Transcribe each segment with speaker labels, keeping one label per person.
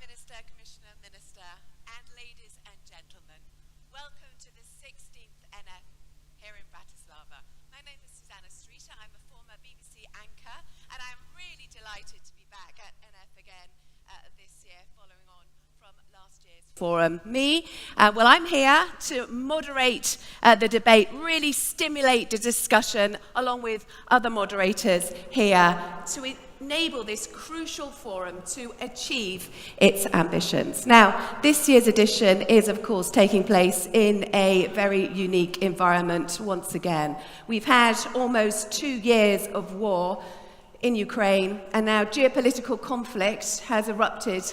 Speaker 1: Minister, Commissioner, Minister, and ladies and gentlemen, welcome to the 16th NF here in Bratislava. My name is Susanna Streeter. I'm a former BBC anchor, and I'm really delighted to be back at NF again this year, following on from last year's forum. I'm here to moderate the debate, really stimulate the discussion, along with other moderators here, to enable this crucial forum to achieve its ambitions. Now, this year's edition is, of course, taking place in a very unique environment once again. We've had almost 2 years of war in Ukraine, and now geopolitical conflict has erupted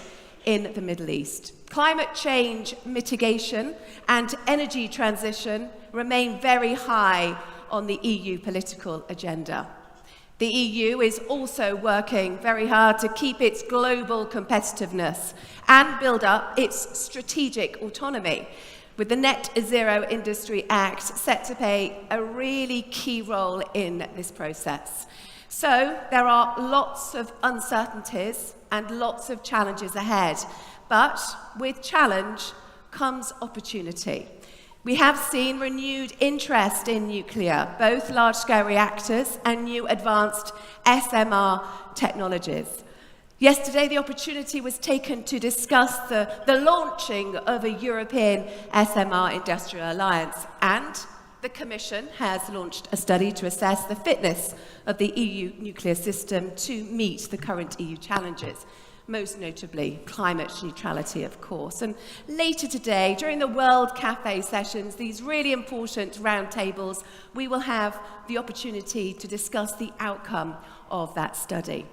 Speaker 1: in the Middle East. Climate change mitigation and energy transition remain very high on the EU political agenda. The EU is also working very hard to keep its global competitiveness and build up its strategic autonomy, with the Net Zero Industry Act set to play a really key role in this process. So there are lots of uncertainties and lots of challenges ahead, but with challenge comes opportunity. We have seen renewed interest in nuclear, both large-scale reactors and new advanced SMR technologies. Yesterday, the opportunity was taken to discuss the launching of a European SMR industrial alliance, and the Commission has launched a study to assess the fitness of the EU nuclear system to meet the current EU challenges, most notably climate neutrality, of course. And later today, during the World Cafe sessions, these really important roundtables, we will have the opportunity to discuss the outcome of that study.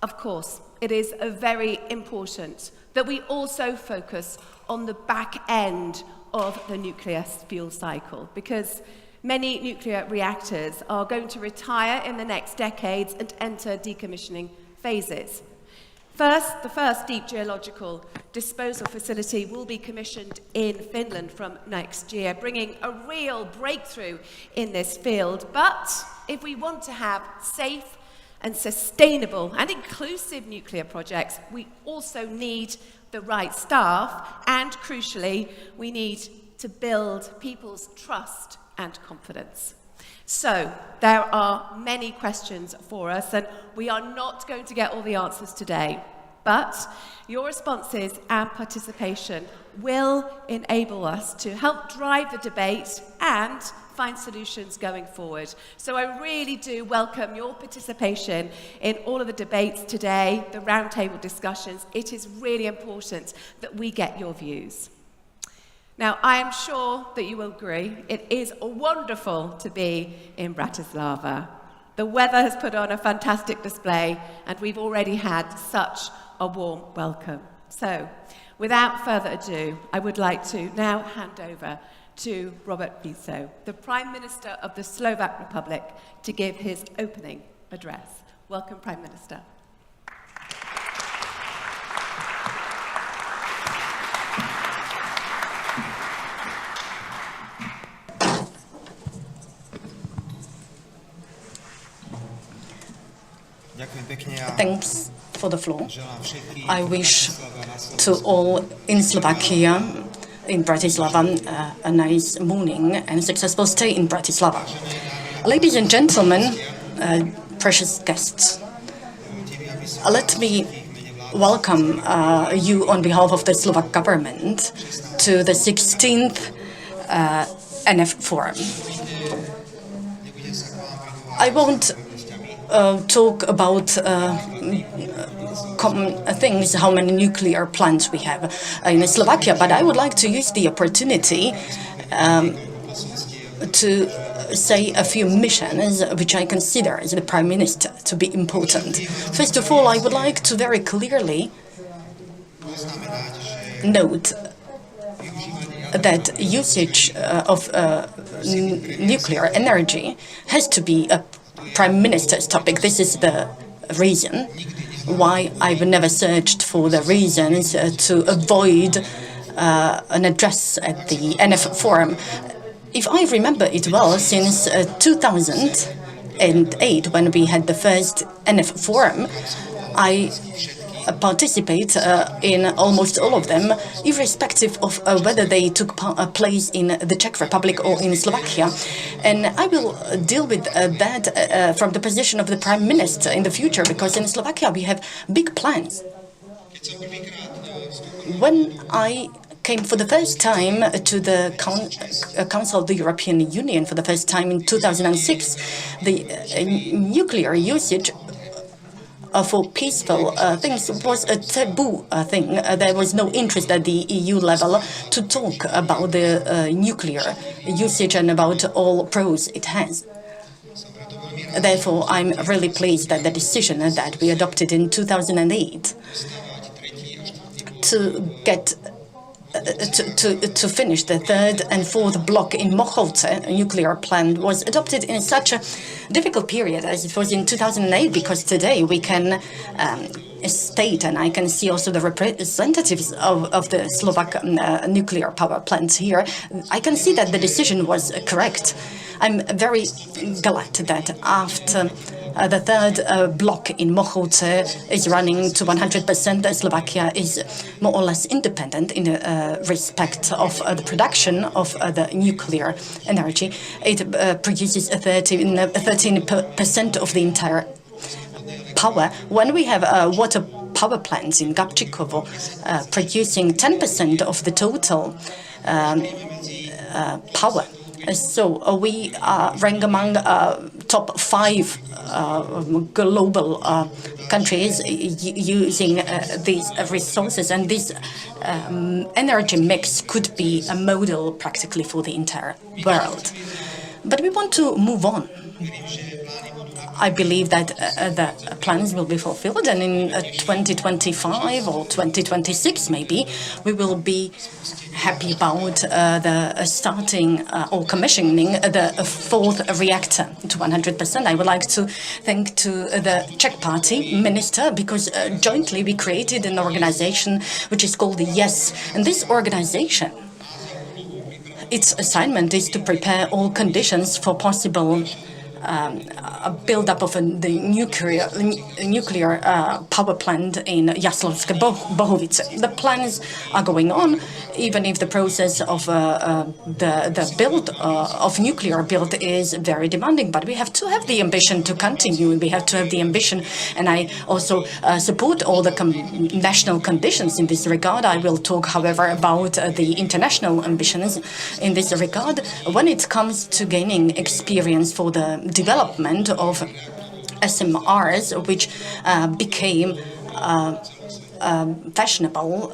Speaker 1: Of course, it is very important that we also focus on the back end of the nuclear fuel cycle, because many nuclear reactors are going to retire in the next decades and enter decommissioning phases. First, the first deep geological disposal facility will be commissioned in Finland from next year, bringing a real breakthrough in this field. But if we want to have safe and sustainable and inclusive nuclear projects, we also need the right staff, and crucially, we need to build people's trust and confidence. So, there are many questions for us, and we are not going to get all the answers today, but your responses and participation will enable us to help drive the debate and find solutions going forward. So I really do welcome your participation in all of the debates today, the roundtable discussions. It is really important that we get your views. Now, I am sure that you will agree, it is wonderful to be in Bratislava. The weather has put on a fantastic display, and we've already had such a warm welcome. So, without further ado, I would like to now hand over to Robert Fico, the Prime Minister of the Slovak Republic, to give his opening address. Welcome, Prime Minister.
Speaker 2: Thanks for the floor. I wish to all in Slovakia, in Bratislava, a nice morning and successful stay in Bratislava. Ladies and gentlemen, precious guests, let me welcome you on behalf of the Slovak government to the 16th NF Forum. I won't talk about common things, how many nuclear plants we have in Slovakia, but I would like to use the opportunity to say a few missions which I consider as the Prime Minister to be important. First of all, I would like to very clearly note that usage of nuclear energy has to be a Prime Minister's topic. This is the reason why I've never searched for the reasons to avoid an address at the NF Forum. If I remember it well, since 2008, when we had the first NF Forum, I participate in almost all of them, irrespective of whether they took place in the Czech Republic or in Slovakia. And I will deal with that from the position of the Prime Minister in the future, because in Slovakia we have big plans. When I came for the first time to the Council of the European Union for the first time in 2006, the nuclear usage for peaceful things was a taboo thing. There was no interest at the EU level to talk about the nuclear usage and about all pros it has. Therefore, I'm really pleased that the decision that we adopted in 2008 to get to finish the third and fourth block in Mochovce nuclear plant was adopted in such a difficult period as it was in 2008, because today we can state, and I can see also the representatives of the Slovak nuclear power plants here, I can see that the decision was correct. I'm very glad that after the third block in Mochovce is running to 100%, Slovakia is more or less independent in respect of the production of the nuclear energy. It produces 13% of the entire power. When we have water power plants in Gabčíkovo producing 10% of the total power. So we rank among top 5 global countries using these resources, and this energy mix could be a model practically for the entire world. But we want to move on. I believe that the plans will be fulfilled, and in 2025 or 2026 maybe, we will be happy about the starting or commissioning the fourth reactor to 100%. I would like to thank to the Czech Party Minister, because jointly we created an organization which is called YES. And this organization, its assignment is to prepare all conditions for possible a build-up of the nuclear power plant in Jaslovské Bohovice. The plans are going on, even if the process of the build of nuclear build is very demanding. But we have to have the ambition to continue. We have to have the ambition, and I also support all the national conditions in this regard. I will talk, however, about the international ambitions in this regard when it comes to gaining experience for the development of SMRs, which became fashionable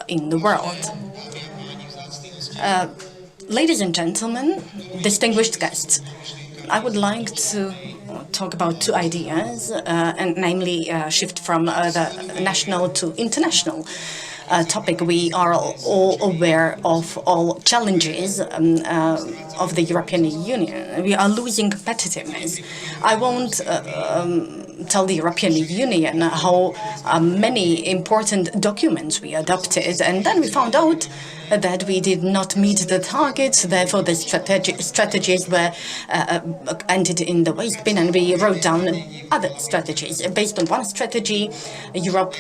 Speaker 2: in the world. Ladies and gentlemen, distinguished guests, I would like to talk about 2 ideas, and namely shift from the national to international topic. We are all aware of all challenges of the European Union. We are losing competitiveness. I won't tell the European Union how many important documents we adopted, and then we found out that we did not meet the targets. Therefore, the strategies were ended in the waste bin, and we wrote down other strategies. Based on one strategy, Europe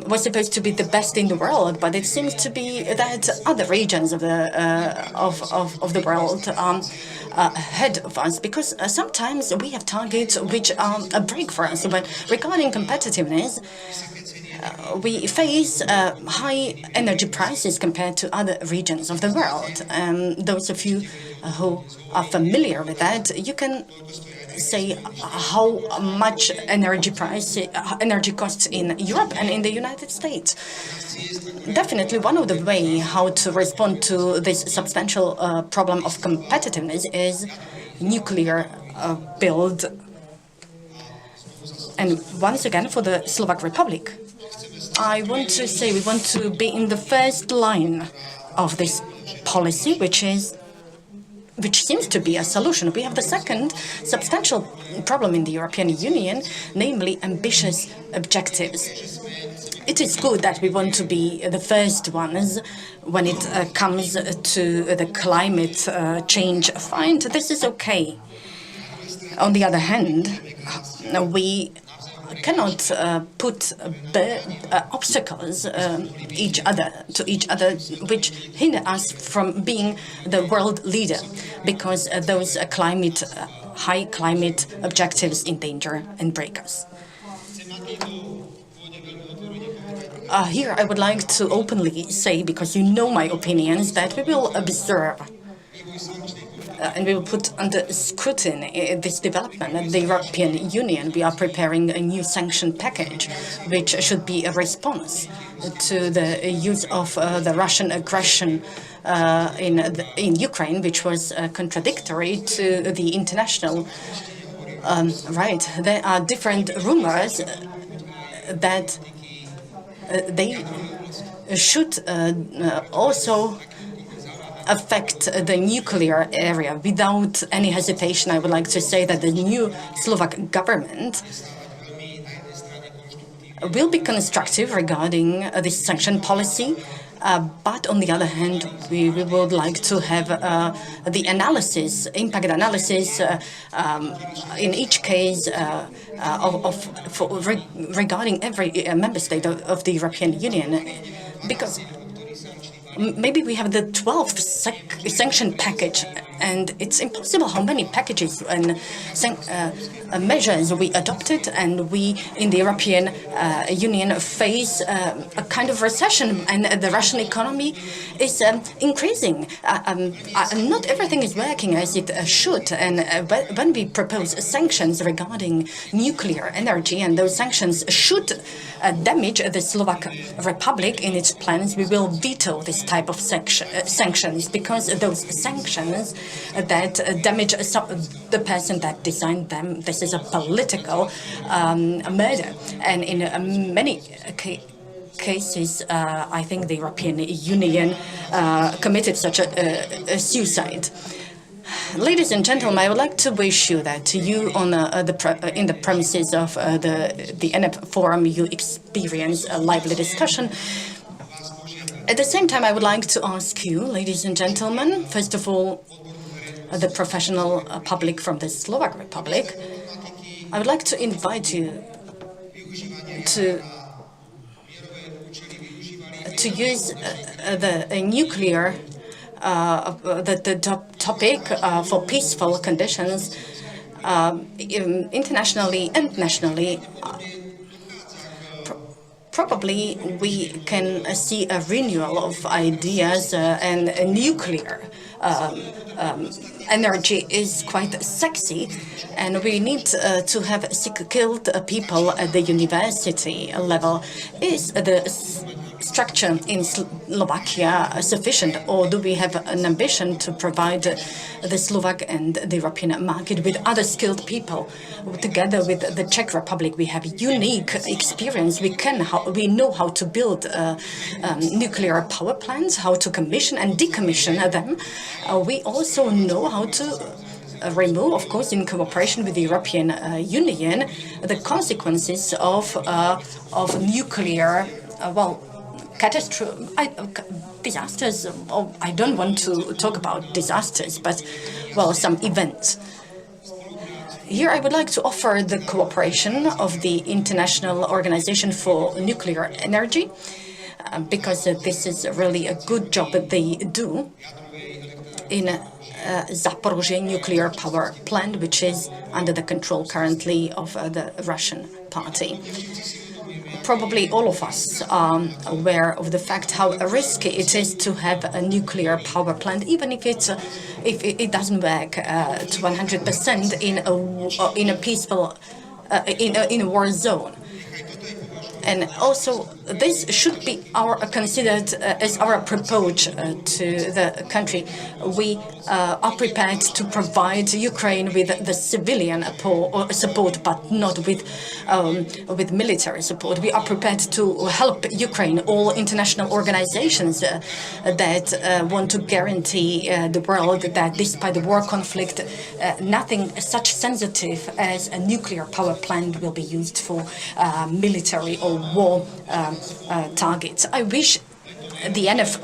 Speaker 2: was supposed to be the best in the world, but it seems to be that other regions of the world are ahead of us, because sometimes we have targets which are a break for us. But regarding competitiveness, we face high energy prices compared to other regions of the world. Those of you who are familiar with that, you can say how much energy costs in Europe and in the United States. Definitely one of the ways how to respond to this substantial problem of competitiveness is nuclear build. And once again, for the Slovak Republic, I want to say we want to be in the first line of this policy, which seems to be a solution. We have the second substantial problem in the European Union, namely ambitious objectives. It is good that we want to be the first ones when it comes to the climate change fight. This is okay. On the other hand, we cannot put obstacles each other, which hinder us from being the world leader, because those high climate objectives endanger and break us. Here I would like to openly say, because you know my opinions, that we will observe and we will put under scrutiny this development. At the European Union, we are preparing a new sanction package, which should be a response to the use of the Russian aggression in Ukraine, which was contradictory to the international right. There are different rumors that they should also affect the nuclear area. Without any hesitation, I would like to say that the new Slovak government will be constructive regarding this sanction policy. But on the other hand, we would like to have the impact analysis in each case regarding every member state of the European Union, because maybe we have the 12th sanction package, and it's impossible how many packages and measures we adopted, and we in the European Union face a kind of recession, and the Russian economy is increasing. Not everything is working as it should, and when we propose sanctions regarding nuclear energy, and those sanctions should damage the Slovak Republic in its plans, we will veto this type of sanctions, because those sanctions that damage the person that designed them, this is a political murder. And in many cases, I think the European Union committed such a suicide. Ladies and gentlemen, I would like to wish you that you, in the premises of the NF Forum, you experience a lively discussion. At the same time, I would like to ask you, ladies and gentlemen, first of all, the professional public from the Slovak Republic, I would like to invite you to use the nuclear the topic for peaceful conditions internationally and nationally. Probably we can see a renewal of ideas, and nuclear energy is quite sexy, and we need to have skilled people at the university level. Is the structure in Slovakia sufficient, or do we have an ambition to provide the Slovak and the European market with other skilled people? Together with the Czech Republic, we have unique experience. We know how to build nuclear power plants, how to commission and decommission them. We also know how to remove, of course, in cooperation with the European Union, the consequences of nuclear, disasters. I don't want to talk about disasters, but, some events. Here I would like to offer the cooperation of the International Organization for Nuclear Energy, because this is really a good job that they do in Zaporozhye nuclear power plant, which is under the control currently of the Russian party. Probably all of us are aware of the fact how risky it is to have a nuclear power plant, even if it doesn't work to 100% in a peaceful in a war zone. And also, this should be considered as our approach to the country. We are prepared to provide Ukraine with the civilian support, but not with military support. We are prepared to help Ukraine. All international organizations that want to guarantee the world that despite the war conflict, nothing such sensitive as a nuclear power plant will be used for military or war targets. I wish the NF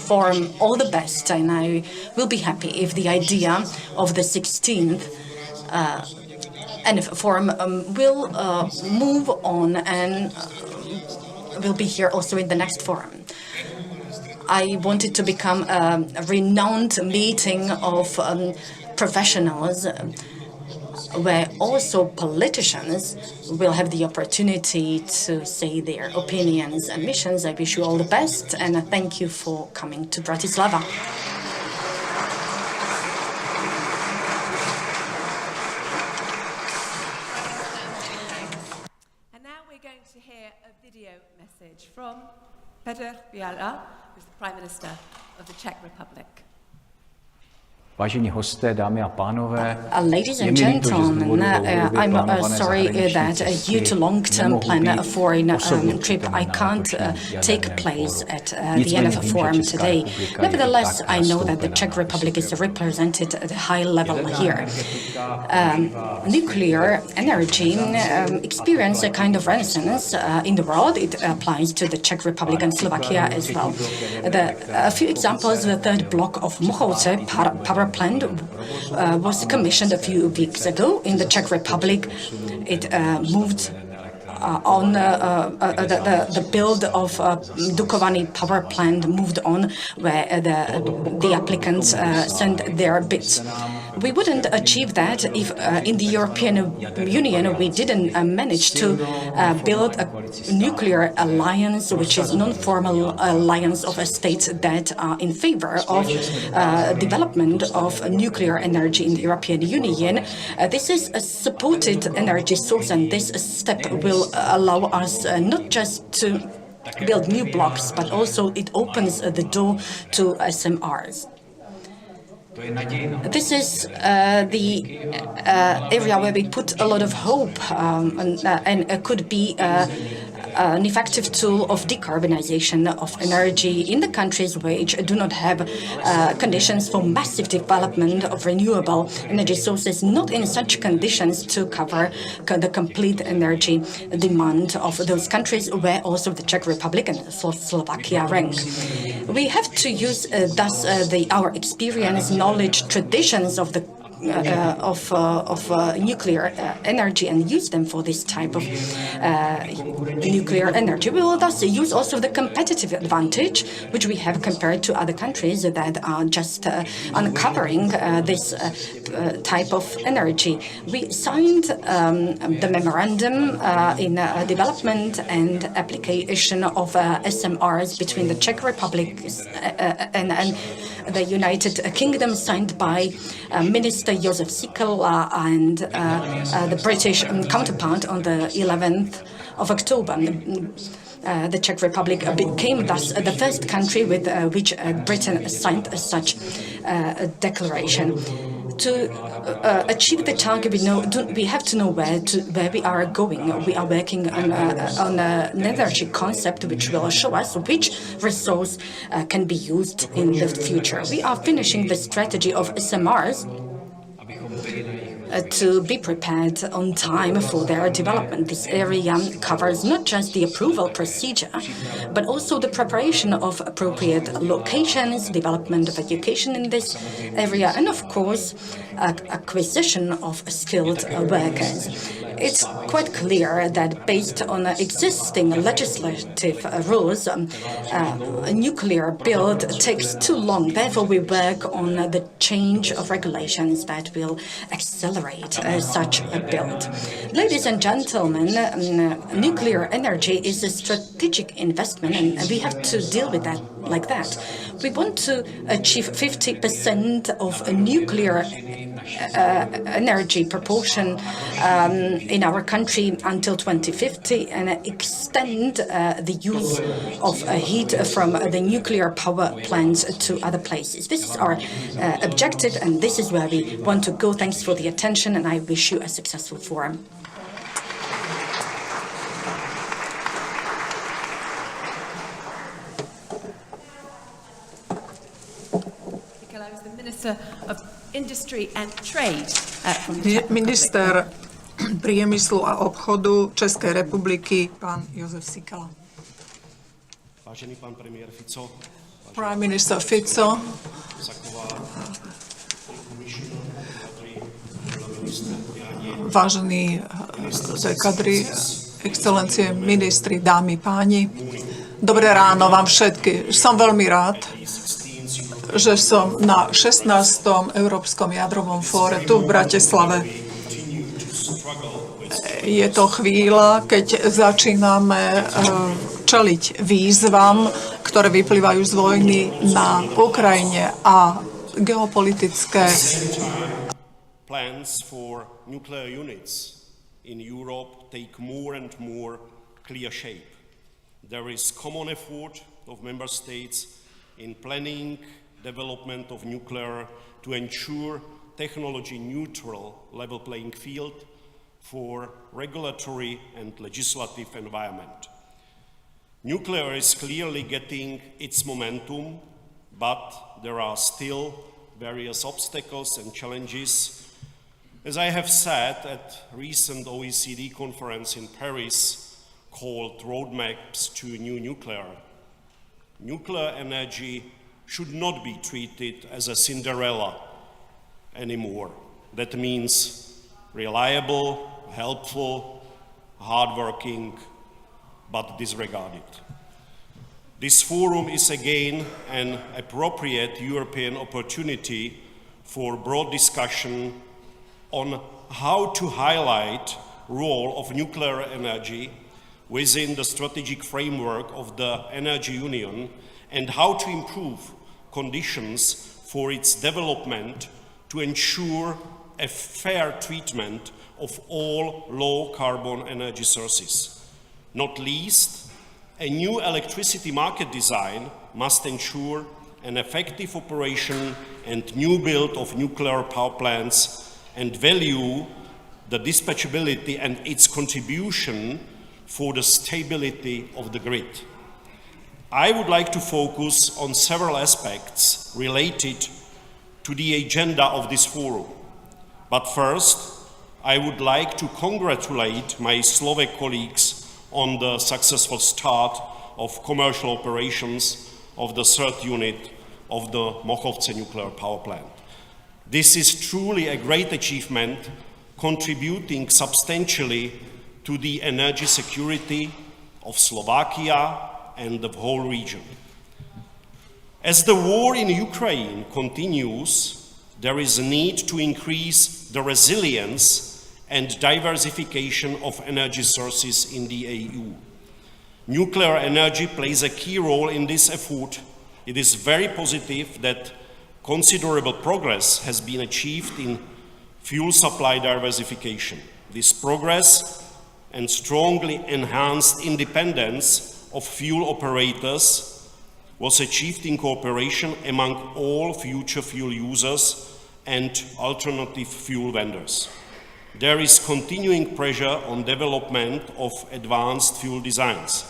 Speaker 2: Forum all the best, and I will be happy if the idea of the 16th NF Forum will move on and will be here also in the next forum. I wanted to become a renowned meeting of professionals where also politicians will have the opportunity to say their opinions and missions. I wish you all the best and thank you for coming to Bratislava.
Speaker 1: And now we're going to hear a video message from Petr Fiala, who's the Prime Minister of the Czech Republic.
Speaker 3: Vážení hosté, dámy a pánové,
Speaker 2: ladies and gentlemen, I'm sorry that due to long-term plan foreign trip, I can't take place at the NF Forum today. Nevertheless, I know that the Czech Republic is represented at a high level here. Nuclear energy experienced a kind of renaissance in the world. It applies to the Czech Republic and Slovakia as well. A few examples: the third block of Mochovce power plant was commissioned a few weeks ago in the Czech Republic. It moved on the build of Dukovany power plant moved on, where the applicants sent their bids. We wouldn't achieve that if in the European Union we didn't manage to build a nuclear alliance, which is non-formal alliance of states that are in favor of development of nuclear energy in the European Union. This is a supported energy source, and this step will allow us not just to build new blocks, but also it opens the door to SMRs. This is the area where we put a lot of hope and could be an effective tool of decarbonization of energy in the countries which do not have conditions for massive development of renewable energy sources, not in such conditions to cover the complete energy demand of those countries where also the Czech Republic and Slovakia rank. We have to use thus our experience, knowledge, traditions of the nuclear energy and use them for this type of nuclear energy. We will thus use also the competitive advantage which we have compared to other countries that are just uncovering this type of energy. We signed the memorandum in development and application of SMRs between the Czech Republic and the United Kingdom, signed by Minister Josef Sikl and the British counterpart on the 11th of October. The Czech Republic became thus the first country with which Britain signed such a declaration. To achieve the target, we have to know where we are going. We are working on an energy concept which will show us which resource can be used in the future. We are finishing the strategy of SMRs to be prepared on time for their development. This area covers not just the approval procedure, but also the preparation of appropriate locations, development of education in this area, and of course, acquisition of skilled workers. It's quite clear that based on existing legislative rules, a nuclear build takes too long. Therefore, we work on the change of regulations that will accelerate such a build. Ladies and gentlemen, nuclear energy is a strategic investment, and we have to deal with that like that. We want to achieve 50% of a nuclear energy proportion in our country until 2050 and extend the use of heat from the nuclear power plants to other places. This is our objective, and this is where we want to go. Thanks for the attention, and I wish you a successful forum.
Speaker 1: The Minister of Industry and Trade
Speaker 4: Minister priemyslu a obchodu České republiky, pan Josef Sikala.
Speaker 5: Vážený pan premiér Fico,
Speaker 4: Prime Minister Fico, vážení kadri, excelencie, ministri, dámy, páni. Dobré ráno vám všetky. Som veľmi rád, že som na 16. Európskom jadrovom fóre tu v Bratislave. Je to chvíľa, keď začíname čeliť výzvam, ktoré vyplývajú z vojny na Ukrajine a geopolitické.
Speaker 5: Plans for nuclear units in Europe take more and more clear shape. There is common effort of member states in planning development of nuclear to ensure technology neutral level playing field for regulatory and legislative environment. Nuclear is clearly getting its momentum, but there are still various obstacles and challenges. As I have said at recent OECD conference in Paris called Roadmaps to New Nuclear, nuclear energy should not be treated as a Cinderella anymore. That means reliable, helpful, hardworking, but disregarded. This forum is again an appropriate European opportunity for broad discussion on how to highlight the role of nuclear energy within the strategic framework of the Energy Union and how to improve conditions for its development to ensure a fair treatment of all low-carbon energy sources. Not least, a new electricity market design must ensure an effective operation and new build of nuclear power plants and value the dispatchability and its contribution for the stability of the grid. I would like to focus on several aspects related to the agenda of this forum. But first, I would like to congratulate my Slovak colleagues on the successful start of commercial operations of the third unit of the Mochovce nuclear power plant. This is truly a great achievement, contributing substantially to the energy security of Slovakia and the whole region. As the war in Ukraine continues, there is a need to increase the resilience and diversification of energy sources in the EU. Nuclear energy plays a key role in this effort. It is very positive that considerable progress has been achieved in fuel supply diversification. This progress and strongly enhanced independence of fuel operators was achieved in cooperation among all future fuel users and alternative fuel vendors. There is continuing pressure on development of advanced fuel designs.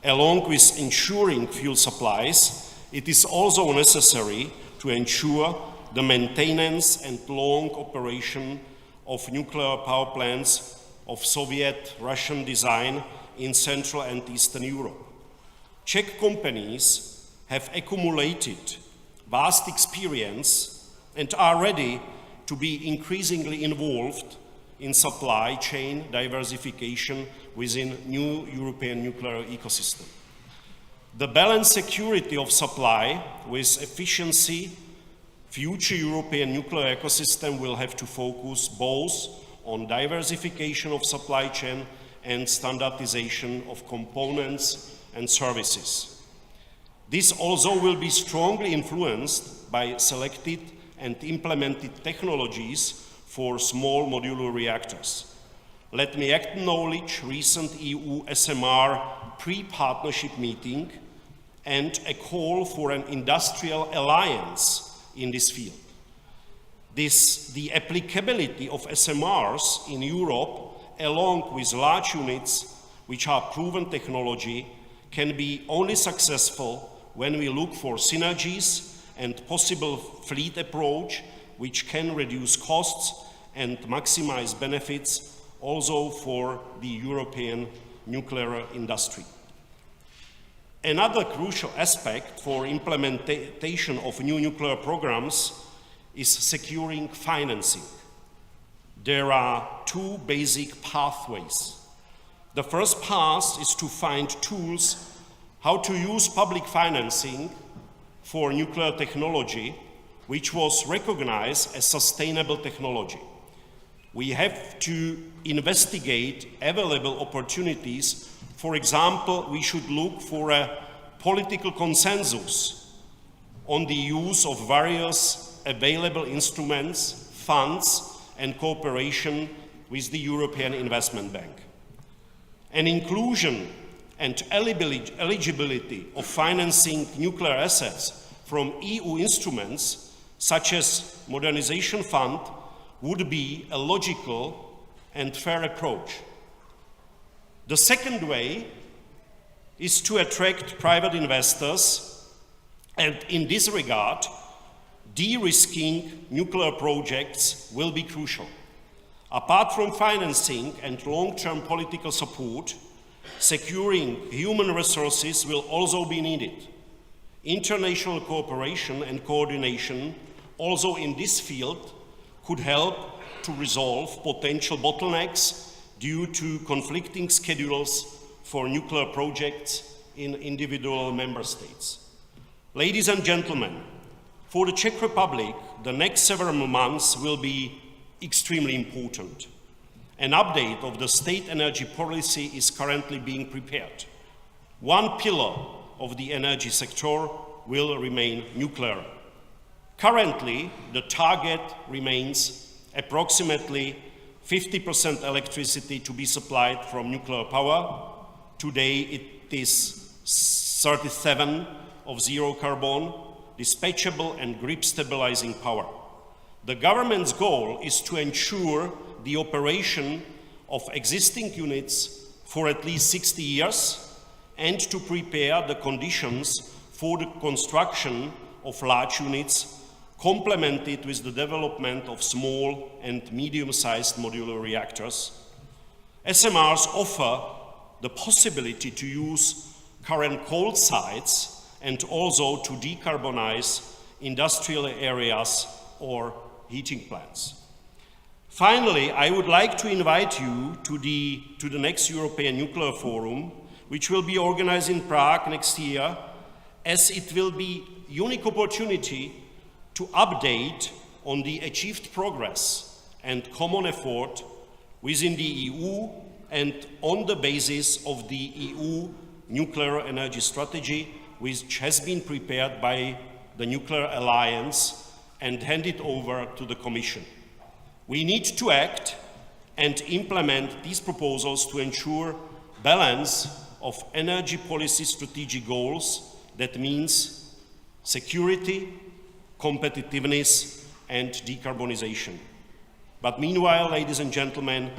Speaker 5: Along with ensuring fuel supplies, it is also necessary to ensure the maintenance and long operation of nuclear power plants of Soviet-Russian design in Central and Eastern Europe. Czech companies have accumulated vast experience and are ready to be increasingly involved in supply chain diversification within new European nuclear ecosystem. The balanced security of supply with efficiency, future European nuclear ecosystem will have to focus both on diversification of supply chain and standardization of components and services. This also will be strongly influenced by selected and implemented technologies for small modular reactors. Let me acknowledge recent EU SMR pre-partnership meeting and a call for an industrial alliance in this field. The applicability of SMRs in Europe, along with large units which are proven technology, can be only successful when we look for synergies and possible fleet approach which can reduce costs and maximize benefits also for the European nuclear industry. Another crucial aspect for implementation of new nuclear programs is securing financing. There are two basic pathways. The first path is to find tools how to use public financing for nuclear technology, which was recognized as sustainable technology. We have to investigate available opportunities. For example, we should look for a political consensus on the use of various available instruments, funds, and cooperation with the European Investment Bank. An inclusion and eligibility of financing nuclear assets from EU instruments, such as Modernization Fund, would be a logical and fair approach. The second way is to attract private investors, and in this regard, de-risking nuclear projects will be crucial. Apart from financing and long-term political support, securing human resources will also be needed. International cooperation and coordination, also in this field, could help to resolve potential bottlenecks due to conflicting schedules for nuclear projects in individual member states. Ladies and gentlemen, for the Czech Republic, the next several months will be extremely important. An update of the state energy policy is currently being prepared. One pillar of the energy sector will remain nuclear. Currently, the target remains approximately 50% electricity to be supplied from nuclear power. Today it is 37% of zero carbon, dispatchable and grid stabilizing power. The government's goal is to ensure the operation of existing units for at least 60 years and to prepare the conditions for the construction of large units, complemented with the development of small and medium-sized modular reactors. SMRs offer the possibility to use current coal sites and also to decarbonize industrial areas or heating plants. Finally, I would like to invite you to the next European Nuclear Forum, which will be organized in Prague next year, as it will be a unique opportunity to update on the achieved progress and common effort within the EU and on the basis of the EU nuclear energy strategy, which has been prepared by the Nuclear Alliance and handed over to the Commission. We need to act and implement these proposals to ensure balance of energy policy strategic goals. That means security, competitiveness, and decarbonization. But meanwhile, ladies and gentlemen,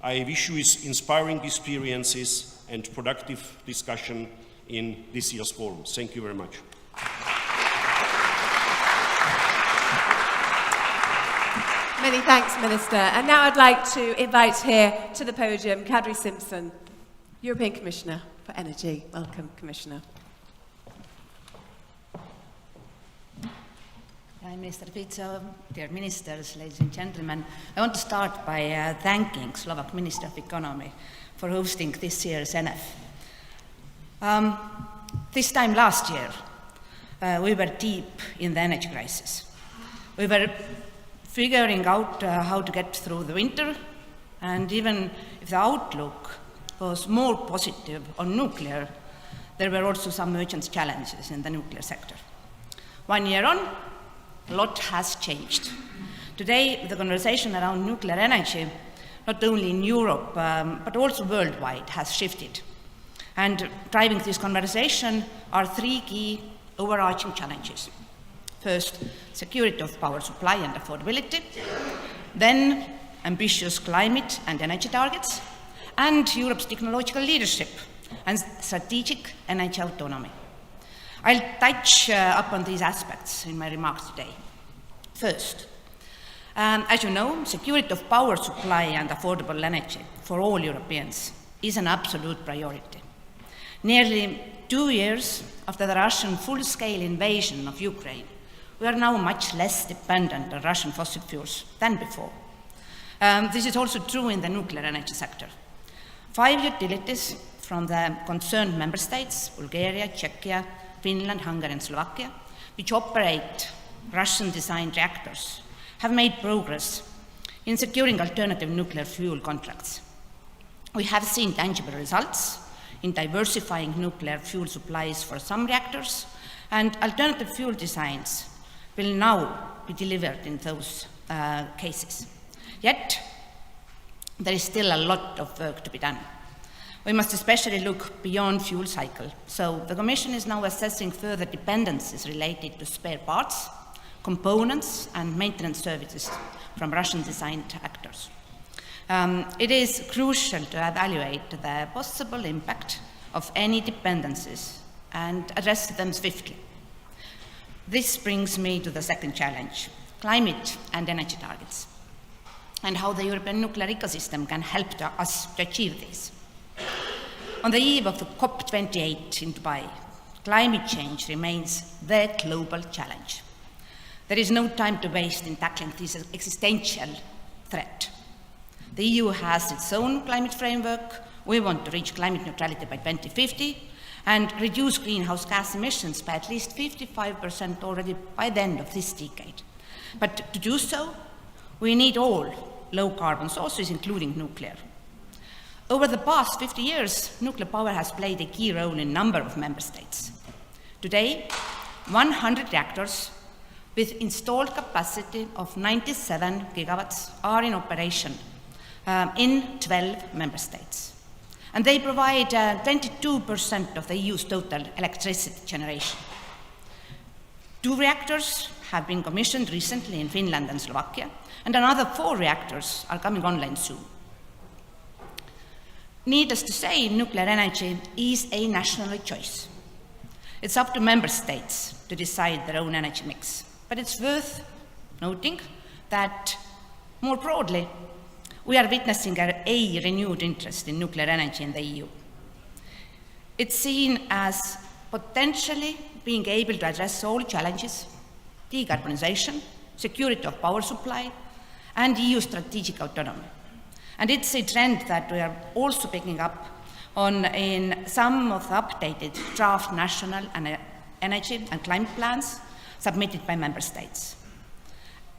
Speaker 5: I wish you inspiring experiences and productive discussion in this year's forum. Thank you very much.
Speaker 1: Many thanks, Minister. And now I'd like to invite here to the podium Kadri Simpson, European Commissioner for Energy. Welcome, Commissioner.
Speaker 6: Prime Minister Fico, dear ministers, ladies and gentlemen, I want to start by thanking Slovak Minister of Economy for hosting this year's NF. This time last year, we were deep in the energy crisis. We were figuring out how to get through the winter, and even if the outlook was more positive on nuclear, there were also some urgent challenges in the nuclear sector. 1 year on, a lot has changed. Today, the conversation around nuclear energy, not only in Europe, but also worldwide, has shifted. And driving this conversation are three key overarching challenges. First, security of power supply and affordability. Then, ambitious climate and energy targets. And Europe's technological leadership and strategic energy autonomy. I'll touch upon these aspects in my remarks today. First, as you know, security of power supply and affordable energy for all Europeans is an absolute priority. Nearly 2 years after the Russian full-scale invasion of Ukraine, we are now much less dependent on Russian fossil fuels than before. This is also true in the nuclear energy sector. 5 utilities from the concerned member states, Bulgaria, Czechia, Finland, Hungary, and Slovakia, which operate Russian-designed reactors, have made progress in securing alternative nuclear fuel contracts. We have seen tangible results in diversifying nuclear fuel supplies for some reactors, and alternative fuel designs will now be delivered in those cases. Yet, there is still a lot of work to be done. We must especially look beyond fuel cycle. So the Commission is now assessing further dependencies related to spare parts, components, and maintenance services from Russian-designed actors. It is crucial to evaluate the possible impact of any dependencies and address them swiftly. This brings me to the second challenge, climate and energy targets, and how the European nuclear ecosystem can help us to achieve this. On the eve of the COP28 in Dubai, climate change remains the global challenge. There is no time to waste in tackling this existential threat. The EU has its own climate framework. We want to reach climate neutrality by 2050 and reduce greenhouse gas emissions by at least 55% already by the end of this decade. But to do so, we need all low-carbon sources, including nuclear. Over the past 50 years, nuclear power has played a key role in a number of member states. Today, 100 reactors with installed capacity of 97 gigawatts are in operation in 12 member states. And they provide 22% of the EU's total electricity generation. 2 reactors have been commissioned recently in Finland and Slovakia, and another 4 reactors are coming online soon. Needless to say, nuclear energy is a national choice. It's up to member states to decide their own energy mix. But it's worth noting that, more broadly, we are witnessing a renewed interest in nuclear energy in the EU. It's seen as potentially being able to address all challenges: decarbonization, security of power supply, and EU strategic autonomy. And it's a trend that we are also picking up on in some of the updated draft national energy and climate plans submitted by member states.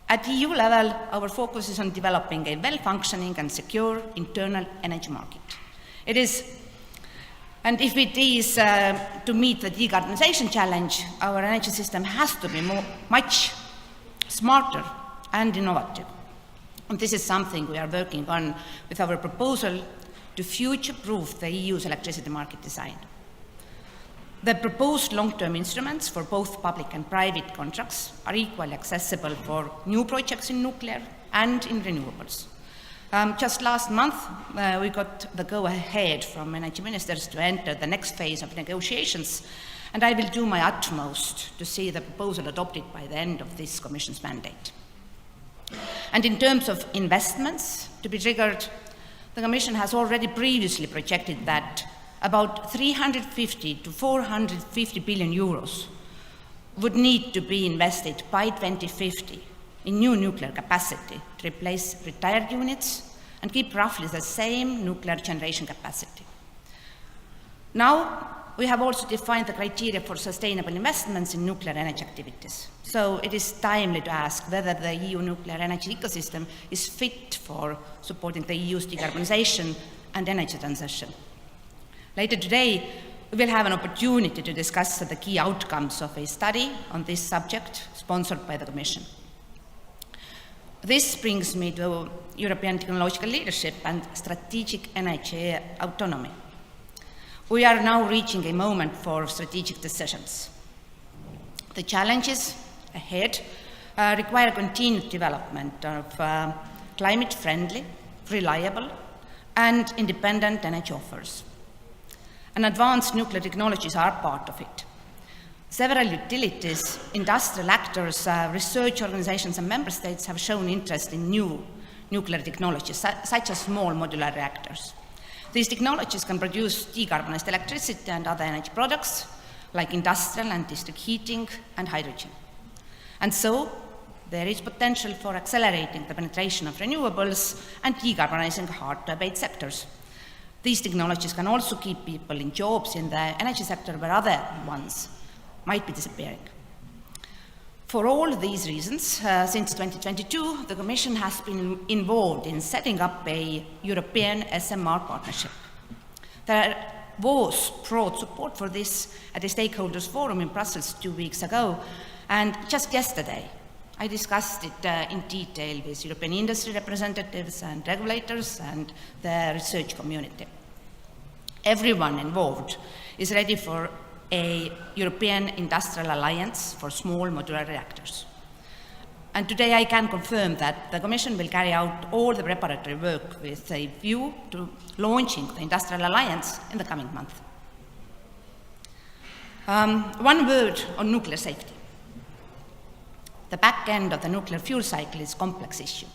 Speaker 6: At EU level, our focus is on developing a well-functioning and secure internal energy market. And if it is to meet the decarbonization challenge, our energy system has to be much smarter and innovative. And this is something we are working on with our proposal to future-proof the EU's electricity market design. The proposed long-term instruments for both public and private contracts are equally accessible for new projects in nuclear and in renewables. Just last month, we got the go-ahead from energy ministers to enter the next phase of negotiations, and I will do my utmost to see the proposal adopted by the end of this Commission's mandate. And in terms of investments to be triggered, the Commission has already previously projected that about 350 to 450 billion euros would need to be invested by 2050 in new nuclear capacity to replace retired units and keep roughly the same nuclear generation capacity. Now, we have also defined the criteria for sustainable investments in nuclear energy activities. So it is timely to ask whether the EU nuclear energy ecosystem is fit for supporting the EU's decarbonization and energy transition. Later today, we will have an opportunity to discuss the key outcomes of a study on this subject sponsored by the Commission. This brings me to European technological leadership and strategic energy autonomy. We are now reaching a moment for strategic decisions. The challenges ahead require continued development of climate-friendly, reliable, and independent energy offers. And advanced nuclear technologies are part of it. Several utilities, industrial actors, research organizations, and member states have shown interest in new nuclear technologies, such as small modular reactors. These technologies can produce decarbonized electricity and other energy products, like industrial and district heating and hydrogen. And so, there is potential for accelerating the penetration of renewables and decarbonizing hard-to-abate sectors. These technologies can also keep people in jobs in the energy sector where other ones might be disappearing. For all these reasons, since 2022, the Commission has been involved in setting up a European SMR partnership. There was broad support for this at a stakeholders forum in Brussels 2 weeks ago, and just yesterday I discussed it in detail with European industry representatives and regulators and the research community. Everyone involved is ready for a European industrial alliance for small modular reactors. And today I can confirm that the Commission will carry out all the preparatory work with a view to launching the industrial alliance in the coming month. One word on nuclear safety. The back end of the nuclear fuel cycle is a complex issue.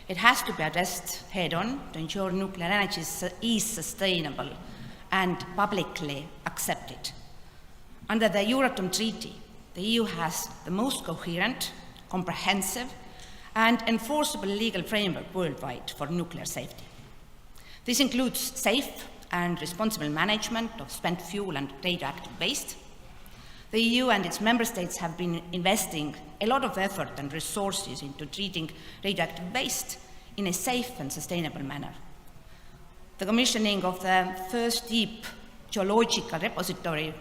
Speaker 6: It has to be addressed head-on to ensure nuclear energy is sustainable and publicly accepted. Under the Euratom Treaty, the EU has the most coherent, comprehensive, and enforceable legal framework worldwide for nuclear safety. This includes safe and responsible management of spent fuel and radioactive waste. The EU and its member states have been investing a lot of effort and resources into treating radioactive waste in a safe and sustainable manner. The commissioning of the first deep geological repository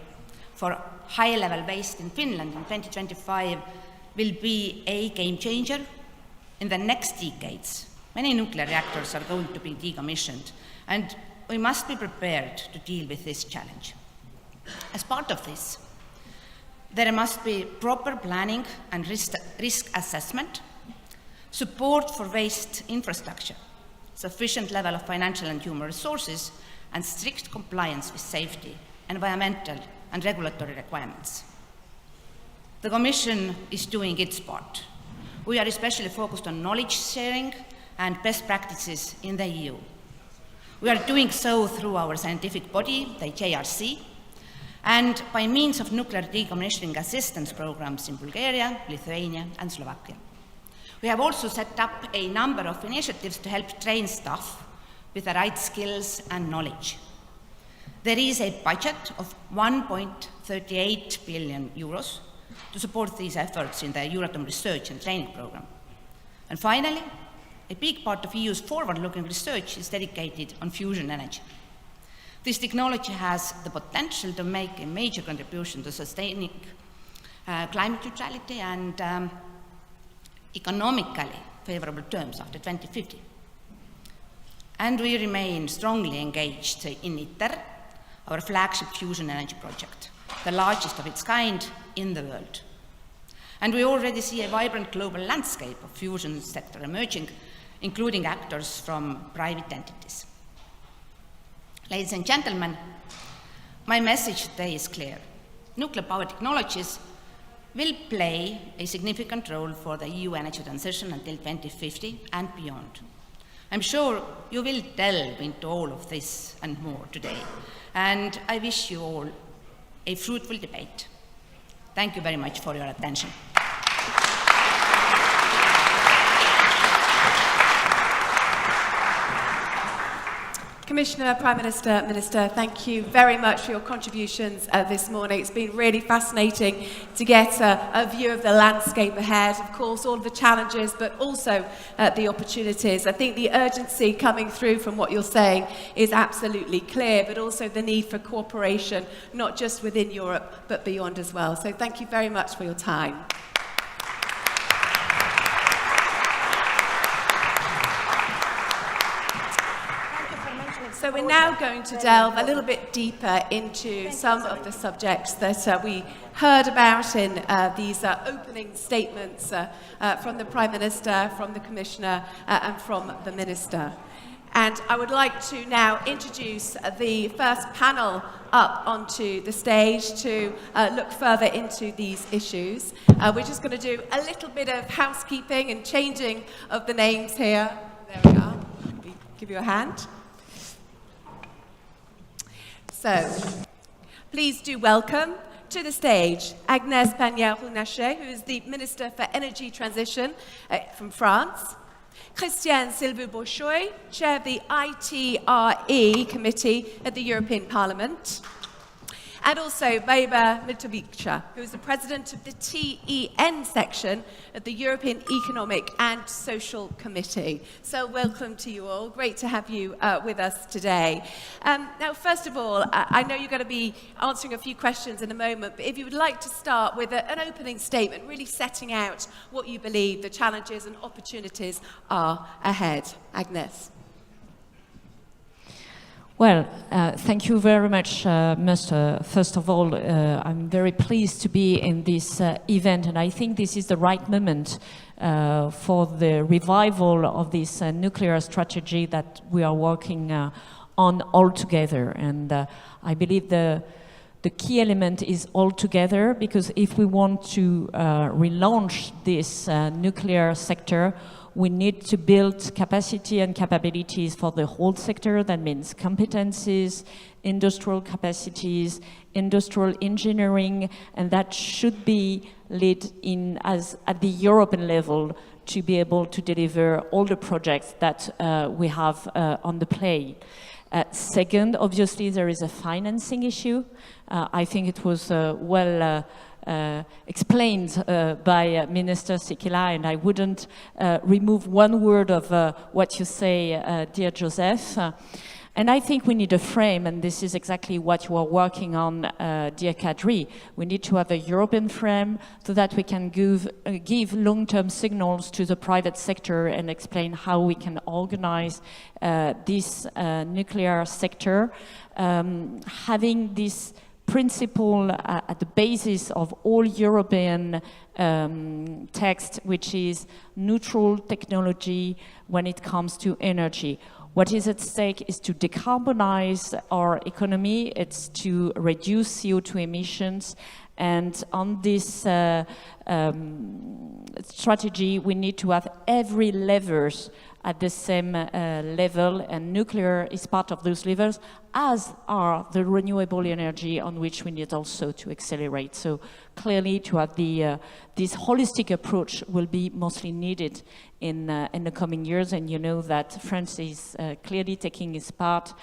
Speaker 6: for high-level waste in Finland in 2025 will be a game changer. In the next decades, many nuclear reactors are going to be decommissioned, and we must be prepared to deal with this challenge. As part of this, there must be proper planning and risk assessment, support for waste infrastructure, sufficient level of financial and human resources, and strict compliance with safety, environmental, and regulatory requirements. The Commission is doing its part. We are especially focused on knowledge sharing and best practices in the EU. We are doing so through our scientific body, the JRC, and by means of nuclear decommissioning assistance programs in Bulgaria, Lithuania, and Slovakia. We have also set up a number of initiatives to help train staff with the right skills and knowledge. There is a budget of 1.38 billion euros to support these efforts in the Euratom research and training program. And finally, a big part of EU's forward-looking research is dedicated on fusion energy. This technology has the potential to make a major contribution to sustaining climate neutrality and economically favorable terms after 2050. And we remain strongly engaged in ITER, our flagship fusion energy project, the largest of its kind in the world. And we already see a vibrant global landscape of fusion sector emerging, including actors from private entities. Ladies and gentlemen, my message today is clear. Nuclear power technologies will play a significant role for the EU energy transition until 2050 and beyond. I'm sure you will delve into all of this and more today, and I wish you all a fruitful debate. Thank you very much for your attention.
Speaker 7: Commissioner, Prime Minister, Minister, thank you very much for your contributions this morning. It's been really fascinating to get a view of the landscape ahead, of course, all of the challenges, but also the opportunities. I think the urgency coming through from what you're saying is absolutely clear, but also the need for cooperation, not just within Europe, but beyond as well. So thank you very much for your time. So we're now going to delve a little bit deeper into some of the subjects that we heard about in these opening statements from the Prime Minister, from the Commissioner, and from the Minister. And I would like to now introduce the first panel up onto the stage to look further into these issues. We're just going to do a little bit of housekeeping and changing of the names here. There we are. Give you a hand. So, please do welcome to the stage Agnès Pannier-Runacher, who is the Minister for Energy Transition from France, Christiane Sylvie-Bouchoy, Chair of the ITRE Committee at the European Parliament, and also Weber Mitovica, who is the President of the TEN section of the European Economic and Social Committee. So welcome to you all. Great to have you with us today. Now, first of all, I know you're going to be answering a few questions in a moment, but if you would like to start with an opening statement, really setting out what you believe the challenges and opportunities are ahead. Agnès.
Speaker 8: Well, thank you very much, Mr. First of all, I'm very pleased to be in this event, and I think this is the right moment for the revival of this nuclear strategy that we are working on all together. And I believe the key element is all together, because if we want to relaunch this nuclear sector, we need to build capacity and capabilities for the whole sector. That means competencies, industrial capacities, industrial engineering, and that should be led in at the European level to be able to deliver all the projects that we have on the plate. Second, obviously, there is a financing issue. I think it was explained by Minister Sikila, and I wouldn't remove one word of what you say, dear Joseph. And I think we need a frame, and this is exactly what you are working on, dear Kadri. We need to have a European frame so that we can give long-term signals to the private sector and explain how we can organize this nuclear sector, having this principle at the basis of all European text, which is neutral technology when it comes to energy. What is at stake is to decarbonize our economy, it's to reduce CO2 emissions, and on this strategy we need to have every levers at the same level, and nuclear is part of those levers, as are the renewable energy on which we need also to accelerate. So clearly to have this holistic approach will be mostly needed in the coming years, and you know that France is clearly taking its part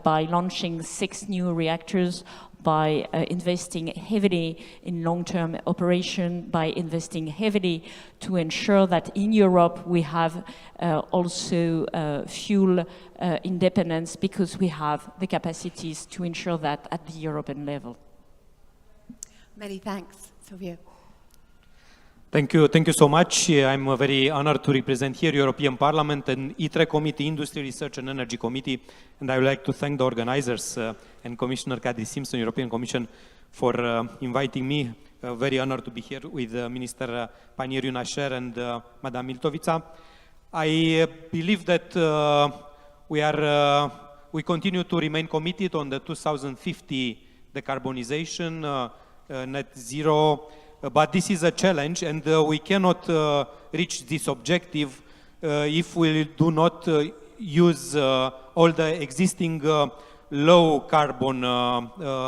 Speaker 8: by launching 6 new reactors, by investing heavily in long-term operation, by investing heavily to ensure that in Europe we have also fuel independence, because we have the capacities to ensure that at the European level.
Speaker 7: Many thanks. Silvio.
Speaker 9: Thank you so much. I'm very honored to represent here European Parliament and ITRE Committee, Industry, Research and Energy Committee, and I would like to thank the organizers and Commissioner Kadri Simpson, European Commission, for inviting me. Very honored to be here with Minister Pannier-Runacher and Madame Miltovica. I believe that we continue to remain committed on the 2050 decarbonization, net zero. But this is a challenge, and we cannot reach this objective if we do not use all the existing low carbon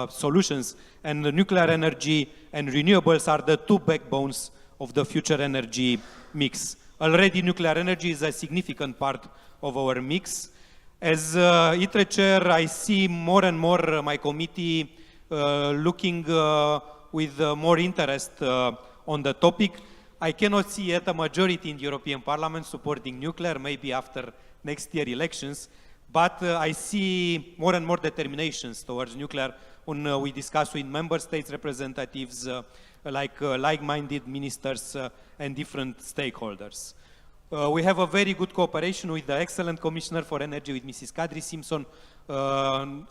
Speaker 9: solutions. And nuclear energy and renewables are the 2 backbones of the future energy mix. Already nuclear energy is a significant part of our mix. As ITRE chair, I see more and more my committee looking with more interest on the topic. I cannot see yet a majority in the European Parliament supporting nuclear, maybe after next year elections, but I see more and more determinations towards nuclear when we discuss with member states representatives, like-minded ministers and different stakeholders. We have a very good cooperation with the excellent Commissioner for Energy, with Mrs. Kadri Simpson. And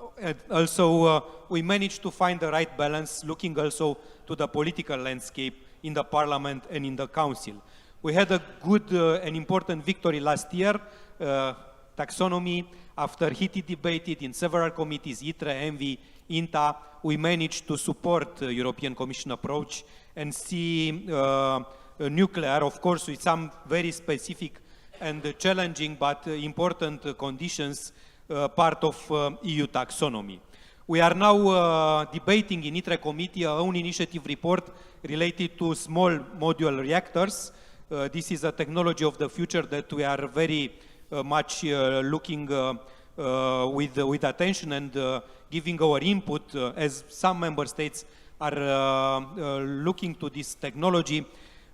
Speaker 9: also, we managed to find the right balance, looking also to the political landscape in the Parliament and in the Council. We had a good and important victory last year, taxonomy. After heated debate in several committees, ITRE, ENVI, INTA, we managed to support the European Commission approach and see nuclear, of course, with some very specific and challenging but important conditions, part of EU taxonomy. We are now debating in ITRE committee our own initiative report related to small modular reactors. This is a technology of the future that we are very much looking with attention and giving our input as some member states are looking to this technology.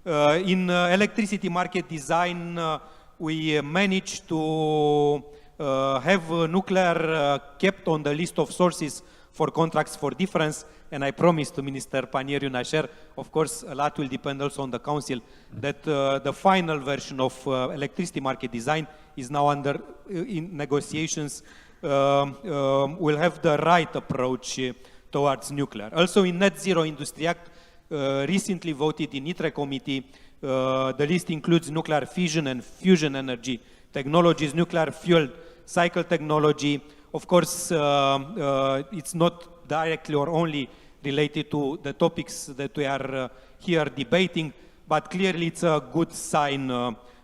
Speaker 9: In electricity market design, we managed to have nuclear kept on the list of sources for contracts for difference, and I promised to Minister Panieriu Nasher, of course, a lot will depend also on the Council, that the final version of electricity market design is now under in negotiations, will have the right approach towards nuclear. Also in Net Zero Industry Act, recently voted in ITRE committee, the list includes nuclear fission and fusion energy technologies, nuclear fuel cycle technology. Of course, it's not directly or only related to the topics that we are here debating, but clearly it's a good sign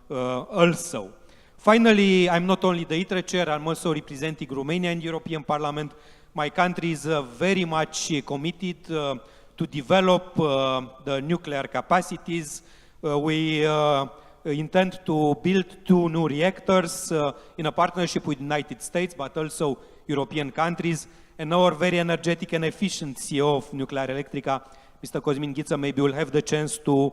Speaker 9: also. Finally, I'm not only the ITRE chair, I'm also representing Romania in the European Parliament. My country is very much committed to develop the nuclear capacities. We intend to build 2 new reactors in a partnership with the United States, but also European countries. And our very energetic and efficient CEO of Nuclearelectrica, Mr. Cosmin Ghiță, maybe will have the chance to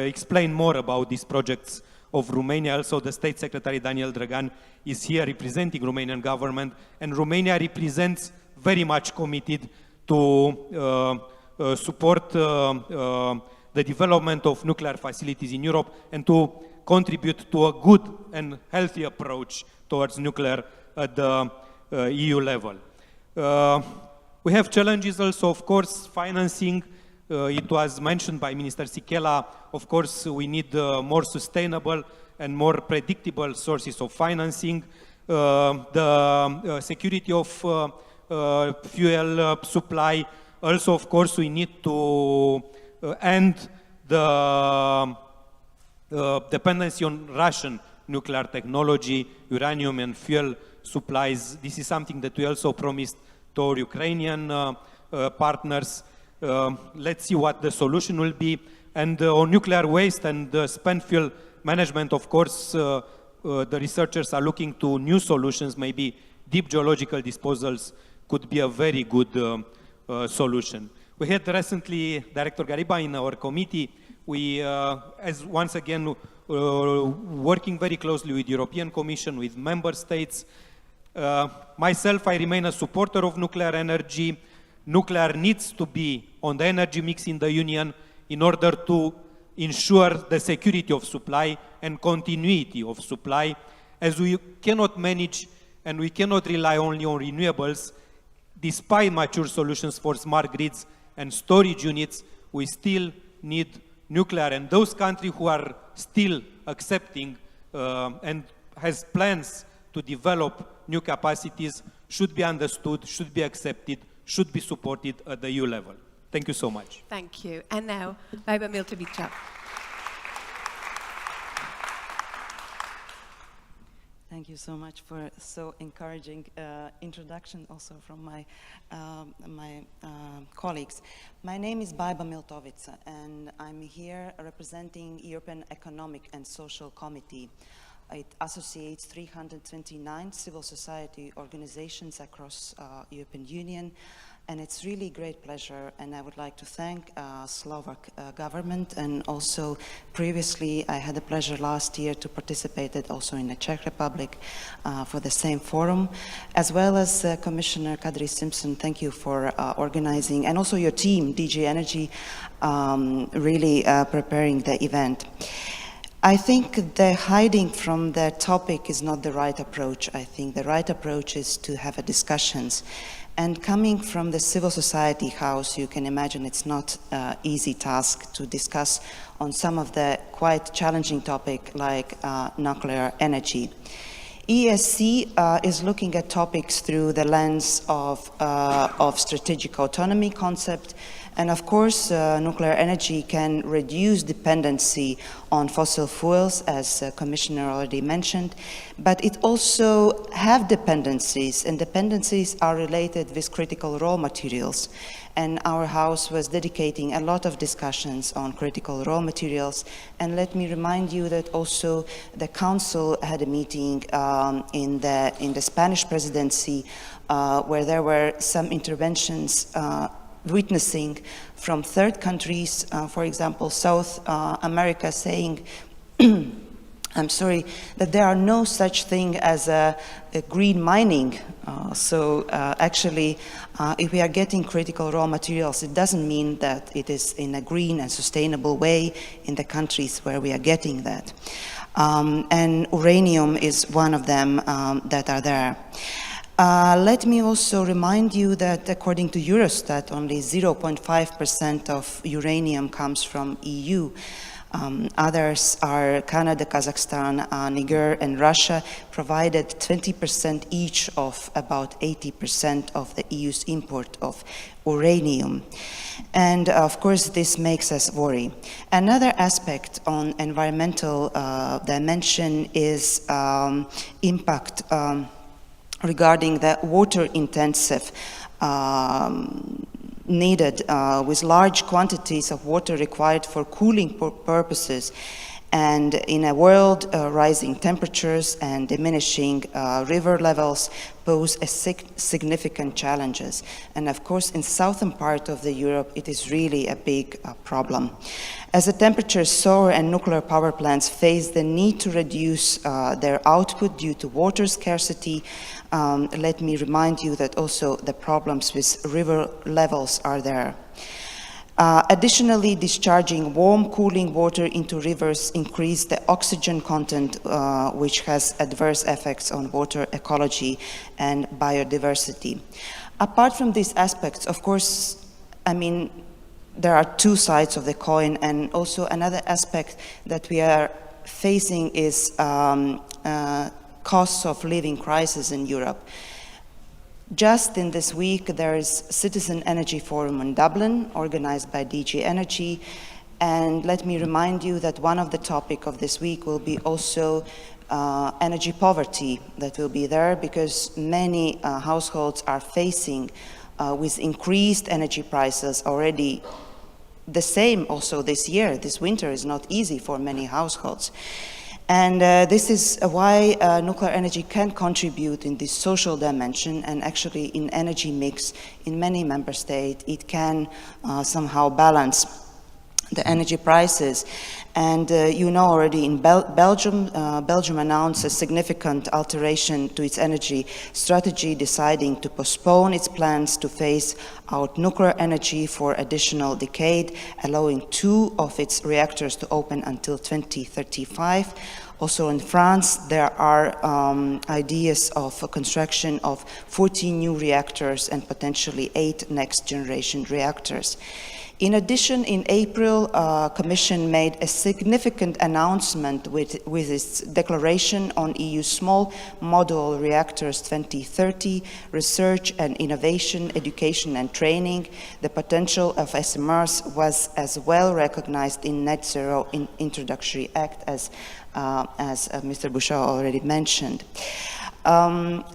Speaker 9: explain more about these projects of Romania. Also, the State Secretary Daniel Dragan is here representing Romanian government, and Romania represents very much committed to support the development of nuclear facilities in Europe and to contribute to a good and healthy approach towards nuclear at the EU level. We have challenges also, of course, financing. It was mentioned by Minister Sichela. Of course, we need more sustainable and more predictable sources of financing. The security of fuel supply. Also, of course, we need to end the dependency on Russian nuclear technology, uranium and fuel supplies. This is something that we also promised to our Ukrainian partners. Let's see what the solution will be. And on nuclear waste and spent fuel management, of course, the researchers are looking to new solutions. Maybe deep geological disposals could be a very good solution. We had recently Director Gariba in our committee. We, as once again, working very closely with the European Commission, with member states. Myself, I remain a supporter of nuclear energy. Nuclear needs to be on the energy mix in the Union in order to ensure the security of supply and continuity of supply, as we cannot manage and we cannot rely only on renewables. Despite mature solutions for smart grids and storage units, we still need nuclear, and those countries who are still accepting and has plans to develop new capacities should be understood, should be accepted, should be supported at the EU level. Thank you so much.
Speaker 7: Thank you. And now, Barbara Miltovica.
Speaker 10: Thank you so much for so encouraging introduction also from my colleagues. My name is Bajba Miltovica, and I'm here representing European Economic and Social Committee. It associates 329 civil society organizations across European Union, and it's really great pleasure, and I would like to thank Slovak government, and also previously I had the pleasure last year to participate also in the Czech Republic for the same forum, as well as Commissioner Kadri Simpson. Thank you for organizing, and also your team, DG Energy, really preparing the event. I think the hiding from the topic is not the right approach. I think the right approach is to have a discussions. And coming from the civil society house, you can imagine it's not an easy task to discuss on some of the quite challenging topic like nuclear energy. ESC is looking at topics through the lens of strategic autonomy concept, And of course, nuclear energy can reduce dependency on fossil fuels, as Commissioner already mentioned, but it also have dependencies, and dependencies are related with critical raw materials. And our House was dedicating a lot of discussions on critical raw materials. And let me remind you that also the Council had a meeting in the Spanish presidency where there were some interventions witnessing from third countries, for example, South America, saying I'm sorry, that there are no such thing as a green mining. Actually, if we are getting critical raw materials, it doesn't mean that it is in a green and sustainable way in the countries where we are getting that. And uranium is one of them that are there. Let me also remind you that according to Eurostat, only 0.5% of uranium comes from EU. Others are Canada, Kazakhstan, Niger, and Russia provided 20% each of about 80% of the EU's import of uranium. And of course, this makes us worry. Another aspect on environmental dimension is impact regarding the water-intensive needed with large quantities of water required for cooling purposes. And in a world, rising temperatures and diminishing river levels pose a significant challenges. And of course, in southern part of the Europe, it is really a big problem. As the temperatures soar and nuclear power plants face the need to reduce their output due to water scarcity, let me remind you that also the problems with river levels are there. Additionally, discharging warm cooling water into rivers increase the oxygen content, which has adverse effects on water ecology and biodiversity. Apart from these aspects, of course, I mean, there are two sides of the coin, and also another aspect that we are facing is costs of living crisis in Europe. Just in this week, there is Citizen Energy Forum in Dublin, organized by DG Energy. And let me remind you that one of the topics of this week will be also energy poverty that will be there, because many households are facing with increased energy prices already. The same also this year. This winter is not easy for many households. And this is why nuclear energy can contribute in this social dimension, and actually in energy mix in many member states, it can somehow balance the energy prices. And you know already in Belgium, Belgium announced a significant alteration to its energy strategy, deciding to postpone its plans to phase out nuclear energy for additional decade, allowing 2 of its reactors to open until 2035. Also in France, there are ideas of a construction of 14 new reactors and potentially 8 next-generation reactors. In addition, in April, Commission made a significant announcement with its declaration on EU small modular reactors 2030, research and innovation, education and training. The potential of SMRs was as well recognized in Net Zero Introductory Act, as Mr. Bouchard already mentioned.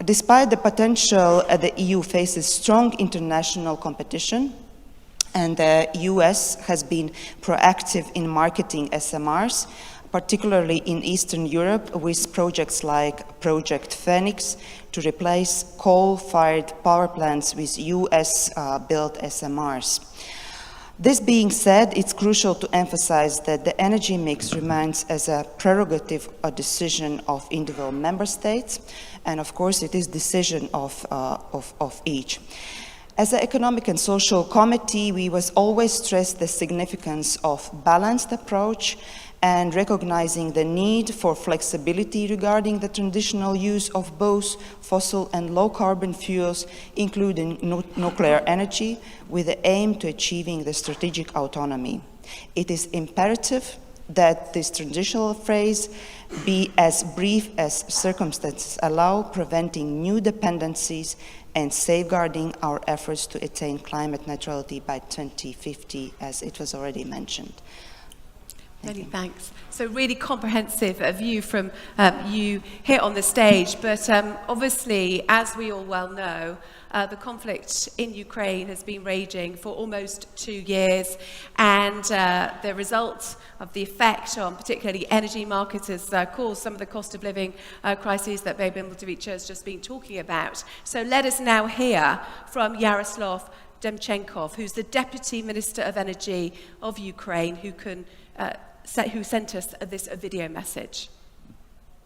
Speaker 10: Despite the potential, the EU faces strong international competition, and the US has been proactive in marketing SMRs, particularly in Eastern Europe, with projects like Project Phoenix to replace coal-fired power plants with US-built SMRs. This being said, it's crucial to emphasize that the energy mix remains as a prerogative or decision of individual member states, and of course it is decision of each. As an Economic and Social Committee, we was always stress the significance of balanced approach and recognizing the need for flexibility regarding the traditional use of both fossil and low-carbon fuels, including nuclear energy, with the aim to achieving the strategic autonomy. It is imperative that this transitional phase be as brief as circumstances allow, preventing new dependencies and safeguarding our efforts to attain climate neutrality by 2050, as it was already mentioned.
Speaker 7: Many thanks. So really comprehensive view from you here on the stage, but obviously, as we all well know, the conflict in Ukraine has been raging for almost 2 years, and the result of the effect on particularly energy markets has caused some of the cost of living crises that Babin Miltovic has just been talking about. So let us now hear from Yaroslav Demchenkov, who's the Deputy Minister of Energy of Ukraine, who sent us this video message.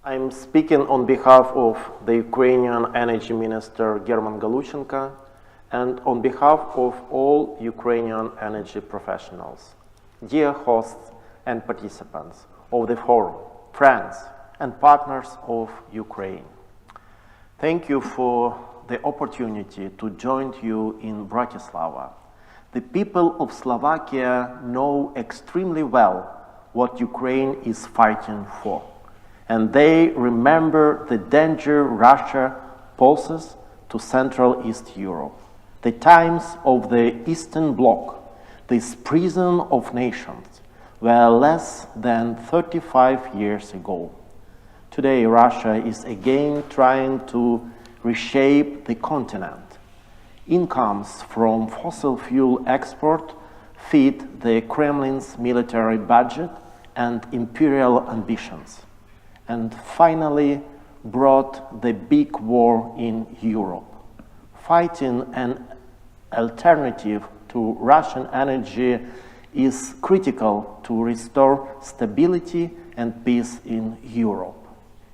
Speaker 11: I'm speaking on behalf of the Ukrainian Energy Minister German Galuchenko and on behalf of all Ukrainian energy professionals, dear hosts and participants of the forum, friends and partners of Ukraine. Thank you for the opportunity to join you in Bratislava. The people of Slovakia know extremely well what Ukraine is fighting for, and they remember the danger Russia poses to Central East Europe, the times of the Eastern Bloc, this prison of nations, were less than 35 years ago. Today, Russia is again trying to reshape the continent. Incomes from fossil fuel export feed the Kremlin's military budget and imperial ambitions, and finally brought the big war in Europe. Fighting an alternative to Russian energy is critical to restore stability and peace in Europe.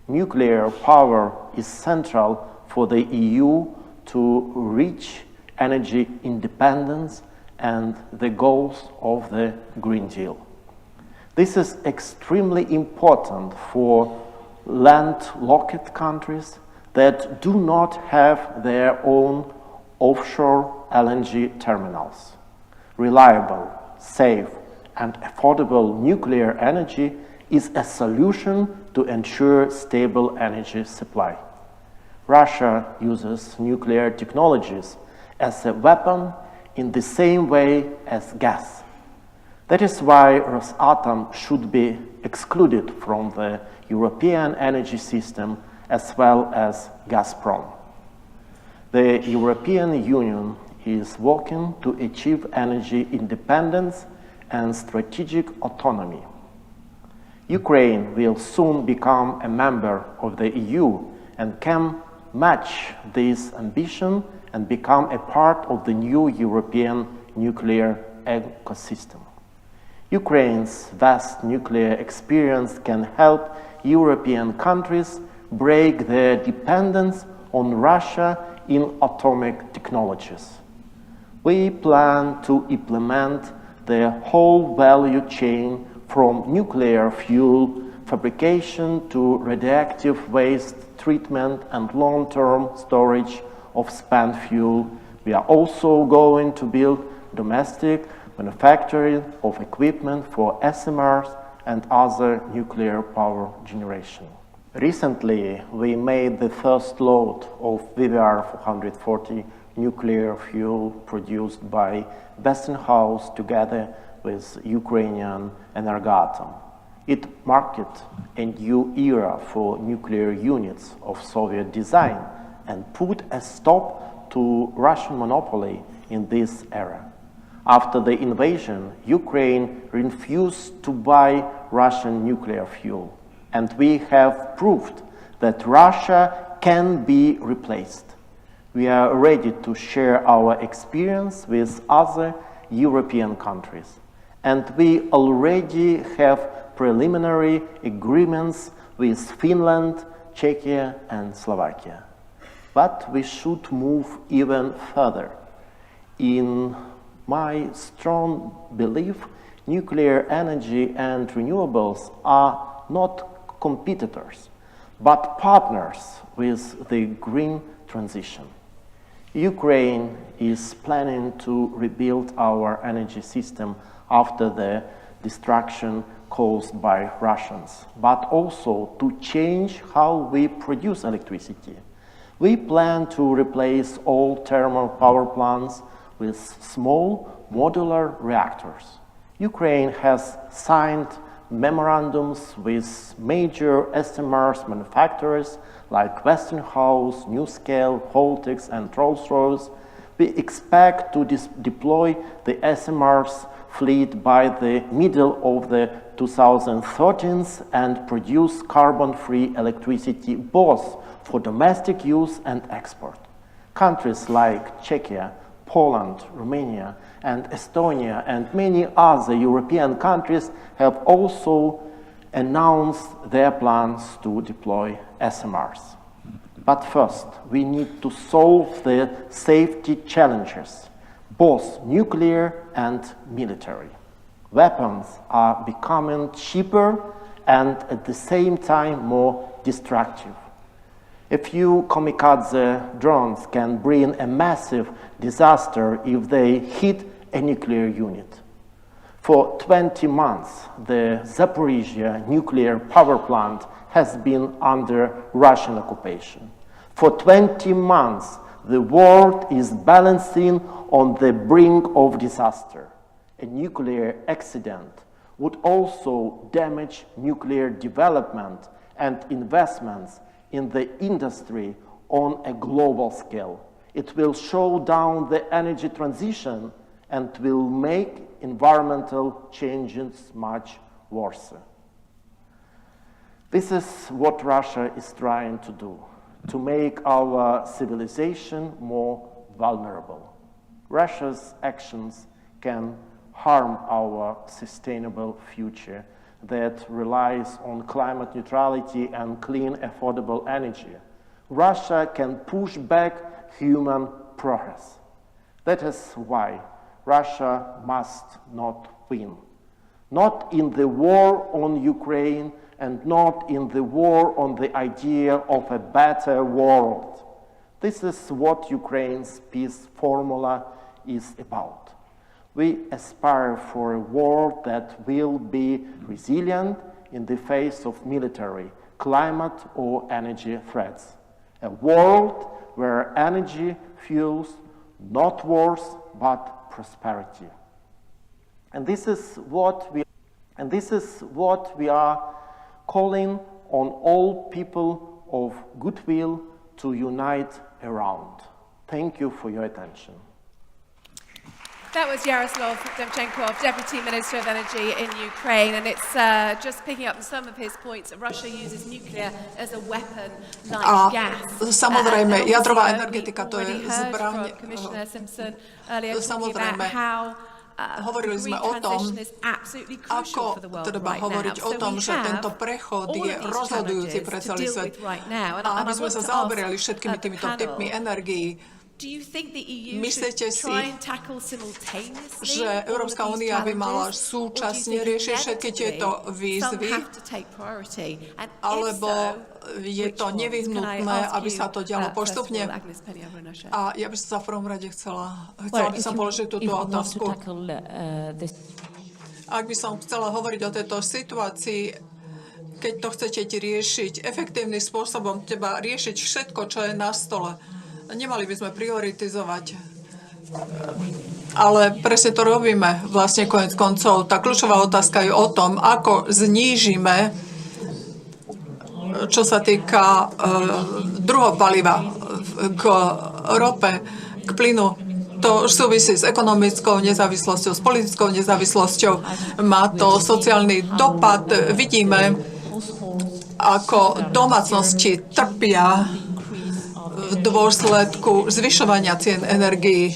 Speaker 11: Nuclear power is central for the EU to reach energy independence and the goals of the Green Deal. This is extremely important for landlocked countries that do not have their own offshore LNG terminals. Reliable, safe, and affordable nuclear energy is a solution to ensure stable energy supply. Russia uses nuclear technologies as a weapon in the same way as gas. That is why Rosatom should be excluded from the European energy system as well as Gazprom. The European Union is working to achieve energy independence and strategic autonomy. Ukraine will soon become a member of the EU and can match this ambition and become a part of the new European nuclear ecosystem. Ukraine's vast nuclear experience can help European countries break their dependence on Russia in atomic technologies. We plan to implement the whole value chain from nuclear fuel fabrication to radioactive waste treatment and long-term storage of spent fuel. We are also going to build domestic manufacturing of equipment for SMRs and other nuclear power generation. Recently, we made the first load of VVR 440 nuclear fuel produced by Westinghouse together with Ukrainian Energoatom. It marked a new era for nuclear units of Soviet design and put a stop to Russian monopoly in this era. After the invasion, Ukraine refused to buy Russian nuclear fuel, and we have proved that Russia can be replaced. We are ready to share our experience with other European countries, and we already have preliminary agreements with Finland, Czechia, and Slovakia. But we should move even further. In my strong belief, nuclear energy and renewables are not competitors, but partners with the green transition. Ukraine is planning to rebuild our energy system after the destruction caused by Russians, but also to change how we produce electricity. We plan to replace all thermal power plants with small modular reactors. Ukraine has signed memorandums with major SMRs manufacturers like Westinghouse, NuScale, Holtec, and Rolls-Royce. We expect to deploy the SMRs fleet by the middle of the 2013s and produce carbon-free electricity both for domestic use and export. Countries like Czechia, Poland, Romania, and Estonia, and many other European countries have also announced their plans to deploy SMRs. But first, we need to solve the safety challenges, both nuclear and military. Weapons are becoming cheaper and at the same time more destructive. A few kamikaze drones can bring a massive disaster if they hit a nuclear unit. For 20 months, the Zaporizhzhia nuclear power plant has been under Russian occupation. For 20 months, the world is balancing on the brink of disaster. A nuclear accident would also damage nuclear development and investments in the industry on a global scale. It will slow down the energy transition and will make environmental changes much worse. This is what Russia is trying to do, to make our civilization more vulnerable. Russia's actions can harm our sustainable future that relies on climate neutrality and clean, affordable energy. Russia can push back human progress. That is why Russia must not win. Not in the war on Ukraine and not in the war on the idea of a better world. This is what Ukraine's peace formula is about. We aspire for a world that will be resilient in the face of military, climate, or energy threats. A world where energy fuels not wars but prosperity. And this is what we are calling on all people of goodwill to unite around. Thank you for your attention.
Speaker 7: That was Yaroslav Demchenkov, Deputy Minister of Energy in Ukraine, and it's just picking up some of his points. Russia uses nuclear as a weapon like gas.
Speaker 4: Samozrejme, jadrová energetika to je zbraň. Samozrejme, hovorili sme o tom, ako treba hovoriť o tom, že tento prechod je rozhodujúci pre celý svet. A aby sme sa zaoberali všetkými týmito typmi energií, myslíte si, že Európska únia by mala súčasne riešiť všetky tieto výzvy, alebo je to nevyhnutné, aby sa to dialo postupne? A ja by som sa v prvom rade chcela by som položiť túto otázku. Ak by som chcela hovoriť o tejto situácii, keď to chcete riešiť efektívnym spôsobom, treba riešiť všetko, čo je na stole. Nemali by sme prioritizovať, ale presne to robíme vlastne koniec koncov. Tá kľúčová otázka je o tom, ako znížime, čo sa týka druhopaliva k rope, k plynu. To súvisí s ekonomickou nezávislosťou, s politickou nezávislosťou. Má to sociálny dopad. Vidíme, ako domácnosti trpia v dôsledku zvyšovania cien energií.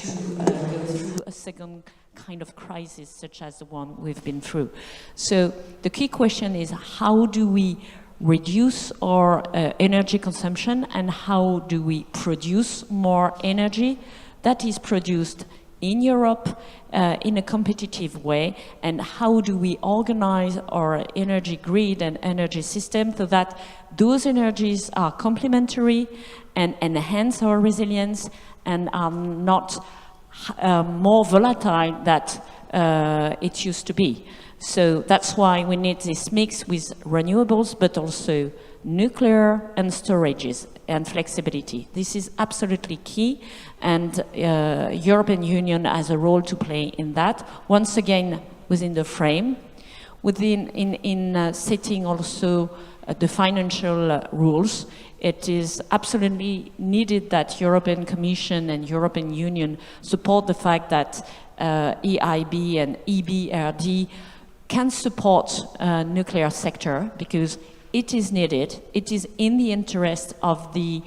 Speaker 8: Kind of crisis such as the one we've been through. So the key question is, how do we reduce our energy consumption and how do we produce more energy that is produced in Europe in a competitive way, and how do we organize our energy grid and energy system so that those energies are complementary and enhance our resilience and are not more volatile than it used to be. So that's why we need this mix with renewables, but also nuclear and storages and flexibility. This is absolutely key, and European Union has a role to play in that. Once again, within the frame, in setting also the financial rules. It is absolutely needed that European Commission and European Union support the fact that EIB and EBRD can support nuclear sector, because it is needed. It is in the interest of the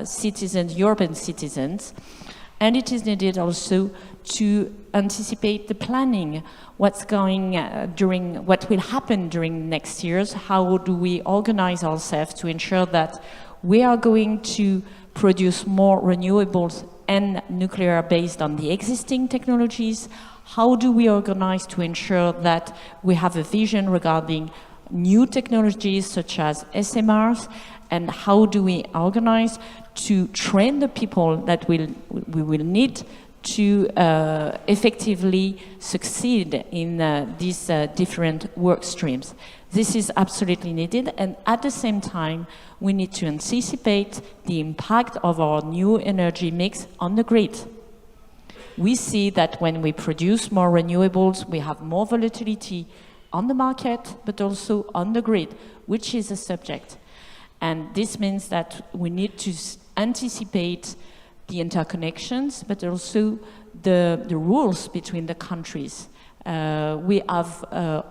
Speaker 8: citizens, European citizens, and it is needed also to anticipate the planning, what will happen during next years, how do we organize ourselves to ensure that we are going to produce more renewables and nuclear based on the existing technologies. How do we organize to ensure that we have a vision regarding new technologies such as SMRs, and how do we organize to train the people that we will need to effectively succeed in these different work streams. This is absolutely needed, and at the same time, we need to anticipate the impact of our new energy mix on the grid. We see that when we produce more renewables, we have more volatility on the market, but also on the grid, which is a subject. And this means that we need to anticipate the interconnections, but also the rules between the countries. We have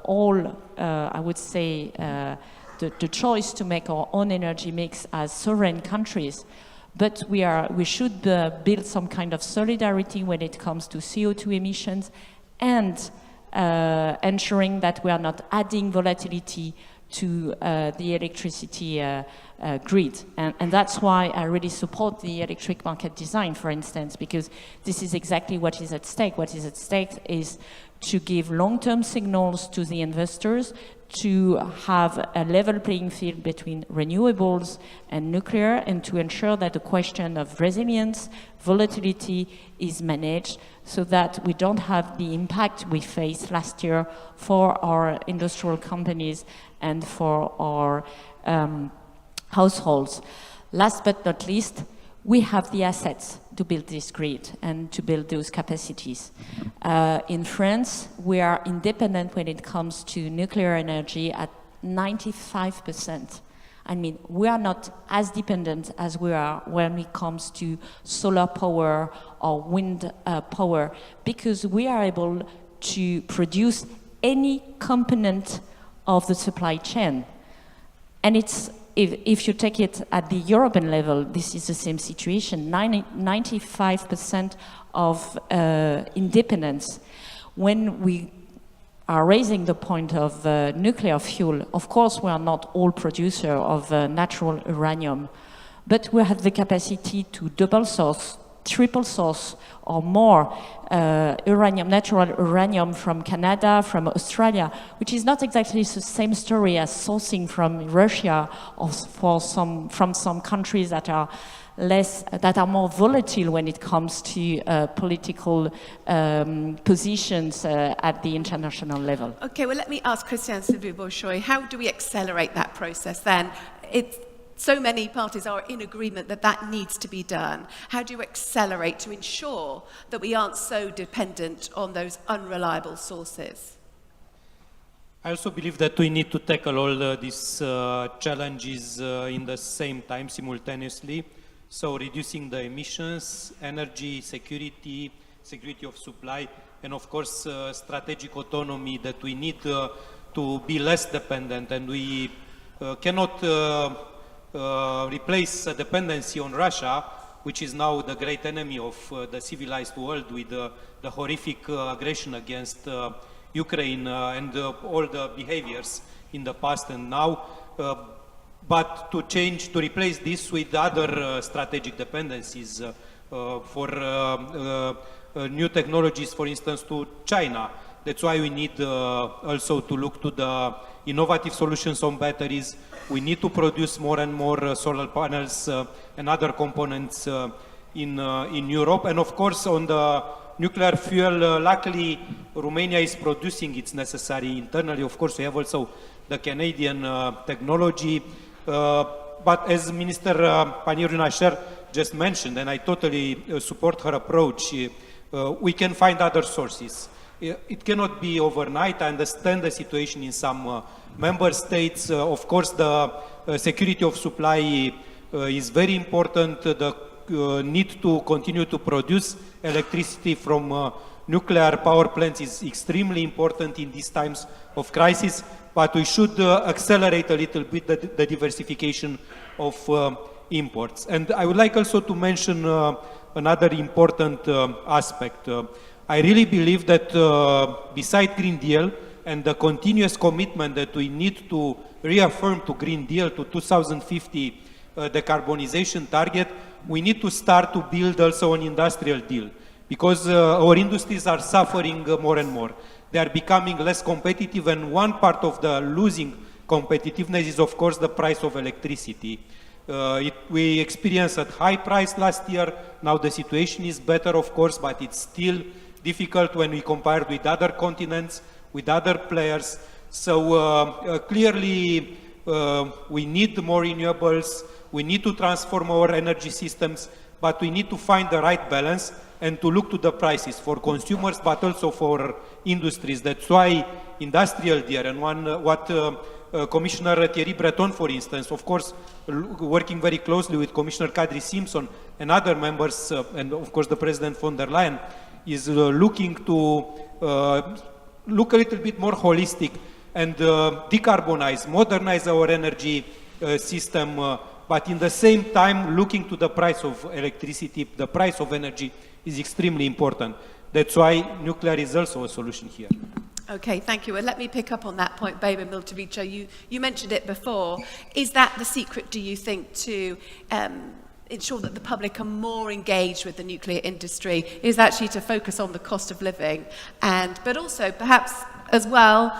Speaker 8: all, I would say, the choice to make our own energy mix as sovereign countries, but we should build some kind of solidarity when it comes to CO2 emissions, and ensuring that we are not adding volatility to the electricity grid. And that's why I really support the electric market design, for instance, because this is exactly what is at stake. What is at stake is to give long-term signals to the investors, to have a level playing field between renewables and nuclear, and to ensure that the question of resilience, volatility is managed, so that we don't have the impact we faced last year for our industrial companies and for our households. Last but not least, we have the assets to build this grid and to build those capacities. In France, we are independent when it comes to nuclear energy at 95%. I mean, we are not as dependent as we are when it comes to solar power or wind power, because we are able to produce any component of the supply chain. And it's if you take it at the European level, this is the same situation, 95% of independence. When we are raising the point of nuclear fuel, of course we are not all producers of natural uranium, but we have the capacity to double source, triple source or more uranium, natural uranium from Canada, from Australia, which is not exactly the same story as sourcing from Russia or from some countries that are more volatile when it comes to political positions at the international level.
Speaker 7: Okay, well, let me ask Christian Sylvie-Bolshoi, how do we accelerate that process then? So many parties are in agreement that that needs to be done. How do you accelerate to ensure that we aren't so dependent on those unreliable sources?
Speaker 9: I also believe that we need to tackle all these challenges in the same time, simultaneously. So reducing the emissions, energy security, security of supply, and of course strategic autonomy that we need to be less dependent, and we cannot replace a dependency on Russia, which is now the great enemy of the civilized world, with the horrific aggression against Ukraine and all the behaviors in the past and now, but to replace this with other strategic dependencies for new technologies, for instance, to China. That's why we need also to look to the innovative solutions on batteries. We need to produce more and more solar panels and other components in Europe. And of course, on the nuclear fuel. Luckily, Romania is producing its necessary internally. Of course, we have also the Canadian technology. But as Minister Panayiotou Nasher just mentioned, and I totally support her approach, we can find other sources. It cannot be overnight. I understand the situation in some member states. Of course, the security of supply is very important. The need to continue to produce electricity from nuclear power plants is extremely important in these times of crisis, but we should accelerate a little bit the diversification of imports. And I would like also to mention another important aspect. I really believe that beside Green Deal and the continuous commitment that we need to reaffirm to Green Deal, to 2050 decarbonization target, we need to start to build also an industrial deal, because our industries are suffering more and more. They are becoming less competitive, and one part of the losing competitiveness is, of course, the price of electricity. We experienced a high price last year. Now the situation is better, of course, but it's still difficult when we compare with other continents, with other players. So clearly we need more renewables, we need to transform our energy systems, but we need to find the right balance and to look to the prices for consumers, but also for industries. That's why industrial deal and what Commissioner Thierry Breton, for instance, of course, working very closely with Commissioner Kadri Simpson and other members, and of course the President von der Leyen, is looking to look a little bit more holistic and decarbonize, modernize our energy system, but in the same time looking to the price of electricity, the price of energy is extremely important. That's why nuclear is also a solution here.
Speaker 7: Okay, thank you. And let me pick up on that point, Beba Miltovica. You mentioned it before. Is that the secret, do you think, to ensure that the public are more engaged with the nuclear industry, is actually to focus on the cost of living, but also perhaps as well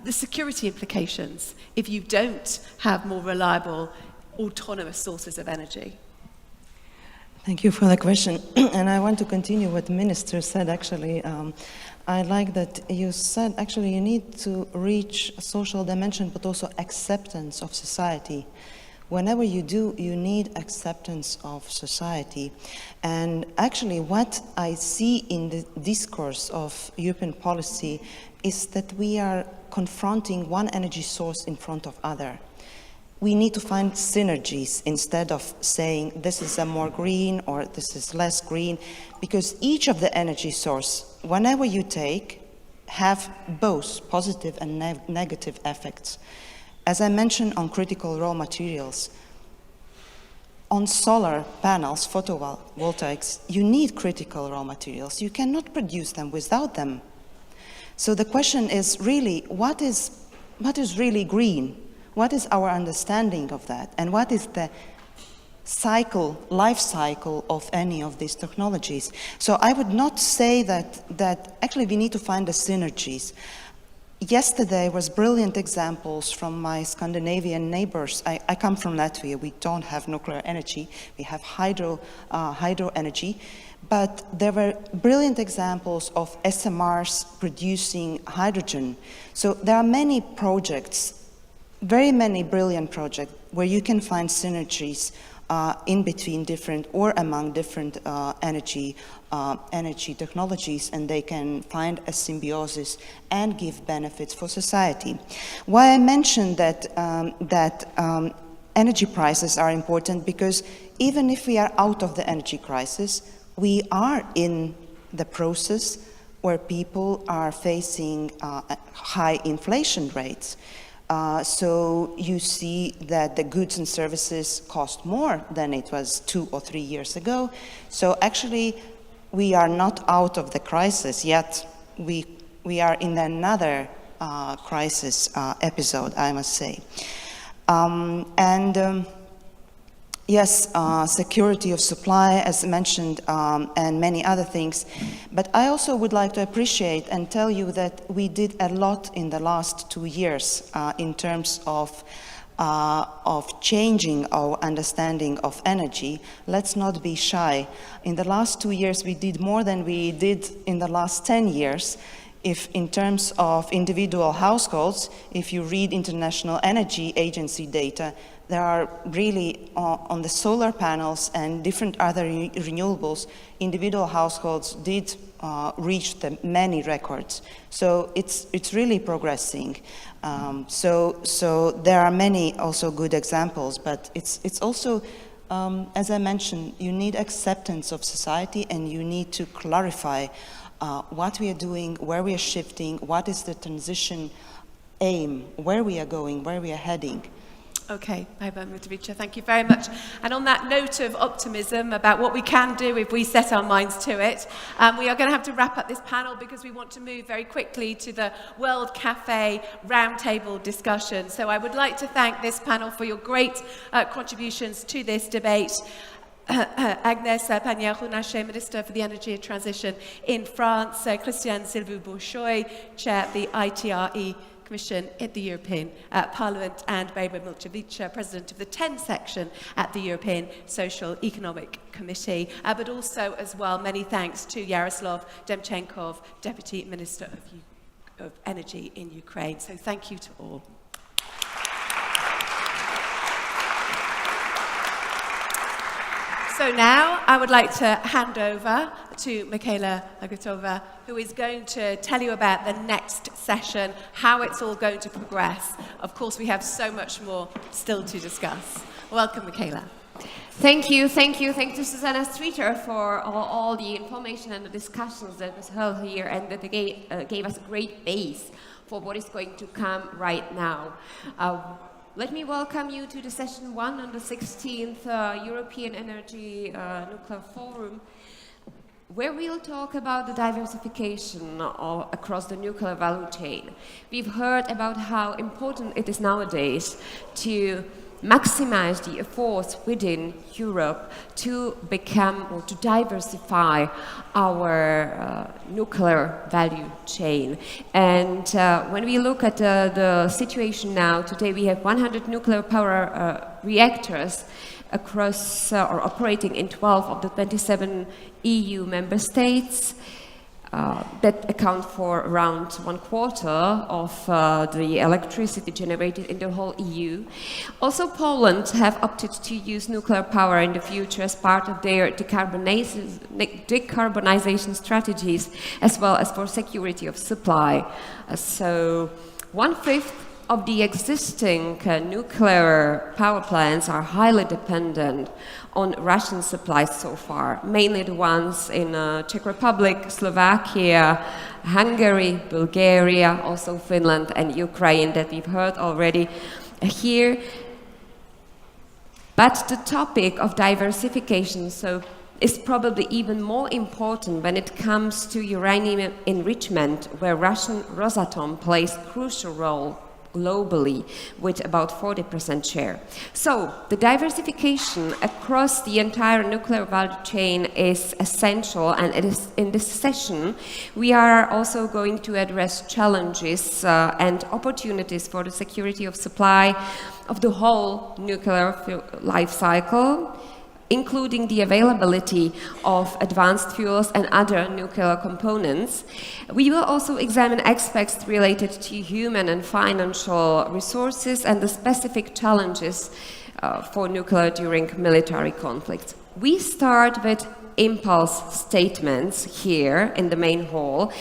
Speaker 7: the security implications if you don't have more reliable, autonomous sources of energy?
Speaker 10: Thank you for the question. And I want to continue what the Minister said, actually. I like that you said, actually, you need to reach a social dimension, but also acceptance of society. Whenever you do, you need acceptance of society. And actually, what I see in the discourse of European policy is that we are confronting one energy source in front of other. We need to find synergies instead of saying this is a more green or this is less green, because each of the energy source, whenever you take, have both positive and negative effects. As I mentioned on critical raw materials, on solar panels, photovoltaics, you need critical raw materials. You cannot produce them without them. So the question is really, what is really green? What is our understanding of that? And what is the life cycle of any of these technologies? So I would not say that actually we need to find the synergies. Yesterday was brilliant examples from my Scandinavian neighbors. I come from Latvia. We don't have nuclear energy. We have hydro energy. But there were brilliant examples of SMRs producing hydrogen. So there are many projects, very many brilliant projects where you can find synergies in between different or among different energy technologies, and they can find a symbiosis and give benefits for society. Why I mentioned that energy prices are important, because even if we are out of the energy crisis, we are in the process where people are facing high inflation rates. So you see that the goods and services cost more than it was 2 or 3 years ago. So actually, we are not out of the crisis yet. We are in another crisis episode, I must say. Yes, security of supply, as mentioned, and many other things. But I also would like to appreciate and tell you that we did a lot in the last 2 years in terms of of changing our understanding of energy, let's not be shy. In the last 2 years, we did more than we did in the last 10 years. If in terms of individual households, if you read International Energy Agency data, there are really, on the solar panels and different other renewables, individual households did reach many records. So it's really progressing. So there are many also good examples, but it's also, as I mentioned, you need acceptance of society and you need to clarify what we are doing, where we are shifting, what is the transition aim, where we are going, where we are heading.
Speaker 7: Okay, Barbara Mitovica, thank you very much. And on that note of optimism about what we can do if we set our minds to it, we are going to have to wrap up this panel because we want to move very quickly to the World Cafe Roundtable discussion. So I would like to thank this panel for your great contributions to this debate. Agnès Pannier-Runacher, Minister for the Energy Transition in France, Christian Sylvain-Bourchoy, Chair of the ITRE Commission at the European Parliament, and Barbara Mitovica, President of the 10 section at the European Social Economic Committee. But also, as well, many thanks to Yaroslav Demchenkov, Deputy Minister of Energy in Ukraine. So thank you to all. So now I would like to hand over to Michaela Agutova, who is going to tell you about the next session, how it's all going to progress. Of course, we have so much more still to discuss. Welcome, Michaela.
Speaker 12: Thank you to Susanna Streeter for all the information and the discussions that was held here, and that gave us a great base for what is going to come right now. Let me welcome you to the session 1 on the 16th European Energy Nuclear Forum, where we'll talk about the diversification across the nuclear value chain. We've heard about how important it is nowadays to maximize the efforts within Europe to become or to diversify our nuclear value chain. And when we look at the situation now, today we have 100 nuclear power reactors across or operating in 12 of the 27 EU member states. That account for around 1/4 of the electricity generated in the whole EU. Also, Poland have opted to use nuclear power in the future as part of their decarbonization strategies, as well as for security of supply. So 1/5 of the existing nuclear power plants are highly dependent on Russian supplies so far, mainly the ones in Czech Republic, Slovakia, Hungary, Bulgaria, also Finland and Ukraine that we've heard already here. But the topic of diversification is probably even more important when it comes to uranium enrichment, where Russian Rosatom plays a crucial role globally with about 40% share. So the diversification across the entire nuclear value chain is essential, and it is in this session we are also going to address challenges and opportunities for the security of supply of the whole nuclear life cycle, including the availability of advanced fuels and other nuclear components. We will also examine aspects related to human and financial resources and the specific challenges for nuclear during military conflicts. We start with impulse statements here in the main hall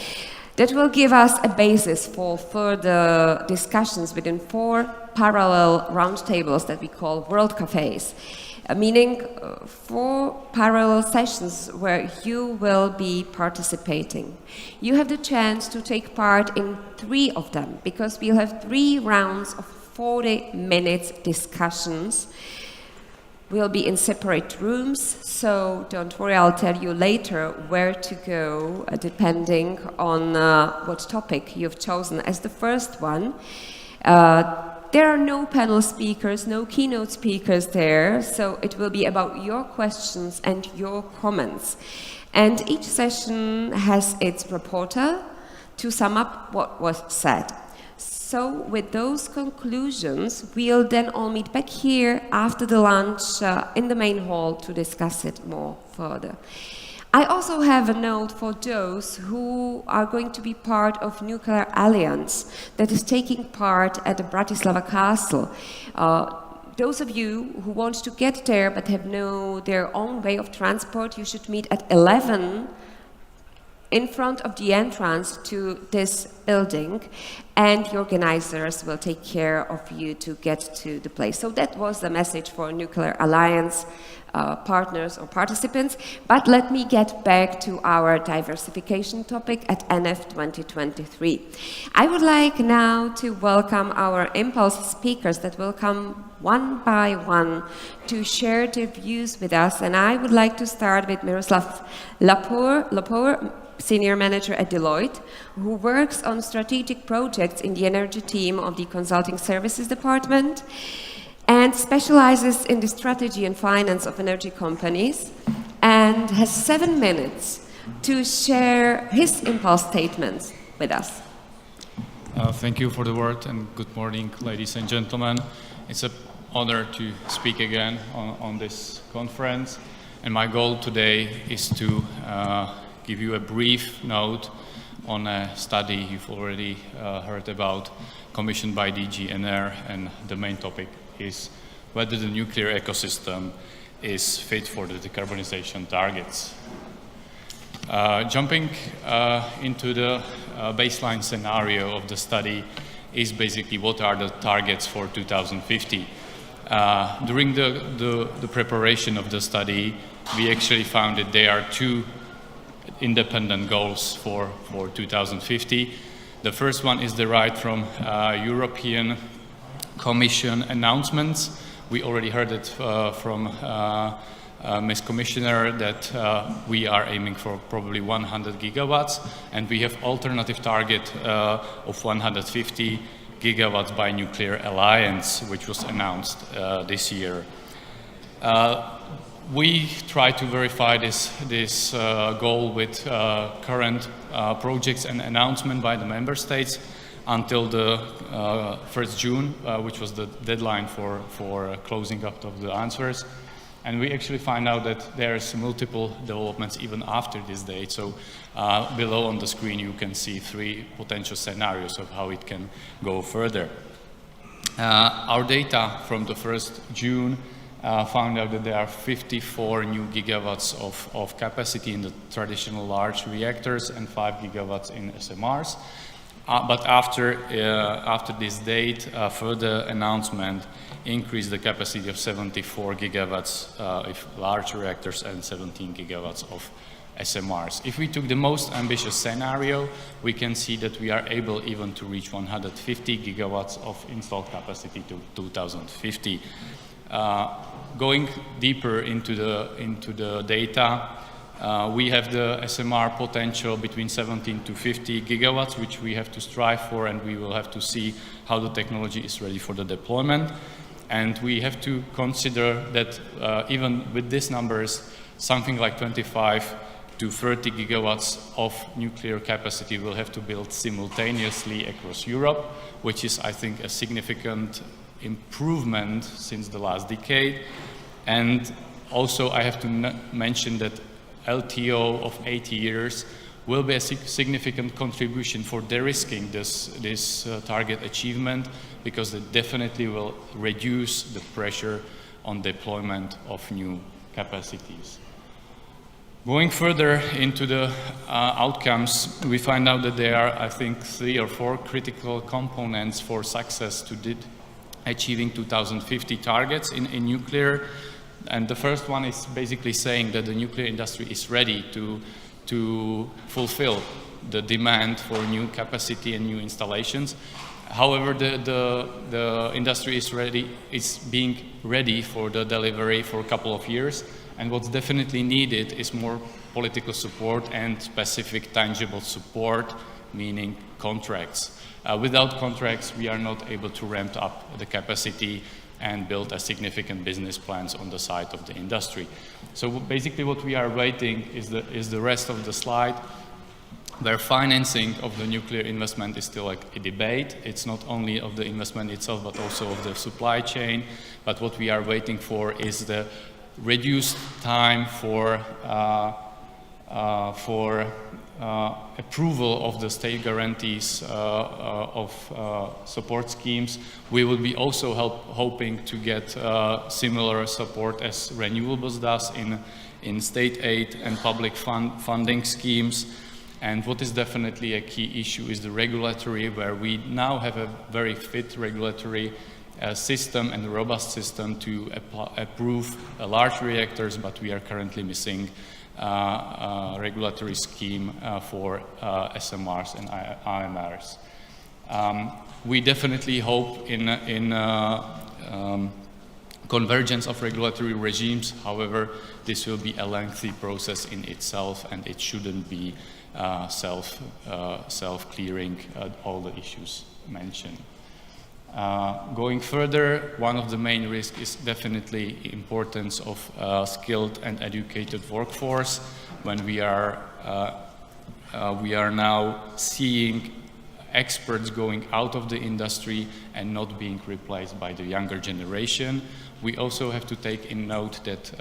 Speaker 12: that will give us a basis for further discussions within 4 parallel roundtables that we call World Cafes. Meaning 4 parallel sessions where you will be participating. You have the chance to take part in 3 of them, because we'll have 3 rounds of 40 minutes discussions. We'll be in separate rooms, so don't worry, I'll tell you later where to go depending on what topic you've chosen as the first one. There are no panel speakers, no keynote speakers there, so it will be about your questions and your comments. And each session has its reporter to sum up what was said. So with those conclusions, we'll then all meet back here after the lunch in the main hall to discuss it more further. I also have a note for those who are going to be part of Nuclear Alliance that is taking part at the Bratislava Castle. Those of you who want to get there but have their own way of transport, you should meet at 11 in front of the entrance to this building, and the organizers will take care of you to get to the place. So that was the message for Nuclear Alliance partners or participants. But let me get back to our diversification topic at NF 2023. I would like now to welcome our Impulse speakers that will come one by one to share their views with us. And I would like to start with Miroslav Lapor, Senior Manager at Deloitte, who works on strategic projects in the energy team of the Consulting Services Department and specializes in the strategy and finance of energy companies, and has 7 minutes to share his impulse statements with us.
Speaker 13: Thank you for the word, and good morning, ladies and gentlemen. It's an honor to speak again on this conference, and my goal today is to give you a brief note on a study you've already heard about, commissioned by DG NR, and the main topic is whether the nuclear ecosystem is fit for the decarbonization targets. Jumping into the baseline scenario of the study is basically what are the targets for 2050. During the preparation of the study, we actually found that there are two independent goals for 2050. The first one is derived from European Commission announcements. We already heard it from Ms. Commissioner that we are aiming for probably 100 gigawatts, and we have alternative target of 150 gigawatts by Nuclear Alliance, which was announced this year. We try to verify this goal with current projects and announcement by the member states until the 1st June, which was the deadline for closing up of the answers. And we actually find out that there's multiple developments even after this date. So below on the screen, you can see 3 potential scenarios of how it can go further. Our data from the 1st June found out that there are 54 new gigawatts of capacity in the traditional large reactors and 5 gigawatts in SMRs. But after this date, further announcement increased the capacity of 74 gigawatts of large reactors and 17 gigawatts of SMRs. If we took the most ambitious scenario, we can see that we are able even to reach 150 gigawatts of installed capacity to 2050. Going deeper into the data, we have the SMR potential between 17 to 50 gigawatts, which we have to strive for, and we will have to see how the technology is ready for the deployment. And we have to consider that even with these numbers, something like 25 to 30 gigawatts of nuclear capacity will have to build simultaneously across Europe, which is, I think, a significant improvement since the last decade. And also I have to mention that LTO of 80 years will be a significant contribution for de-risking this target achievement, because it definitely will reduce the pressure on deployment of new capacities. Going further into the outcomes, we find out that there are, I think, 3 or 4 critical components for success to achieving 2050 targets in nuclear. And the first one is basically saying that the nuclear industry is ready to fulfill the demand for new capacity and new installations. However, the industry is being ready for the delivery for a couple of years. And what's definitely needed is more political support and specific tangible support, meaning contracts. Without contracts, we are not able to ramp up the capacity and build a significant business plans on the side of the industry. So basically what we are waiting is the rest of the slide. where financing of the nuclear investment is still like a debate. It's not only of the investment itself, but also of the supply chain. But what we are waiting for is the reduced time for approval of the state guarantees of support schemes. We will be also hoping to get similar support as renewables does in state aid and public funding schemes. And what is definitely a key issue is the regulatory, where we now have a very fit regulatory system and a robust system to approve large reactors, but we are currently missing regulatory scheme for SMRs and AMRs. We definitely hope in convergence of regulatory regimes. However, this will be a lengthy process in itself, and it shouldn't be self-clearing all the issues mentioned. Going further, one of the main risks is definitely importance of skilled and educated workforce. When we are now seeing experts going out of the industry and not being replaced by the younger generation. We also have to take in note that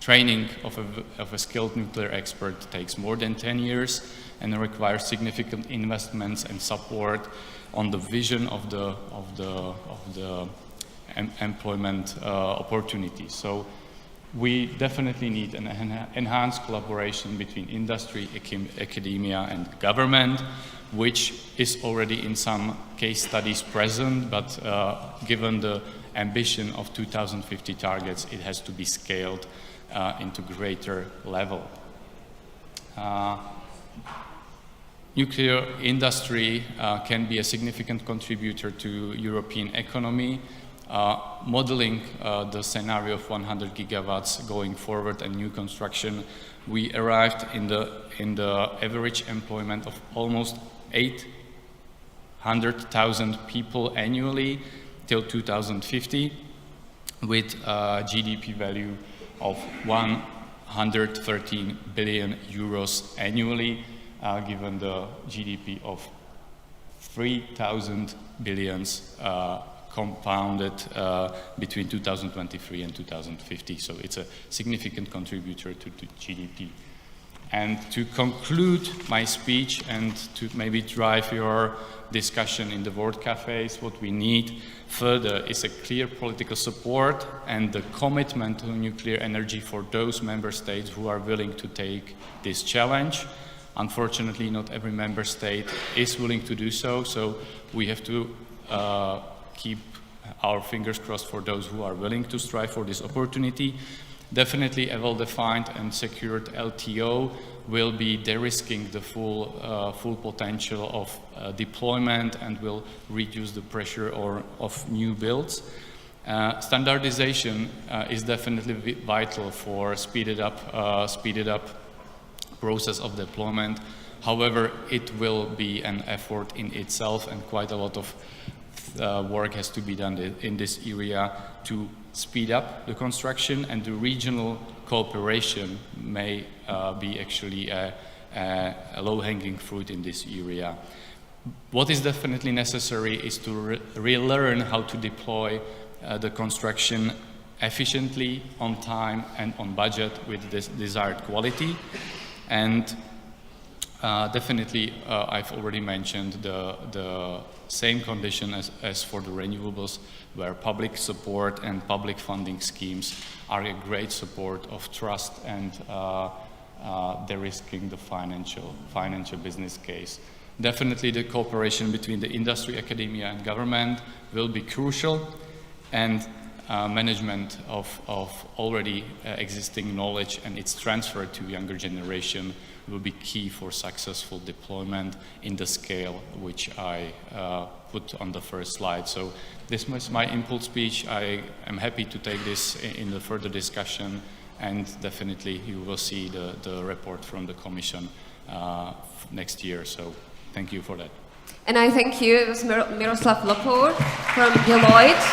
Speaker 13: training of a skilled nuclear expert takes more than 10 years and requires significant investments and support on the vision of the employment opportunities. So we definitely need an enhanced collaboration between industry, academia, and government, which is already in some case studies present, but given the ambition of 2050 targets, it has to be scaled into greater level. Nuclear industry can be a significant contributor to European economy. Modeling the scenario of 100 gigawatts going forward and new construction, we arrived in the average employment of almost 800,000 people annually till 2050, with a GDP value of 113 billion euros annually, given the GDP of 3,000 billions compounded between 2023 and 2050. So it's a significant contributor to GDP. And to conclude my speech and to maybe drive your discussion in the World Cafes, what we need further is a clear political support and the commitment to nuclear energy for those member states who are willing to take this challenge. Unfortunately, not every member state is willing to do so, so we have to keep our fingers crossed for those who are willing to strive for this opportunity. Definitely a well-defined and secured LTO will be de-risking the full potential of deployment and will reduce the pressure of new builds. Standardization is definitely vital for speeded up process of deployment. However, it will be an effort in itself, and quite a lot of work has to be done in this area to speed up the construction, and the regional cooperation may be actually a low-hanging fruit in this area. What is definitely necessary is to relearn how to deploy the construction efficiently, on time, and on budget with this desired quality. And definitely, I've already mentioned the same condition as for the renewables, where public support and public funding schemes are a great support of trust and de-risking the financial business case. Definitely the cooperation between the industry, academia, and government will be crucial, and management of already existing knowledge and its transfer to younger generation will be key for successful deployment in the scale which I put on the first slide. So this was my impulse speech. I am happy to take this in the further discussion, and definitely you will see the report from the Commission next year. So thank you for that.
Speaker 12: And I thank you. It was Miroslav Lopur from Deloitte.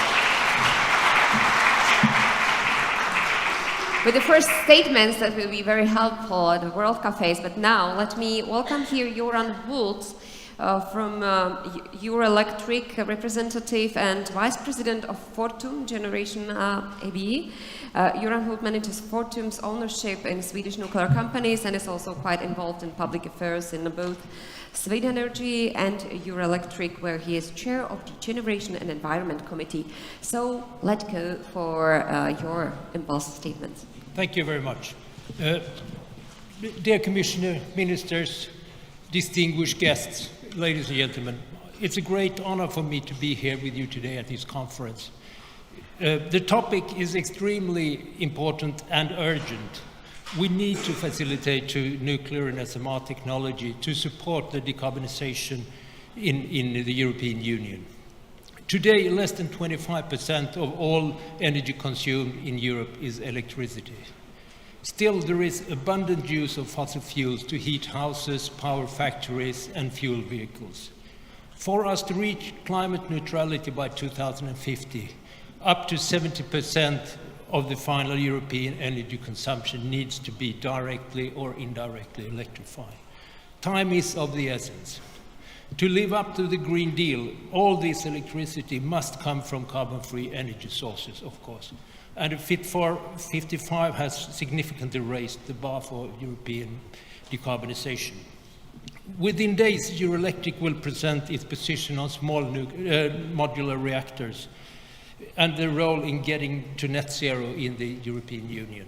Speaker 12: with the first statements that will be very helpful at the World Cafes. But now let me welcome here Joran Hults from Euroelectric, representative and vice president of Fortum Generation AB. Joran Hult manages Fortum's ownership in Swedish nuclear companies and is also quite involved in public affairs in both Sweden Energy and Euroelectric, where he is chair of the Generation and Environment Committee. So let's go for your impulse statements.
Speaker 14: Thank you very much. Dear Commissioner, Ministers, distinguished guests, ladies and gentlemen, it's a great honor for me to be here with you today at this conference. The topic is extremely important and urgent. We need to facilitate to nuclear and SMR technology to support the decarbonization in the European Union. Today, less than 25% of all energy consumed in Europe is electricity. Still, there is abundant use of fossil fuels to heat houses, power factories, and fuel vehicles. For us to reach climate neutrality by 2050, up to 70% of the final European energy consumption needs to be directly or indirectly electrified. Time is of the essence. To live up to the Green Deal, all this electricity must come from carbon-free energy sources, of course. And Fit for 55 has significantly raised the bar for European decarbonization. Within days, Euroelectric will present its position on small modular reactors and their role in getting to net zero in the European Union.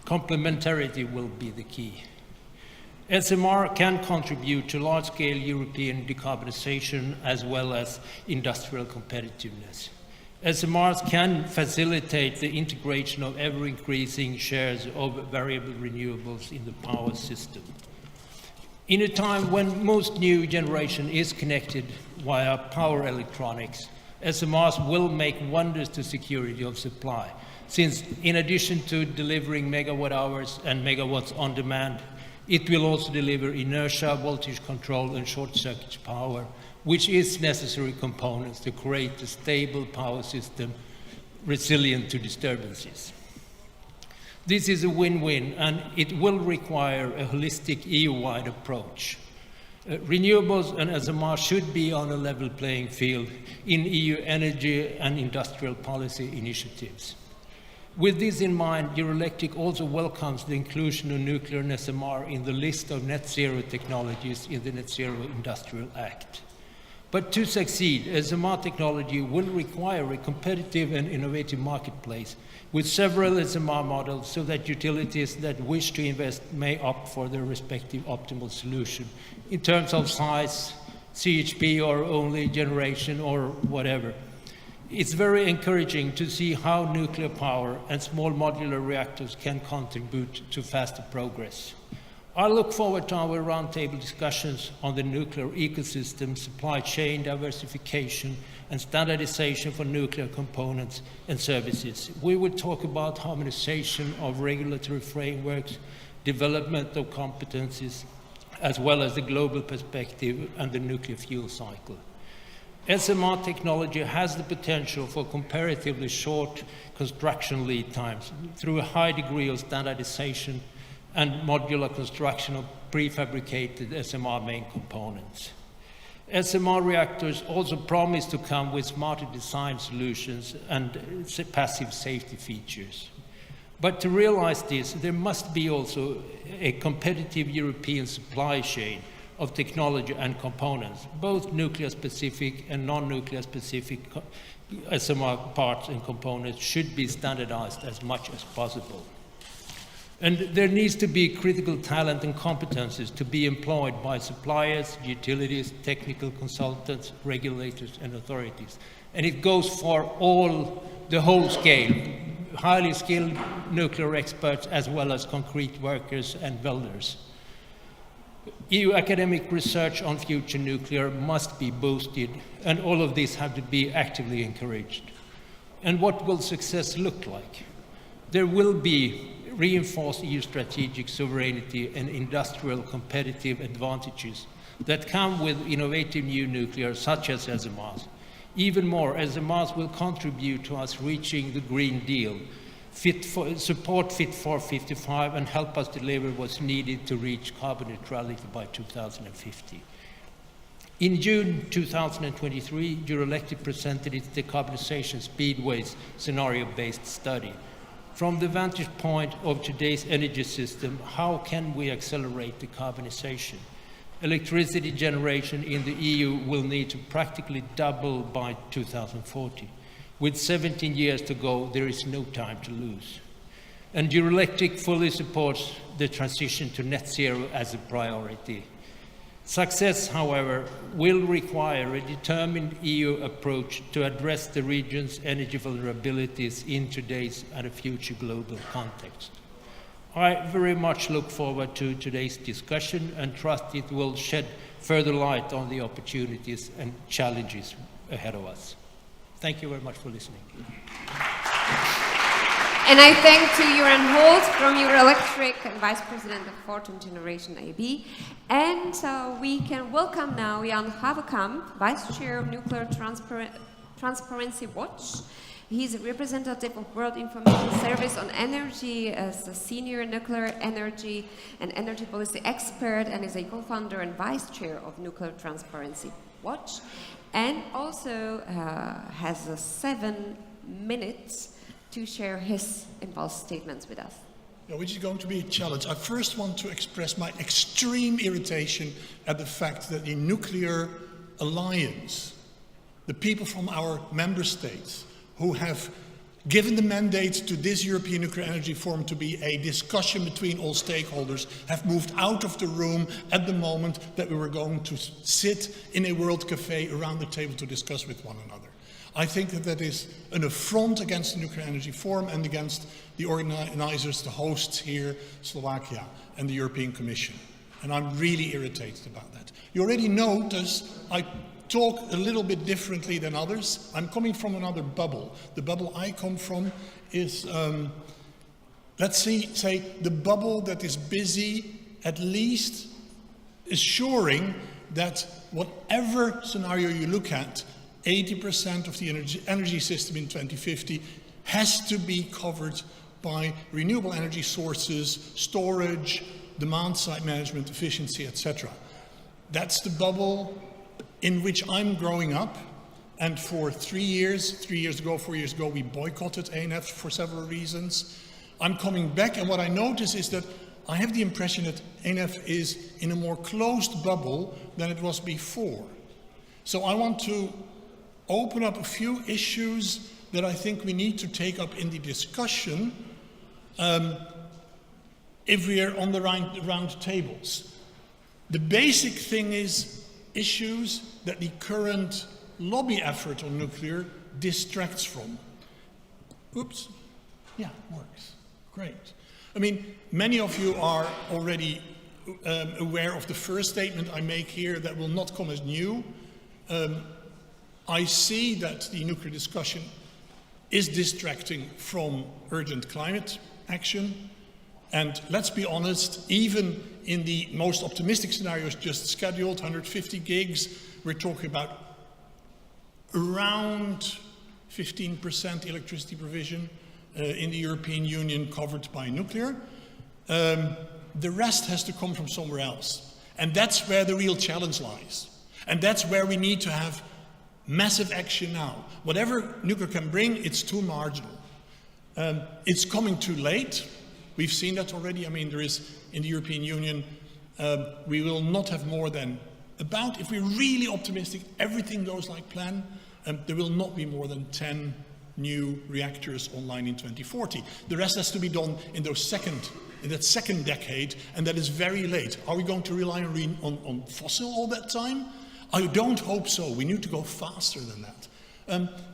Speaker 14: Complementarity will be the key. SMR can contribute to large-scale European decarbonization as well as industrial competitiveness. SMRs can facilitate the integration of ever-increasing shares of variable renewables in the power system. In a time when most new generation is connected via power electronics, SMRs will make wonders to security of supply, since in addition to delivering megawatt hours and megawatts on demand, it will also deliver inertia, voltage control, and short-circuit power, which is necessary components to create a stable power system resilient to disturbances. This is a win-win, and it will require a holistic EU-wide approach. Renewables and SMR should be on a level playing field in EU energy and industrial policy initiatives. With this in mind, Euroelectric also welcomes the inclusion of nuclear and SMR in the list of net zero technologies in the Net Zero Industrial Act. But to succeed, SMR technology will require a competitive and innovative marketplace with several SMR models so that utilities that wish to invest may opt for their respective optimal solution in terms of size, CHP or only generation or whatever. It's very encouraging to see how nuclear power and small modular reactors can contribute to faster progress. I look forward to our roundtable discussions on the nuclear ecosystem, supply chain diversification, and standardization for nuclear components and services. We will talk about harmonization of regulatory frameworks, development of competencies, as well as the global perspective and the nuclear fuel cycle. SMR technology has the potential for comparatively short construction lead times through a high degree of standardization and modular construction of prefabricated SMR main components. SMR reactors also promise to come with smarter design solutions and passive safety features. But to realize this, there must be also a competitive European supply chain of technology and components, both nuclear-specific and non-nuclear-specific SMR parts and components should be standardized as much as possible. And there needs to be critical talent and competences to be employed by suppliers, utilities, technical consultants, regulators, and authorities. And it goes for the whole scale, highly skilled nuclear experts as well as concrete workers and welders. EU academic research on future nuclear must be boosted, and all of this have to be actively encouraged. And what will success look like? There will be reinforced EU strategic sovereignty and industrial competitive advantages that come with innovative new nuclear, such as SMRs. Even more, SMRs will contribute to us reaching the Green Deal support Fit for 55 and help us deliver what's needed to reach carbon neutrality by 2050. In June 2023, Euroelectric presented its decarbonization speedways scenario-based study. From the vantage point of today's energy system, how can we accelerate decarbonization? Electricity generation in the EU will need to practically double by 2040. With 17 years to go, there is no time to lose. And Euroelectric fully supports the transition to net zero as a priority. Success, however, will require a determined EU approach to address the region's energy vulnerabilities in today's and a future global context. I very much look forward to today's discussion and trust it will shed further light on the opportunities and challenges ahead of us. Thank you very much for listening.
Speaker 12: And I thank to Joran Holt from Euroelectric and Vice President of Fortum Generation AB. And we can welcome now Jan Haverkamp, Vice Chair of Nuclear Transparency Watch. He's a representative of World Information Service on Energy as a senior nuclear energy and energy policy expert, and is a co-founder and vice chair of Nuclear Transparency Watch, and also has 7 minutes to share his impulse statements with us.
Speaker 15: Yeah, which is going to be a challenge. I first want to express my extreme irritation at the fact that the Nuclear Alliance, the people from our member states, who have given the mandate to this European Nuclear Energy Forum to be a discussion between all stakeholders, have moved out of the room at the moment that we were going to sit in a World Cafe around the table to discuss with one another. I think that that is an affront against the Nuclear Energy Forum and against the organizers, the hosts here, Slovakia, and the European Commission. And I'm really irritated about that. You already notice I talk a little bit differently than others. I'm coming from another bubble. The bubble I come from is, let's say, the bubble that is busy at least assuring that whatever scenario you look at, 80% of the energy system in 2050 has to be covered by renewable energy sources, storage, demand-side management, efficiency, etc. That's the bubble in which I'm growing up. And for 4 years ago, we boycotted ANF for several reasons. I'm coming back, and what I notice is that I have the impression that ANF is in a more closed bubble than it was before. So I want to open up a few issues that I think we need to take up in the discussion if we are on the round tables. The basic thing is issues that the current lobby effort on nuclear distracts from. Oops. Yeah, works. Great. I mean, many of you are already aware of the first statement I make here that will not come as new. I see that the nuclear discussion is distracting from urgent climate action. And let's be honest, even in the most optimistic scenarios just scheduled, 150 gigs, we're talking about around 15% electricity provision in the European Union covered by nuclear. The rest has to come from somewhere else. And that's where the real challenge lies. And that's where we need to have massive action now. Whatever nuclear can bring, it's too marginal. It's coming too late. We've seen that already. I mean, there is, in the European Union, we will not have more than about, if we're really optimistic, everything goes like planned, there will not be more than 10 new reactors online in 2040. The rest has to be done in that second decade, and that is very late. Are we going to rely on fossil all that time? I don't hope so. We need to go faster than that.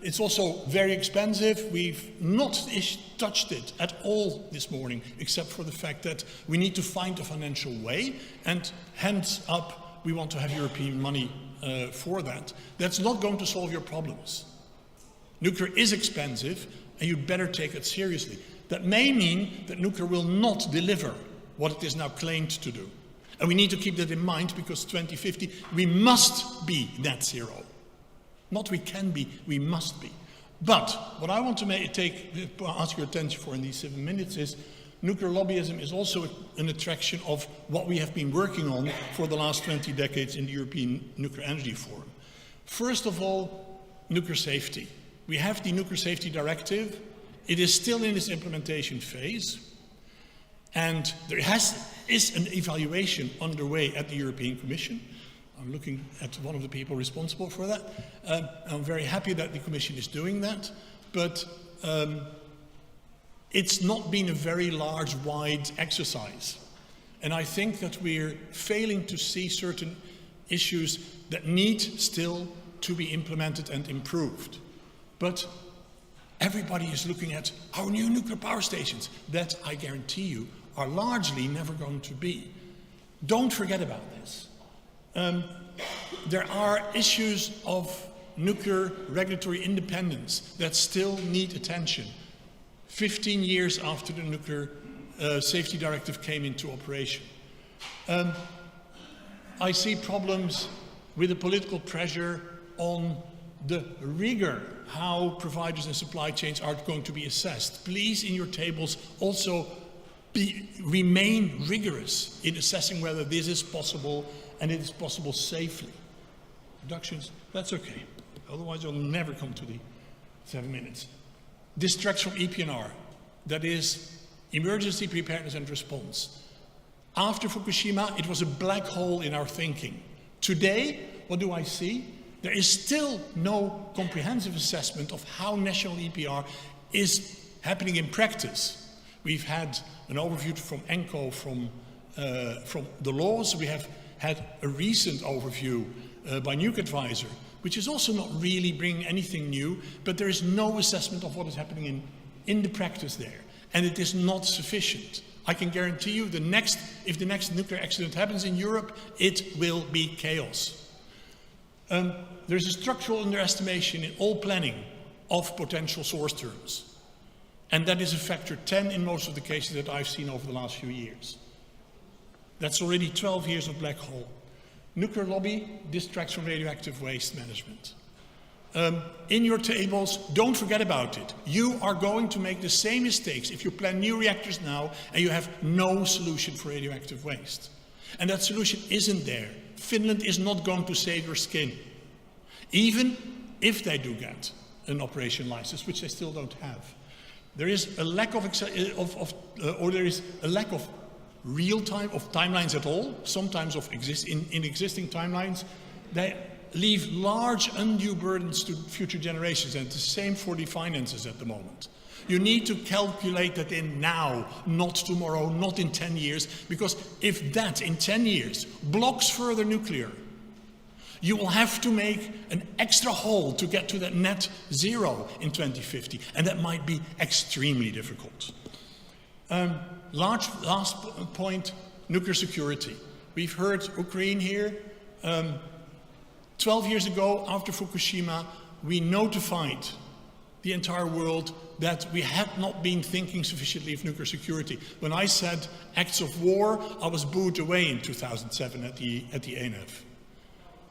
Speaker 15: It's also very expensive. We've not touched it at all this morning, except for the fact that we need to find a financial way, and hands up, we want to have European money for that. That's not going to solve your problems. Nuclear is expensive, and you better take it seriously. That may mean that nuclear will not deliver what it is now claimed to do. And we need to keep that in mind, because 2050, we must be net zero. Not we can be, we must be. But what I want to ask your attention for in these 7 minutes is nuclear lobbyism is also an attraction of what we have been working on for the last 20 decades in the European Nuclear Energy Forum. First of all, nuclear safety. We have the Nuclear Safety Directive. It is still in its implementation phase. And there is an evaluation underway at the European Commission. I'm looking at one of the people responsible for that. I'm very happy that the Commission is doing that, but it's not been a very large, wide exercise. And I think that we're failing to see certain issues that need still to be implemented and improved. But everybody is looking at our new nuclear power stations that, I guarantee you, are largely never going to be. Don't forget about this. There are issues of nuclear regulatory independence that still need attention 15 years after the Nuclear Safety Directive came into operation. I see problems with the political pressure on the rigor how providers and supply chains are going to be assessed. Please, in your tables, also remain rigorous in assessing whether this is possible and it is possible safely. Reductions, that's okay. Otherwise, you'll never come to the 7 minutes. Distracts from EPNR, that is emergency preparedness and response. After Fukushima, it was a black hole in our thinking. Today, what do I see? There is still no comprehensive assessment of how national EPR is happening in practice. We've had an overview from ENCO from the laws. We have had a recent overview by Nuke Advisor, which is also not really bringing anything new, but there is no assessment of what is happening in the practice there. And it is not sufficient. I can guarantee you if the next nuclear accident happens in Europe, it will be chaos. There's a structural underestimation in all planning of potential source terms. And that is a factor 10 in most of the cases that I've seen over the last few years. That's already 12 years of black hole. Nuclear lobby distracts from radioactive waste management. In your tables, don't forget about it. You are going to make the same mistakes if you plan new reactors now and you have no solution for radioactive waste. And that solution isn't there. Finland is not going to save your skin, even if they do get an operation license, which they still don't have. There is a lack of real-time timelines at all. Sometimes in existing timelines, they leave large undue burdens to future generations, and it's the same for the finances at the moment. You need to calculate that in now, not tomorrow, not in 10 years, because if that in 10 years blocks further nuclear, you will have to make an extra haul to get to that net zero in 2050, and that might be extremely difficult. Last point, nuclear security. We've heard Ukraine here. 12 years ago, after Fukushima, we notified the entire world that we had not been thinking sufficiently of nuclear security. When I said acts of war, I was booed away in 2007 at the ANF.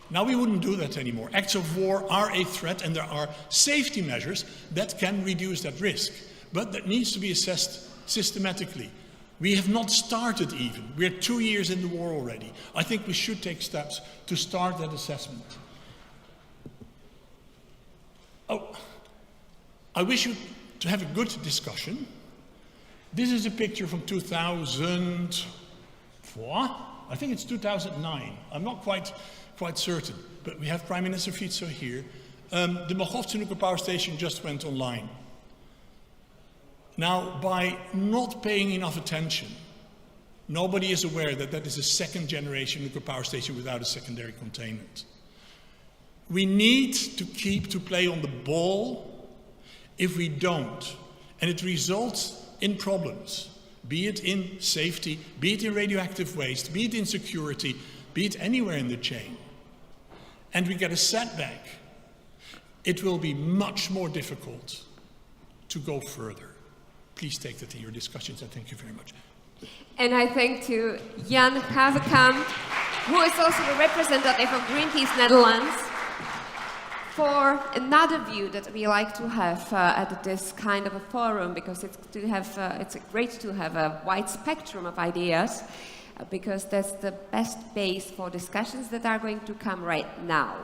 Speaker 15: Now we wouldn't do that anymore. Acts of war are a threat, and there are safety measures that can reduce that risk. But that needs to be assessed systematically. We have not started even. We're 2 years in the war already. I think we should take steps to start that assessment. Oh, I wish you to have a good discussion. This is a picture from 2004. I think it's 2009. I'm not quite certain, but we have Prime Minister Fico here. The Mochovce nuclear power station just went online. Now, by not paying enough attention, nobody is aware that that is a second generation nuclear power station without a secondary containment. We need to play on the ball. If we don't, and it results in problems, be it in safety, be it in radioactive waste, be it in security, be it anywhere in the chain, and we get a setback, it will be much more difficult to go further. Please take that in your discussions, and thank you very much.
Speaker 12: And I thank to Jan Hazekamp, who is also the representative of Greenpeace Netherlands, For another view that we like to have at this kind of a forum, because it's great to have a wide spectrum of ideas, because that's the best base for discussions that are going to come right now.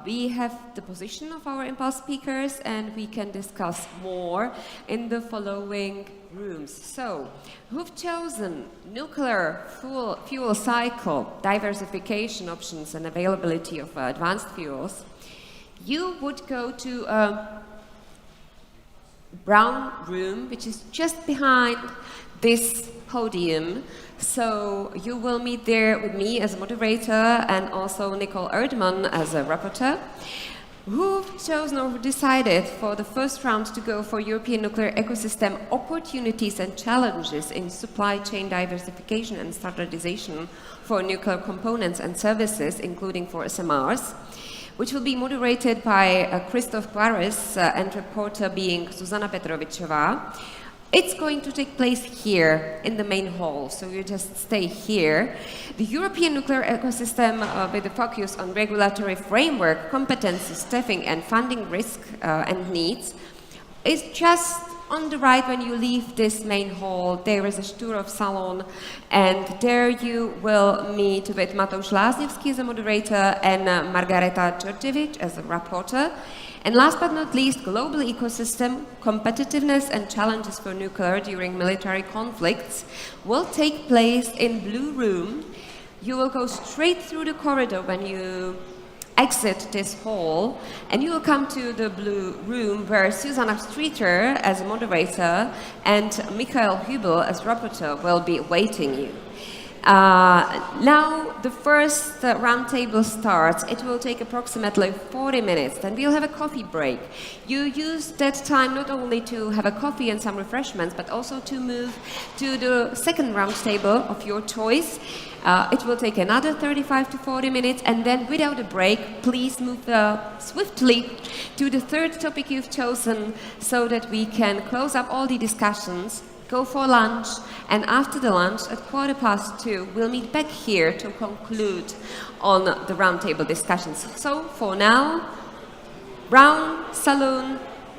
Speaker 12: We have the position of our impulse speakers, and we can discuss more in the following rooms. So, who've chosen nuclear fuel cycle, diversification options, and availability of advanced fuels? You would go to a brown room, which is just behind this podium. So you will meet there with me as a moderator and also Nicole Erdmann as a rapporteur, who've chosen or decided for the first round to go for European nuclear ecosystem opportunities and challenges in supply chain diversification and standardization for nuclear components and services, including for SMRs, which will be moderated by Christoph Quares and reporter being Zuzana Petrovichová. It's going to take place here in the main hall, so you just stay here. The European nuclear ecosystem with a focus on regulatory framework, competency, staffing and funding risk and needs is just on the right when you leave this main hall. There is a Sturov salon, and there you will meet with Mateusz Lazniewski as a moderator and Margareta Djordjevic as a rapporteur. And last but not least, global ecosystem, competitiveness and challenges for nuclear during military conflicts will take place in Blue Room. You will go straight through the corridor when you exit this hall, and you will come to the Blue Room where Susanna Streeter as a moderator and Michael Hübel as rapporteur will be awaiting you. Now the first roundtable starts. It will take approximately 40 minutes, then we'll have a coffee break. You use that time not only to have a coffee and some refreshments, but also to move to the second roundtable of your choice. It will take another 35 to 40 minutes, and then without a break, please move swiftly to the third topic you've chosen so that we can close up all the discussions, go for lunch, and after the lunch at 2:15, we'll meet back here to conclude on the roundtable discussions. So for now, Brown Saloon,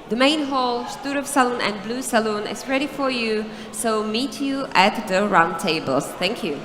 Speaker 12: the main hall, Sturov Saloon and Blue Saloon is ready for you, so meet you at the roundtables. Thank you.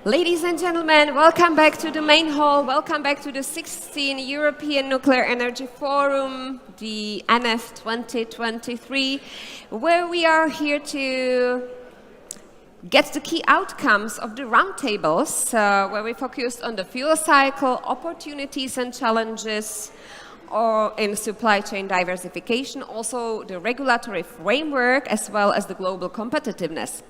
Speaker 12: Ladies and gentlemen, welcome back to the main hall. Welcome back to the 16th European Nuclear Energy Forum, the NF 2023, where we are here to get the key outcomes of the roundtables, where we focused on the fuel cycle, opportunities and challenges, or in supply chain diversification, also the regulatory framework, as well as the global competitiveness.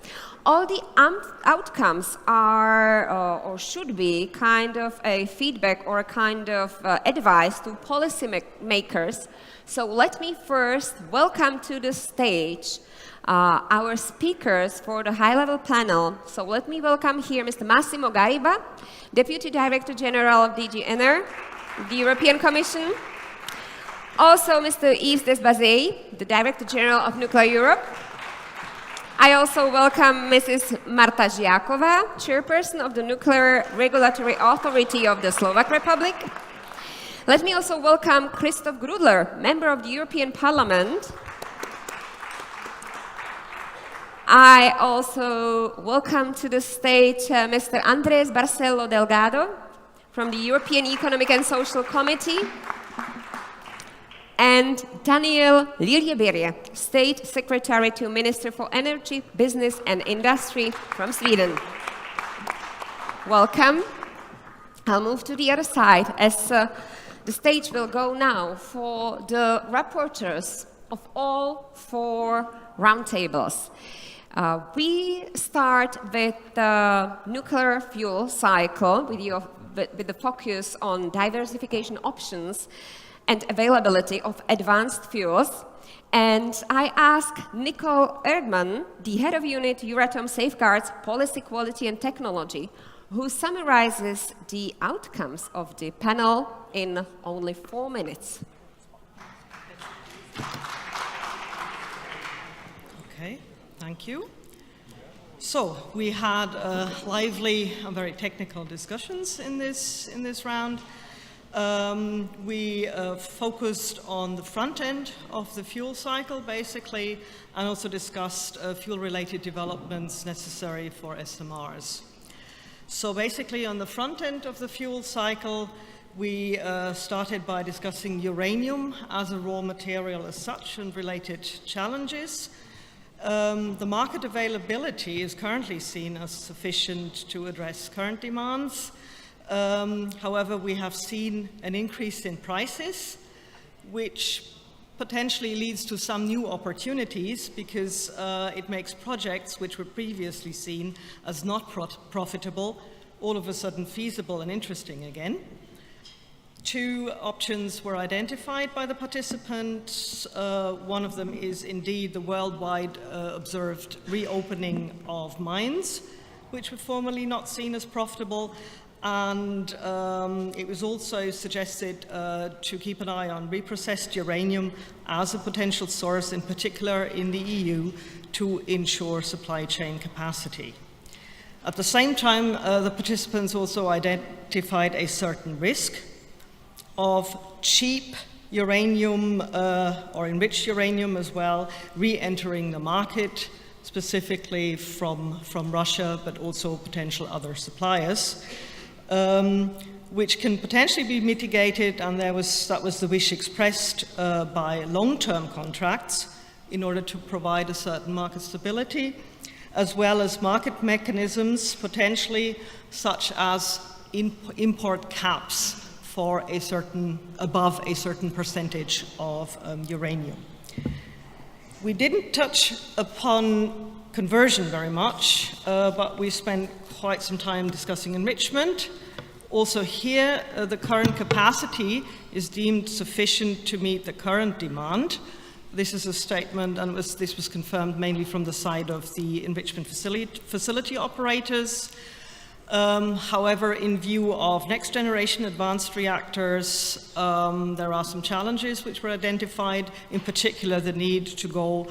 Speaker 12: All the outcomes are, or should be, kind of a feedback or a kind of advice to policy makers. So let me first welcome to the stage our speakers for the high-level panel. So let me welcome here Mr. Massimo Gariba, Deputy Director General of DG ENER, the European Commission. Also Mr. Yves Desbazet, the Director General of Nuclear Europe. I also welcome Mrs. Marta Žiáková, Chairperson of the Nuclear Regulatory Authority of the Slovak Republic. Let me also welcome Christoph Grudler, Member of the European Parliament. I also welcome to the stage Mr. Andrés Barcelo Delgado from the European Economic and Social Committee, and Daniel Liljeberg, State Secretary to Minister for Energy, Business and Industry from Sweden. Welcome. I'll move to the other side as the stage will go now for the rapporteurs of all 4 roundtables. We start with the nuclear fuel cycle with the focus on diversification options and availability of advanced fuels. And I ask Nicole Erdmann, the head of unit Euratom Safeguards Policy, Quality and Technology, who summarizes the outcomes of the panel in only 4 minutes.
Speaker 16: Okay, thank you. So we had lively and very technical discussions in this round. We focused on the front end of the fuel cycle, basically, and also discussed fuel-related developments necessary for SMRs. So basically, on the front end of the fuel cycle, we started by discussing uranium as a raw material as such and related challenges. The market availability is currently seen as sufficient to address current demands. However, we have seen an increase in prices, which potentially leads to some new opportunities because it makes projects which were previously seen as not profitable all of a sudden feasible and interesting again. 2 options were identified by the participants. One of them is indeed the worldwide observed reopening of mines, which were formerly not seen as profitable. And it was also suggested to keep an eye on reprocessed uranium as a potential source, in particular in the EU, to ensure supply chain capacity. At the same time, the participants also identified a certain risk of cheap uranium or enriched uranium as well re-entering the market, specifically from Russia, but also potential other suppliers. Which can potentially be mitigated, and that was the wish expressed by long-term contracts in order to provide a certain market stability, as well as market mechanisms, potentially such as import caps for above a certain percentage of uranium. We didn't touch upon conversion very much, but we spent quite some time discussing enrichment. Also here, the current capacity is deemed sufficient to meet the current demand. This is a statement, and this was confirmed mainly from the side of the enrichment facility operators. However, in view of next generation advanced reactors, there are some challenges which were identified, in particular the need to go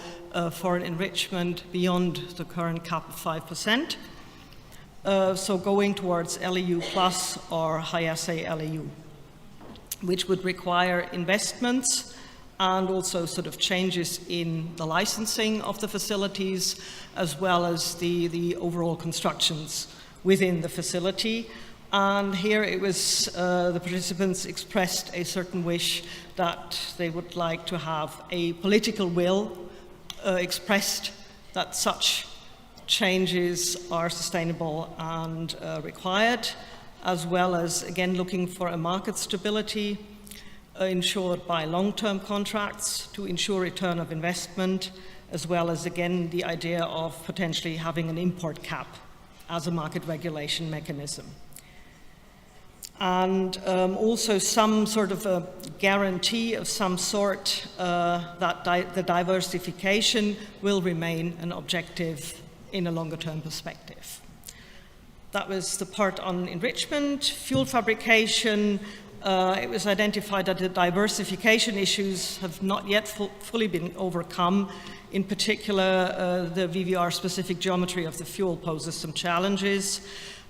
Speaker 16: for an enrichment beyond the current cap of 5%. So going towards LEU plus or high-assay LEU, which would require investments and also sort of changes in the licensing of the facilities, as well as the overall constructions within the facility. And here it was the participants expressed a certain wish that they would like to have a political will expressed that such changes are sustainable and required, as well as, again, looking for a market stability ensured by long-term contracts to ensure return of investment, as well as, again, the idea of potentially having an import cap as a market regulation mechanism. And also some sort of a guarantee of some sort that the diversification will remain an objective in a longer-term perspective. That was the part on enrichment. Fuel fabrication, it was identified that the diversification issues have not yet fully been overcome. In particular, the VVR-specific geometry of the fuel poses some challenges,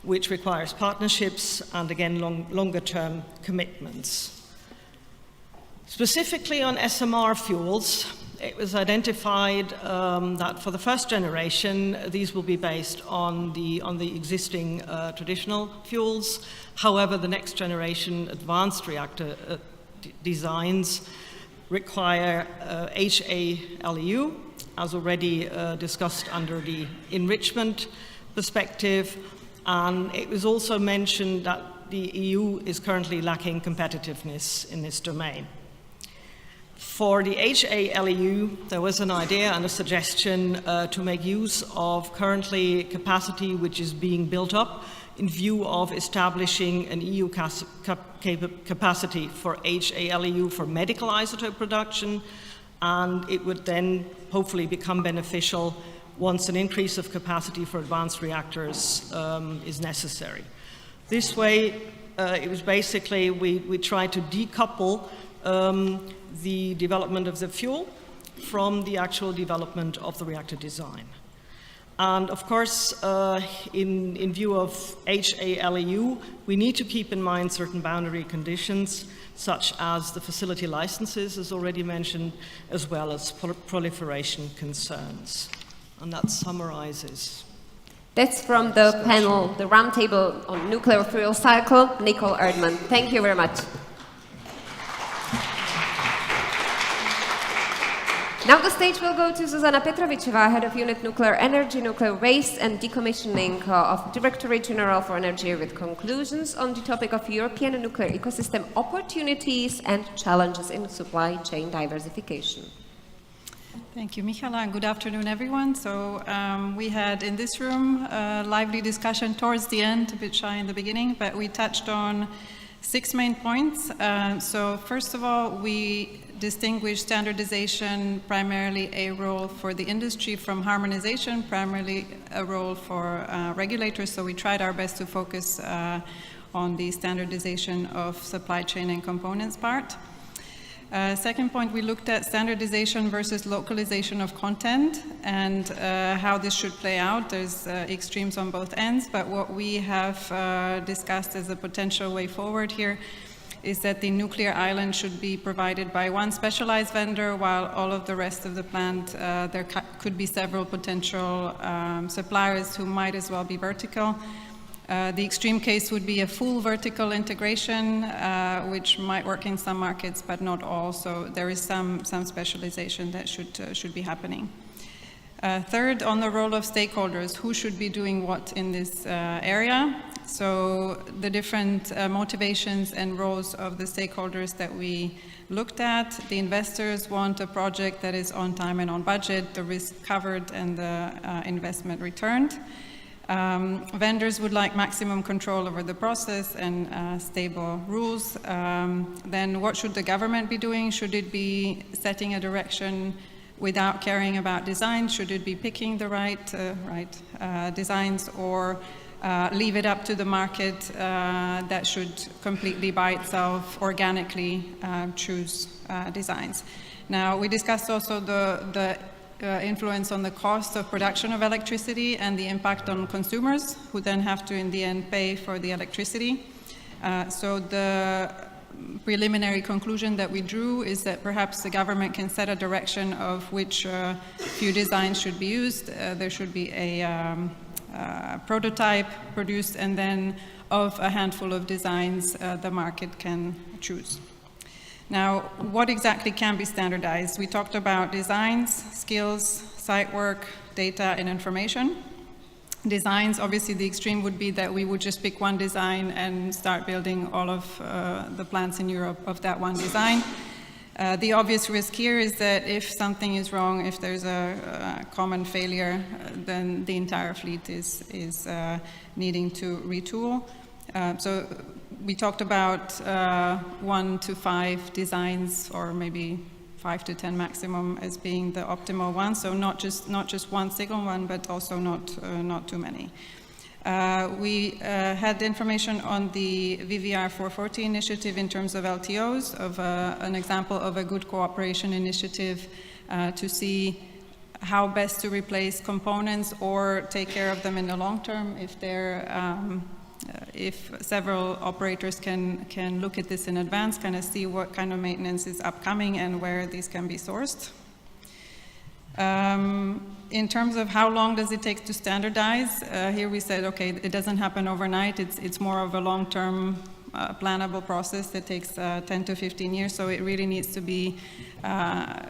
Speaker 16: which requires partnerships and, again, longer-term commitments. Specifically on SMR fuels, it was identified that for the first generation, these will be based on the existing traditional fuels. However, the next generation advanced reactor designs require HALEU, as already discussed under the enrichment perspective. And it was also mentioned that the EU is currently lacking competitiveness in this domain. For the HALEU, there was an idea and a suggestion to make use of currently capacity which is being built up in view of establishing an EU capacity for HALEU for medical isotope production, and it would then hopefully become beneficial once an increase of capacity for advanced reactors is necessary. This way, it was basically, we tried to decouple the development of the fuel from the actual development of the reactor design. And of course, in view of HALEU, we need to keep in mind certain boundary conditions, such as the facility licenses, as already mentioned, as well as proliferation concerns. And that summarizes.
Speaker 12: That's from the panel, the roundtable on nuclear fuel cycle, Nicole Erdmann. Thank you very much. Now the stage will go to Zuzana Petrovičová, Head of Unit Nuclear Energy, Nuclear Waste and Decommissioning of Directorate General for Energy, with conclusions on the topic of European nuclear ecosystem opportunities and challenges in supply chain diversification.
Speaker 17: Thank you, Michala, and good afternoon, everyone. So we had in this room a lively discussion towards the end, a bit shy in the beginning, but we touched on 6 main points. So first of all, we distinguish standardization, primarily a role for the industry, from harmonization, primarily a role for regulators. So we tried our best to focus on the standardization of supply chain and components part. Second point, we looked at standardization versus localization of content and how this should play out. There's extremes on both ends, but what we have discussed as a potential way forward here is that the nuclear island should be provided by one specialized vendor, while all of the rest of the plant, there could be several potential suppliers who might as well be vertical. The extreme case would be a full vertical integration, which might work in some markets, but not all. So there is some specialization that should be happening. Third, on the role of stakeholders, who should be doing what in this area? So the different motivations and roles of the stakeholders that we looked at. The investors want a project that is on time and on budget, the risk covered and the investment returned. Vendors would like maximum control over the process and stable rules. Then what should the government be doing? Should it be setting a direction without caring about design? Should it be picking the right designs, or leave it up to the market that should completely by itself organically choose designs? Now, we discussed also the influence on the cost of production of electricity and the impact on consumers, who then have to in the end pay for the electricity. So the preliminary conclusion that we drew is that perhaps the government can set a direction of which few designs should be used. There should be a prototype produced, and then of a handful of designs the market can choose. Now, what exactly can be standardized? We talked about designs, skills, site work, data, and information. Designs, obviously the extreme would be that we would just pick one design and start building all of the plants in Europe of that one design. The obvious risk here is that if something is wrong, if there's a common failure, then the entire fleet is needing to retool. So we talked about 1 to 5 designs, or maybe 5 to 10 maximum, as being the optimal one. So not just one single one, but also not too many. We had information on the VVR 440 initiative in terms of LTOs, of an example of a good cooperation initiative to see how best to replace components or take care of them in the long term if they're if several operators can look at this in advance, kind of see what kind of maintenance is upcoming and where these can be sourced. In terms of how long does it take to standardize, here we said, okay, it doesn't happen overnight. It's more of a long-term plannable process that takes 10 to 15 years, so it really needs to be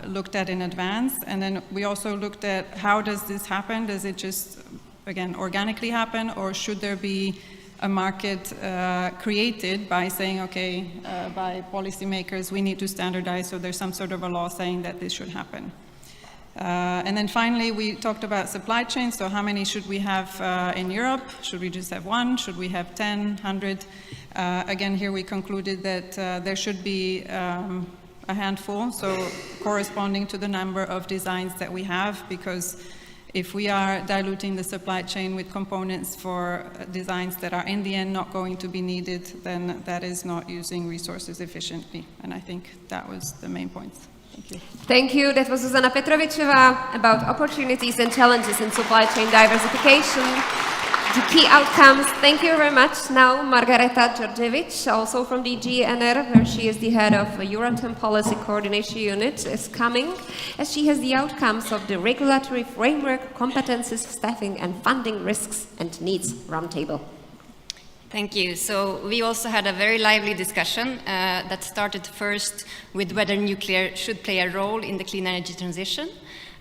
Speaker 17: looked at in advance. And then we also looked at how does this happen? Does it just, again, organically happen, or should there be a market created by saying, okay, by policymakers, we need to standardize, so there's some sort of a law saying that this should happen. And then finally, we talked about supply chain. So how many should we have in Europe? Should we just have 1? Should we have 10, 100? Again, here we concluded that there should be a handful, so corresponding to the number of designs that we have, because if we are diluting the supply chain with components for designs that are in the end not going to be needed, then that is not using resources efficiently. And I think that was the main point. Thank you.
Speaker 12: Thank you. That was Zuzana Petrovicheva about opportunities and challenges in supply chain diversification, the key outcomes. Thank you very much. Now, Margareta Georgievich, also from DG NR, where she is the head of the Euratom Policy Coordination Unit, is coming, as she has the outcomes of the regulatory framework, competences, staffing, and funding risks and needs roundtable.
Speaker 18: Thank you. So we also had a very lively discussion that started first with whether nuclear should play a role in the clean energy transition,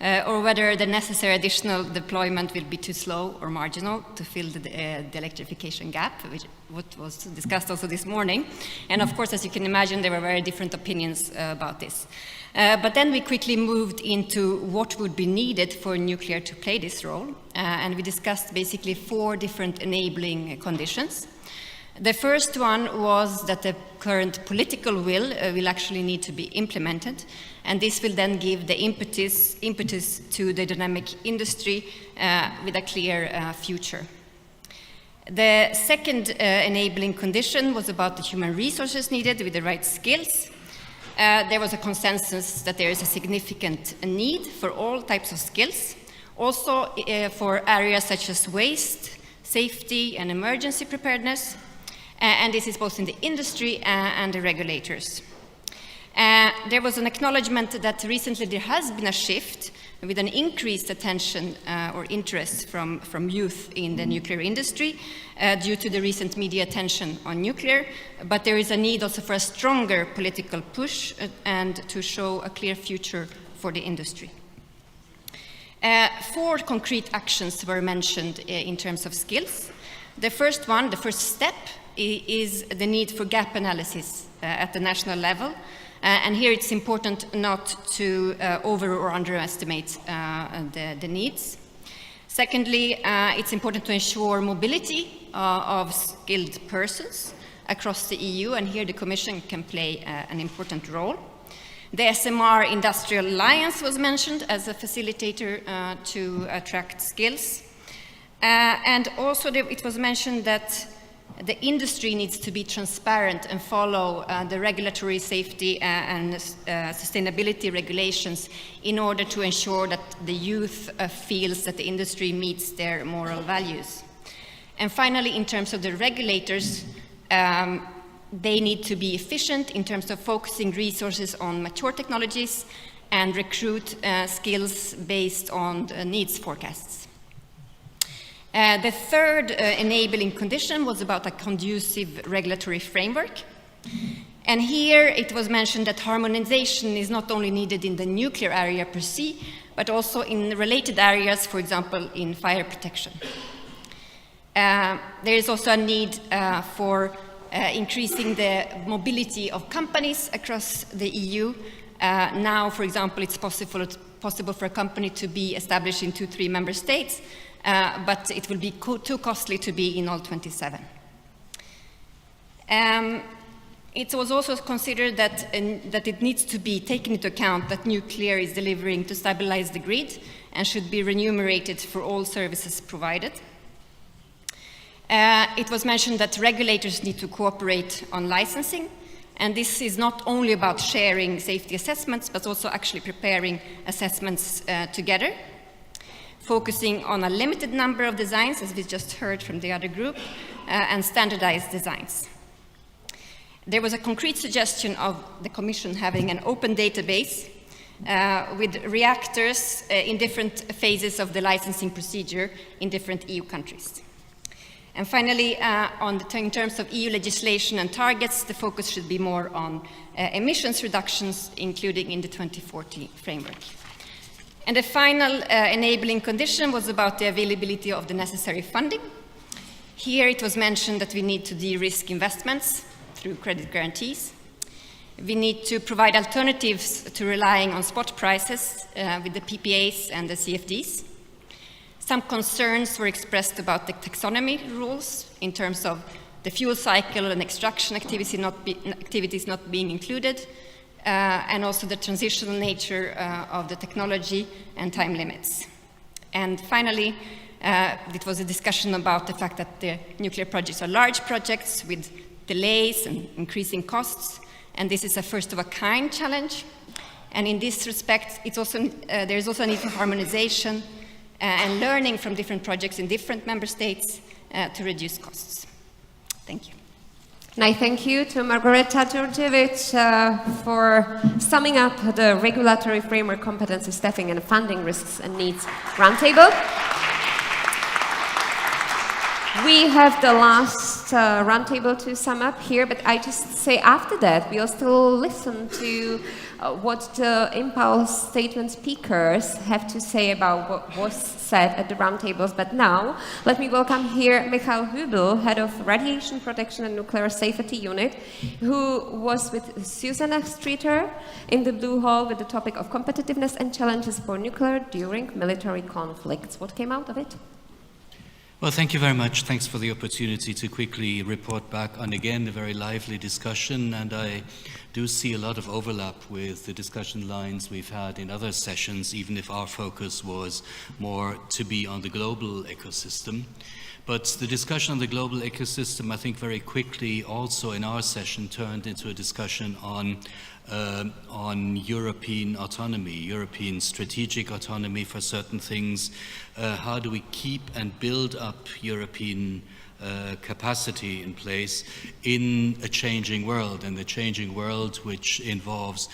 Speaker 18: or whether the necessary additional deployment will be too slow or marginal to fill the electrification gap, which what was discussed also this morning. And of course, as you can imagine, there were very different opinions about this. But then we quickly moved into what would be needed for nuclear to play this role, and we discussed basically 4 different enabling conditions. The first one was that the current political will actually need to be implemented, and this will then give the impetus to the dynamic industry with a clear future. The second enabling condition was about the human resources needed with the right skills. There was a consensus that there is a significant need for all types of skills, also for areas such as waste, safety, and emergency preparedness. And this is both in the industry and the regulators. There was an acknowledgement that recently there has been a shift with an increased attention or interest from youth in the nuclear industry due to the recent media attention on nuclear, but there is a need also for a stronger political push and to show a clear future for the industry. 4 concrete actions were mentioned in terms of skills. The first one, the first step, is the need for gap analysis at the national level. And here it's important not to over or underestimate the needs. Secondly, it's important to ensure mobility of skilled persons across the EU, and here the Commission can play an important role. The SMR Industrial Alliance was mentioned as a facilitator to attract skills. And also it was mentioned that the industry needs to be transparent and follow the regulatory safety and sustainability regulations in order to ensure that the youth feels that the industry meets their moral values. And finally, in terms of the regulators, they need to be efficient in terms of focusing resources on mature technologies and recruit skills based on the needs forecasts. The third enabling condition was about a conducive regulatory framework. And here it was mentioned that harmonization is not only needed in the nuclear area per se, but also in related areas, for example, in fire protection. There is also a need for increasing the mobility of companies across the EU. Now, for example, it's possible for a company to be established in 2-3 member states, but it will be too costly to be in all 27. It was also considered that it needs to be taken into account that nuclear is delivering to stabilize the grid and should be remunerated for all services provided. It was mentioned that regulators need to cooperate on licensing, and this is not only about sharing safety assessments, but also actually preparing assessments together, focusing on a limited number of designs, as we just heard from the other group, and standardized designs. There was a concrete suggestion of the Commission having an open database with reactors in different phases of the licensing procedure in different EU countries. And finally, in terms of EU legislation and targets, the focus should be more on emissions reductions, including in the 2040 framework. And the final enabling condition was about the availability of the necessary funding. Here it was mentioned that we need to de-risk investments through credit guarantees. We need to provide alternatives to relying on spot prices with the PPAs and the CFDs. Some concerns were expressed about the taxonomy rules in terms of the fuel cycle and extraction activities not being included, and also the transitional nature of the technology and time limits. And finally, it was a discussion about the fact that the nuclear projects are large projects with delays and increasing costs, and this is a first-of-a-kind challenge. And in this respect, there is also a need for harmonization and learning from different projects in different member states to reduce costs. Thank you.
Speaker 12: And I thank you to Margareta Djordjevic for summing up the regulatory framework competency, staffing and funding risks and needs roundtable. We have the last roundtable to sum up here, but I just say after that we'll still listen to what the impulse statement speakers have to say about what was said at the roundtables. But now, let me welcome here Michael Hübel, Head of Radiation Protection and Nuclear Safety Unit, who was with Susanna Streeter in the Blue Hall with the topic of competitiveness and challenges for nuclear during military conflicts. What came out of it?
Speaker 19: Well, thank you very much. Thanks for the opportunity to quickly report back on, again, a very lively discussion. And I do see a lot of overlap with the discussion lines we've had in other sessions, even if our focus was more to be on the global ecosystem. But the discussion on the global ecosystem, I think very quickly also in our session turned into a discussion on European autonomy, European strategic autonomy for certain things. How do we keep and build up European capacity in place in a changing world, and the changing world which involves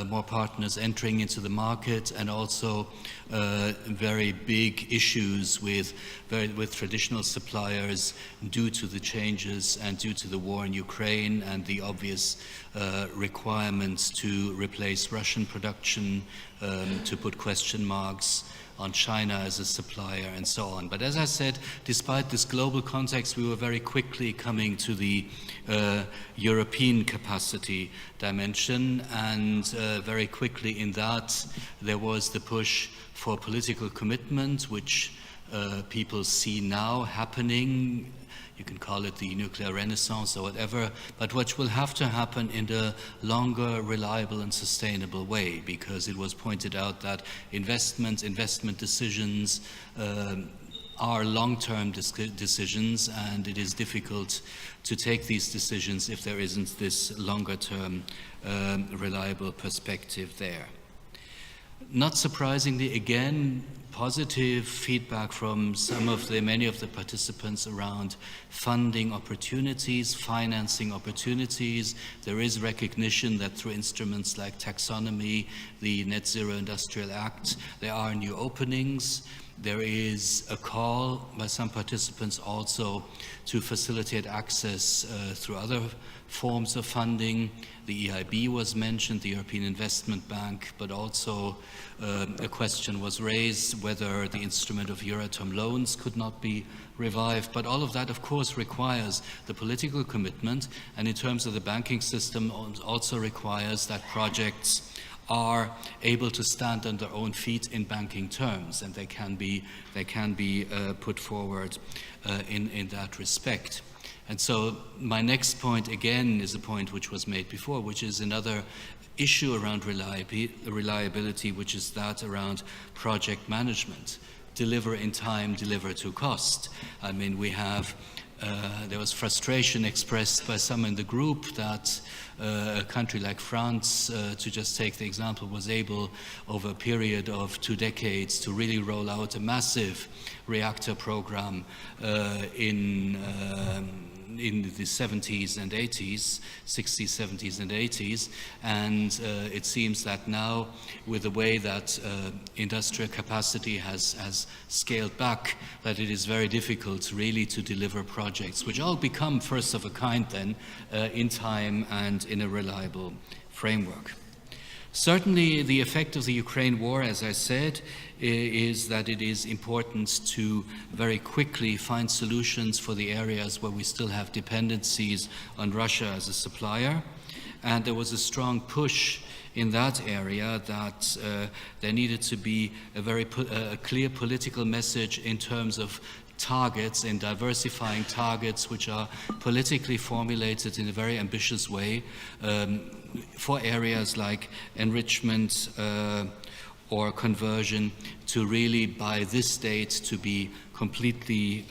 Speaker 19: more partners entering into the market, and also very big issues with traditional suppliers due to the changes and due to the war in Ukraine and the obvious requirements to replace Russian production, to put question marks on China as a supplier, and so on. But as I said, despite this global context, we were very quickly coming to the European capacity dimension, and very quickly in that there was the push for political commitment, which people see now happening. You can call it the nuclear renaissance or whatever, but which will have to happen in a longer, reliable and sustainable way, because it was pointed out that investment decisions are long-term decisions, and it is difficult to take these decisions if there isn't this longer-term reliable perspective there. Not surprisingly, again, positive feedback from many of the participants around funding opportunities, financing opportunities. There is recognition that through instruments like taxonomy, the Net Zero Industrial Act, there are new openings. There is a call by some participants also to facilitate access through other forms of funding. The EIB was mentioned, the European Investment Bank, but also a question was raised whether the instrument of Euratom loans could not be revived. But all of that, of course, requires the political commitment, and in terms of the banking system, also requires that projects are able to stand on their own feet in banking terms, and they can be put forward in that respect. And so my next point again is a point which was made before, which is another issue around reliability, which is that around project management. Deliver in time, deliver to cost. I mean, we have there was frustration expressed by some in the group that a country like France, to just take the example, was able over a period of 2 decades to really roll out a massive reactor program in the 70s and 80s, 60s, 70s and 80s, and it seems that now with the way that industrial capacity has scaled back, that it is very difficult really to deliver projects which all become first of a kind then in time and in a reliable framework. Certainly the effect of the Ukraine war, as I said, is that it is important to very quickly find solutions for the areas where we still have dependencies on Russia as a supplier. And there was a strong push in that area that there needed to be a very clear political message in terms of targets and diversifying targets which are politically formulated in a very ambitious way for areas like enrichment or conversion, to really by this date to be completely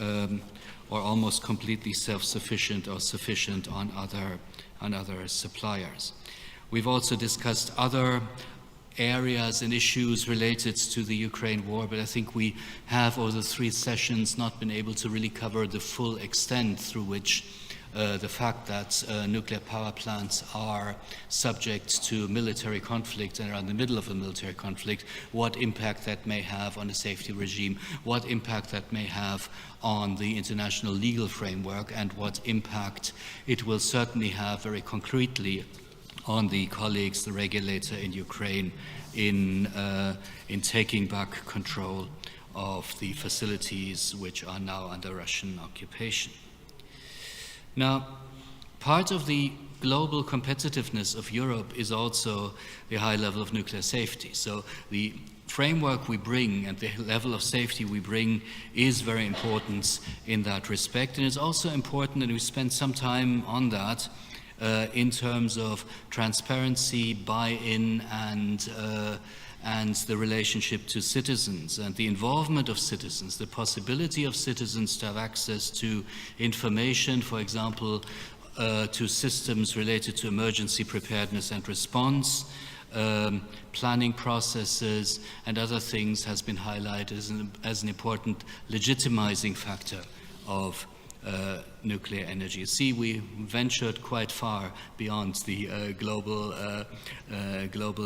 Speaker 19: or almost completely self-sufficient or sufficient on other suppliers. We've also discussed other areas and issues related to the Ukraine war, but I think we have over the 3 sessions not been able to really cover the full extent through which the fact that nuclear power plants are subject to military conflict and are in the middle of a military conflict, what impact that may have on the safety regime, what impact that may have on the international legal framework, and what impact it will certainly have very concretely on the colleagues, the regulator in Ukraine, in taking back control of the facilities which are now under Russian occupation. Now, part of the global competitiveness of Europe is also the high level of nuclear safety. So the framework we bring and the level of safety we bring is very important in that respect. And it's also important, and we spent some time on that, in terms of transparency, buy-in, and the relationship to citizens and the involvement of citizens, the possibility of citizens to have access to information, for example, to systems related to emergency preparedness and response, planning processes, and other things has been highlighted as an important legitimizing factor of nuclear energy. See, we ventured quite far beyond the global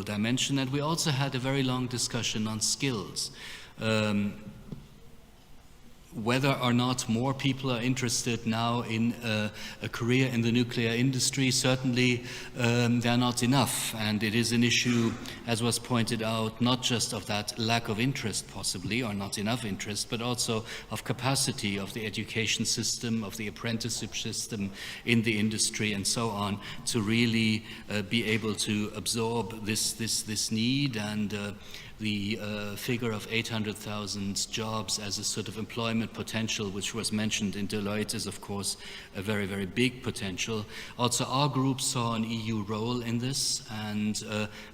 Speaker 19: dimension, and we also had a very long discussion on skills. Whether or not more people are interested now in a career in the nuclear industry, certainly they're not enough. And it is an issue, as was pointed out, not just of that lack of interest possibly, or not enough interest, but also of capacity of the education system, of the apprenticeship system in the industry and so on, to really be able to absorb this need. And the figure of 800,000 jobs as a sort of employment potential, which was mentioned in Deloitte, is of course a very, very big potential. Also, our group saw an EU role in this, and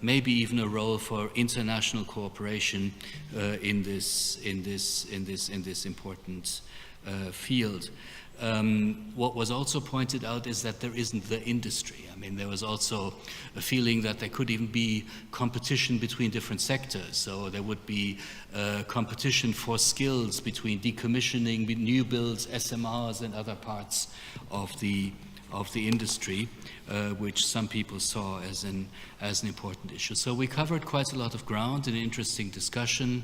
Speaker 19: maybe even a role for international cooperation in this important field. What was also pointed out is that there isn't the industry. I mean, there was also a feeling that there could even be competition between different sectors. So there would be competition for skills between decommissioning, new builds, SMRs, and other parts of the industry, which some people saw as an important issue. So we covered quite a lot of ground in an interesting discussion.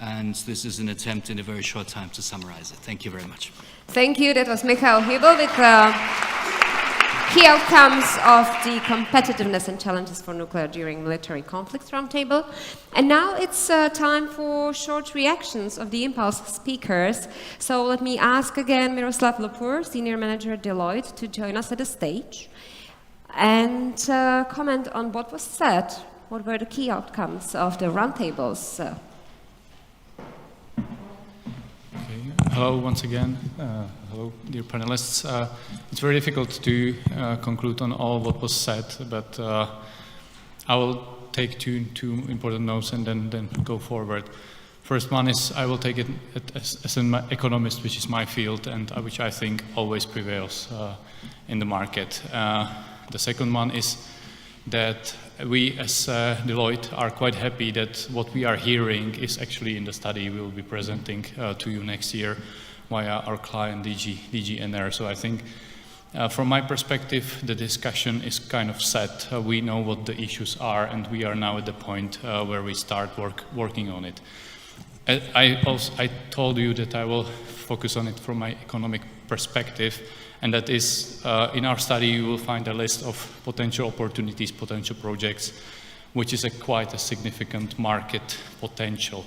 Speaker 19: and this is an attempt in a very short time to summarize it. Thank you very much.
Speaker 12: Thank you. That was Michael Hübel with key outcomes of the competitiveness and challenges for nuclear during military conflicts roundtable. And now it's time for short reactions of the Impulse speakers. So let me ask again Miroslav Lopur, Senior Manager at Deloitte, to join us at the stage and comment on what was said. What were the key outcomes of the roundtables?
Speaker 13: Hello once again. Hello, dear panelists. It's very difficult to conclude on all what was said, but I will take two important notes and then go forward. First one is I will take it as an economist, which is my field and which I think always prevails in the market. The second one is that we as Deloitte are quite happy that what we are hearing is actually in the study we will be presenting to you next year via our client DG NR. So I think from my perspective the discussion is kind of set. We know what the issues are and we are now at the point where we start working on it. I told you that I will focus on it from my economic perspective, and that is, in our study you will find a list of potential opportunities, potential projects, which is quite a significant market potential.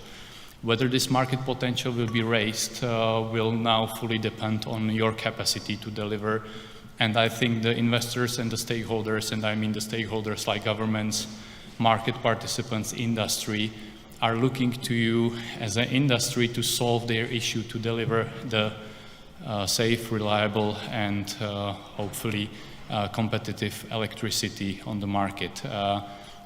Speaker 13: Whether this market potential will be raised will now fully depend on your capacity to deliver, and I think the investors and the stakeholders, and I mean the stakeholders like governments, market participants, industry, are looking to you as an industry to solve their issue, to deliver the safe, reliable, and hopefully competitive electricity on the market.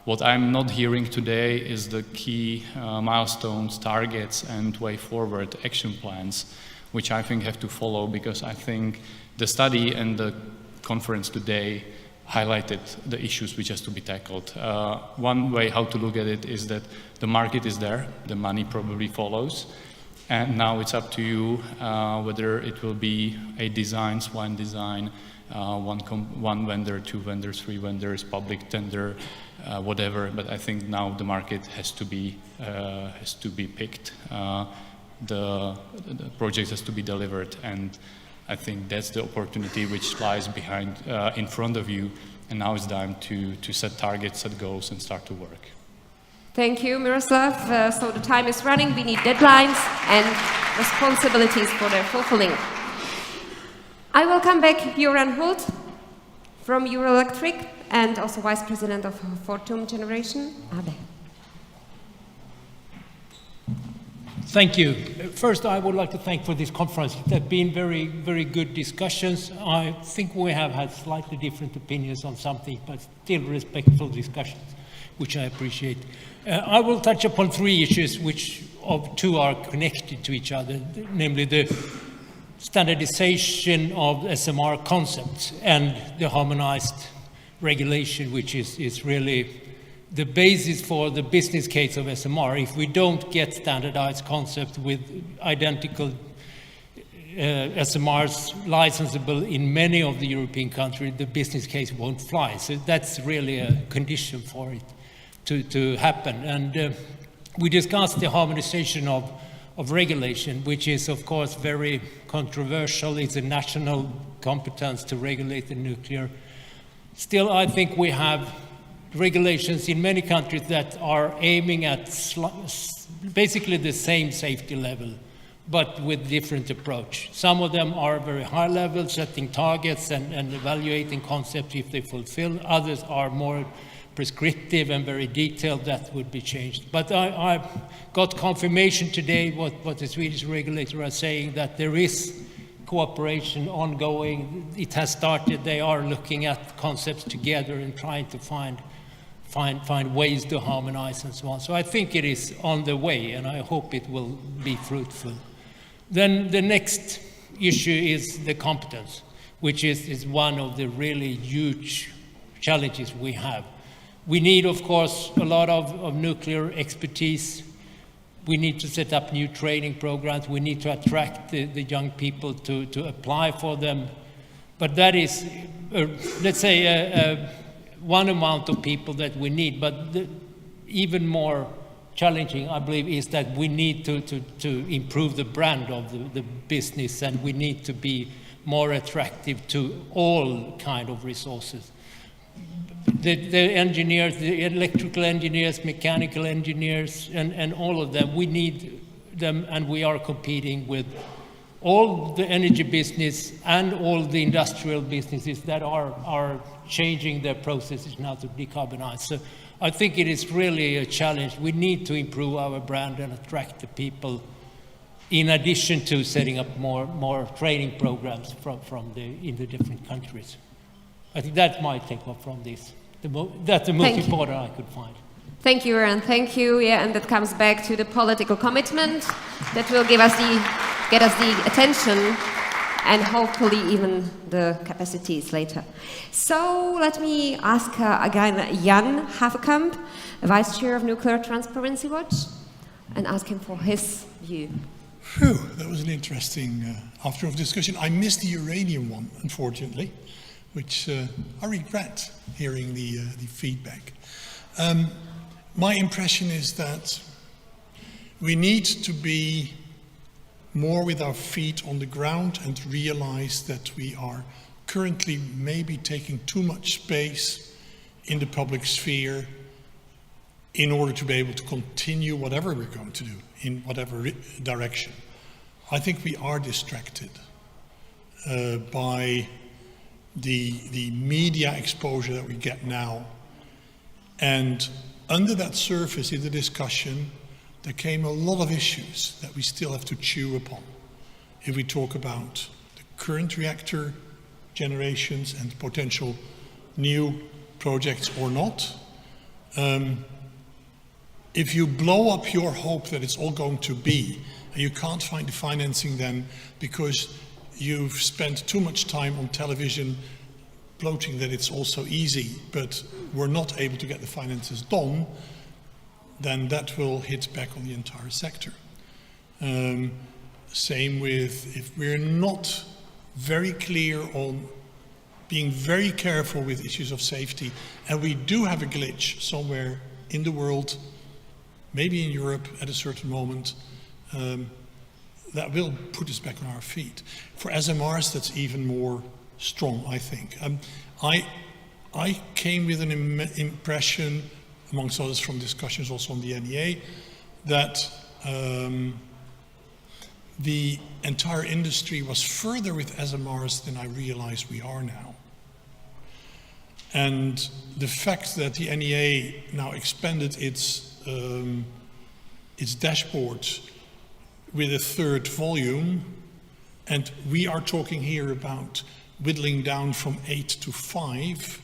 Speaker 13: What I'm not hearing today is the key milestones, targets, and way forward action plans, which I think have to follow, because I think the study and the conference today highlighted the issues which has to be tackled. One way how to look at it is that the market is there, the money probably follows, and now it's up to you whether it will be a designs, one design, one vendor, two vendors, three vendors, public tender, whatever. But I think now the market has to be picked. The project has to be delivered, and I think that's the opportunity which lies behind, in front of you. And now it's time to set targets, set goals, and start to work.
Speaker 12: Thank you, Miroslav. So the time is running. We need deadlines and responsibilities for their fulfilling. I welcome back Joran Hult from Euroelectric and also Vice President of Fortum Generation. Ade.
Speaker 14: Thank you. First, I would like to thank for this conference. There have been very, very good discussions. I think we have had slightly different opinions on something, but still respectful discussions, which I appreciate. I will touch upon three issues, which of two are connected to each other, namely the standardization of SMR concepts and the harmonized regulation, which is really the basis for the business case of SMR. If we don't get standardized concepts with identical SMRs licensable in many of the European countries, the business case won't fly. So that's really a condition for it to happen. And we discussed the harmonization of regulation, which is of course very controversial. It's a national competence to regulate the nuclear. Still, I think we have regulations in many countries that are aiming at basically the same safety level, but with different approach. Some of them are very high level, setting targets and evaluating concepts if they fulfill. Others are more prescriptive and very detailed. That would be changed. But I got confirmation today what the Swedish regulator are saying, that there is cooperation ongoing. It has started. They are looking at concepts together and trying to find ways to harmonize and so on. So I think it is on the way, and I hope it will be fruitful. Then the next issue is the competence, which is one of the really huge challenges we have. We need, of course, a lot of nuclear expertise. We need to set up new training programs. We need to attract the young people to apply for them. But that is, let's say, one amount of people that we need. But the even more challenging, I believe, is that we need to improve the brand of the business, and we need to be more attractive to all kind of resources. The engineers, the electrical engineers, mechanical engineers, and all of them, we need them, and we are competing with all the energy business and all the industrial businesses that are changing their processes now to decarbonize. So I think it is really a challenge. We need to improve our brand and attract the people, in addition to setting up more training programs in the different countries. I think that's my take-off from this. That's the most important I could find.
Speaker 12: Thank you, and thank you. Yeah, and that comes back to the political commitment that will get us the attention and hopefully even the capacities later. So let me ask again Jan Haverkamp, Vice Chair of Nuclear Transparency Watch, and ask him for his view.
Speaker 15: Phew, that was an interesting afternoon of discussion. I missed the uranium one, unfortunately, which I regret hearing the feedback. My impression is that we need to be more with our feet on the ground and realize that we are currently maybe taking too much space in the public sphere in order to be able to continue whatever we're going to do in whatever direction. I think we are distracted by the media exposure that we get now. And under that surface in the discussion, there came a lot of issues that we still have to chew upon. If we talk about the current reactor generations and potential new projects or not, if you blow up your hope that it's all going to be, and you can't find the financing then because you've spent too much time on television bloating that it's also easy, but we're not able to get the finances done, then that will hit back on the entire sector. Same with if we're not very clear on being very careful with issues of safety, and we do have a glitch somewhere in the world, maybe in Europe at a certain moment, that will put us back on our feet. For SMRs, that's even more strong, I think. I came with an impression, amongst others from discussions also on the NEA, that the entire industry was further with SMRs than I realize we are now. And the fact that the NEA now expanded its dashboards with a third volume, and we are talking here about whittling down from 8 to 5,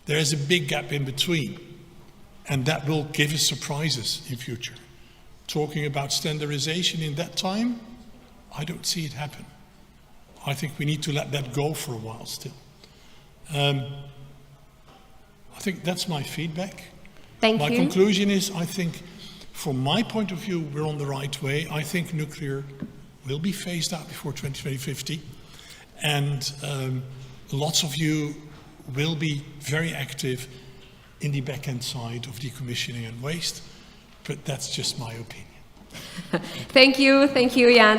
Speaker 15: there is a big gap in between, and that will give us surprises in future. Talking about standardization in that time, I don't see it happen. I think we need to let that go for a while still. I think that's my feedback.
Speaker 12: Thank you.
Speaker 15: My conclusion is, I think, from my point of view, we're on the right way. I think nuclear will be phased out before 2050. And lots of you will be very active in the back-end side of decommissioning and waste, but that's just my opinion.
Speaker 12: Thank you, Jan.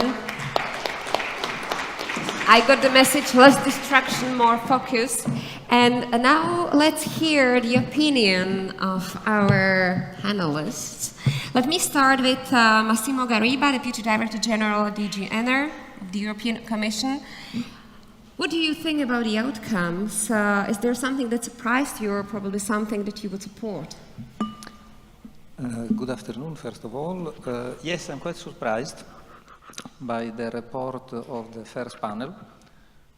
Speaker 12: I got the message, less distraction, more focus. And now let's hear the opinion of our panelists. Let me start with Massimo Gariba, Deputy Director General DG ENER of the European Commission. What do you think about the outcomes? Is there something that surprised you, or probably something that you would support?
Speaker 20: Good afternoon, first of all. Yes, I'm quite surprised by the report of the first panel,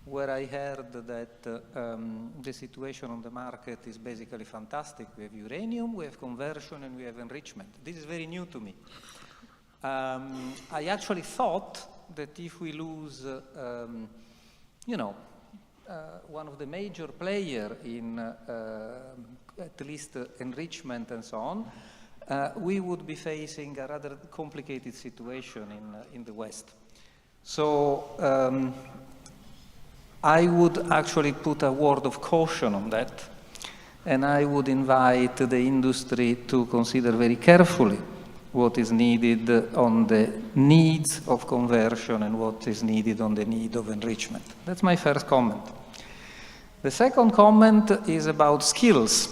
Speaker 20: where I heard that the situation on the market is basically fantastic. We have uranium, we have conversion, and we have enrichment. This is very new to me. I actually thought that if we lose one of the major players in at least enrichment and so on, we would be facing a rather complicated situation in the West. So I would actually put a word of caution on that, and I would invite the industry to consider very carefully what is needed on the needs of conversion and what is needed on the need of enrichment. That's my first comment. The second comment is about skills.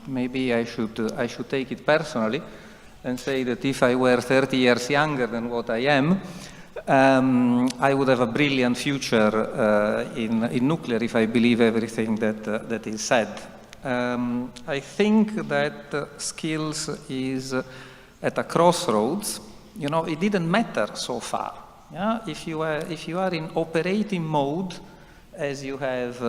Speaker 20: Maybe I should take it personally and say that if I were 30 years younger than what I am, I would have a brilliant future in nuclear if I believe everything that is said. I think that skills is at a crossroads. You know, it didn't matter so far. Yeah? If you are in operating mode, as you have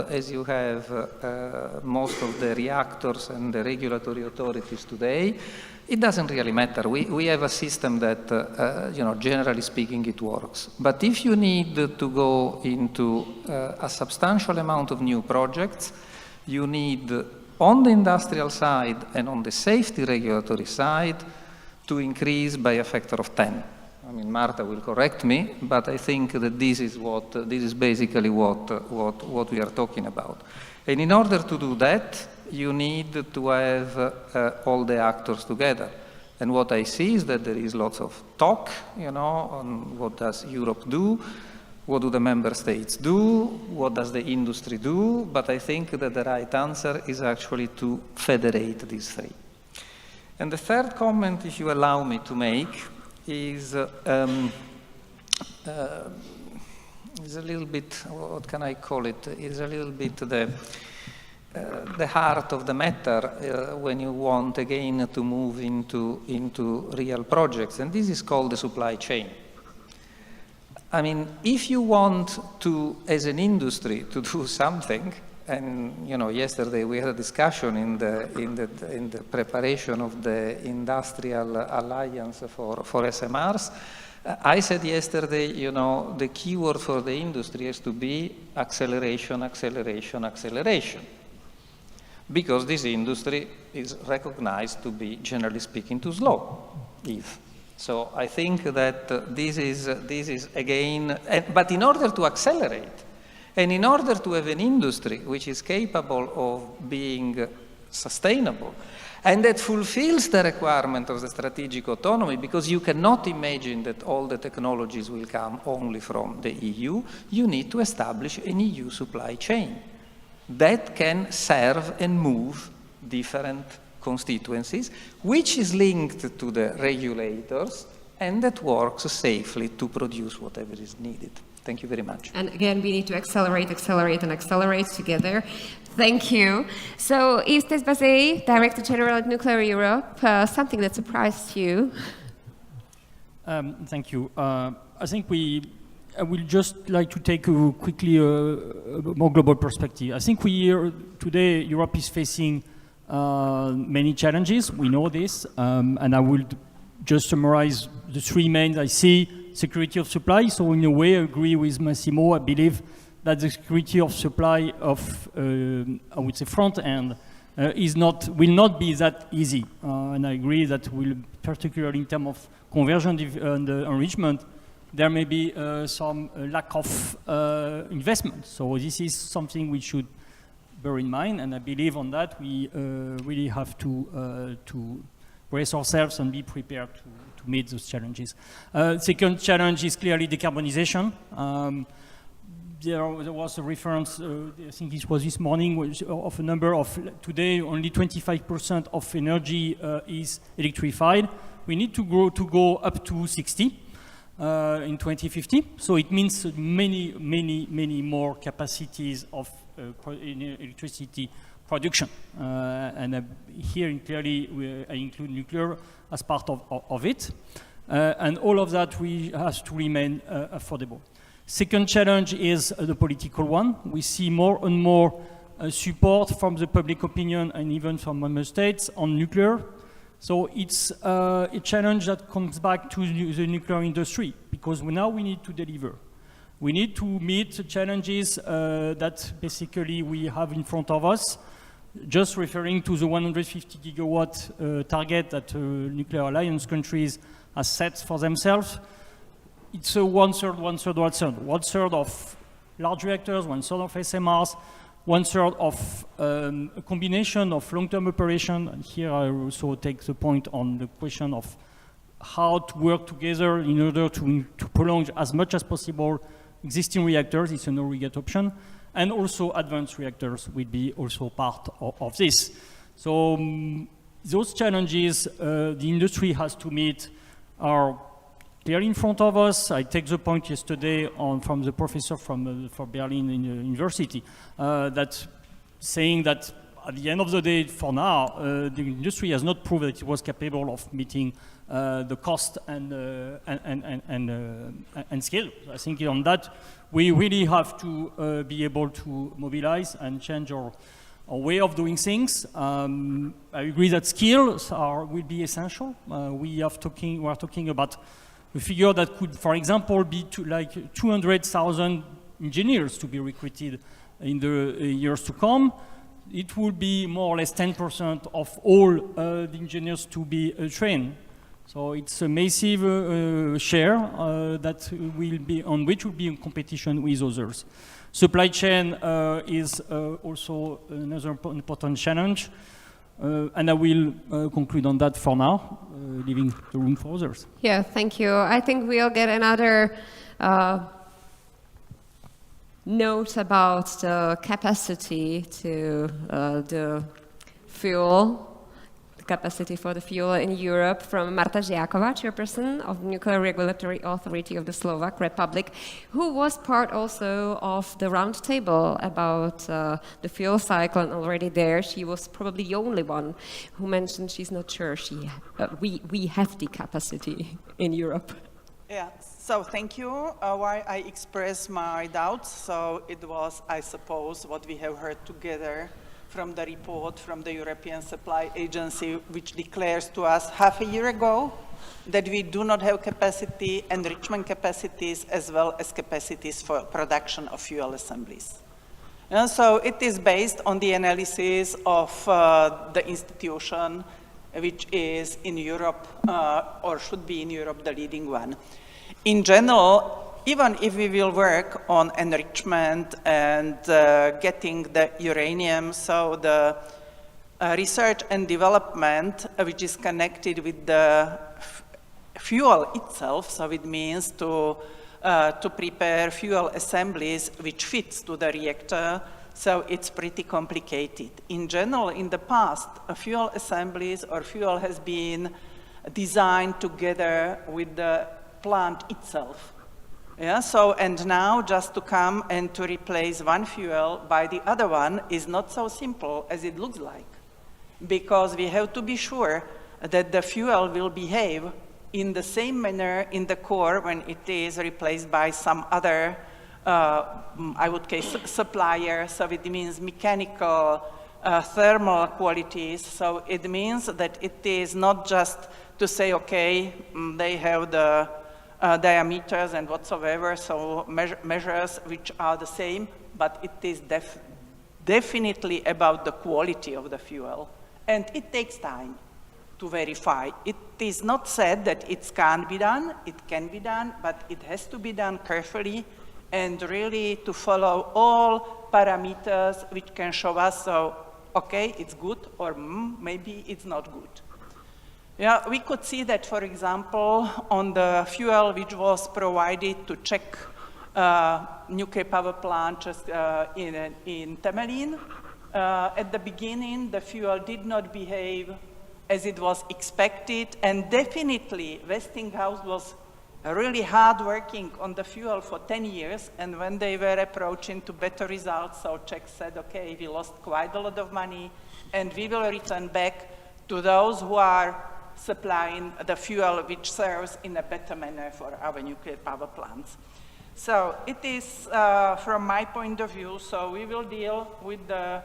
Speaker 20: most of the reactors and the regulatory authorities today, it doesn't really matter. We have a system that, you know, generally speaking, it works. But if you need to go into a substantial amount of new projects, you need, on the industrial side and on the safety regulatory side, to increase by a factor of 10. I mean, Marta will correct me, but I think that this is basically what we are talking about. And in order to do that, you need to have all the actors together. And what I see is that there is lots of talk, you know, on what does Europe do, what do the member states do, what does the industry do, but I think that the right answer is actually to federate these three. And the third comment, if you allow me to make, is a little bit, what can I call it, is a little bit the heart of the matter when you want again to move into real projects, and this is called the supply chain. I mean, if you want to, as an industry, to do something, and you know, yesterday we had a discussion in the preparation of the industrial alliance for SMRs. I said yesterday, you know, the keyword for the industry has to be acceleration, acceleration, acceleration, because this industry is recognized to be, generally speaking, too slow. So I think that this is again, but in order to accelerate, and in order to have an industry which is capable of being sustainable and that fulfills the requirement of the strategic autonomy, because you cannot imagine that all the technologies will come only from the EU, you need to establish an EU supply chain that can serve and move different constituencies, which is linked to the regulators and that works safely to produce whatever is needed. Thank you very much.
Speaker 12: And again, we need to accelerate, accelerate, and accelerate together. Thank you. So, Yves Tesbazé, Director General at Nuclear Europe, something that surprised you?
Speaker 21: Thank you. I think I would just like to take quickly a more global perspective. I think today Europe is facing many challenges. We know this, and I will just summarize the three main I see. Security of supply. So in a way, I agree with Massimo. I believe that the security of supply of, I would say, front end will not be that easy. And I agree that will, particularly in terms of conversion and enrichment, there may be some lack of investment. So this is something we should bear in mind. And I believe on that we really have to brace ourselves and be prepared to meet those challenges. Second challenge is clearly decarbonization. There was a reference, I think it was this morning, of a number of, today only 25% of energy is electrified. We need to go up to 60 in 2050. So it means many more capacities of electricity production. And here clearly I include nuclear as part of it. And all of that has to remain affordable. Second challenge is the political one. We see more and more support from the public opinion and even from member states on nuclear. So it's a challenge that comes back to the nuclear industry, because now we need to deliver. We need to meet the challenges that basically we have in front of us. Just referring to the 150 gigawatt target that Nuclear Alliance countries have set for themselves, it's a one-third. One-third of large reactors, one-third of SMRs, 1/3 of a combination of long-term operation, and here I also take the point on the question of how to work together in order to prolong as much as possible existing reactors. It's a no-regret option. And also advanced reactors will be also part of this. So those challenges the industry has to meet are clearly in front of us. I take the point yesterday from the professor from Berlin University that saying that at the end of the day, for now, the industry has not proved that it was capable of meeting the cost and scale. I think on that, we really have to be able to mobilize and change our way of doing things. I agree that skills will be essential. We are talking about a figure that could, for example, be like 200,000 engineers to be recruited in the years to come. It will be more or less 10% of all the engineers to be trained. So it's a massive share that will be on which will be in competition with others. Supply chain is also another important challenge, and I will conclude on that for now, leaving the room for others.
Speaker 12: Yeah, thank you. I think we'll get another note about the capacity to the fuel. Capacity for the fuel in Europe from Marta Žiaková, chairperson of Nuclear Regulatory Authority of the Slovak Republic, who was part also of the round table about the fuel cycle, and already there she was probably the only one who mentioned she's not sure we have the capacity in Europe.
Speaker 3: Yeah, so thank you. Why I express my doubts, so it was, I suppose, what we have heard together from the report from the European Supply Agency, which declares to us half a year ago that we do not have capacity, enrichment capacities, as well as capacities for production of fuel assemblies. And so it is based on the analysis of the institution which is in Europe, or should be in Europe, the leading one. In general, even if we will work on enrichment and getting the uranium, so the research and development, which is connected with the fuel itself, so it means to prepare fuel assemblies which fits to the reactor, so it's pretty complicated. In general, in the past, fuel assemblies or fuel has been designed together with the plant itself. Yeah, so, and now just to come and to replace one fuel by the other one is not so simple as it looks like, because we have to be sure that the fuel will behave in the same manner in the core when it is replaced by some other, I would say, supplier. So it means mechanical, thermal qualities. So it means that it is not just to say, okay, they have the diameters and whatsoever, so measures which are the same, but it is definitely about the quality of the fuel. And it takes time to verify. It is not said that it can't be done, it can be done, but it has to be done carefully and really to follow all parameters which can show us, so, okay, it's good, or maybe it's not good. Yeah, we could see that, for example, on the fuel which was provided to Czech nuclear power plant just in Temelín. At the beginning, the fuel did not behave as it was expected, and definitely Westinghouse was really hard working on the fuel for 10 years, and when they were approaching to better results, so Czech said, okay, we lost quite a lot of money, and we will return back to those who are supplying the fuel which serves in a better manner for our nuclear power plants. So it is, from my point of view, so we will deal with the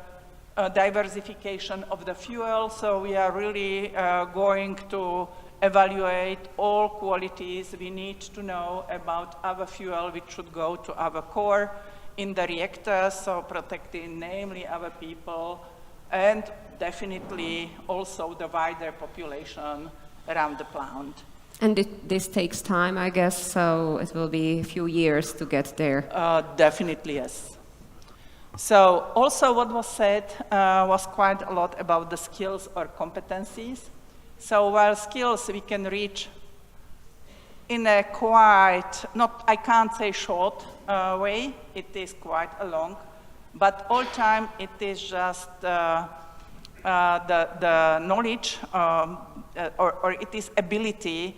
Speaker 3: diversification of the fuel. So we are really going to evaluate all qualities we need to know about our fuel which should go to our core in the reactor, so protecting namely our people and definitely also the wider population around the plant.
Speaker 12: And this takes time, I guess, so it will be a few years to get there.
Speaker 3: Definitely, yes. So also what was said was quite a lot about the skills or competencies. So while skills we can reach in a quite, I can't say short way, it is quite a long, but all time it is just the knowledge or it is ability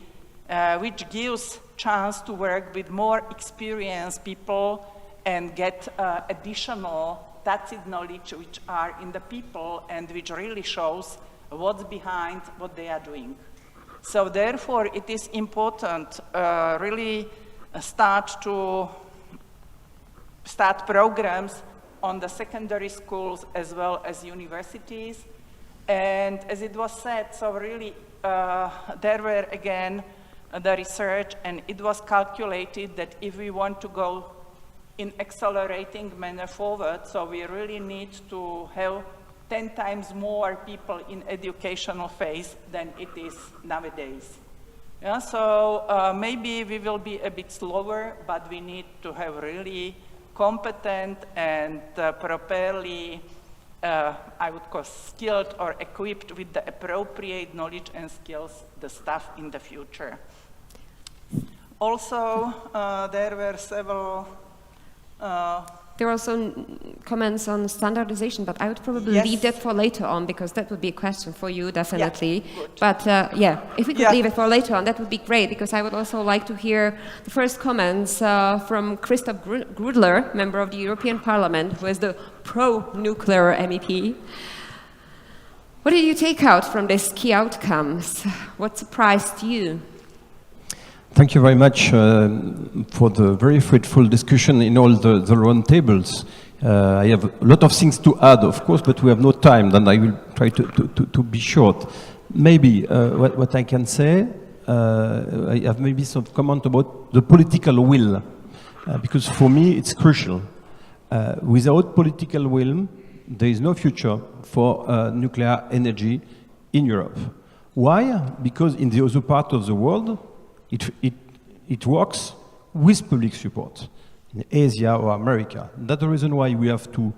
Speaker 3: which gives chance to work with more experienced people and get additional tacit knowledge which are in the people and which really shows what's behind what they are doing. So therefore it is important really start programs on the secondary schools as well as universities. And as it was said, so really there were again the research, and it was calculated that if we want to go in accelerating manner forward, so we really need to have 10 times more people in educational phase than it is nowadays. Yeah, so maybe we will be a bit slower, but we need to have really competent and properly, I would call skilled or equipped with the appropriate knowledge and skills, the staff in the future. Also, there were several
Speaker 12: there are also comments on standardization, but I would probably leave that for later on, because that would be a question for you, definitely.
Speaker 3: Yeah,
Speaker 12: but yeah, if we could leave it for later on, that would be great, because I would also like to hear the first comments from Christoph Grudler, member of the European Parliament, who is the pro-nuclear MEP. What did you take out from these key outcomes? What surprised you?
Speaker 2: Thank you very much for the very fruitful discussion in all the round tables. I have a lot of things to add, of course, but we have no time, then I will try to be short. Maybe what I can say, I have maybe some comment about the political will, because for me it's crucial. Without political will, there is no future for nuclear energy in Europe. Why? Because in the other part of the world, it works with public support in Asia or America. That's the reason why we have to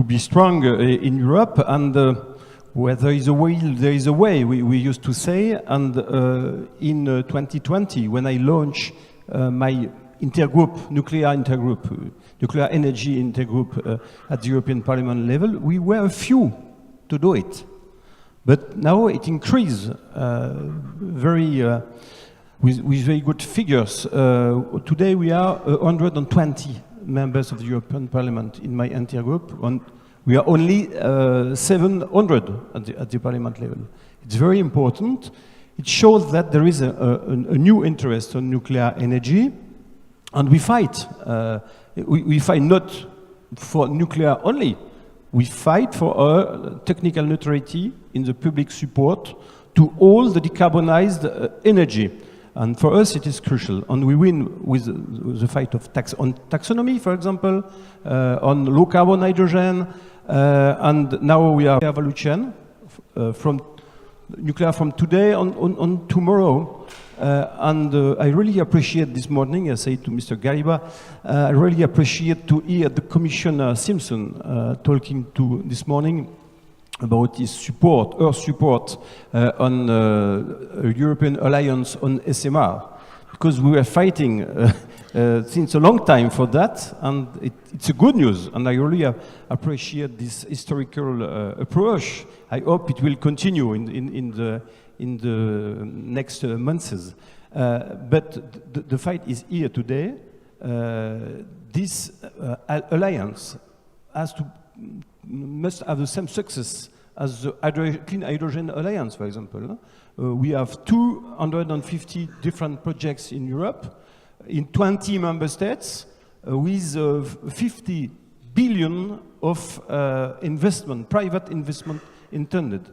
Speaker 2: be strong in Europe, and where there is a will, there is a way, we used to say. And in 2020, when I launched my intergroup, nuclear energy intergroup at the European Parliament level, we were a few to do it. But now it increased with very good figures. Today we are 120 members of the European Parliament in my intergroup, and we are only 700 at the Parliament level. It's very important. It shows that there is a new interest in nuclear energy, and we fight. We fight not for nuclear only. We fight for our technical neutrality in the public support to all the decarbonized energy. And for us, it is crucial. And we win with the fight of on taxonomy, for example, on low carbon hydrogen, and now we are value chain from nuclear from today on tomorrow. And I really appreciate this morning, I say to Mr. Gariba, I really appreciate to hear the Commissioner Simpson talking to this morning about his support, her support on a European alliance on SMR, because we were fighting since a long time for that, and it's a good news, and I really appreciate this historical approach. I hope it will continue in the next months. But the fight is here today. This alliance must have the same success as the Clean Hydrogen Alliance, for example. We have 250 different projects in Europe, in 20 member states, with 50 billion of investment, private investment intended.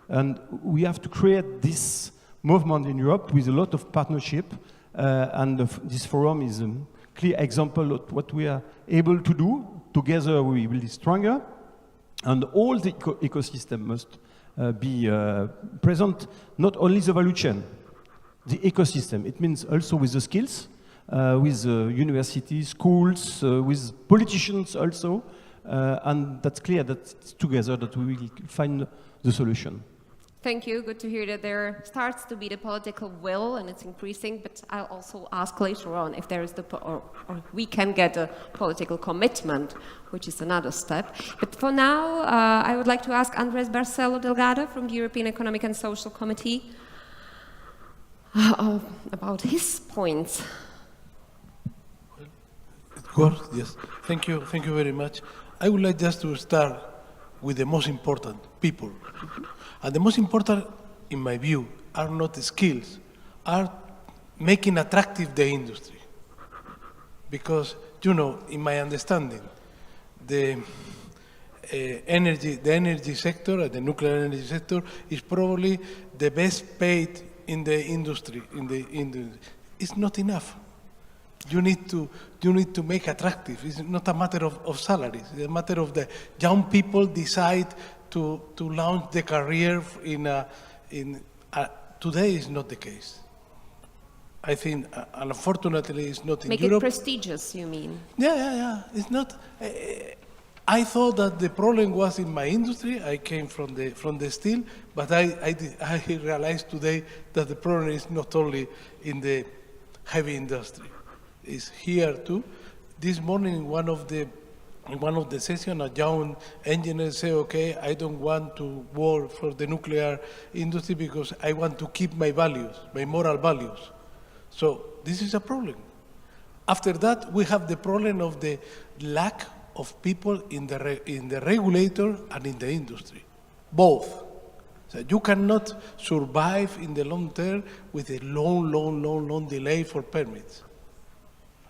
Speaker 2: And we have to create this movement in Europe with a lot of partnership, and this forum is a clear example of what we are able to do. Together we will be stronger, and all the ecosystem must be present, not only the value chain, the ecosystem. It means also with the skills, with universities, schools, with politicians also, and that's clear that it's together that we will find the solution.
Speaker 12: Thank you. Good to hear that there starts to be the political will and it's increasing, but I'll also ask later on if there is or we can get a political commitment, which is another step. But for now, I would like to ask Andres Barcelo Delgado from the European Economic and Social Committee about his points.
Speaker 5: Yes. Thank you very much. I would like just to start with the most important, people. And the most important, in my view, are not the skills, are making attractive the industry. Because, you know, in my understanding, the energy sector, the nuclear energy sector, is probably the best paid in the industry. It's not enough. You need to make attractive. It's not a matter of salaries. It's a matter of the young people decide to launch the career today is not the case. I think, unfortunately, it's not in Europe.
Speaker 12: Make it prestigious, you mean?
Speaker 5: Yeah. It's not. I thought that the problem was in my industry. I came from the steel, but I realized today that the problem is not only in the heavy industry. It's here too. This morning, in one of the sessions, a young engineer said, "Okay, I don't want to work for the nuclear industry because I want to keep my values, my moral values." So this is a problem. After that, we have the problem of the lack of people in the regulator and in the industry, both. So you cannot survive in the long term with a long delay for permits.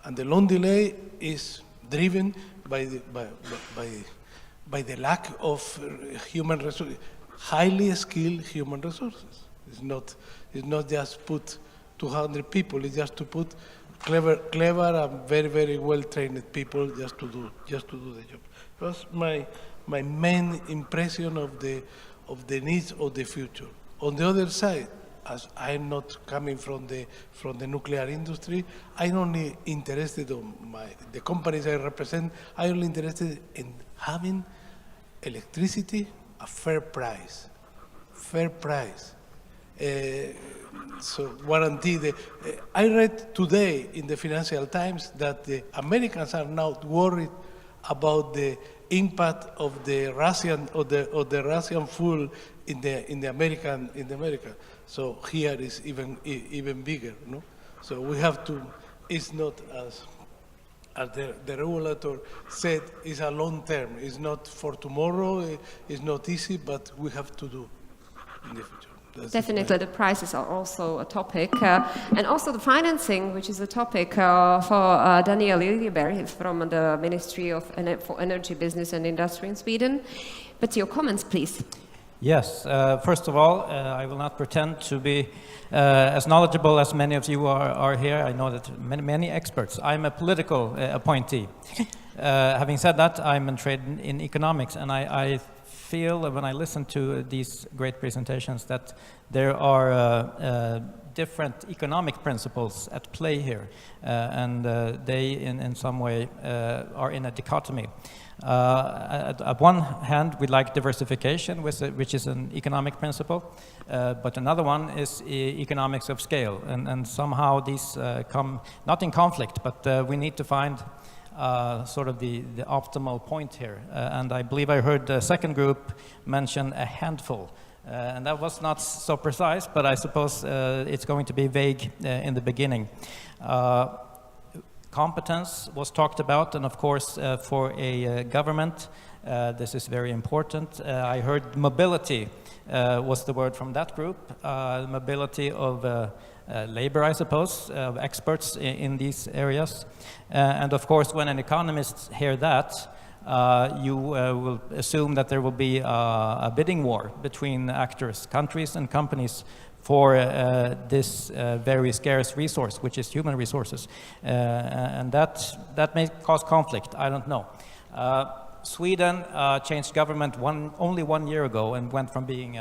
Speaker 5: And the long delay is driven by the lack of human resources, highly skilled human resources. It's not just put 200 people. It's just to put clever and very well trained people just to do the job. That's my main impression of the needs of the future. On the other side, as I'm not coming from the nuclear industry, I'm only interested in the companies I represent. I'm only interested in having electricity at fair price. So guarantee I read today in the Financial Times that the Americans are now worried about the impact of the Russian fuel in the America. So here is even bigger, no? So we have to. It's not as the regulator said. It's a long term. It's not for tomorrow. It's not easy, but we have to do in the future.
Speaker 12: Definitely, the prices are also a topic, and also the financing, which is a topic for Daniel Liljeberg from the Ministry for Energy, Business and Industry in Sweden. But your comments, please.
Speaker 22: Yes, first of all, I will not pretend to be as knowledgeable as many of you are here. I know that many experts. I'm a political appointee. Having said that, I'm trained in economics, and I feel when I listen to these great presentations that there are different economic principles at play here, and they in some way are in a dichotomy. At one hand, we like diversification, which is an economic principle, but another one is economics of scale, and somehow these come not in conflict, but we need to find sort of the optimal point here. And I believe I heard the second group mention a handful, and that was not so precise, but I suppose it's going to be vague in the beginning. Competence was talked about, and of course for a government this is very important. I heard mobility was the word from that group, mobility of labor, I suppose, of experts in these areas. And of course, when an economist hear that, you will assume that there will be a bidding war between actors, countries and companies for this very scarce resource, which is human resources. And that may cause conflict, I don't know. Sweden changed government only 1 year ago and went from being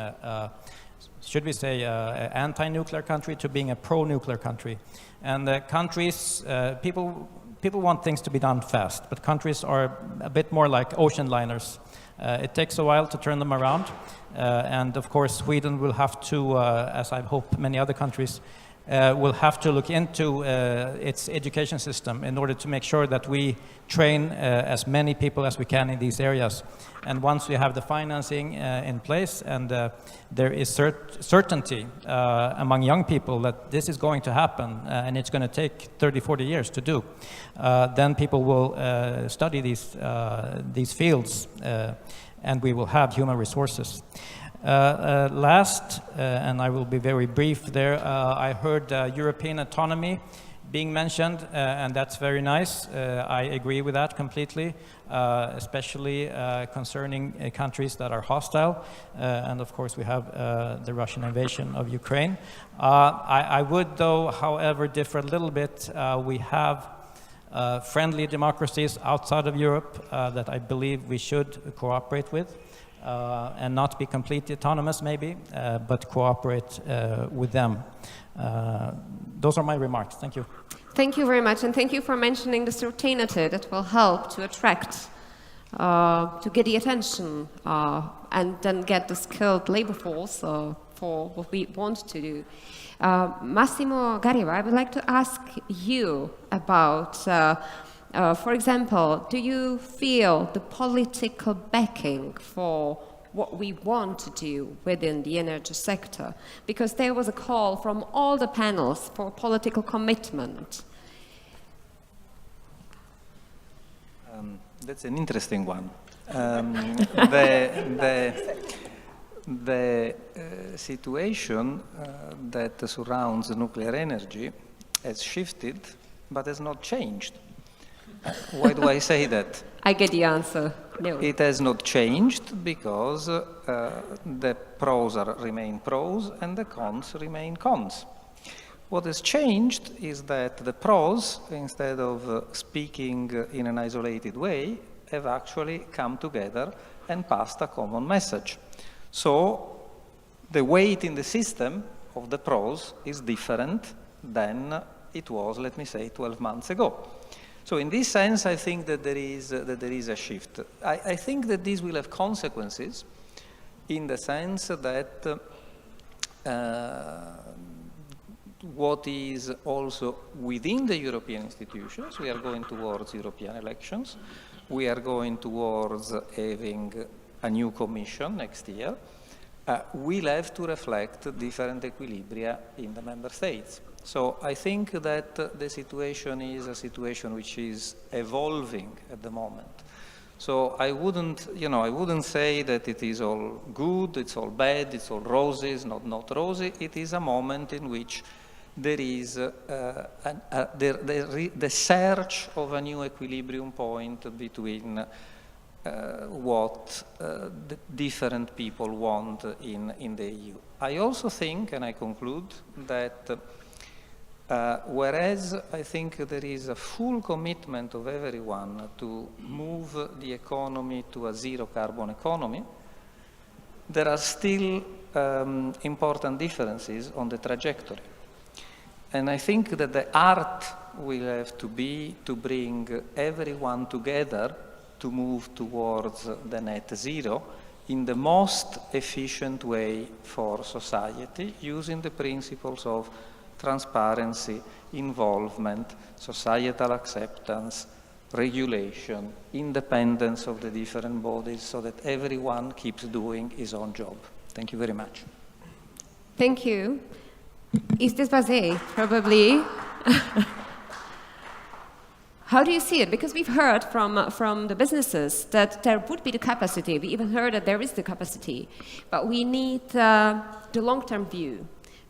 Speaker 22: should we say, an anti-nuclear country to being a pro-nuclear country. And countries, people people want things to be done fast, but countries are a bit more like ocean liners. It takes a while to turn them around, and of course Sweden will have to, as I hope many other countries, will have to look into its education system in order to make sure that we train as many people as we can in these areas. And once we have the financing in place and there is certainty among young people that this is going to happen and it's going to take 30, 40 years to do, then people will study these fields and we will have human resources. Last, and I will be very brief there, I heard European autonomy being mentioned, and that's very nice. I agree with that completely, especially concerning countries that are hostile. And of course, we have the Russian invasion of Ukraine. I would, though, however, differ a little bit. We have friendly democracies outside of Europe that I believe we should cooperate with. And not be completely autonomous, maybe, but cooperate with them. Those are my remarks. Thank you.
Speaker 12: Thank you very much, and thank you for mentioning the certainty that will help to attract, to get the attention, and then get the skilled labor force for what we want to do. Massimo Garriva, I would like to ask you about for example, do you feel the political backing for what we want to do within the energy sector? Because there was a call from all the panels for political commitment.
Speaker 20: That's an interesting one. The situation that surrounds nuclear energy has shifted, but has not changed. Why do I say that?
Speaker 12: I get the answer. No.
Speaker 20: It has not changed because the pros remain pros and the cons remain cons. What has changed is that the pros, instead of speaking in an isolated way, have actually come together and passed a common message. So the weight in the system of the pros is different than it was, let me say, 12 months ago. So in this sense, I think that there is a shift. I think that this will have consequences in the sense that what is also within the European institutions, we are going towards European elections, we are going towards having a new commission next year, will have to reflect different equilibria in the member states. So I think that the situation is a situation which is evolving at the moment. So I wouldn't say that it is all good, it's all bad, it's all roses, not rosy. It is a moment in which there is the search of a new equilibrium point between what the different people want in the EU. I also think, and I conclude, that whereas I think there is a full commitment of everyone to move the economy to a zero carbon economy, there are still important differences on the trajectory. And I think that the art will have to be to bring everyone together to move towards the net zero in the most efficient way for society, using the principles of transparency, involvement, societal acceptance, regulation, independence of the different bodies, so that everyone keeps doing his own job. Thank you very much.
Speaker 12: Thank you. Is this Basé, probably? How do you see it? Because we've heard from the businesses that there would be the capacity. We even heard that there is the capacity. But we need the long-term view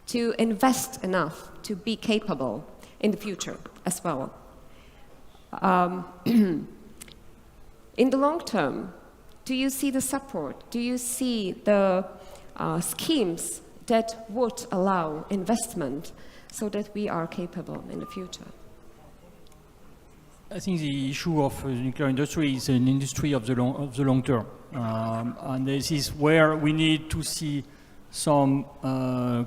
Speaker 12: to invest enough to be capable in the future as well. In the long term, do you see the support? Do you see the schemes that would allow investment so that we are capable in the future?
Speaker 21: I think the issue of the nuclear industry is an industry of the long term. And this is where we need to see some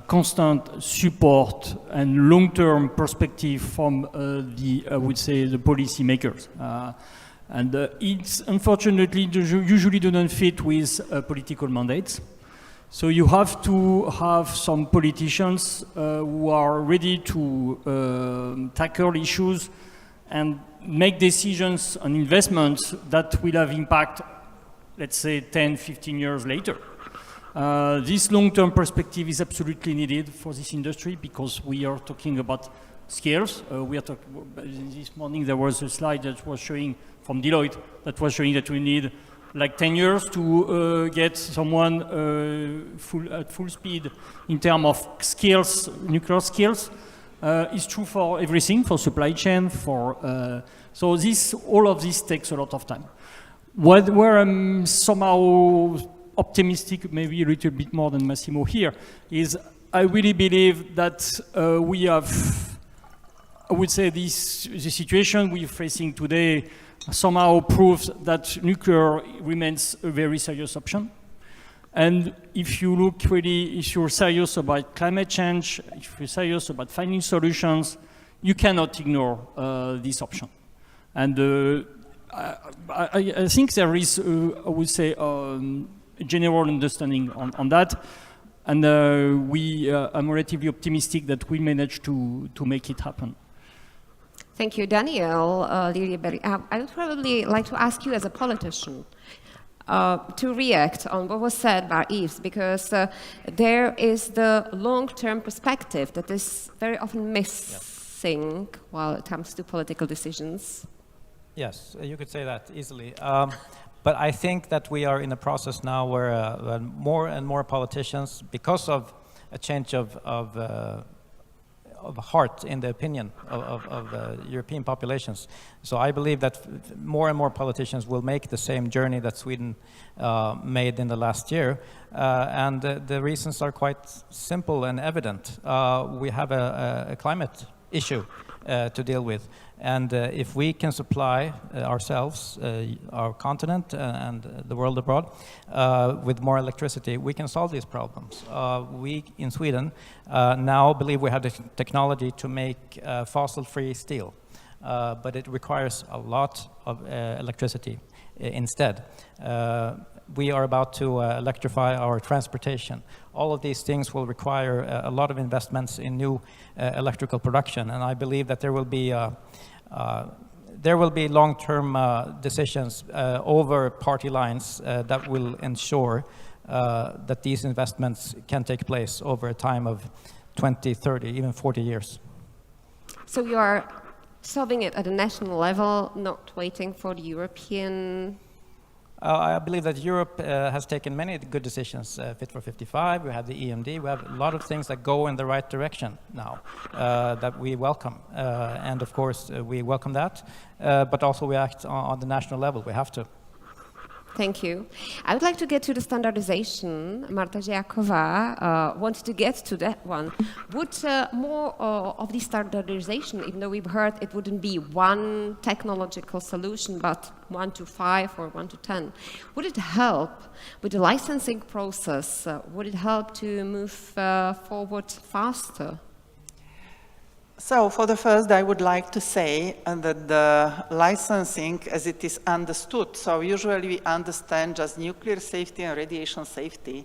Speaker 21: constant support and long-term perspective from I would say, the policymakers. And it's unfortunately usually doesn't fit with political mandates. So you have to have some politicians who are ready to tackle issues and make decisions on investments that will have impact, let's say, 10, 15 years later. This long-term perspective is absolutely needed for this industry because we are talking about scales. This morning there was a slide that was showing from Deloitte that was showing that we need like 10 years to get someone at full speed in terms of skills, nuclear skills. It's true for everything, for supply chain, so all of this takes a lot of time. Where I'm somehow optimistic, maybe a little bit more than Massimo here, is I really believe that we have, I would say the situation we're facing today somehow proves that nuclear remains a very serious option. And if you look really, if you're serious about climate change, if you're serious about finding solutions, you cannot ignore this option. And I think there is, I would say, a general understanding on that. And I'm relatively optimistic that we manage to make it happen.
Speaker 12: Thank you, Daniel Liljeberg. I would probably like to ask you as a politician to react on what was said by Yves, because there is the long-term perspective that is very often missing while it comes to political decisions.
Speaker 22: Yes, you could say that easily. But I think that we are in a process now where more and more politicians, because of a change of heart in the opinion of European populations. So I believe that more and more politicians will make the same journey that Sweden made in the last year. And the reasons are quite simple and evident. We have a climate issue to deal with. And if we can supply ourselves, our continent and the world abroad with more electricity, we can solve these problems. We in Sweden now believe we have the technology to make fossil-free steel, but it requires a lot of electricity instead. We are about to electrify our transportation. All of these things will require a lot of investments in new electrical production, and I believe that there will be long-term decisions over party lines that will ensure that these investments can take place over a time of 20, 30, even 40 years.
Speaker 12: So you are solving it at a national level, not waiting for the European...
Speaker 22: I believe that Europe has taken many good decisions. Fit for 55, we have the EMD, we have a lot of things that go in the right direction now that we welcome. And of course, we welcome that, but also we act on the national level. We have to.
Speaker 12: Thank you. I would like to get to the standardization. Marta Ziakova wanted to get to that one. Would more of the standardization, even though we've heard it wouldn't be one technological solution, but 1 to 5 or 1 to 10, would it help with the licensing process? Would it help to move forward faster?
Speaker 3: So for the first, I would like to say that the licensing, as it is understood, so usually we understand just nuclear safety and radiation safety,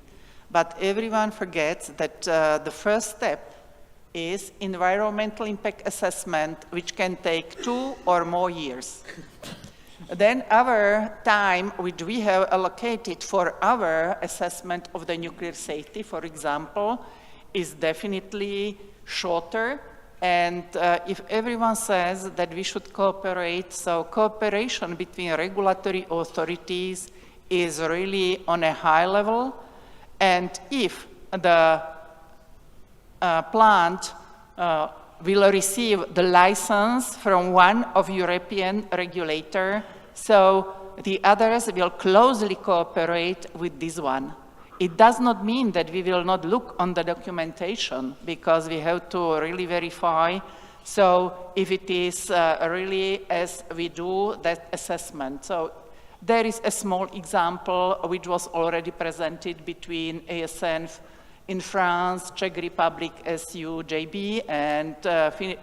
Speaker 3: but everyone forgets that the first step is environmental impact assessment, which can take 2 or more years. Then our time, which we have allocated for our assessment of the nuclear safety, for example, is definitely shorter. And if everyone says that we should cooperate, so cooperation between regulatory authorities is really on a high level. And if the plant will receive the license from one of European regulator, so the others will closely cooperate with this one. It does not mean that we will not look on the documentation, because we have to really verify. So if it is really as we do that assessment. So there is a small example which was already presented between ASN in France, Czech Republic, SUJB, and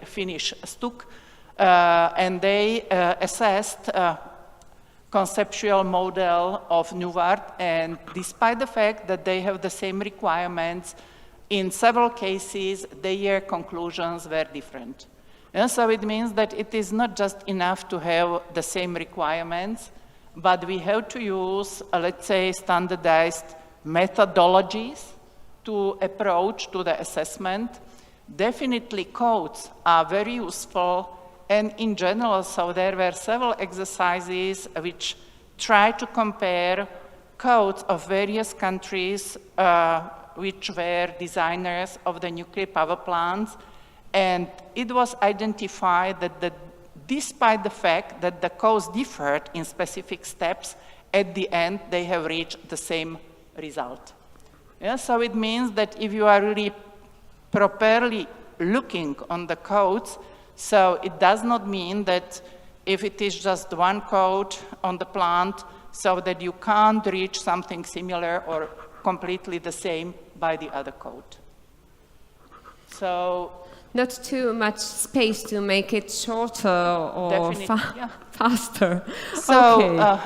Speaker 3: Finnish STUK, and they assessed conceptual model of NUVART, and despite the fact that they have the same requirements, in several cases, their conclusions were different. And so it means that it is not just enough to have the same requirements, but we have to use, let's say, standardized methodologies to approach to the assessment. Definitely codes are very useful, and in general, so there were several exercises which try to compare codes of various countries which were designers of the nuclear power plants, and it was identified that despite the fact that the codes differed in specific steps, at the end they have reached the same result. Yeah, so it means that if you are really properly looking on the codes, so it does not mean that if it is just one code on the plant, so that you can't reach something similar or completely the same by the other code. So
Speaker 12: not too much space to make it shorter or faster.
Speaker 3: So
Speaker 12: okay.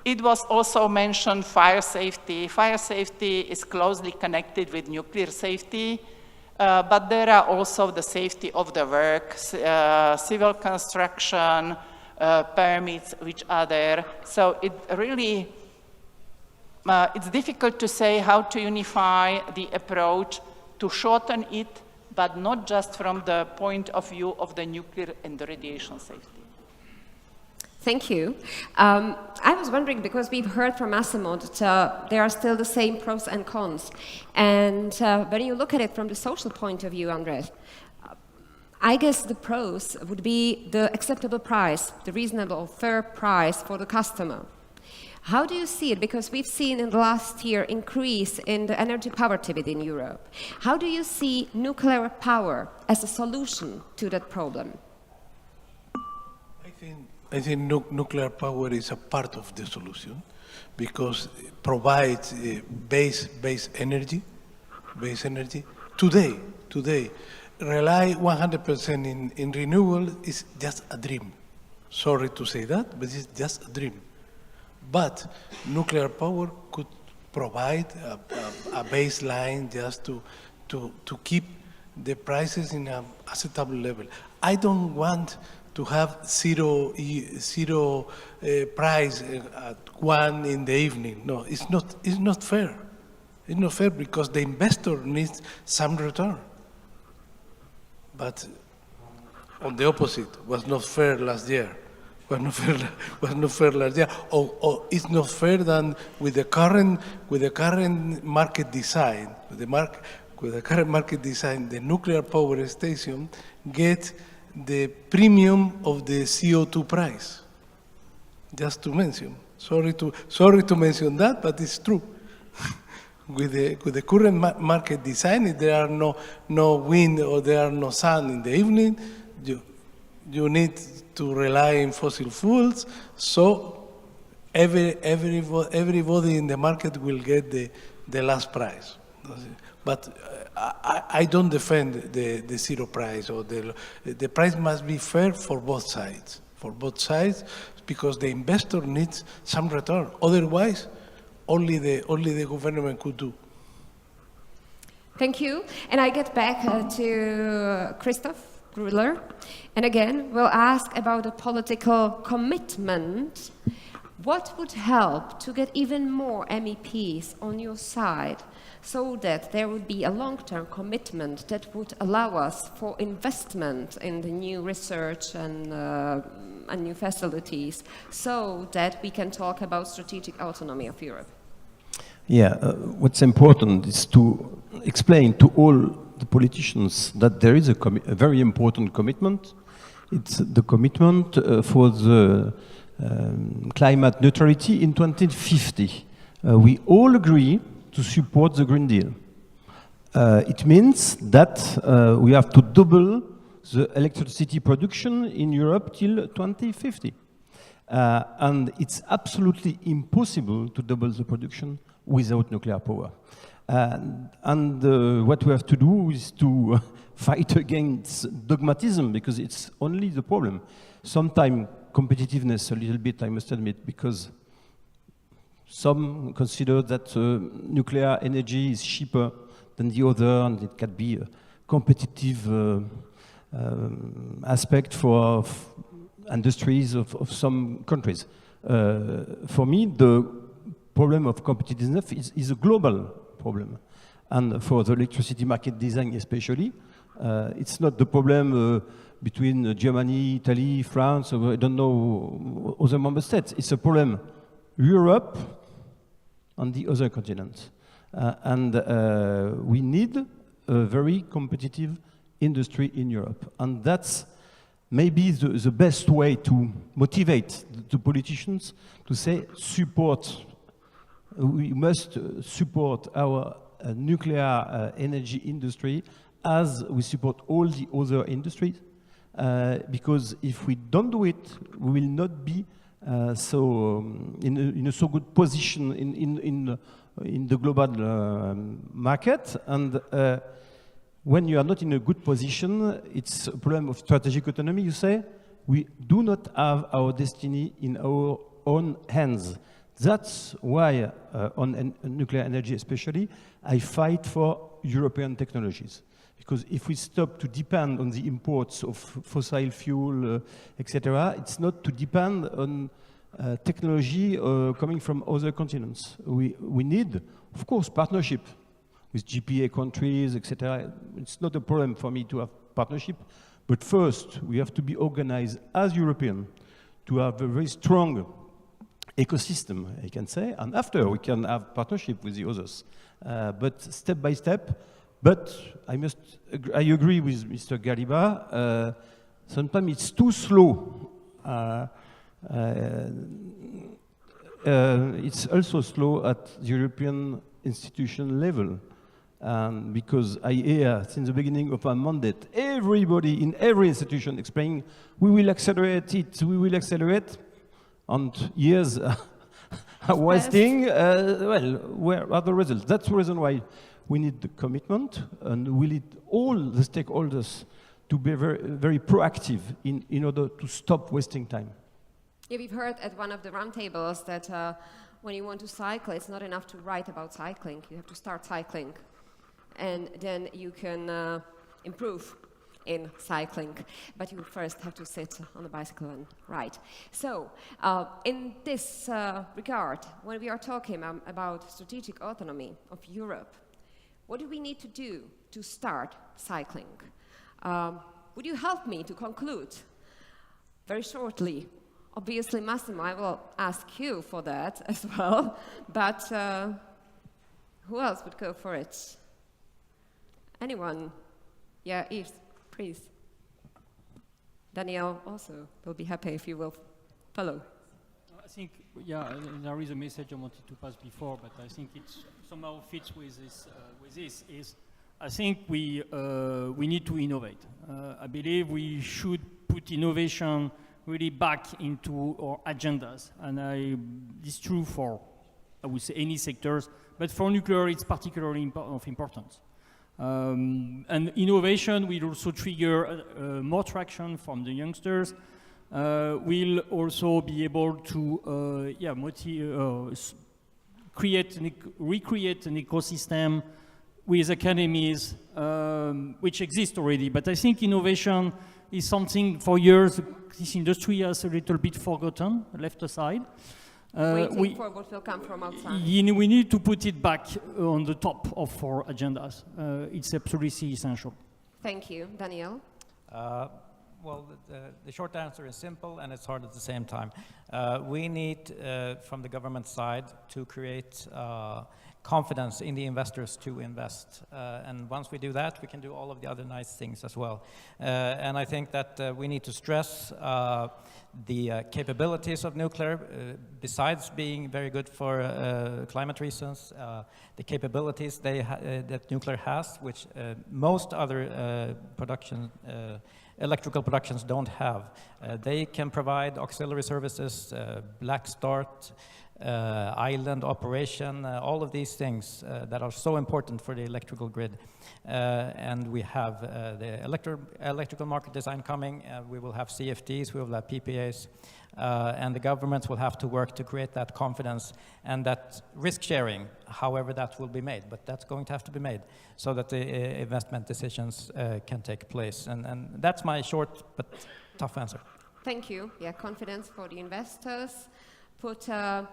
Speaker 3: It was also mentioned fire safety. Fire safety is closely connected with nuclear safety, but there are also the safety of the work, civil construction, permits which are there. So it really, it's difficult to say how to unify the approach to shorten it, but not just from the point of view of the nuclear and the radiation safety.
Speaker 12: Thank you. I was wondering, because we've heard from Massimo that there are still the same pros and cons. And when you look at it from the social point of view, Andres, I guess the pros would be the acceptable price, the reasonable, fair price for the customer. How do you see it? Because we've seen in the last year increase in the energy poverty within Europe. How do you see nuclear power as a solution to that problem?
Speaker 5: I think nuclear power is a part of the solution because it provides base energy. Today, rely 100% in renewable is just a dream. Sorry to say that, but it's just a dream. But nuclear power could provide a baseline just to keep the prices in an acceptable level. I don't want to have zero price at 1 in the evening. No, it's not fair. It's not fair because the investor needs some return. But on the opposite, was not fair last year. Was not fair last year. Or it's not fair than with the current market design. With the current market design, the nuclear power station get the premium of the CO2 price. Just to mention. Sorry to mention that, but it's true. With the current market design, if there are no wind or there are no sun in the evening, you need to rely on fossil fuels. So everybody in the market will get the last price. But I don't defend the zero price, or the price must be fair for both sides. Because the investor needs some return. Otherwise, only the government could do.
Speaker 12: Thank you. And I get back to Christoph Gruller. And again, we'll ask about the political commitment. What would help to get even more MEPs on your side so that there would be a long-term commitment that would allow us for investment in the new research and new facilities, so that we can talk about strategic autonomy of Europe?
Speaker 2: Yeah, what's important is to explain to all the politicians that there is a very important commitment. It's the commitment for the climate neutrality in 2050. We all agree to support the Green Deal. It means that we have to double the electricity production in Europe till 2050. And it's absolutely impossible to double the production without nuclear power. What we have to do is to fight against dogmatism, because it's only the problem. Sometimes competitiveness a little bit, I must admit, because some consider that nuclear energy is cheaper than the other, and it can be a competitive aspect for industries of some countries. For me, the problem of competitiveness is a global problem. And for the electricity market design especially, it's not the problem between Germany, Italy, France, or I don't know, other member states. It's a problem Europe and the other continents. We need a very competitive industry in Europe. And that's maybe the best way to motivate the politicians to say, we must support our nuclear energy industry as we support all the other industries. Because if we don't do it, we will not be in a so good position in the global market. And when you are not in a good position, it's a problem of strategic autonomy. You say, we do not have our destiny in our own hands. That's why, on nuclear energy especially, I fight for European technologies. Because if we stop to depend on the imports of fossil fuel, etc., it's not to depend on technology coming from other continents. We need, of course, partnership with GPA countries, etc. It's not a problem for me to have partnership. But first, we have to be organized as European to have a very strong ecosystem, I can say, and after we can have partnership with the others. But step by step. But I agree with Mr. Galiba. Sometimes it's too slow. It's also slow at the European institution level. Because I hear since the beginning of our mandate, everybody in every institution explaining, we will accelerate it, we will accelerate. And years are wasting. Well, where are the results? That's the reason why we need the commitment, and we need all the stakeholders to be very, very proactive in order to stop wasting time.
Speaker 12: Yeah, we've heard at one of the roundtables that when you want to cycle, it's not enough to write about cycling. You have to start cycling, and then you can improve in cycling, but you first have to sit on the bicycle and ride. So, in this regard, when we are talking about strategic autonomy of Europe, what do we need to do to start cycling? Would you help me to conclude very shortly? Obviously, Massimo, I will ask you for that as well, but who else would go for it? Anyone? Yeah, Yves, please. Daniel also will be happy if you will follow.
Speaker 21: I think, yeah, there is a message I wanted to pass before, but I think it somehow fits with this. I think we need to innovate. I believe we should put innovation really back into our agendas, and this is true for, I would say, any sectors, but for nuclear it's particularly of importance. And innovation will also trigger more traction from the youngsters. We'll also be able to recreate an ecosystem with academies which exist already. But I think innovation is something for years this industry has a little bit forgotten, left aside.
Speaker 12: Waiting for what will come from outside.
Speaker 21: We need to put it back on the top of our agendas. It's absolutely essential.
Speaker 12: Thank you. Daniel?
Speaker 22: Well, the short answer is simple, and it's hard at the same time. We need, from the government side, to create confidence in the investors to invest. And once we do that, we can do all of the other nice things as well. And I think that we need to stress the capabilities of nuclear, besides being very good for climate reasons, the capabilities that nuclear has, which most other production electrical productions don't have. They can provide auxiliary services, black start, island operation, all of these things that are so important for the electrical grid. And we have the electrical market design coming. We will have CFDs, we will have PPAs, and the governments will have to work to create that confidence and that risk sharing, however that will be made. But that's going to have to be made so that the investment decisions can take place. And that's my short but tough answer.
Speaker 12: Thank you. Yeah, confidence for the investors. Put the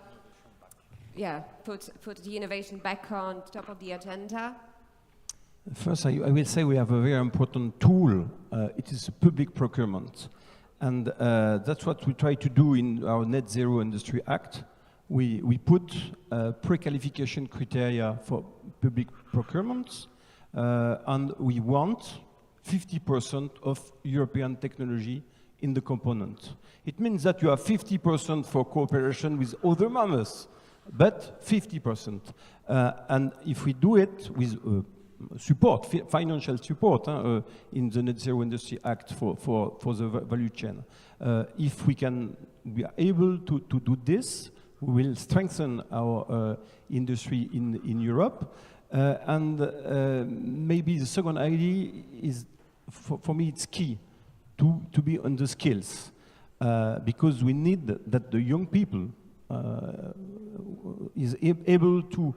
Speaker 12: innovation back on top of the agenda.
Speaker 2: First, I will say we have a very important tool. It is public procurement. And that's what we try to do in our Net Zero Industry Act. We put pre-qualification criteria for public procurements, and we want 50% of European technology in the component. It means that you have 50% for cooperation with other members, but 50%. And if we do it with support, financial support in the Net Zero Industry Act for the value chain, if we are able to do this, we will strengthen our industry in Europe. And maybe the second idea is, for me, it's key to be on the skills, because we need that the young people is able to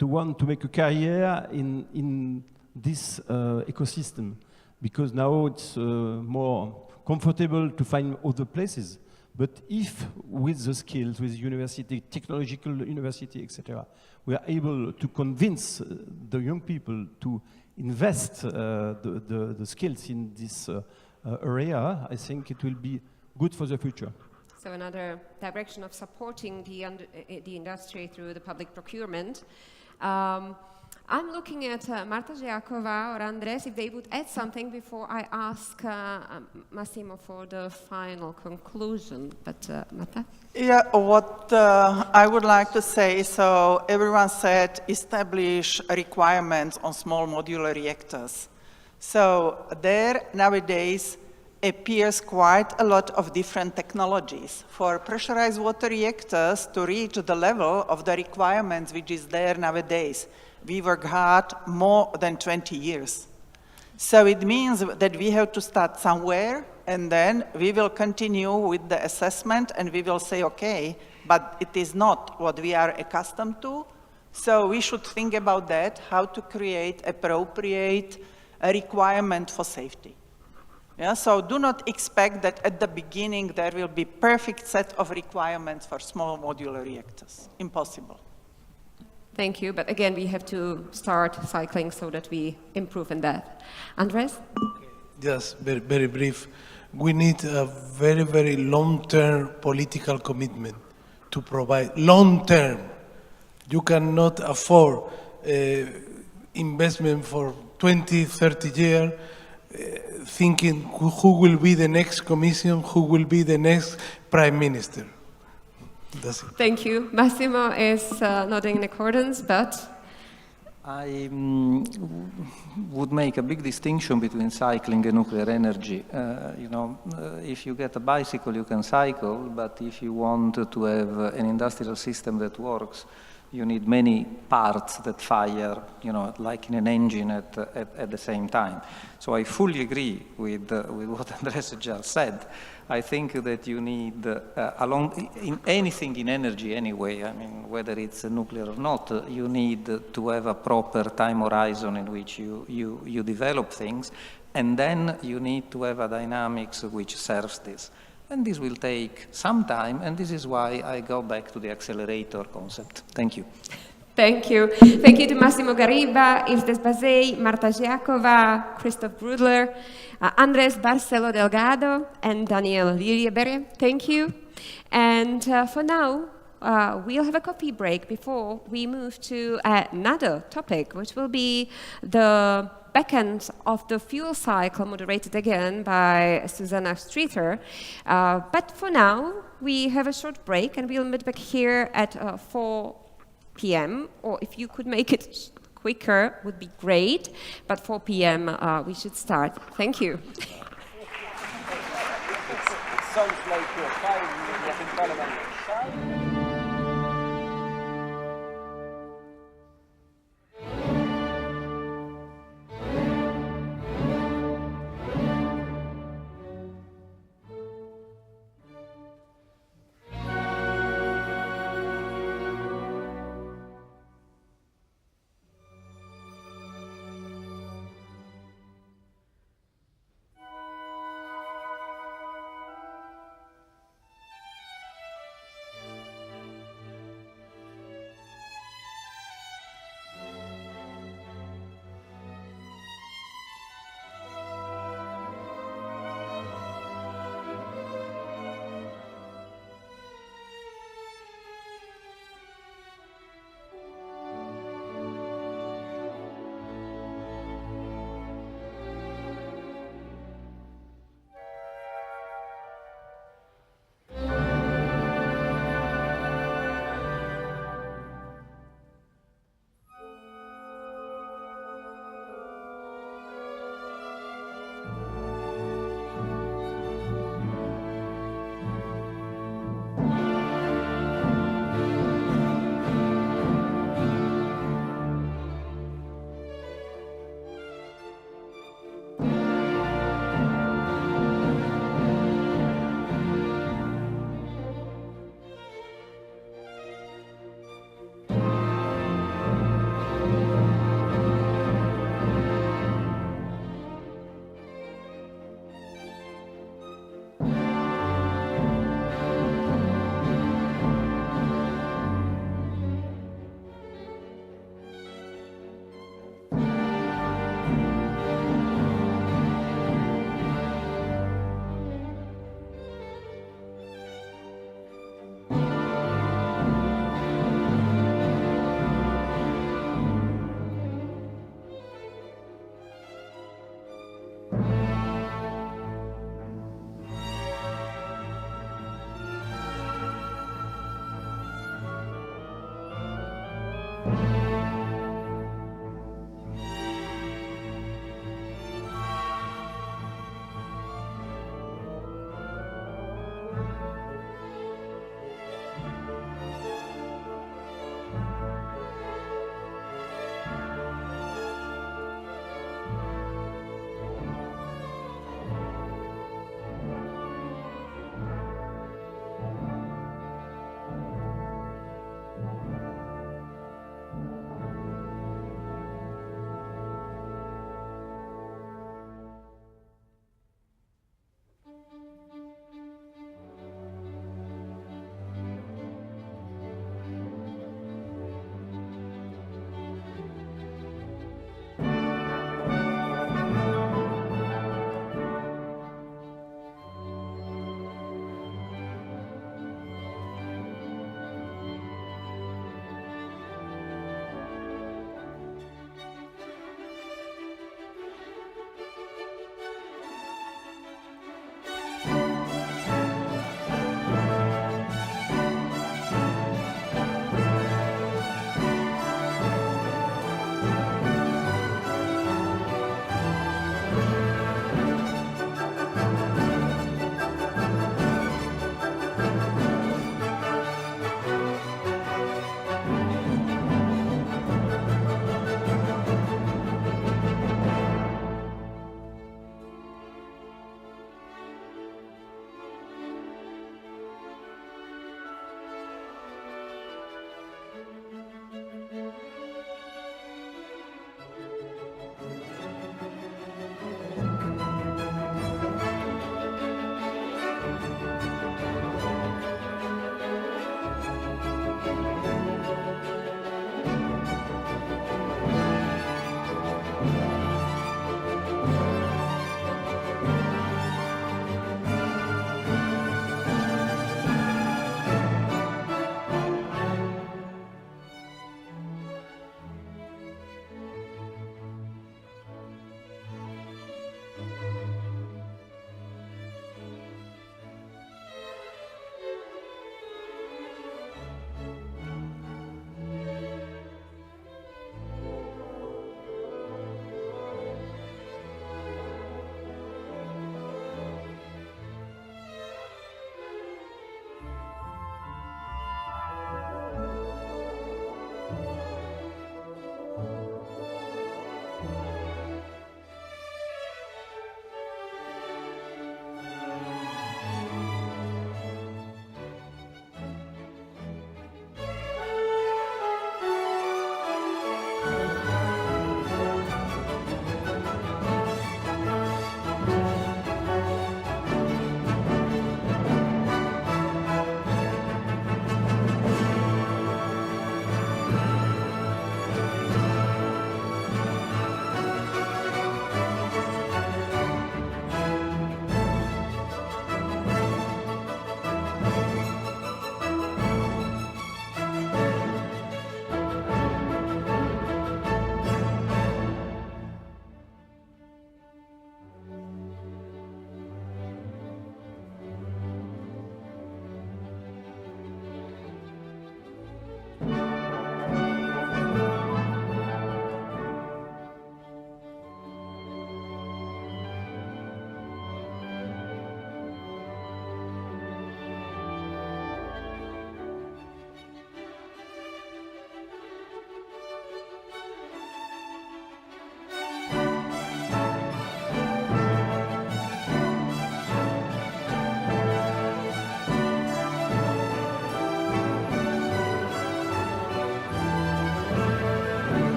Speaker 2: want to make a career in this ecosystem, because now it's more comfortable to find other places. But if with the skills, with university, technological university, etc., we are able to convince the young people to invest the skills in this area, I think it will be good for the future.
Speaker 12: So another direction of supporting the industry through the public procurement. I'm looking at Marta Zsiakova or Andres, if they would add something before I ask Massimo for the final conclusion. But Marta?
Speaker 3: Yeah, what I would like to say, so everyone said establish requirements on small modular reactors. So there nowadays appears quite a lot of different technologies. For pressurized water reactors to reach the level of the requirements which is there nowadays, we work hard more than 20 years. So it means that we have to start somewhere, and then we will continue with the assessment, and we will say, okay, but it is not what we are accustomed to. So we should think about that, how to create appropriate requirement for safety. Yeah, so do not expect that at the beginning there will be perfect set of requirements for small modular reactors. Impossible.
Speaker 12: Thank you, but again, we have to start cycling so that we improve in that. Andres?
Speaker 5: Just very brief. We need a very, very long-term political commitment to provide long-term. You cannot afford investment for 20, 30 years, thinking who will be the next commission, who will be the next prime minister. That's it.
Speaker 12: Thank you. Massimo is nodding in accordance, but?
Speaker 20: I would make a big distinction between cycling and nuclear energy. If you get a bicycle, you can cycle, but if you want to have an industrial system that works, you need many parts that fire, like in an engine at the same time. So I fully agree with what Andres just said. I think that you need, in anything in energy anyway, I mean, whether it's nuclear or not, you need to have a proper time horizon in which you develop things, and then you need to have a dynamics which serves this. And this will take some time, and this is why I go back to the accelerator concept. Thank you.
Speaker 12: Thank you. Thank you to Massimo Gariba, Ilse Desbazet, Marta Zsiakova, Christoph Brudler, Andres Barcelo Delgado, and Daniel Liljeberg. Thank you. And for now, we'll have a coffee break before we move to another topic, which will be the back end of the fuel cycle, moderated again by Susanna Streeter. But for now, we have a short break, and we'll meet back here at 4 p.m., or if you could make it quicker would be great, but 4 p.m. We should start. Thank you.
Speaker 1: Sounds like 5 European Parliament.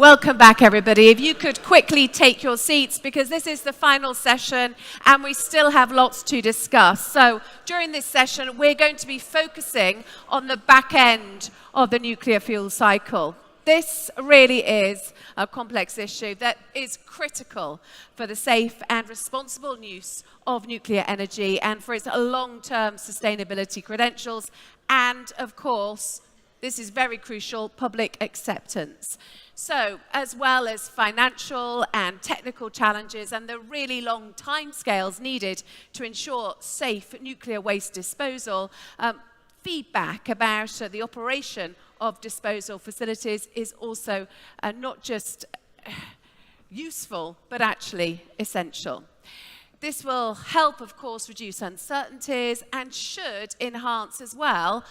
Speaker 7: Welcome back, everybody. If you could quickly take your seats, because this is the final session and we still have lots to discuss. So during this session, we're going to be focusing on the back end of the nuclear fuel cycle. This really is a complex issue that is critical for the safe and responsible use of nuclear energy and for its long-term sustainability credentials and, of course, this is very crucial, public acceptance. So, as well as financial and technical challenges and the really long timescales needed to ensure safe nuclear waste disposal, feedback about the operation of disposal facilities is also not just useful, but actually essential. This will help, of course, reduce uncertainties and should enhance as well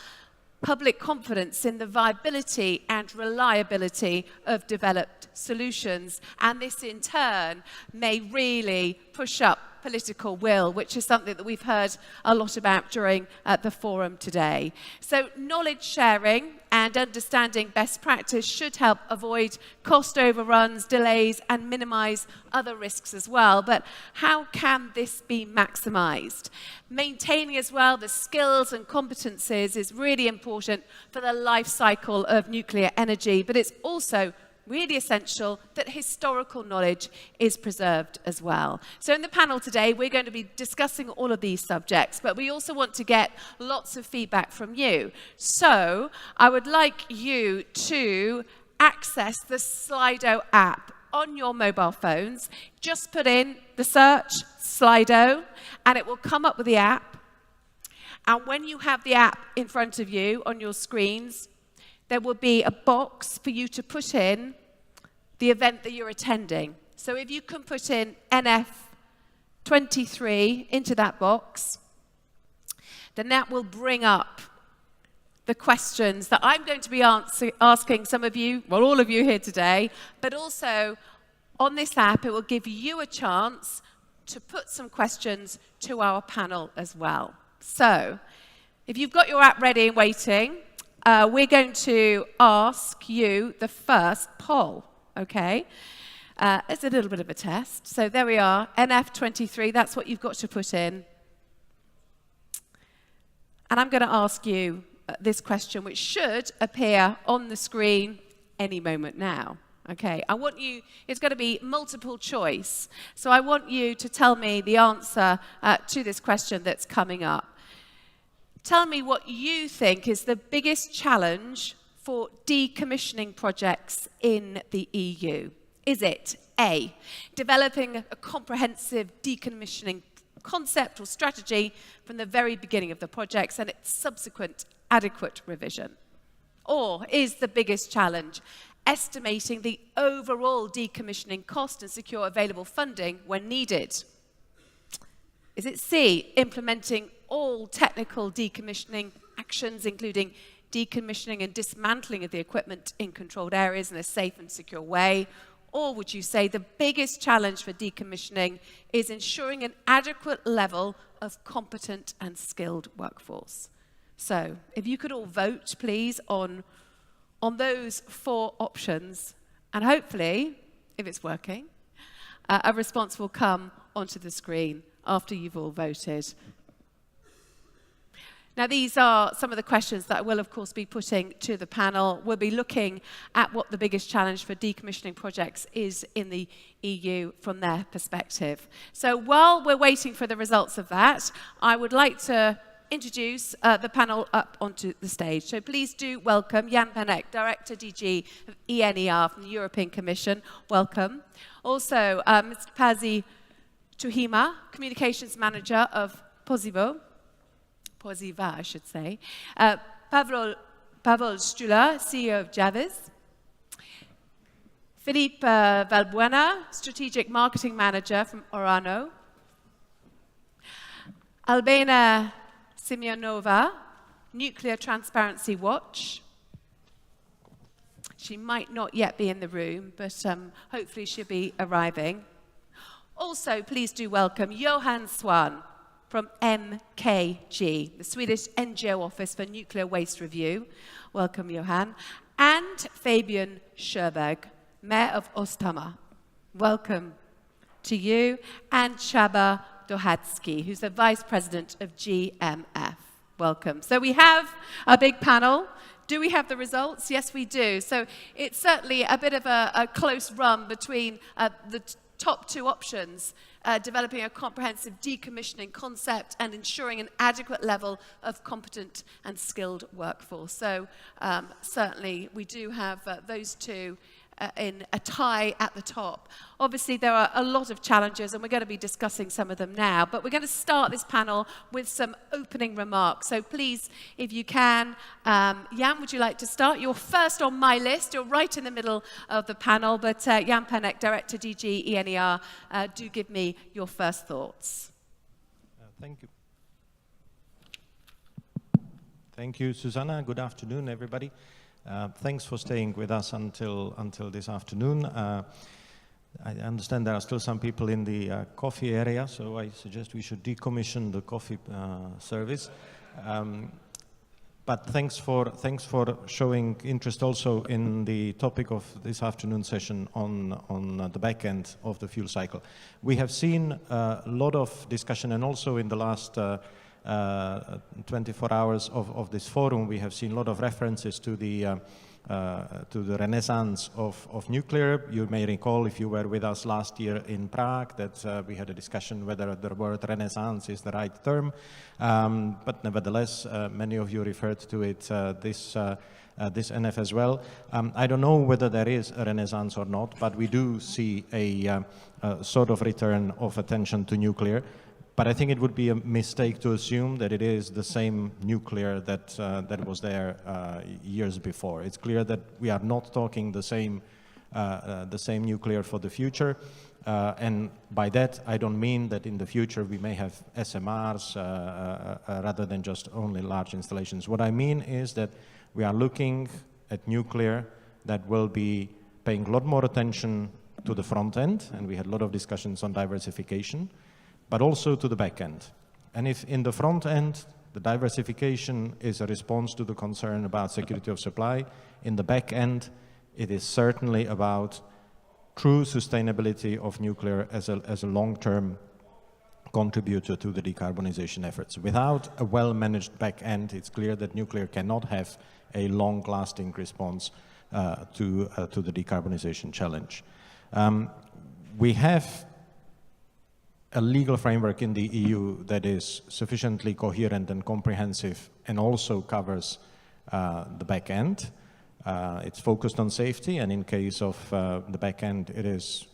Speaker 7: public confidence in the viability and reliability of developed solutions. And this, in turn, may really push up political will, which is something that we've heard a lot about during the forum today. So knowledge sharing and understanding best practice should help avoid cost overruns, delays, and minimize other risks as well. But how can this be maximized? Maintaining as well the skills and competencies is really important for the life cycle of nuclear energy, but it's also really essential that historical knowledge is preserved as well. So in the panel today, we're going to be discussing all of these subjects, but we also want to get lots of feedback from you. So I would like you to access the Slido app on your mobile phones. Just put in the search Slido, and it will come up with the app. And when you have the app in front of you on your screens, there will be a box for you to put in the event that you're attending. So if you can put in NF23 into that box, then that will bring up the questions that I'm going to be asking some of you, well, all of you here today, but also on this app, it will give you a chance to put some questions to our panel as well. So if you've got your app ready and waiting, we're going to ask you the first poll, okay? It's a little bit of a test. So there we are, NF23, that's what you've got to put in. And I'm going to ask you this question, which should appear on the screen any moment now. Okay, I want you, it's going to be multiple choice. So I want you to tell me the answer to this question that's coming up. Tell me what you think is the biggest challenge for decommissioning projects in the EU. Is it A, developing a comprehensive decommissioning concept or strategy from the very beginning of the projects and its subsequent adequate revision? Or is the biggest challenge estimating the overall decommissioning cost and secure available funding when needed? Is it C, implementing all technical decommissioning actions, including decommissioning and dismantling of the equipment in controlled areas in a safe and secure way? Or would you say the biggest challenge for decommissioning is ensuring an adequate level of competent and skilled workforce? So if you could all vote, please, on those four options, and hopefully, if it's working, a response will come onto the screen after you've all voted. Now, these are some of the questions that I will, of course, be putting to the panel. We'll be looking at what the biggest challenge for decommissioning projects is in the EU from their perspective. So while we're waiting for the results of that, I would like to introduce the panel up onto the stage. So please do welcome Jan Penek, Director DG of ENER from the European Commission. Welcome. Also, Mr. Pasi Tuhima, Communications Manager of Poziva, I should say. Pavel Stuller, CEO of Javis. Philippe Valbuena, Strategic Marketing Manager from Orano. Albena Simionova, Nuclear Transparency Watch. She might not yet be in the room, but hopefully she'll be arriving. Also, please do welcome Johan Swan from MKG, the Swedish NGO Office for Nuclear Waste Review. Welcome, Johan. And Fabian Scherberg, Mayor of Ostama. Welcome to you, and Csaba Dohatsky, who's the Vice President of GMF. Welcome. So we have a big panel. Do we have the results? Yes, we do. So it's certainly a bit of a close run between the top two options, developing a comprehensive decommissioning concept and ensuring an adequate level of competent and skilled workforce. So certainly we do have those two in a tie at the top. Obviously, there are a lot of challenges, and we're going to be discussing some of them now, but we're going to start this panel with some opening remarks. So please, if you can, Jan, would you like to start? You're first on my list. You're right in the middle of the panel, but Jan Penek, Director DG ENER, do give me your first thoughts.
Speaker 2: Thank you. Thank you, Susanna. Good afternoon, everybody. Thanks for staying with us until this afternoon. I understand there are still some people in the coffee area, so I suggest we should decommission the coffee service. But thanks for showing interest also in the topic of this afternoon session on the back end of the fuel cycle. We have seen a lot of discussion, and also in the last 24 hours of this forum, we have seen a lot of references to the renaissance of nuclear. You may recall, if you were with us last year in Prague, that we had a discussion whether the word renaissance is the right term. But nevertheless, many of you referred to it this NF as well. I don't know whether there is a renaissance or not, but we do see a sort of return of attention to nuclear. But I think it would be a mistake to assume that it is the same nuclear that was there years before. It's clear that we are not talking the same nuclear for the future. And by that, I don't mean that in the future we may have SMRs rather than just only large installations. What I mean is that we are looking at nuclear that will be paying a lot more attention to the front end, and we had a lot of discussions on diversification, but also to the back end. And if in the front end, the diversification is a response to the concern about security of supply, in the back end, it is certainly about true sustainability of nuclear as a long-term contributor to the decarbonization efforts. Without a well-managed back end, it's clear that nuclear cannot have a long-lasting response to the decarbonization challenge. We have a legal framework in the EU that is sufficiently coherent and comprehensive and also covers the back end. It's focused on safety, and in case of the back end, it is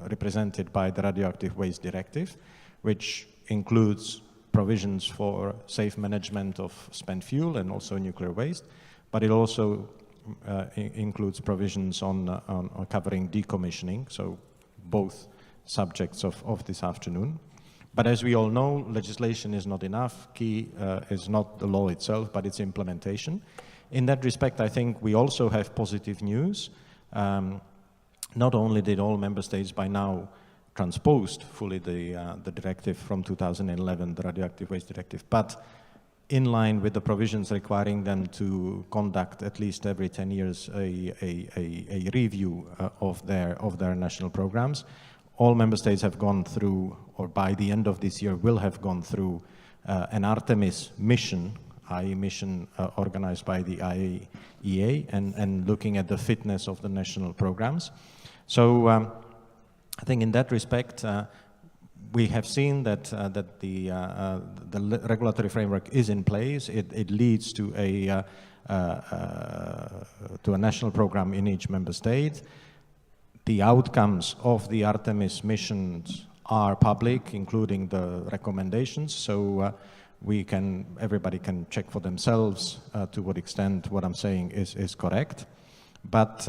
Speaker 2: represented by the Radioactive Waste Directive, which includes provisions for safe management of spent fuel and also nuclear waste, but it also includes provisions on covering decommissioning, so both subjects of this afternoon. But as we all know, legislation is not enough. Key is not the law itself, but its implementation. In that respect, I think we also have positive news. Not only did all member states by now transpose fully the directive from 2011, the Radioactive Waste Directive, but in line with the provisions requiring them to conduct at least every 10 years a review of their national programs. All member states have gone through, or by the end of this year will have gone through, an Artemis mission, i.e. mission organized by the IAEA, and looking at the fitness of the national programs. So I think in that respect, we have seen that the regulatory framework is in place. It leads to a national program in each member state. The outcomes of the Artemis missions are public, including the recommendations. So everybody can check for themselves to what extent what I'm saying is correct. But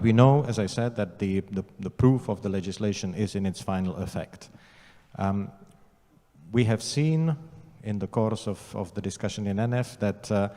Speaker 2: we know, as I said, that the proof of the legislation is in its final effect. We have seen in the course of the discussion in NF that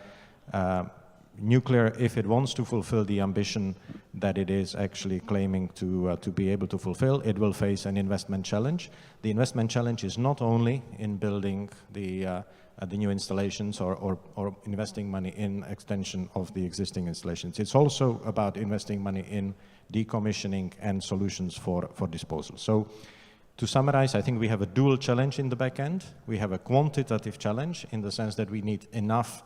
Speaker 2: nuclear, if it wants to fulfill the ambition that it is actually claiming to be able to fulfill, it will face an investment challenge. The investment challenge is not only in building the new installations or investing money in extension of the existing installations. It's also about investing money in
Speaker 6: decommissioning, and solutions for disposal. So to summarize, I think we have a dual challenge in the back end. We have a quantitative challenge in the sense that we need enough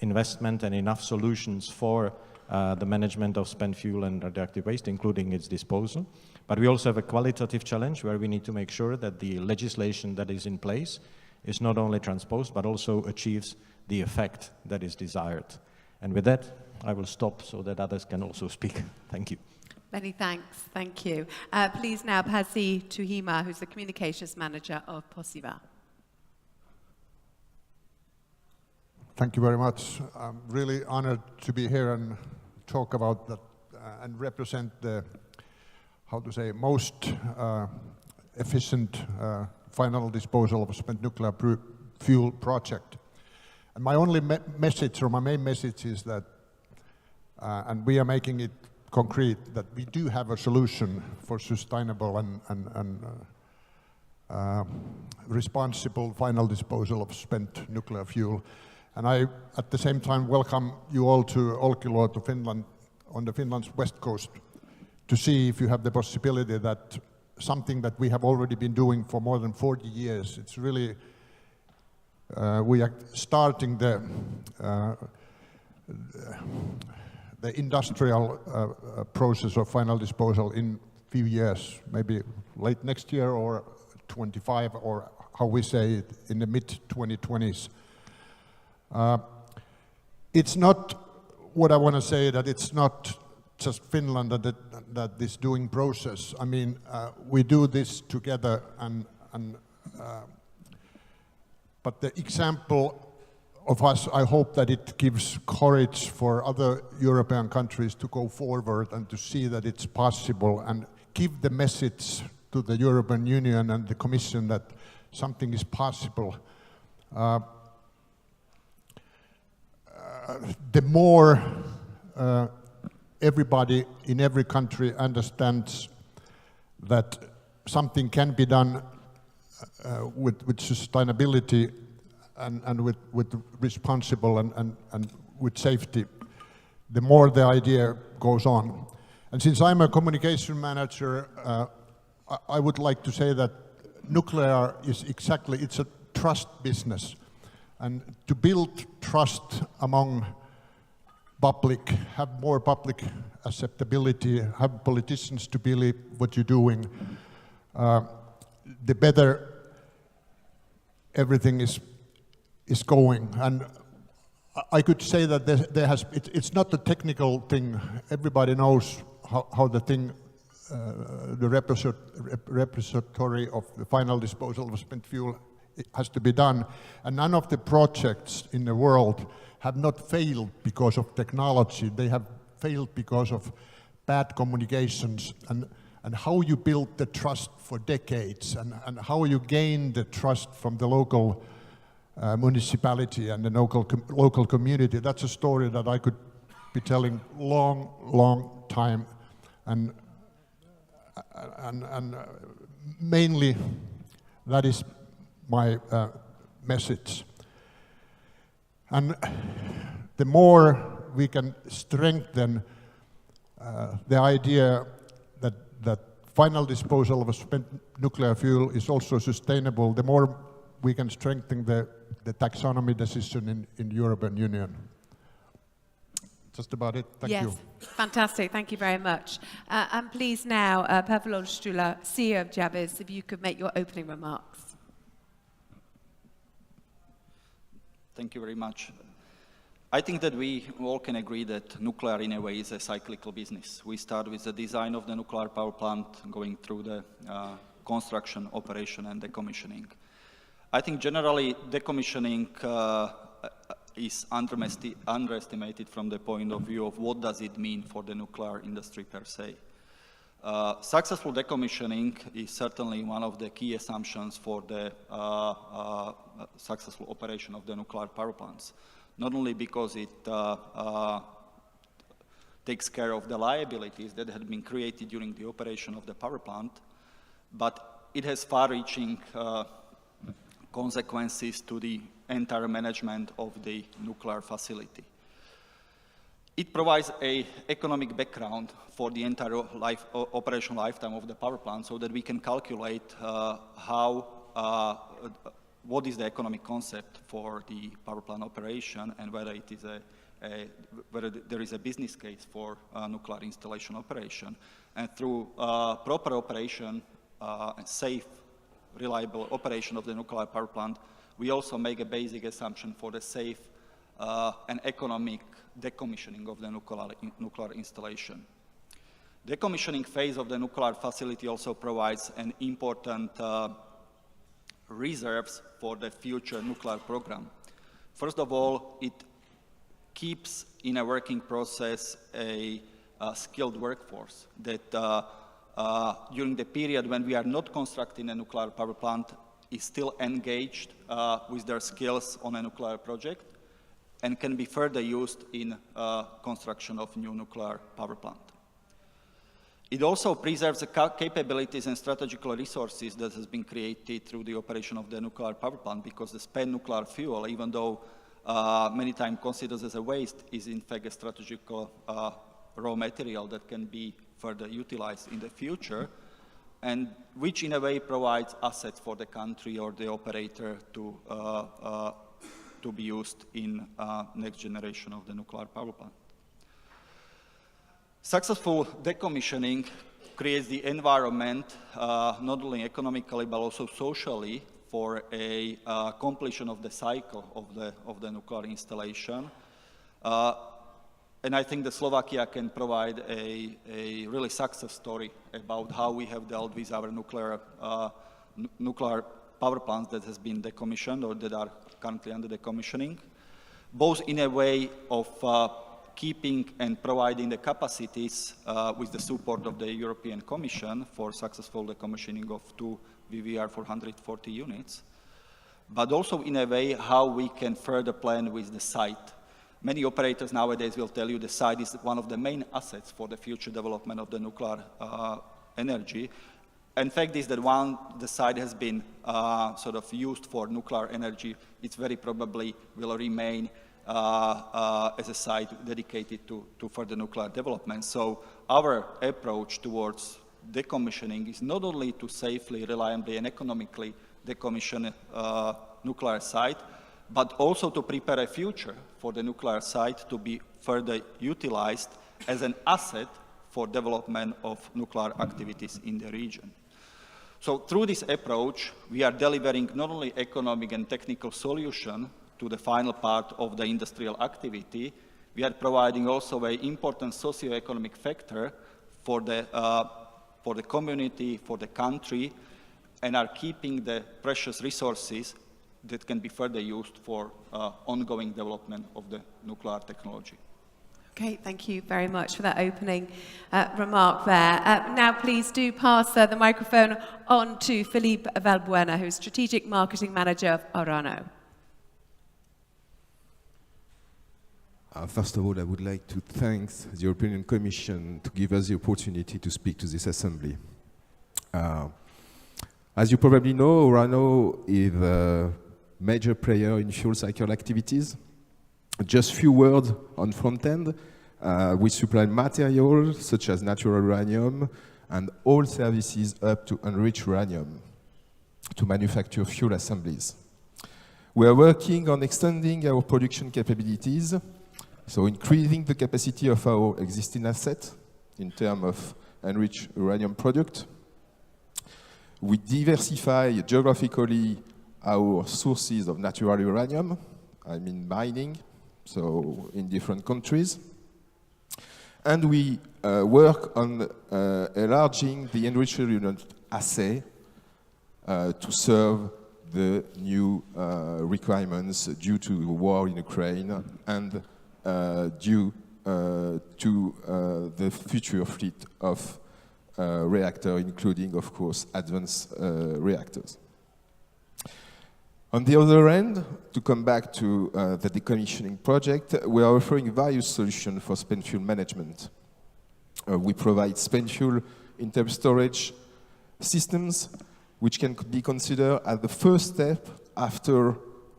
Speaker 6: investment and enough solutions for the management of spent fuel and radioactive waste, including its disposal. But we also have a qualitative challenge where we need to make sure that the legislation that is in place is not only transposed, but also achieves the effect that is desired. And with that, I will stop so that others can also speak. Thank you.
Speaker 7: Many thanks. Thank you. Please now, Pasi Tuhima, who's the Communications Manager of Posiva.
Speaker 11: Thank you very much. I'm really honored to be here and talk about that and represent the, how to say, most efficient final disposal of spent nuclear fuel project. And my only message, or my main message, is that, and we are making it concrete, that we do have a solution for sustainable and responsible final disposal of spent nuclear fuel. And I, at the same time, welcome you all to Olkiluoto, to Finland, on the Finland's west coast, to see if you have the possibility that something that we have already been doing for more than 40 years. It's really, we are starting the industrial process of final disposal in few years, maybe late next year or 25, or how we say it, in the mid-2020s. It's not what I want to say, that it's not just Finland that is doing process. I mean, we do this together, but the example of us, I hope that it gives courage for other European countries to go forward and to see that it's possible, and give the message to the European Union and the Commission that something is possible. The more everybody in every country understands that something can be done with sustainability and with responsible and with safety, the more the idea goes on. And since I'm a communication manager, I would like to say that nuclear is exactly, it's a trust business. And to build trust among public, have more public acceptability, have politicians to believe what you're doing, the better everything is going. And I could say that it's not a technical thing. Everybody knows how the thing, the repository of the final disposal of spent fuel has to be done. And none of the projects in the world have not failed because of technology. They have failed because of bad communications and how you build the trust for decades, and how you gain the trust from the local municipality and the local community. That's a story that I could be telling long time, and mainly that is my message. And the more we can strengthen the idea that final disposal of spent nuclear fuel is also sustainable, the more we can strengthen the taxonomy decision in the European Union. Just about it. Thank you.
Speaker 7: Yes, fantastic. Thank you very much. And please now, Pavel Olsztula, CEO of Jabez, if you could make your opening remarks.
Speaker 23: Thank you very much. I think that we all can agree that nuclear in a way is a cyclical business. We start with the design of the nuclear power plant, going through the construction, operation and decommissioning. I think generally decommissioning is underestimated from the point of view of what does it mean for the nuclear industry per se. Successful decommissioning is certainly one of the key assumptions for the successful operation of the nuclear power plants. Not only because it takes care of the liabilities that had been created during the operation of the power plant, but it has far-reaching consequences to the entire management of the nuclear facility. It provides an economic background for the entire operational lifetime of the power plant so that we can calculate what is the economic concept for the power plant operation and whether it is whether there is a business case for nuclear installation operation. And through proper operation and safe, reliable operation of the nuclear power plant, we also make a basic assumption for the safe and economic decommissioning of the nuclear installation. Decommissioning phase of the nuclear facility also provides an important reserves for the future nuclear program. First of all, it keeps in a working process a skilled workforce that during the period when we are not constructing a nuclear power plant is still engaged with their skills on a nuclear project and can be further used in construction of new nuclear power plant. It also preserves the capabilities and strategical resources that has been created through the operation of the nuclear power plant, because the spent nuclear fuel, even though many times considered as a waste, is in fact a strategical raw material that can be further utilized in the future, and which in a way provides assets for the country or the operator to be used in next generation of the nuclear power plant. Successful decommissioning creates the environment, not only economically but also socially, for a completion of the cycle of the nuclear installation. And I think that Slovakia can provide a really success story about how we have dealt with our nuclear power plants that has been decommissioned or that are currently under decommissioning, both in a way of keeping and providing the capacities with the support of the European Commission for successful decommissioning of 2 VVR 440 units, but also in a way how we can further plan with the site. Many operators nowadays will tell you the site is one of the main assets for the future development of the nuclear energy. In fact is that once the site has been sort of used for nuclear energy, it very probably will remain as a site dedicated to further nuclear development. So our approach towards decommissioning is not only to safely, reliably and economically decommission a nuclear site, but also to prepare a future for the nuclear site to be further utilized as an asset for development of nuclear activities in the region. So through this approach, we are delivering not only economic and technical solution to the final part of the industrial activity, we are providing also an important socio-economic factor for the community, for the country, and are keeping the precious resources that can be further used for ongoing development of the nuclear technology.
Speaker 7: Okay, thank you very much for that opening remark there. Now please do pass the microphone on to Philippe Valbuena, who's Strategic Marketing Manager of Orano.
Speaker 4: First of all, I would like to thank the European Commission to give us the opportunity to speak to this assembly. As you probably know, Orano is a major player in fuel cycle activities. Just few words on front end. We supply materials such as natural uranium and all services up to enriched uranium to manufacture fuel assemblies. We are working on extending our production capabilities, so increasing the capacity of our existing asset in terms of enriched uranium product. We diversify geographically our sources of natural uranium, I mean mining, so in different countries. And we work on enlarging the enriched uranium assay to serve the new requirements due to the war in Ukraine and due to the future fleet of reactors, including, of course, advanced reactors. On the other end, to come back to the decommissioning project, we are offering various solutions for spent fuel management. We provide spent fuel in-term storage systems, which can be considered as the first step after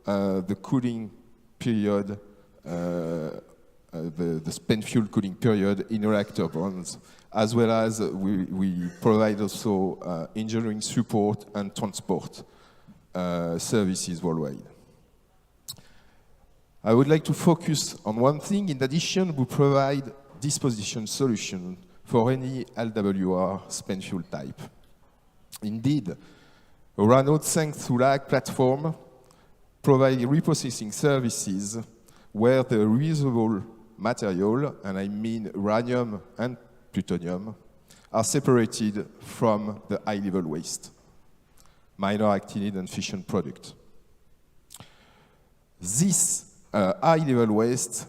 Speaker 4: the cooling period the spent fuel cooling period in reactor bonds, as well as we provide also engineering support and transport services worldwide. I would like to focus on one thing. In addition, we provide disposition solution for any LWR spent fuel type. Indeed, Orano, thanks to LAG platform, provide reprocessing services where the reusable material, and I mean uranium and plutonium, are separated from the high-level waste, minor actinide and fission product. These high-level waste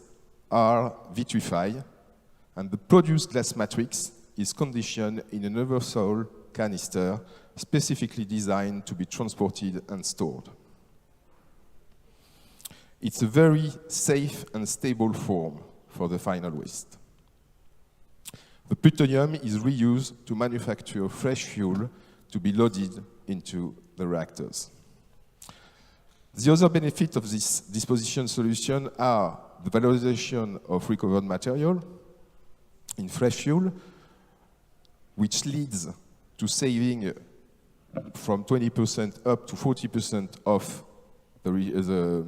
Speaker 4: are vitrified, and the produced glass matrix is conditioned in an universal canister specifically designed to be transported and stored. It's a very safe and stable form for the final waste. The plutonium is reused to manufacture fresh fuel to be loaded into the reactors. The other benefits of this disposition solution are the valorization of recovered material in fresh fuel, which leads to saving from 20% up to 40% of the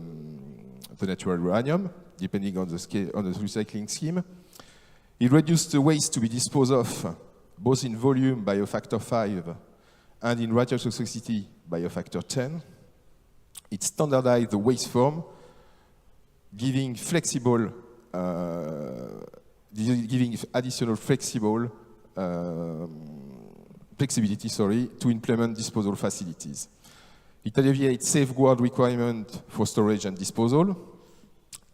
Speaker 4: natural uranium, depending on the scale, on the recycling scheme. It reduces the waste to be disposed of, both in volume by a factor 5 and in radiotoxicity by a factor 10. It standardizes the waste form, giving flexible, giving additional flexibility, to implement disposal facilities. It alleviates safeguard requirement for storage and disposal.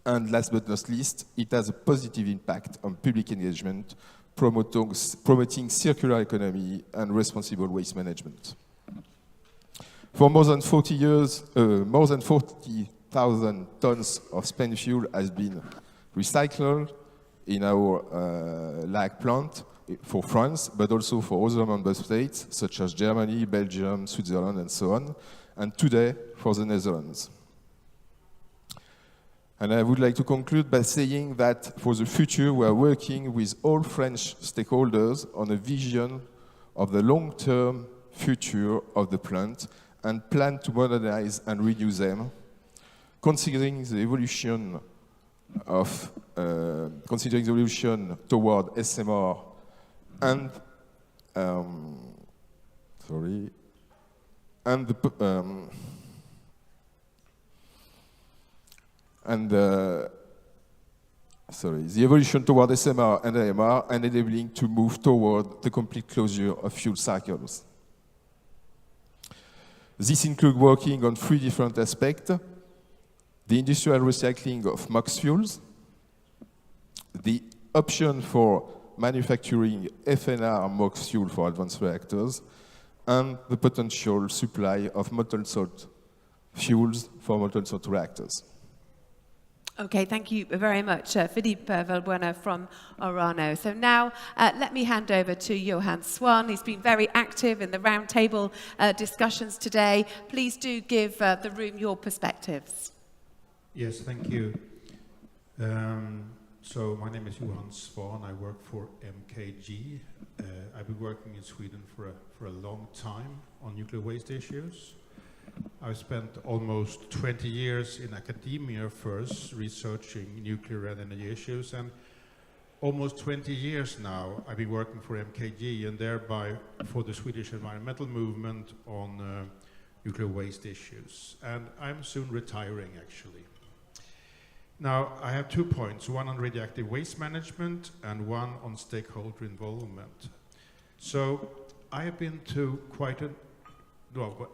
Speaker 4: And last but not least, it has a positive impact on public engagement, promoting circular economy and responsible waste management. For more than 40 years, more than 40,000 tons of spent fuel has been recycled in our LAG plant for France, but also for other member states, such as Germany, Belgium, Switzerland, and so on, and today for the Netherlands. And I would like to conclude by saying that for the future, we are working with all French stakeholders on a vision of the long-term future of the plant and plan to modernize and renew them, considering the evolution of toward SMR and the evolution toward SMR and AMR, and enabling to move toward the complete closure of fuel cycles. This includes working on 3 different aspects: the industrial recycling of MOX fuels, the option for manufacturing FNR MOX fuel for advanced reactors, and the potential supply of molten salt fuels for molten salt reactors.
Speaker 7: Okay, thank you very much, Philippe Valbuena from Orano. So now let me hand over to Johan Swan. He's been very active in the roundtable discussions today. Please do give the room your perspectives.
Speaker 8: Yes, thank you. So my name is Johan Swan. I work for MKG. I've been working in Sweden for a long time on nuclear waste issues. I've spent almost 20 years in academia first, researching nuclear and energy issues, and almost 20 years now I've been working for MKG and thereby for the Swedish environmental movement on nuclear waste issues. And I'm soon retiring, actually. Now, I have 2 points, one on radioactive waste management and one on stakeholder involvement. So I have been to quite a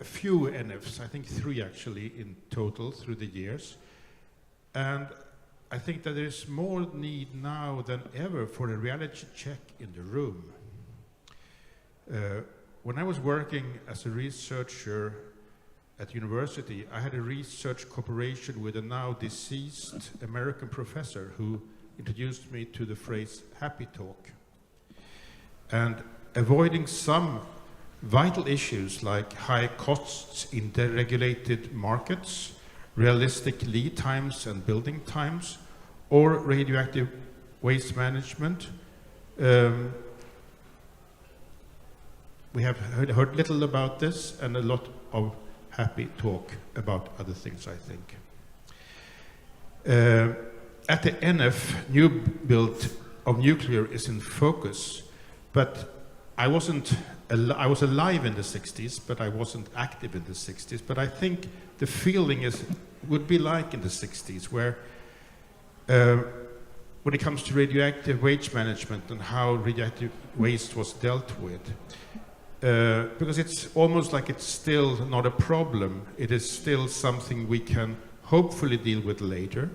Speaker 8: few NFs, I think 3 actually in total through the years. And I think that there is more need now than ever for a reality check in the room. When I was working as a researcher at university, I had a research cooperation with a now deceased American professor who introduced me to the phrase happy talk. And avoiding some vital issues like high costs in deregulated markets, realistic lead times and building times, or radioactive waste management. We have heard little about this and a lot of happy talk about other things, I think. At the NF, new build of nuclear is in focus, but I was alive in the 60s, but I wasn't active in the 60s. But I think the feeling would be like in the 60s, where when it comes to radioactive waste management and how radioactive waste was dealt with, because it's almost like it's still not a problem. It is still something we can hopefully deal with later.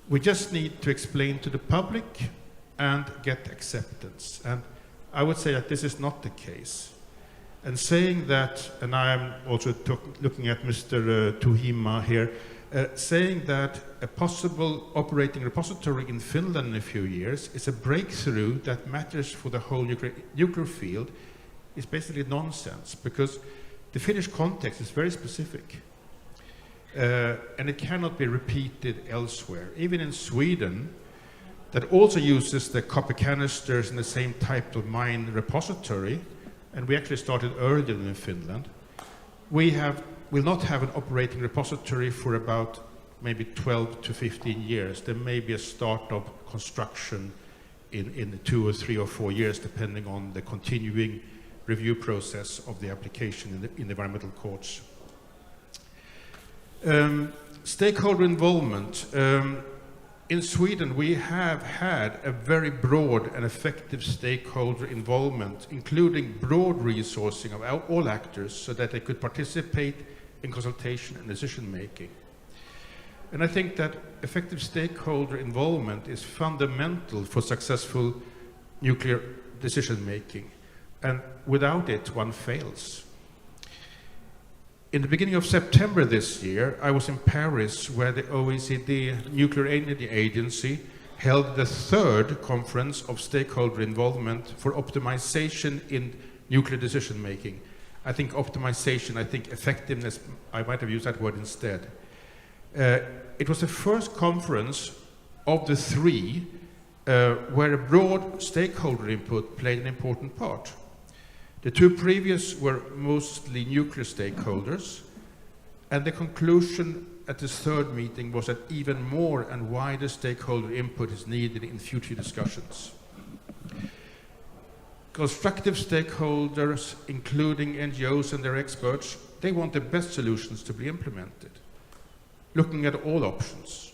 Speaker 8: We just need to explain to the public and get acceptance. And I would say that this is not the case. And saying that, and I am also looking at Mr. Tuhima here, saying that a possible operating repository in Finland in a few years is a breakthrough that matters for the whole nuclear field is basically nonsense, because the Finnish context is very specific. And it cannot be repeated elsewhere. Even in Sweden, that also uses the copper canisters in the same type of mine repository, and we actually started earlier than in Finland, will not have an operating repository for about maybe 12 to 15 years. There may be a start of construction in 2 or 3 or 4 years, depending on the continuing review process of the application in the environmental courts. Stakeholder involvement. In Sweden, we have had a very broad and effective stakeholder involvement, including broad resourcing of all actors so that they could participate in consultation and decision making. And I think that effective stakeholder involvement is fundamental for successful nuclear decision making. And without it, one fails. In the beginning of September this year, I was in Paris, where the OECD Nuclear Energy Agency held the 3rd conference of stakeholder involvement for optimization in nuclear decision making. I think optimization, I think effectiveness, I might have used that word instead. It was the first conference of the 3 where a broad stakeholder input played an important part. The 2 previous were mostly nuclear stakeholders, and the conclusion at this 3rd meeting was that even more and wider stakeholder input is needed in future discussions. Constructive stakeholders, including NGOs and their experts, they want the best solutions to be implemented, looking at all options.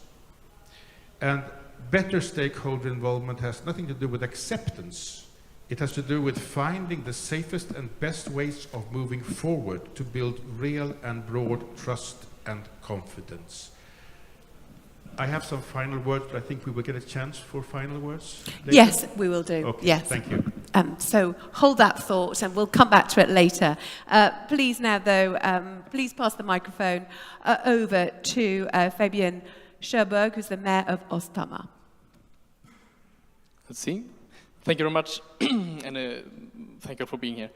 Speaker 8: And better stakeholder involvement has nothing to do with acceptance. It has to do with finding the safest and best ways of moving forward to build real and broad trust and confidence. I have some final words, but I think we will get a chance for final words later.
Speaker 7: Yes, we will do.
Speaker 8: Okay,
Speaker 7: yes.
Speaker 8: thank you.
Speaker 7: So hold that thought, and we'll come back to it later. Please now, though, please pass the microphone over to Fabian Scherberg, who's the mayor of Östhammar.
Speaker 9: Let's see. Thank you very much, and thank you for being here.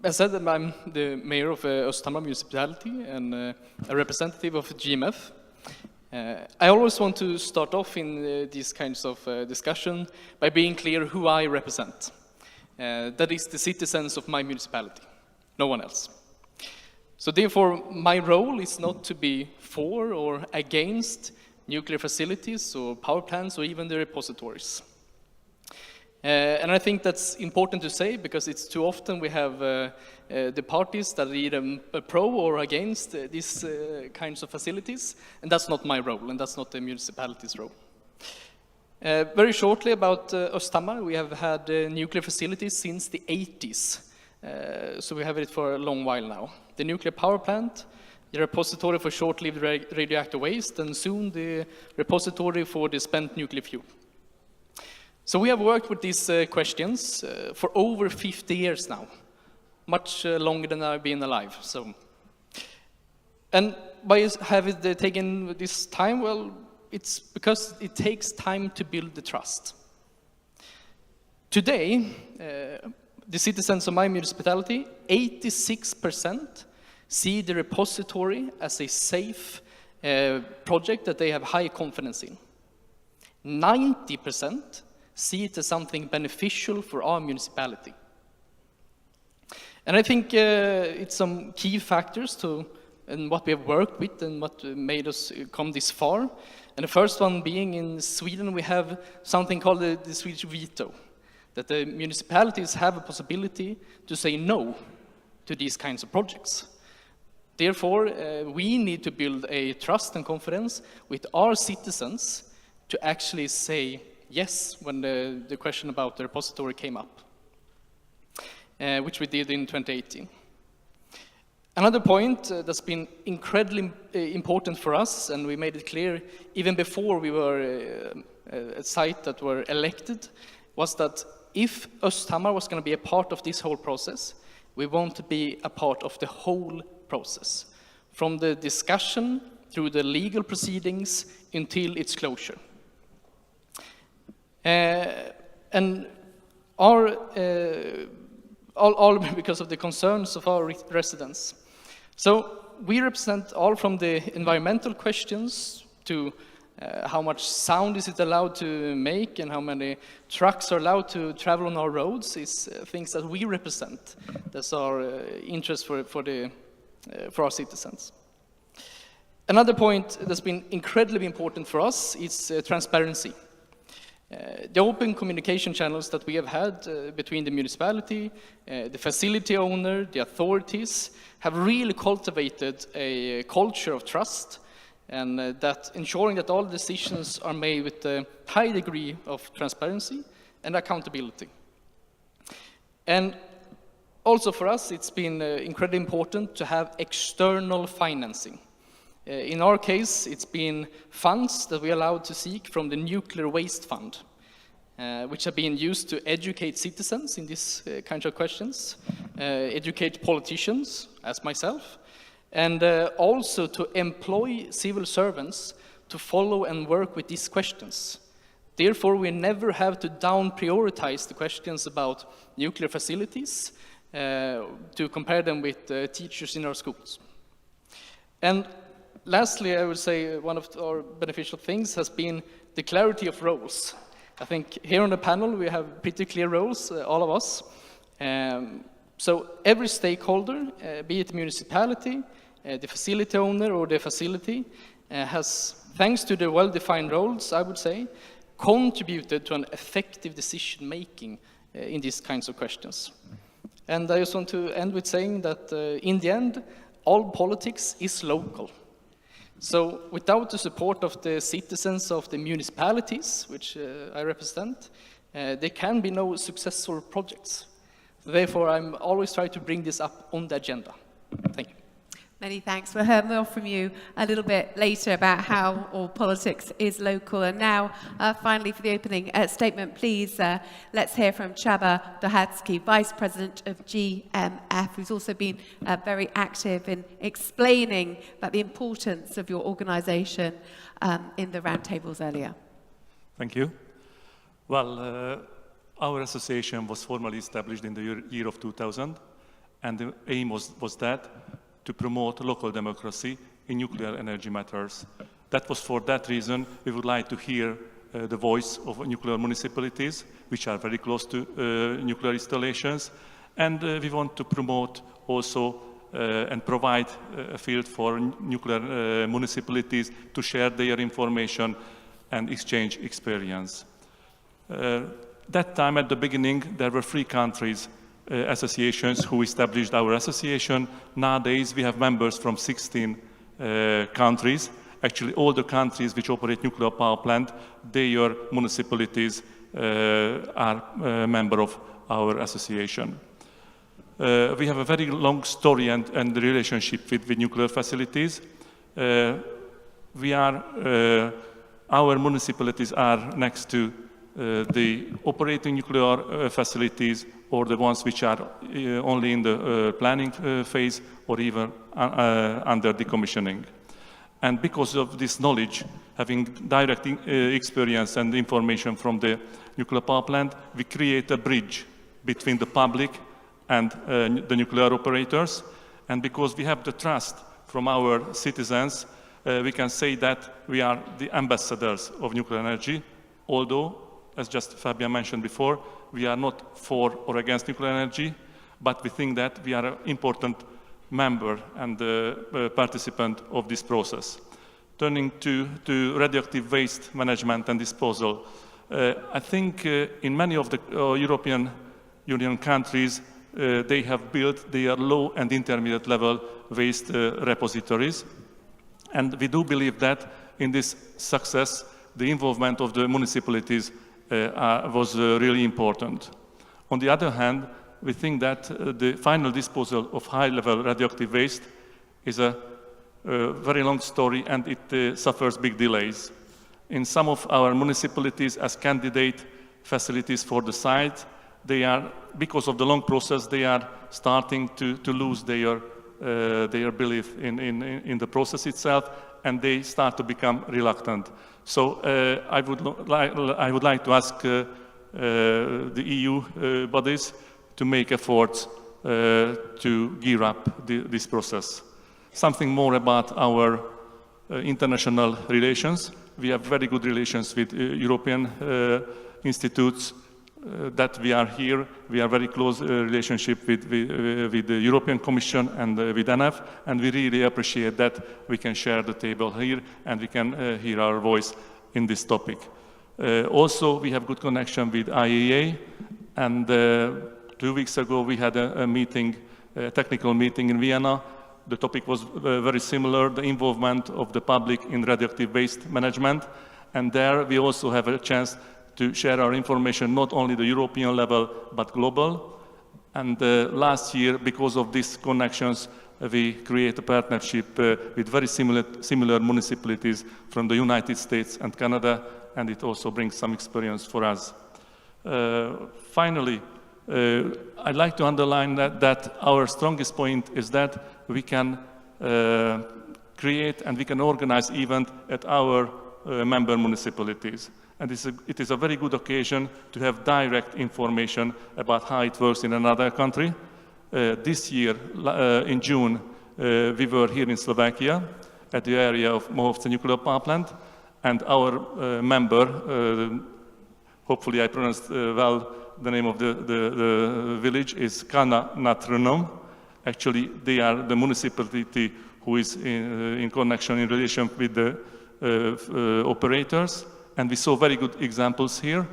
Speaker 9: As said, I'm the mayor of Östhammar municipality and a representative of GMF. I always want to start off in these kinds of discussion by being clear who I represent. That is the citizens of my municipality, no one else. So therefore, my role is not to be for or against nuclear facilities or power plants or even the repositories. And I think that's important to say, because it's too often we have the parties that are either pro or against these kinds of facilities, and that's not my role, and that's not the municipality's role. Very shortly about Östhammar, we have had nuclear facilities since the 80s, so we have it for a long while now. The nuclear power plant, the repository for short-lived radioactive waste, and soon the repository for the spent nuclear fuel. So we have worked with these questions for over 50 years now, much longer than I've been alive. So, and by having taken this time, well, it's because it takes time to build the trust. Today, the citizens of my municipality, 86% see the repository as a safe project that they have high confidence in. 90% see it as something beneficial for our municipality. And I think it's some key factors to and what we have worked with and what made us come this far. And the first one being in Sweden, we have something called the Swedish veto, that the municipalities have a possibility to say no to these kinds of projects. Therefore, we need to build a trust and confidence with our citizens to actually say yes when the question about the repository came up, which we did in 2018. Another point that's been incredibly important for us, and we made it clear even before we were a site that were elected, was that if Östhammar was going to be a part of this whole process, we want to be a part of the whole process, from the discussion through the legal proceedings until its closure. And our, all because of the concerns of our residents. So we represent all from the environmental questions to how much sound is it allowed to make and how many trucks are allowed to travel on our roads is things that we represent. That's our interest for our citizens. Another point that's been incredibly important for us is transparency. The open communication channels that we have had between the municipality, the facility owner, the authorities, have really cultivated a culture of trust, and that ensuring that all decisions are made with a high degree of transparency and accountability. And also for us, it's been incredibly important to have external financing. In our case, it's been funds that we allowed to seek from the Nuclear Waste Fund, which have been used to educate citizens in these kinds of questions, educate politicians, as myself, and also to employ civil servants to follow and work with these questions. Therefore, we never have to down-prioritize the questions about nuclear facilities to compare them with teachers in our schools. And lastly, I would say one of our beneficial things has been the clarity of roles. I think here on the panel we have pretty clear roles, all of us. So every stakeholder, be it municipality, the facility owner or the facility, has, thanks to the well-defined roles, I would say, contributed to an effective decision-making in these kinds of questions. And I just want to end with saying that in the end, all politics is local. So without the support of the citizens of the municipalities, which I represent, there can be no successful projects. Therefore, I'm always trying to bring this up on the agenda. Thank you.
Speaker 7: Many thanks. We'll hear more from you a little bit later about how all politics is local. And now, finally, for the opening statement, please, let's hear from Csaba Dohatsky, Vice President of GMF, who's also been very active in explaining about the importance of your organisation in the roundtables earlier.
Speaker 10: Thank you. Well, our association was formally established in the year of 2000, and the aim was that to promote local democracy in nuclear energy matters. That was for that reason we would like to hear the voice of nuclear municipalities, which are very close to nuclear installations, and we want to promote also and provide a field for nuclear municipalities to share their information and exchange experience. That time at the beginning there were 3 countries associations who established our association. Nowadays we have members from 16 countries. Actually all the countries which operate nuclear power plant, their municipalities are a member of our association. We have a very long story and relationship with nuclear facilities. Our municipalities are next to the operating nuclear facilities, or the ones which are only in the planning phase, or even under decommissioning. And because of this knowledge, having direct experience and information from the nuclear power plant, we create a bridge between the public and the nuclear operators. And because we have the trust from our citizens, we can say that we are the ambassadors of nuclear energy, although, as just Fabian mentioned before, we are not for or against nuclear energy, but we think that we are an important member and participant of this process. Turning to radioactive waste management and disposal, I think in many of the European Union countries, they have built their low and intermediate level waste repositories. And we do believe that in this success, the involvement of the municipalities was really important. On the other hand, we think that the final disposal of high-level radioactive waste is a very long story, and it suffers big delays. In some of our municipalities, as candidate facilities for the site, they are, because of the long process, they are starting to lose their belief in the process itself, and they start to become reluctant. So I would like to ask the EU bodies to make efforts to gear up this process. Something more about our international relations. We have very good relations with European institutes that we are here. We have very close relationship with the European Commission and with NF, and we really appreciate that we can share the table here and we can hear our voice in this topic. Also, we have good connection with IAEA, and 2 weeks ago we had a meeting, a technical meeting in Vienna. The topic was very similar, the involvement of the public in radioactive waste management, and there we also have a chance to share our information, not only the European level, but global. And last year, because of these connections, we create a partnership with very similar municipalities from the United States and Canada, and it also brings some experience for us. Finally, I'd like to underline that our strongest point is that we can create and we can organize events at our member municipalities. And it is a very good occasion to have direct information about how it works in another country. This year, in June, we were here in Slovakia at the area of Mohovce nuclear power plant, and our member, hopefully I pronounced well the name of the village, is Kana Natrnom. Actually, they are the municipality who is in connection, in relation with the operators. And we saw very good examples here.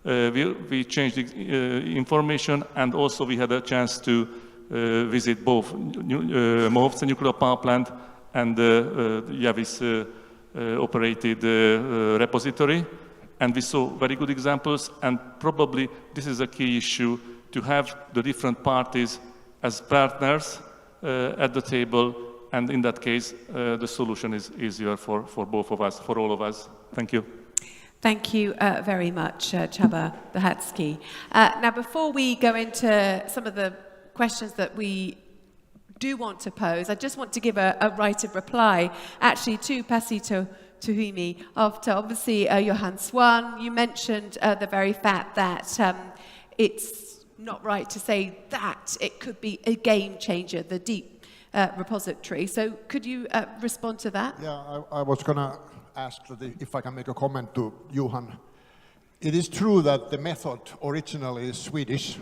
Speaker 10: We changed information, and also we had a chance to visit both Mohovce nuclear power plant and the Yavis operated repository. And we saw very good examples, and probably this is a key issue, to have the different parties as partners at the table, and in that case, the solution is easier for both of us, for all of us. Thank you.
Speaker 7: Thank you very much, Csaba Bahatsky. Now, before we go into some of the questions that we do want to pose, I just want to give a right of reply, actually, to Pasi Tuhimi, after obviously Johan Swan. You mentioned the very fact that it's not right to say that it could be a game changer, the deep repository. So could you respond to that?
Speaker 11: Yeah, I was going to ask if I can make a comment to Johan. It is true that the method originally is Swedish,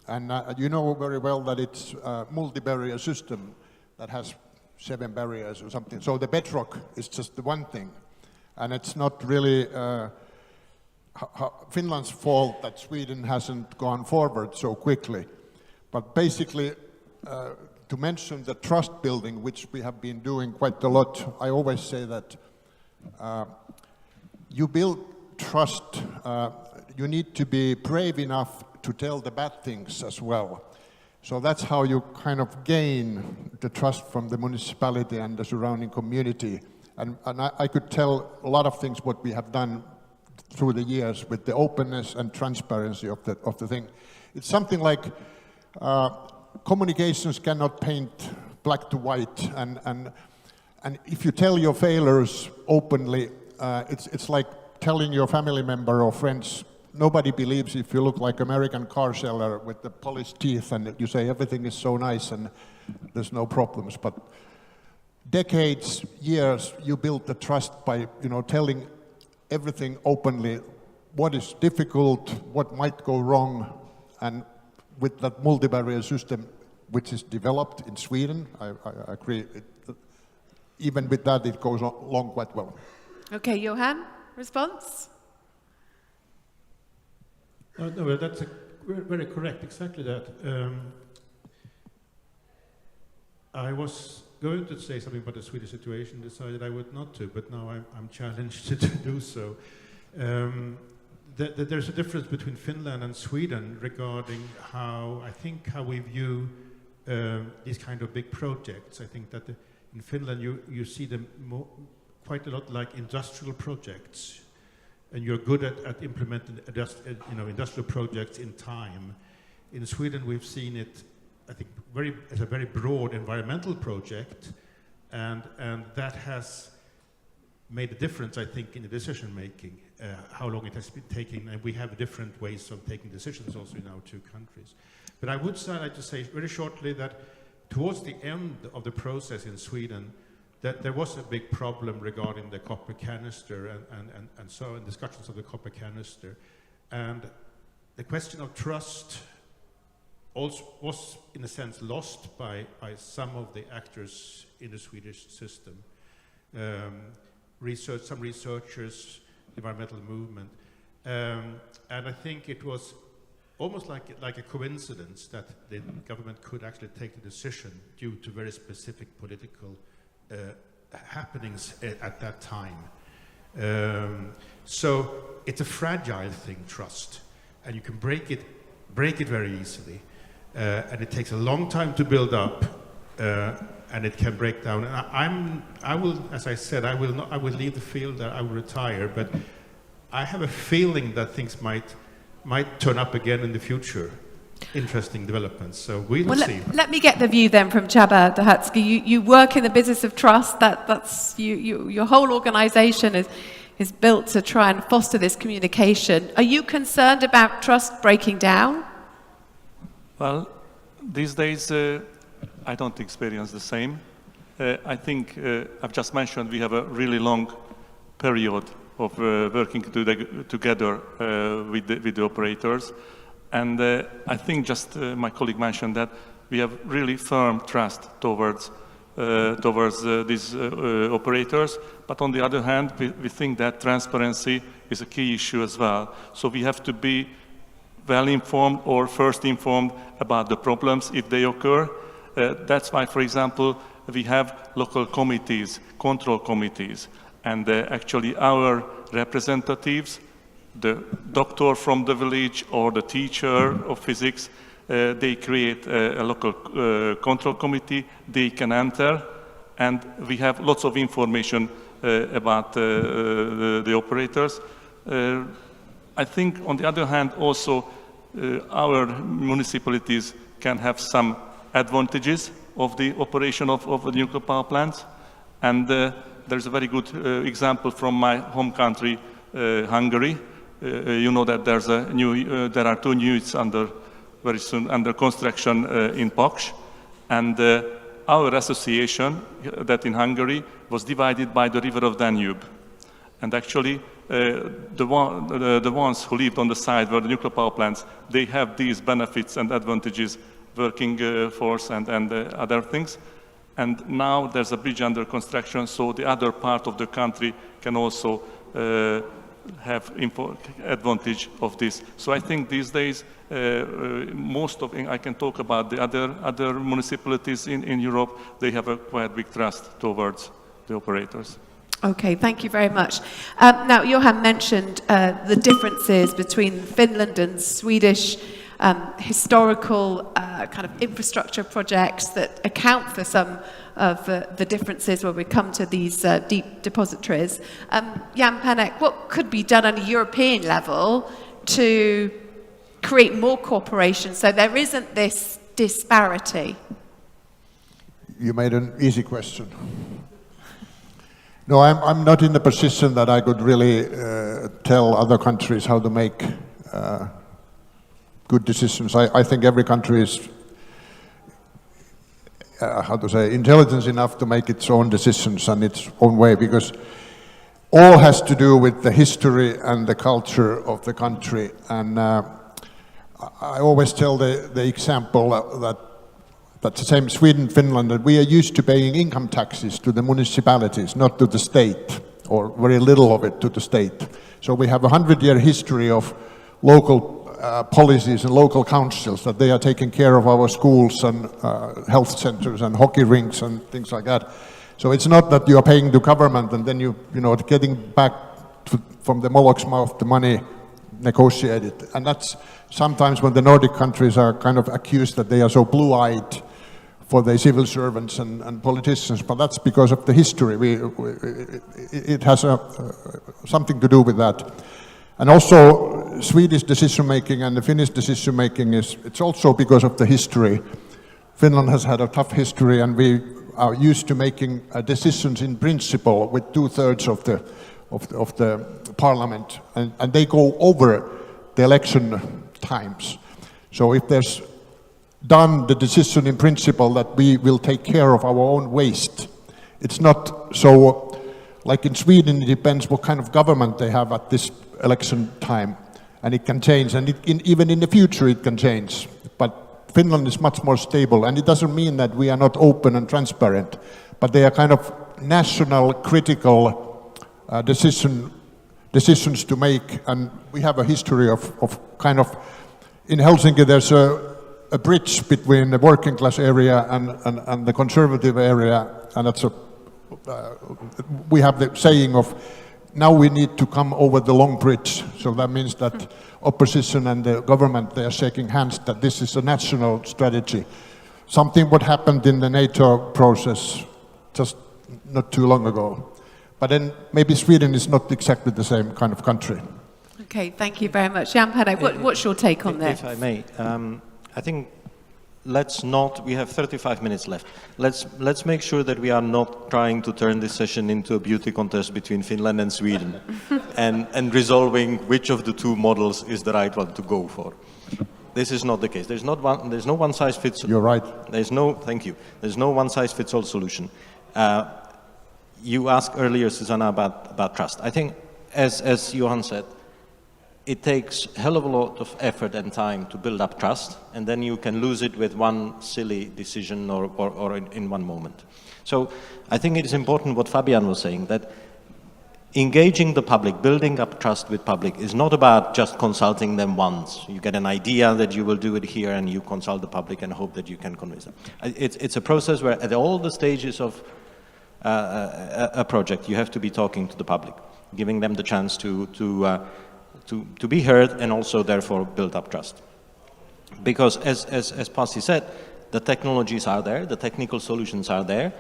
Speaker 11: and you know very well that it's a multi-barrier system that has 7 barriers or something. So the bedrock is just the one thing, and it's not really Finland's fault that Sweden hasn't gone forward so quickly. But basically, to mention the trust building, which we have been doing quite a lot, I always say that you build trust, you need to be brave enough to tell the bad things as well. So that's how you kind of gain the trust from the municipality and the surrounding community. And I could tell a lot of things what we have done through the years with the openness and transparency of the thing. It's something like communications cannot paint black to white, and if you tell your failures openly, it's like telling your family member or friends. Nobody believes if you look like American car seller with the polished teeth and you say everything is so nice and there's no problems. But decades, years, you build the trust by, telling everything openly, what is difficult, what might go wrong, and with that multi-barrier system which is developed in Sweden, I agree, even with that it goes along quite well.
Speaker 7: Okay, Johan, response?
Speaker 8: No, that's very correct, exactly that. I was going to say something about the Swedish situation, decided I would not to, but now I'm challenged to do so. There's a difference between Finland and Sweden regarding how we view these kind of big projects. I think that in Finland you see them quite a lot like industrial projects, and you're good at implementing industrial projects in time. In Sweden we've seen it, I think, as a very broad environmental project, and that has made a difference, I think, in the decision making, how long it has been taking, and we have different ways of taking decisions also in our two countries. But I would like to say very shortly that towards the end of the process in Sweden, that there was a big problem regarding the copper canister and so on, discussions of the copper canister. And the question of trust also was, in a sense, lost by some of the actors in the Swedish system. Some researchers, environmental movement. And I think it was almost like a coincidence that the government could actually take the decision due to very specific political happenings at that time. So it's a fragile thing, trust, and you can break it very easily, and it takes a long time to build up, and it can break down. And I will, as I said, I will leave the field, I will retire, but I have a feeling that things might turn up again in the future. Interesting developments, so we'll see.
Speaker 7: Let me get the view then from Csaba Dahatsky. You work in the business of trust. That's your whole organisation is built to try and foster this communication. Are you concerned about trust breaking down?
Speaker 10: Well, these days I don't experience the same. I think I've just mentioned we have a really long period of working together with the operators. And I think just my colleague mentioned that we have really firm trust towards these operators. But on the other hand, we think that transparency is a key issue as well. So we have to be well informed or first informed about the problems if they occur. That's why, for example, we have local committees, control committees, and actually our representatives, the doctor from the village or the teacher of physics, they create a local control committee. They can enter, and we have lots of information about the operators. I think, on the other hand, also our municipalities can have some advantages of the operation of the nuclear power plants, and there's a very good example from my home country, Hungary. You know that there are two new units very soon under construction in Paks, and our association that in Hungary was divided by the river of Danube, and actually the ones who lived on the side where the nuclear power plants, they have these benefits and advantages, working force and other things, and now there's a bridge under construction, so the other part of the country can also have advantage of this. So I think these days, I can talk about the other municipalities in Europe, they have a quite big trust towards the operators.
Speaker 7: Okay, thank you very much. Now, Johan mentioned the differences between Finland and Swedish historical kind of infrastructure projects that account for some of the differences when we come to these deep depositories. Jan Panek, what could be done on a European level to create more cooperation so there isn't this disparity?
Speaker 11: You made an easy question. No, I'm not in the position that I could really tell other countries how to make good decisions. I think every country how to say, intelligence enough to make its own decisions and its own way, because all has to do with the history and the culture of the country. And I always tell the example that's the same Sweden, Finland, that we are used to paying income taxes to the municipalities, not to the state, or very little of it to the state. So we have a 100-year history of local policies and local councils, that they are taking care of our schools and health centers and hockey rinks and things like that. So it's not that you are paying the government and then you know, getting back from the Moloch's mouth the money negotiated. And that's sometimes when the Nordic countries are kind of accused that they are so blue-eyed for the civil servants and politicians, but that's because of the history. It has something to do with that. And also, Swedish decision-making and the Finnish decision-making it's also because of the history. Finland has had a tough history, and we are used to making decisions in principle with 2/3 of the parliament, and they go over the election times. So if there's done the decision in principle that we will take care of our own waste, it's not so, like in Sweden, it depends what kind of government they have at this election time, and it can change, and even in the future it can change. But Finland is much more stable, and it doesn't mean that we are not open and transparent, but they are kind of national critical decisions to make, and we have a history of kind of, in Helsinki there's a bridge between the working class area and the conservative area, and that's we have the saying of, now we need to come over the long bridge. So that means that opposition and the government, they are shaking hands that this is a national strategy. Something what happened in the NATO process just not too long ago. But then maybe Sweden is not exactly the same kind of country.
Speaker 7: Okay, thank you very much. Jan-Pere, what's your take on this?
Speaker 6: If I may, I think let's not, we have 35 minutes left. Let's make sure that we are not trying to turn this session into a beauty contest between Finland and Sweden and resolving which of the two models is the right one to go for. This is not the case. There's no one size fits all.
Speaker 11: You're right.
Speaker 6: Thank you. There's no one size fits all solution. You asked earlier, Susanna, about trust. I think, as Johan said, it takes a hell of a lot of effort and time to build up trust, and then you can lose it with one silly decision or in one moment. So I think it is important what Fabian was saying, that engaging the public, building up trust with public is not about just consulting them once. You get an idea that you will do it here and you consult the public and hope that you can convince them. It's a process where at all the stages of a project you have to be talking to the public, giving them the chance to be heard and also therefore build up trust. Because as Pasi said, the technologies are there, the technical solutions are there,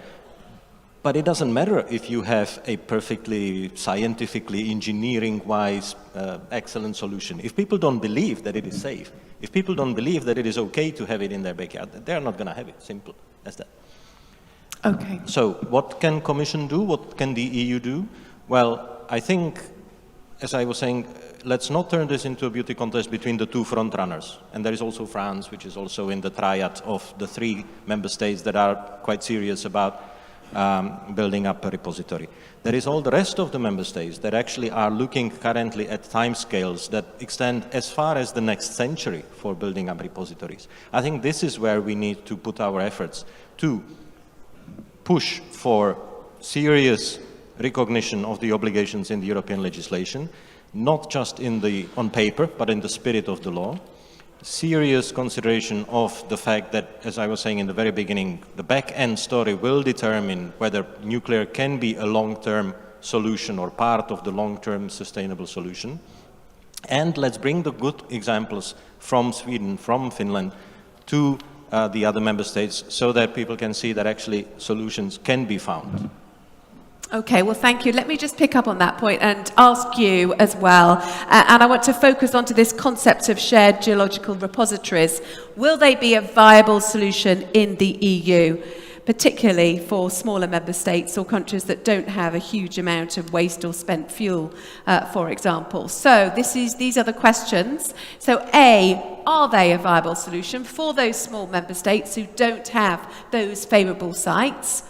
Speaker 6: but it doesn't matter if you have a perfectly scientifically engineering-wise excellent solution. If people don't believe that it is safe, if people don't believe that it is okay to have it in their backyard, they're not going to have it, simple as that.
Speaker 7: Okay.
Speaker 6: So what can Commission do? What can the EU do? Well, I think, as I was saying, let's not turn this into a beauty contest between the two front runners. And there is also France, which is also in the triad of the 3 member states that are quite serious about building up a repository. There is all the rest of the member states that actually are looking currently at timescales that extend as far as the next century for building up repositories. I think this is where we need to put our efforts to push for serious recognition of the obligations in the European legislation, not just on paper, but in the spirit of the law. Serious consideration of the fact that, as I was saying in the very beginning, the back-end story will determine whether nuclear can be a long-term solution or part of the long-term sustainable solution. And let's bring the good examples from Sweden, from Finland, to the other member states so that people can see that actually solutions can be found.
Speaker 7: Okay, well, thank you. Let me just pick up on that point and ask you as well. And I want to focus onto this concept of shared geological repositories. Will they be a viable solution in the EU? particularly for smaller member states or countries that don't have a huge amount of waste or spent fuel, for example. So these are the questions. So A, are they a viable solution for those small member states who don't have those favourable sites?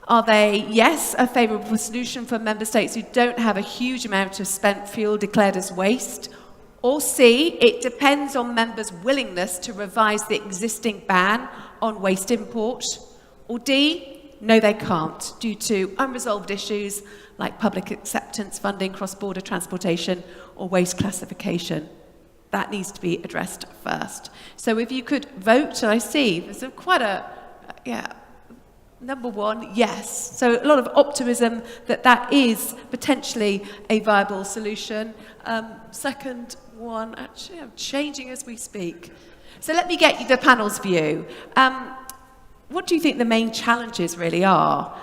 Speaker 7: Are they, yes, a favourable solution for member states who don't have a huge amount of spent fuel declared as waste? Or C, it depends on members' willingness to revise the existing ban on waste import? Or D, no they can't, due to unresolved issues like public acceptance, funding, cross-border transportation, or waste classification. That needs to be addressed first. So if you could vote, and I see there's quite a, number one, yes. So a lot of optimism that is potentially a viable solution. Second one, actually, I'm changing as we speak. So let me get you the panel's view. What do you think the main challenges really are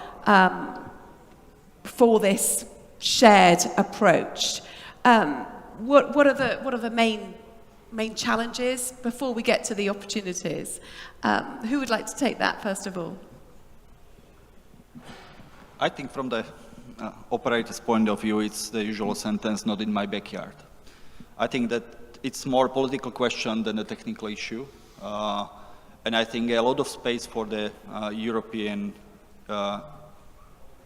Speaker 7: for this shared approach? What are the main challenges before we get to the opportunities? Who would like to take that first of all?
Speaker 23: I think from the operator's point of view, it's the usual sentence, not in my backyard. I think that it's more a political question than a technical issue. And I think a lot of space for the European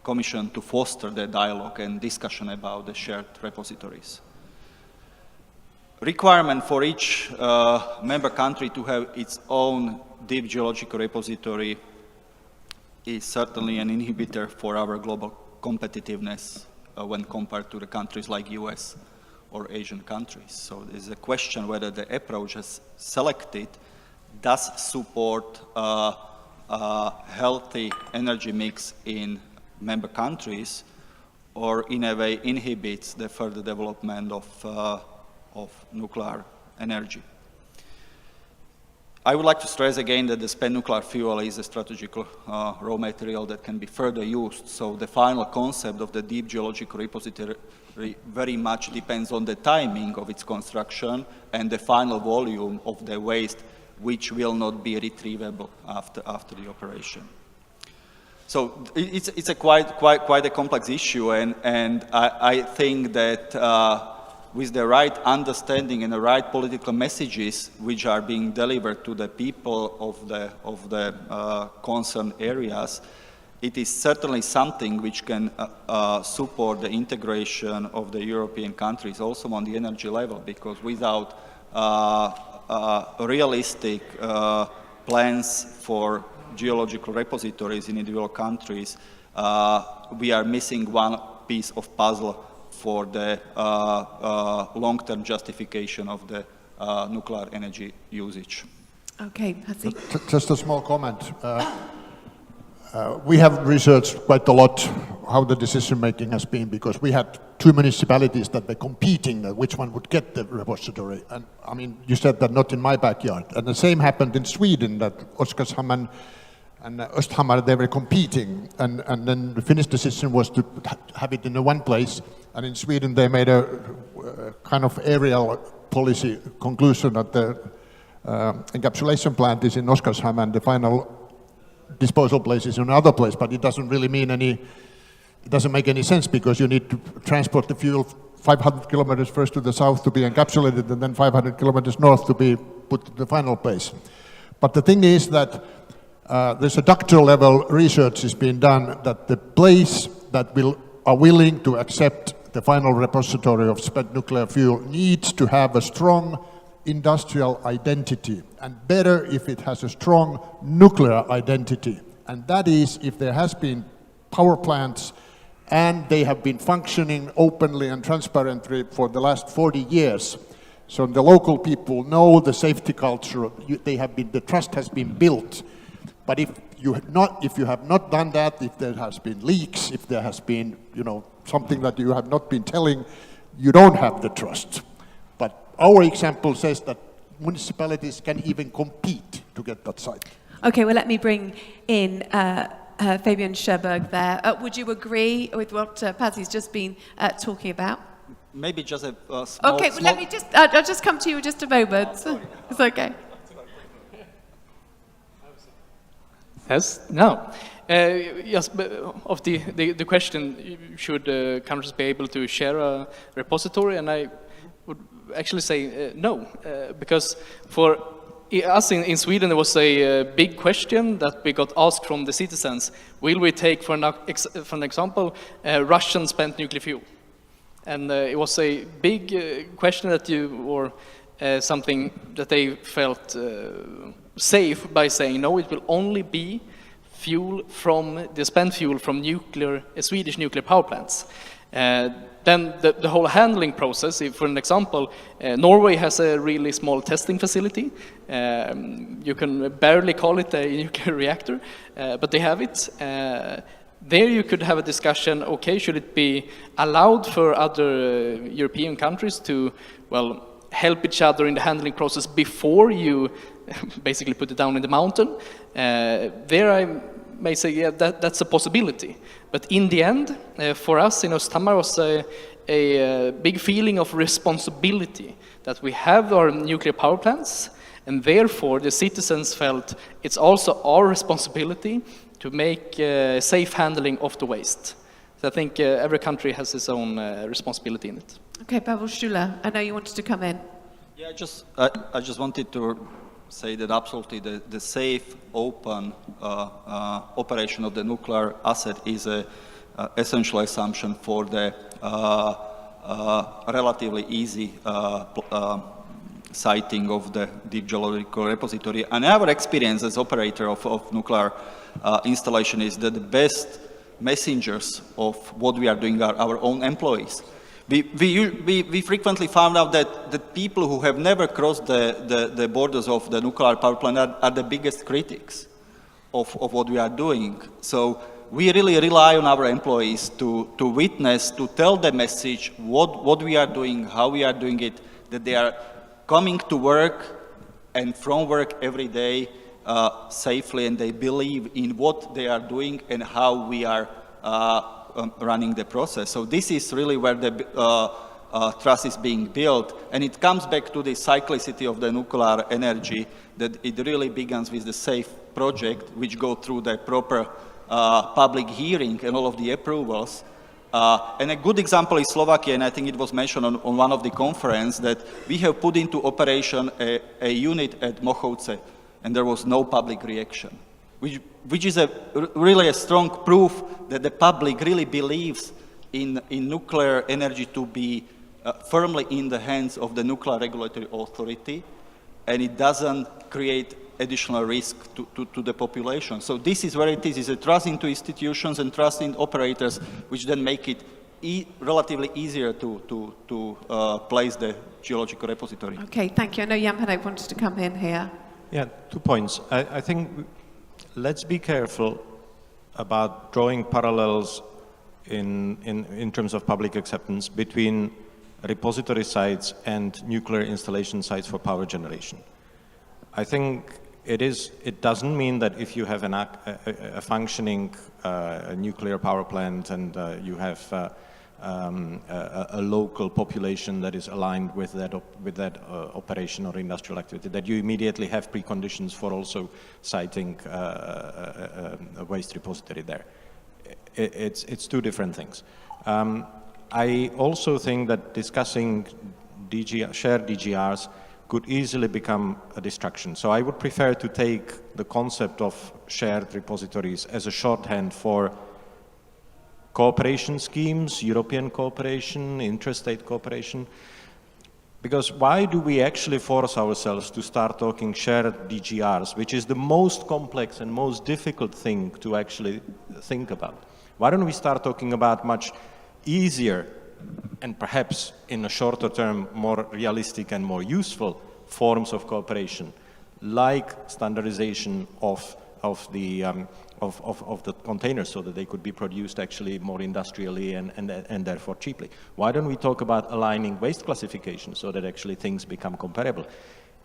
Speaker 23: Commission to foster the dialogue and discussion about the shared repositories. Requirement for each member country to have its own deep geological repository is certainly an inhibitor for our global competitiveness when compared to the countries like US or Asian countries. So there's a question whether the approach as selected does support a healthy energy mix in member countries, or in a way inhibits the further development of nuclear energy. I would like to stress again that the spent nuclear fuel is a strategic raw material that can be further used. So the final concept of the deep geological repository very much depends on the timing of its construction and the final volume of the waste, which will not be retrievable after the operation. So it's a quite a complex issue, and I think that with the right understanding and the right political messages which are being delivered to the people of the concerned areas, it is certainly something which can support the integration of the European countries also on the energy level, because without realistic plans for geological repositories in individual countries, we are missing one piece of puzzle for the long-term justification of the nuclear energy usage.
Speaker 7: Okay, Pasi.
Speaker 11: Just a small comment. We have researched quite a lot how the decision-making has been, because we had two municipalities that were competing which one would get the repository. And I mean, you said that not in my backyard. And the same happened in Sweden, that Oskarshamn and Östhammar, they were competing. And then the Finnish decision was to have it in one place. And in Sweden, they made a kind of aerial policy conclusion that the encapsulation plant is in Oskarshamn and the final disposal place is in another place, but it doesn't really mean it doesn't make any sense, because you need to transport the fuel 500 kilometers first to the south to be encapsulated, and then 500 kilometers north to be put to the final place. But the thing is that there's a doctoral level research is being done that the place that are willing to accept the final repository of spent nuclear fuel needs to have a strong industrial identity, and better if it has a strong nuclear identity. And that is if there has been power plants and they have been functioning openly and transparently for the last 40 years. So the local people know the safety culture, the trust has been built. But if you have not done that, if there has been leaks, if there has been, something that you have not been telling, you don't have the trust. But our example says that municipalities can even compete to get that site.
Speaker 7: Okay, well, let me bring in Fabian Scherberg there. Would you agree with what Pasi's just been talking about?
Speaker 23: Maybe just a small...
Speaker 7: Okay, well, let me just... I'll just come to you in just a moment. It's okay.
Speaker 9: Yes, now, yes, but of the question, should countries be able to share a repository? And I would actually say no, because for us in Sweden, there was a big question that we got asked from the citizens. Will we take, for an example, Russian spent nuclear fuel? And it was a big question that or something that they felt safe by saying, no, it will only be fuel from the spent fuel from Swedish nuclear power plants. Then the whole handling process, if, for an example, Norway has a really small testing facility. You can barely call it a nuclear reactor, but they have it. There you could have a discussion, okay, should it be allowed for other European countries to, well, help each other in the handling process before you basically put it down in the mountain? There I may say, yeah, that's a possibility. But in the end, for us in Östhammar was a big feeling of responsibility that we have our nuclear power plants, and therefore the citizens felt it's also our responsibility to make safe handling of the waste. So I think every country has its own responsibility in it.
Speaker 7: Okay, Pavel Schuler, I know you wanted to come in.
Speaker 23: Yeah, I just wanted to say that absolutely the safe, open operation of the nuclear asset is an essential assumption for the relatively easy siting of the deep geological repository. And our experience as operator of nuclear installation is that the best messengers of what we are doing are our own employees. We frequently found out that the people who have never crossed the borders of the nuclear power plant are the biggest critics of what we are doing. So we really rely on our employees to witness, to tell the message, what we are doing, how we are doing it, that they are coming to work and from work every day safely, and they believe in what they are doing and how we are running the process. So this is really where the trust is being built, and it comes back to the cyclicity of the nuclear energy, that it really begins with the SAFE project, which go through the proper public hearing and all of the approvals. And a good example is Slovakia, and I think it was mentioned on one of the conferences that we have put into operation a unit at Mochovce, and there was no public reaction, which is really a strong proof that the public really believes in nuclear energy to be firmly in the hands of the Nuclear Regulatory Authority, and it doesn't create additional risk to the population. So this is where it is a trust into institutions and trust in operators, which then make it relatively easier to place the geological repository.
Speaker 7: Okay, thank you. I know Jan Panek wanted to come in here.
Speaker 6: Yeah, 2 points. I think let's be careful about drawing parallels in terms of public acceptance between repository sites and nuclear installation sites for power generation. I think it doesn't mean that if you have a functioning nuclear power plant and you have a local population that is aligned with that operation or industrial activity, that you immediately have preconditions for also citing a waste repository there. It's two different things. I also think that discussing shared DGRs could easily become a distraction. So I would prefer to take the concept of shared repositories as a shorthand for cooperation schemes, European cooperation, interstate cooperation. Because why do we actually force ourselves to start talking shared DGRs, which is the most complex and most difficult thing to actually think about? Why don't we start talking about much easier and perhaps in a shorter term more realistic and more useful forms of cooperation, like standardization of the containers so that they could be produced actually more industrially and therefore cheaply? Why don't we talk about aligning waste classification so that actually things become comparable?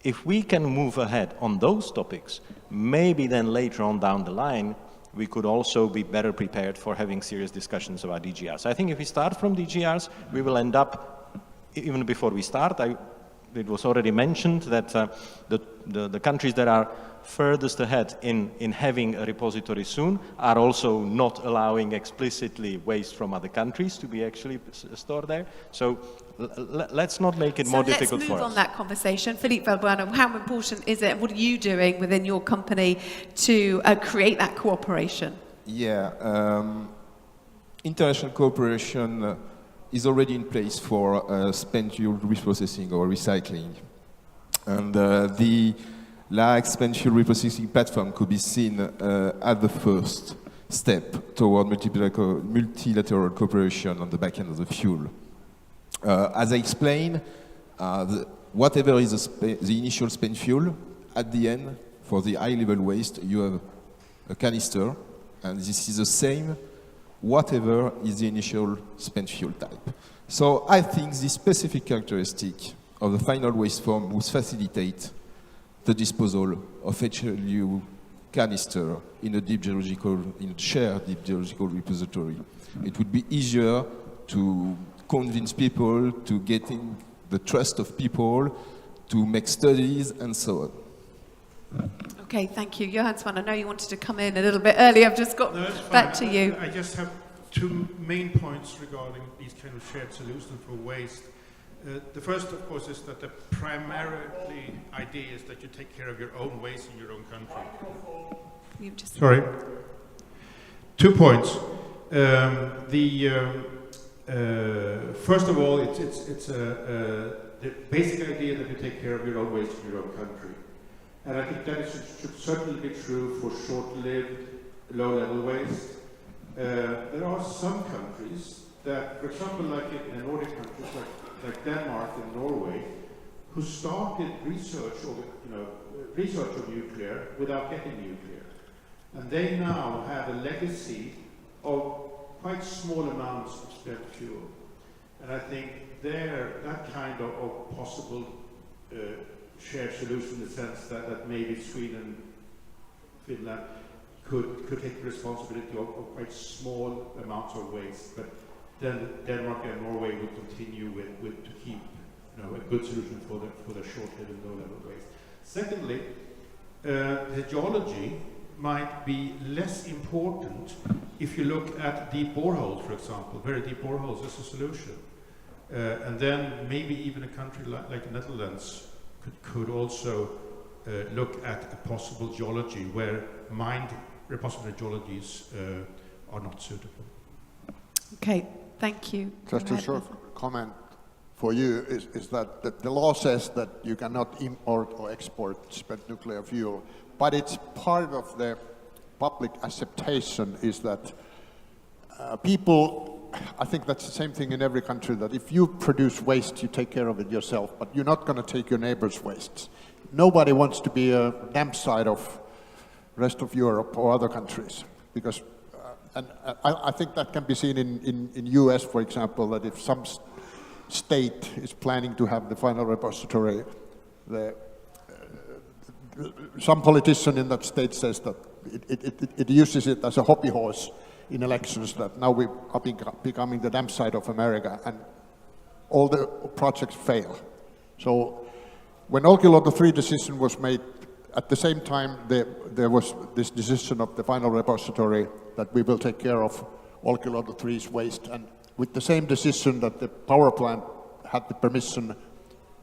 Speaker 6: If we can move ahead on those topics, maybe then later on down the line, we could also be better prepared for having serious discussions about DGRs. I think if we start from DGRs, we will end up, even before we start, it was already mentioned that the the countries that are furthest ahead in having a repository soon are also not allowing explicitly waste from other countries to be actually stored there. So let's not make it more difficult for us.
Speaker 7: Let's move on that conversation. Philippe Valbuena, how important is it? What are you doing within your company to create that cooperation?
Speaker 4: Yeah, international cooperation is already in place for spent fuel reprocessing or recycling. And the LAG spent fuel reprocessing platform could be seen as the first step toward multilateral cooperation on the back end of the fuel. As I explained, whatever is the initial spent fuel, at the end, for the high-level waste, you have a canister, and this is the same whatever is the initial spent fuel type. So I think this specific characteristic of the final waste form would facilitate the disposal of HLU canister in a shared deep geological repository. It would be easier to convince people, to get in the trust of people, to make studies, and so on.
Speaker 7: Okay, thank you. Johan Svan, I know you wanted to come in a little bit early. I've just got back to you.
Speaker 8: I just have two main points regarding these kind of shared solutions for waste. The first, of course, is that the primarily idea is that you take care of your own waste in your own country. Sorry. 2 points. First of all, it's the basic idea that you take care of your own waste in your own country. And I think that should certainly be true for short-lived, low-level waste. There are some countries that, for example, like in the Nordic countries, like Denmark and Norway, who started research on nuclear without getting nuclear. And they now have a legacy of quite small amounts of spent fuel. And I think that kind of possible shared solution in the sense that maybe Sweden, Finland could take responsibility of quite small amounts of waste, but then Denmark and Norway would continue to keep a good solution for the short-lived and low-level waste. Secondly, the geology might be less important if you look at deep boreholes, for example, very deep boreholes as a solution. And then maybe even a country like the Netherlands could also look at a possible geology where mined repository geologies are not suitable.
Speaker 7: Okay, thank you.
Speaker 11: Just a short comment for you is that the law says that you cannot import or export spent nuclear fuel, but it's part of the public acceptation is that people, I think that's the same thing in every country, that if you produce waste, you take care of it yourself, but you're not going to take your neighbor's wastes. Nobody wants to be a damp site of rest of Europe or other countries, because, and I think that can be seen in US, for example, that if some state is planning to have the final repository, some politician in that state says that it uses it as a hobby horse in elections, that now we are becoming the damp site of America, and all the projects fail. So when Olkiluoto 3 decision was made, at the same time there was this decision of the final repository that we will take care of Olkiluoto 3's waste, and with the same decision that the power plant had the permission,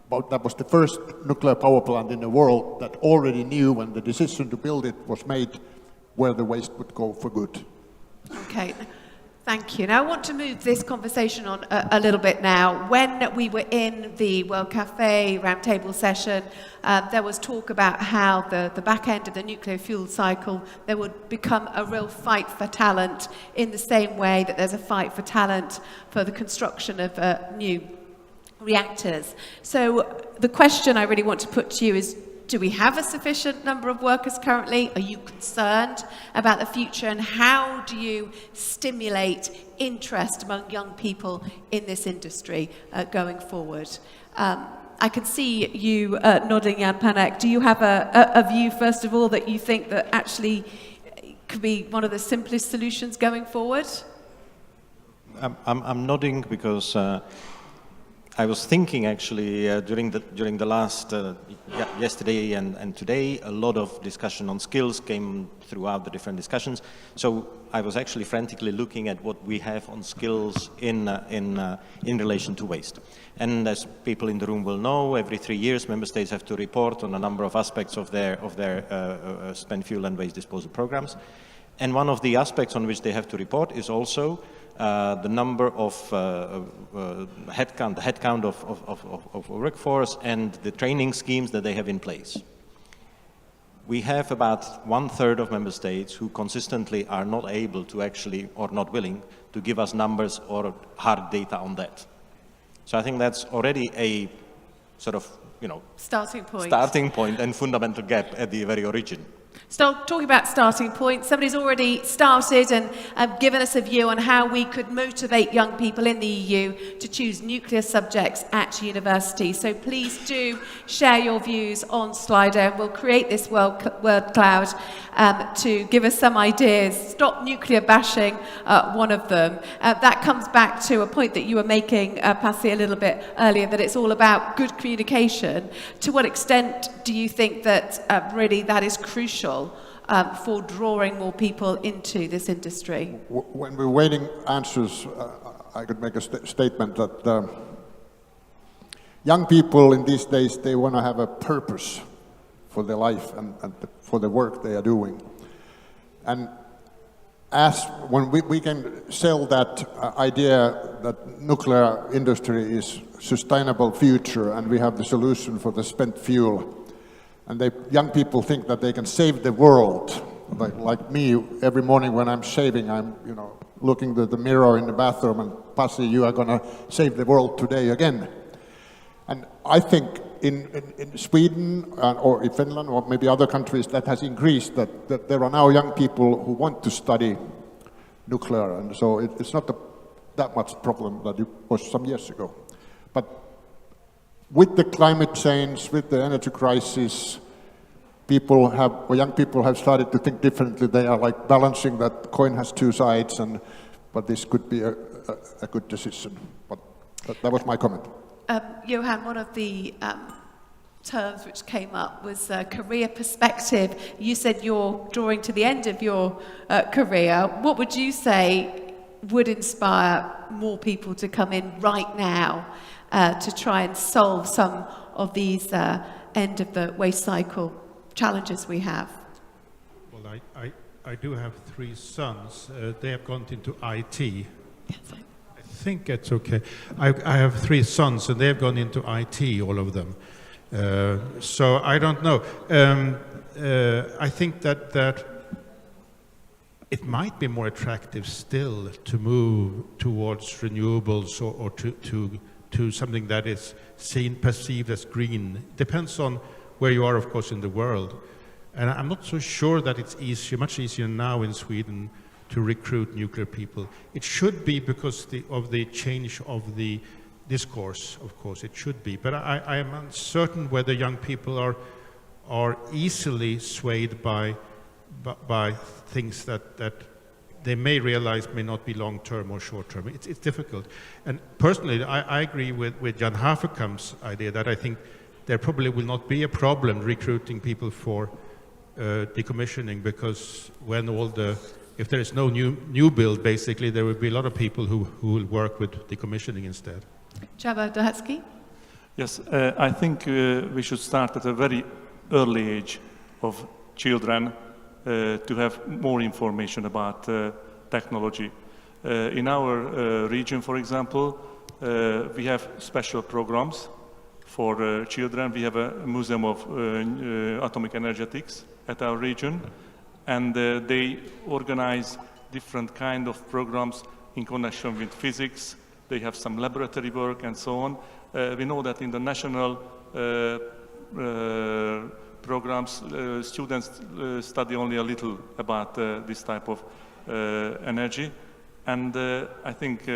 Speaker 11: but that was the first nuclear power plant in the world that already knew when the decision to build it was made where the waste would go for good.
Speaker 7: Okay, thank you. Now I want to move this conversation on a little bit now. When we were in the World Cafe roundtable session, there was talk about how the back end of the nuclear fuel cycle, there would become a real fight for talent in the same way that there's a fight for talent for the construction of new reactors. So the question I really want to put to you is, do we have a sufficient number of workers currently? Are you concerned about the future? And how do you stimulate interest among young people in this industry going forward? I can see you nodding, Jan Panek. Do you have a view, first of all, that you think that actually could be one of the simplest solutions going forward?
Speaker 6: I'm nodding because I was thinking actually during the last yesterday and today, a lot of discussion on skills came throughout the different discussions. So I was actually frantically looking at what we have on skills in relation to waste. And as people in the room will know, every 3 years member states have to report on a number of aspects of their spent fuel and waste disposal programs. And one of the aspects on which they have to report is also the number of headcount of workforce and the training schemes that they have in place. We have about 1/3 of member states who consistently are not able to actually, or not willing, to give us numbers or hard data on that. So I think that's already a sort of, starting point and fundamental gap at the very origin.
Speaker 7: Talking about starting point, somebody's already started and given us a view on how we could motivate young people in the EU to choose nuclear subjects at university. So please do share your views on Slido. We'll create this word cloud to give us some ideas. Stop nuclear bashing, one of them. That comes back to a point that you were making, Pasi, a little bit earlier, that it's all about good communication. To what extent do you think that really that is crucial for drawing more people into this industry?
Speaker 11: When we're waiting answers, I could make a statement that young people in these days, they want to have a purpose for their life and for the work they are doing. And when we can sell that idea that nuclear industry is sustainable future and we have the solution for the spent fuel, and young people think that they can save the world. Like me, every morning when I'm shaving, I'm looking at the mirror in the bathroom and Pasi, you are going to save the world today again. And I think in Sweden or in Finland or maybe other countries that has increased, that there are now young people who want to study nuclear, and so it's not that much problem that it was some years ago. But with the climate change, with the energy crisis, young people have started to think differently. They are like balancing that coin has two sides, but this could be a good decision. But that was my comment.
Speaker 7: Johan, one of the terms which came up was career perspective. You said you're drawing to the end of your career. What would you say would inspire more people to come in right now to try and solve some of these end of the waste cycle challenges we have?
Speaker 8: Well, I do have 3 sons. They have gone into IT.
Speaker 7: Yes,
Speaker 8: I think it's okay. I have 3 sons and they have gone into IT, all of them. So I don't know. I think that it might be more attractive still to move towards renewables or to something that is perceived as green. Depends on where you are, of course, in the world. And I'm not so sure that it's much easier now in Sweden to recruit nuclear people. It should be because of the change of the discourse, of course, it should be. But I am uncertain whether young people are easily swayed by things that they may realize may not be long-term or short-term. It's difficult. And personally, I agree with Jan Haverkamp's idea that I think there probably will not be a problem recruiting people for decommissioning, because if there is no new build, basically, there will be a lot of people who will work with decommissioning instead.
Speaker 7: Csaba Dohatsky?
Speaker 10: Yes, I think we should start at a very early age of children to have more information about technology. In our region, for example, we have special programs for children. We have a museum of atomic energetics at our region, and they organize different kind of programs in connection with physics. They have some laboratory work and so on. We know that in the national programs, students study only a little about this type of energy. And I think,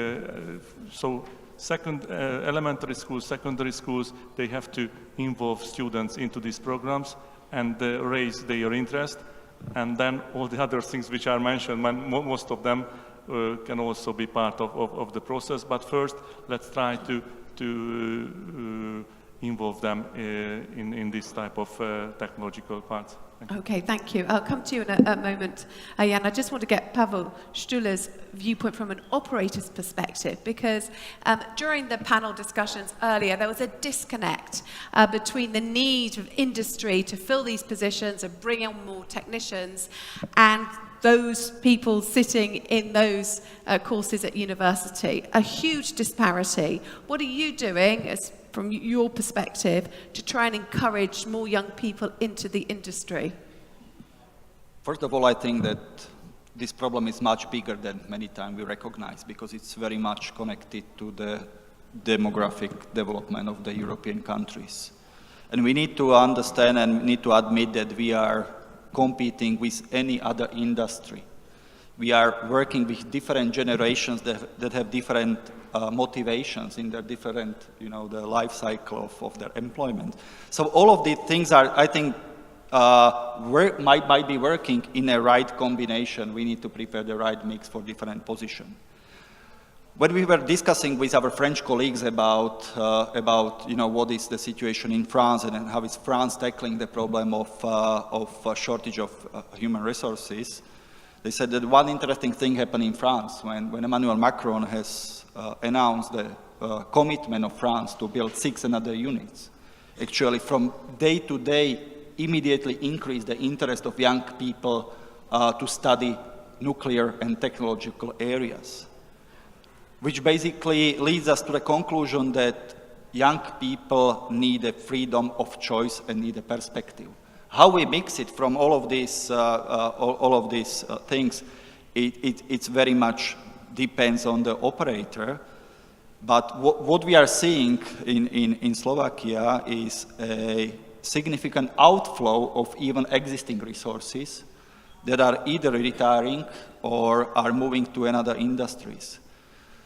Speaker 10: elementary schools, secondary schools, they have to involve students into these programs and raise their interest. And then all the other things which are mentioned, most of them can also be part of the process. But first, let's try to to involve them in this type of technological parts.
Speaker 7: Okay, thank you. I'll come to you in a moment, Jan. I just want to get Pavel Stuler's viewpoint from an operator's perspective, because during the panel discussions earlier, there was a disconnect between the need of industry to fill these positions and bring on more technicians and those people sitting in those courses at university. A huge disparity. What are you doing from your perspective to try and encourage more young people into the industry?
Speaker 23: First of all, I think that this problem is much bigger than many times we recognize, because it's very much connected to the demographic development of the European countries. And we need to understand and need to admit that we are competing with any other industry. We are working with different generations that have different motivations in their different, the life cycle of their employment. So all of these things are, I think, might be working in a right combination. We need to prepare the right mix for different positions. When we were discussing with our French colleagues about what is the situation in France and how is France tackling the problem of shortage of human resources, they said that one interesting thing happened in France when Emmanuel Macron has announced the commitment of France to build 6 another units. Actually, from day to day, immediately increased the interest of young people to study nuclear and technological areas, which basically leads us to the conclusion that young people need a freedom of choice and need a perspective. How we mix it from all of these things, it's very much depends on the operator. But what we are seeing in Slovakia is a significant outflow of even existing resources that are either retiring or are moving to another industries.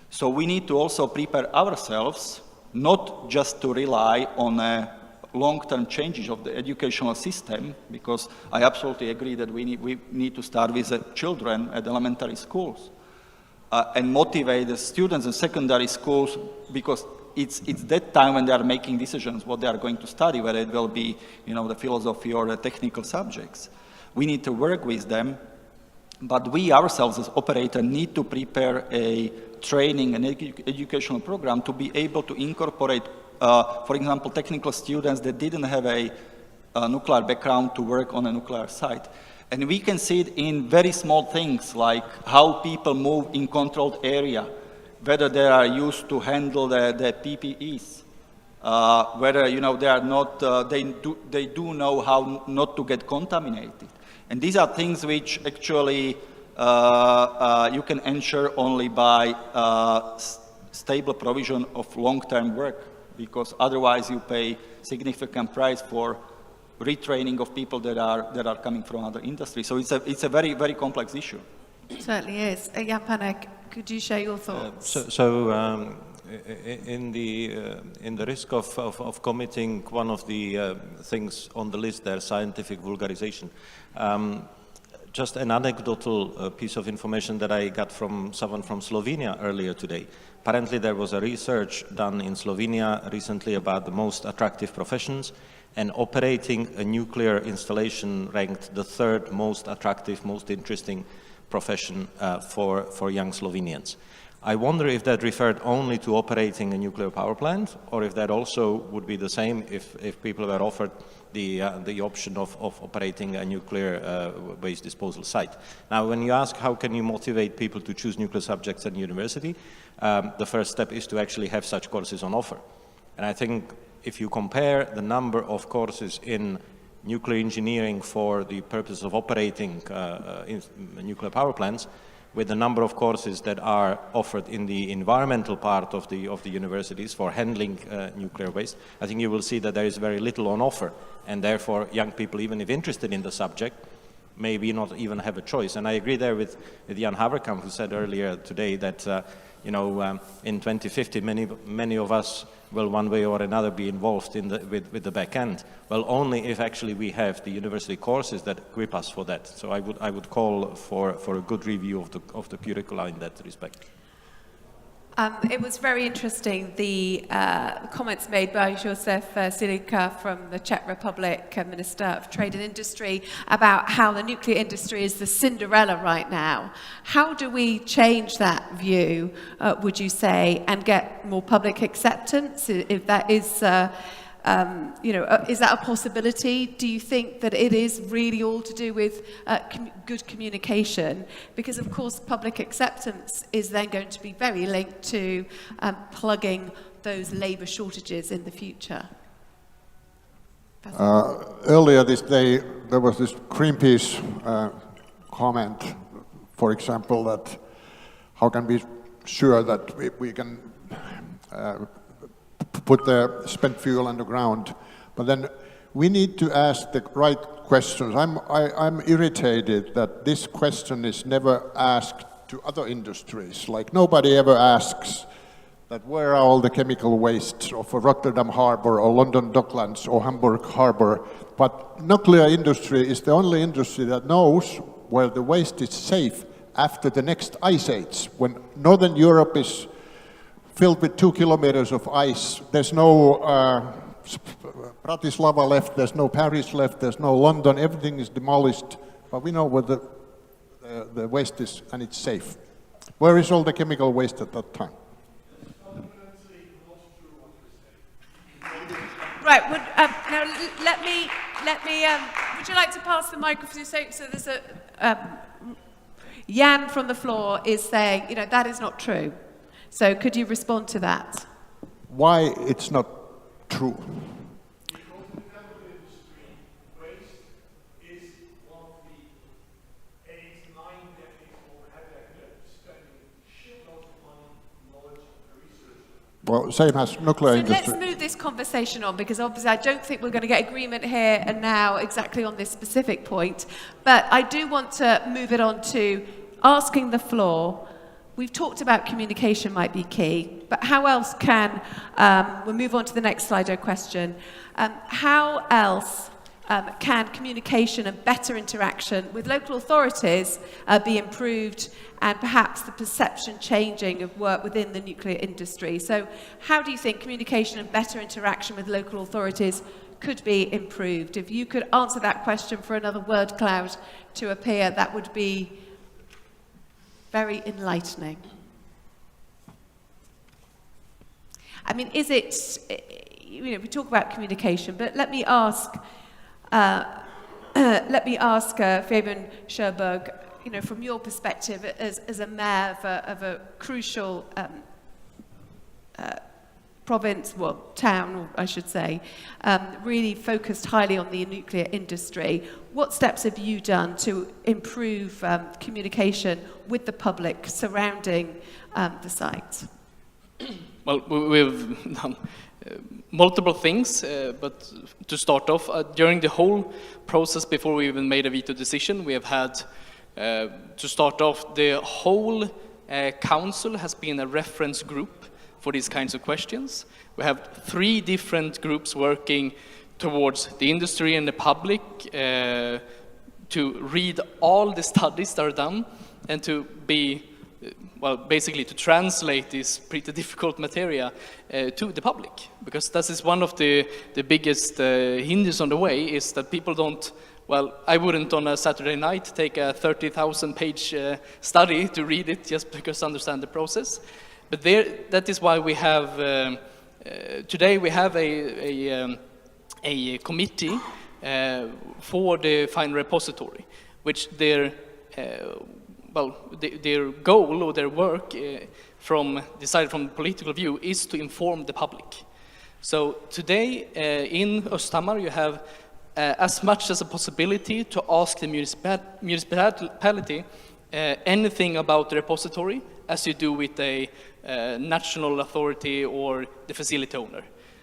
Speaker 23: So we need to also prepare ourselves not just to rely on long-term changes of the educational system, because I absolutely agree that we need to start with the children at elementary schools and motivate the students in secondary schools, because it's that time when they are making decisions what they are going to study, whether it will be the philosophy or the technical subjects. We need to work with them, but we ourselves as operators need to prepare a training and educational program to be able to incorporate, for example, technical students that didn't have a nuclear background to work on a nuclear site. And we can see it in very small things, like how people move in controlled area, whether they are used to handle the PPEs, whether they are not, they do know how not to get contaminated. And these are things which actually you can ensure only by stable provision of long-term work, because otherwise you pay significant price for retraining of people that are coming from other industries. So it's a very, very complex issue.
Speaker 7: It certainly is. Jan Panek, could you share your thoughts?
Speaker 6: In the risk of committing one of the things on the list there, scientific vulgarization, just an anecdotal piece of information that I got from someone from Slovenia earlier today. Apparently there was a research done in Slovenia recently about the most attractive professions, and operating a nuclear installation ranked the 3rd most attractive, most interesting profession for young Slovenians. I wonder if that referred only to operating a nuclear power plant, or if that also would be the same if people were offered the option of operating a nuclear waste disposal site. Now, when you ask how can you motivate people to choose nuclear subjects at university, the first step is to actually have such courses on offer. And I think if you compare the number of courses in nuclear engineering for the purpose of operating nuclear power plants with the number of courses that are offered in the environmental part of the universities for handling nuclear waste, I think you will see that there is very little on offer, and therefore young people, even if interested in the subject, maybe not even have a choice. And I agree there with Jan Haverkamp, who said earlier today that in 2050 many of us will one way or another be involved with the back end. Well, only if actually we have the university courses that equip us for that. So I would call for a good review of the curricula in that respect.
Speaker 7: It was very interesting, the comments made by Josef Silica from the Czech Republic, Minister of Trade and Industry, about how the nuclear industry is the Cinderella right now. How do we change that view, would you say, and get more public acceptance, if that is... is that a possibility? Do you think that it is really all to do with good communication? Because, of course, public acceptance is then going to be very linked to plugging those labour shortages in the future.
Speaker 11: Earlier this day, there was this Greenpeace comment, for example, that how can we be sure that we can put the spent fuel underground, but then we need to ask the right questions. I'm irritated that this question is never asked to other industries. Like nobody ever asks that where are all the chemical wastes of Rotterdam Harbour or London Docklands or Hamburg Harbour, but nuclear industry is the only industry that knows where the waste is safe after the next ice age, when Northern Europe is filled with 2 kilometers of ice. There's no Bratislava left, there's no Paris left, there's no London, everything is demolished, but we know where the waste is and it's safe. Where is all the chemical waste at that time?
Speaker 7: Right, now let me, would you like to pass the microphone? So there's Jan from the floor is saying, that is not true. So could you respond to that?
Speaker 11: Why it's not true?
Speaker 5: Because the chemical industry waste is one of the 8, 9 decades of heavy spending shitloads of money, knowledge, and research.
Speaker 11: Well, same as nuclear industry.
Speaker 7: Let's move this conversation on, because obviously I don't think we're going to get agreement here and now exactly on this specific point. But I do want to move it on to asking the floor. We've talked about communication might be key, but how else can, we'll move on to the next Slido question, how else can communication and better interaction with local authorities be improved, and perhaps the perception changing of work within the nuclear industry? So how do you think communication and better interaction with local authorities could be improved? If you could answer that question for another word cloud to appear, that would be very enlightening. I mean, is it, we talk about communication, but let me ask Fabian Scherberg, from your perspective as a mayor of a crucial province, well, town, I should say, really focused highly on the nuclear industry. What steps have you done to improve communication with the public surrounding the site?
Speaker 9: Well, we've done multiple things, but to start off, during the whole process before we even made a veto decision, we have had, to start off, the whole council has been a reference group for these kinds of questions. We have 3 different groups working towards the industry and the public to read all the studies that are done and to be, well, basically to translate this pretty difficult material to the public. Because this is one of the biggest hinders on the way, is that people don't, well, I wouldn't on a Saturday night take a 30,000 page study to read it just because I understand the process. But that is why we have, today we have a committee for the final repository, which their goal or their work decided from the political view is to inform the public. So today in Östhammar you have as much as a possibility to ask the municipality anything about the repository as you do with a national authority or the facility owner.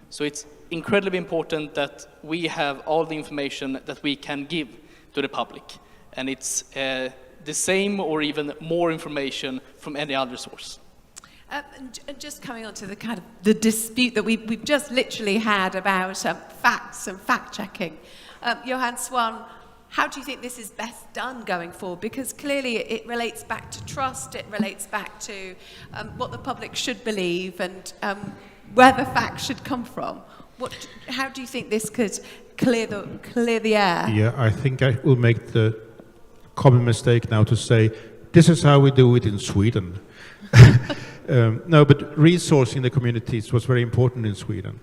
Speaker 9: So it's incredibly important that we have all the information that we can give to the public. And it's the same or even more information from any other source.
Speaker 7: And just coming on to the kind of the dispute that we've just literally had about facts and fact-checking. Johan Swan, how do you think this is best done going forward? Because clearly it relates back to trust, it relates back to what the public should believe and where the facts should come from. How do you think this could clear the air?
Speaker 8: Yeah, I think I will make the common mistake now to say, this is how we do it in Sweden. No, but resourcing the communities was very important in Sweden.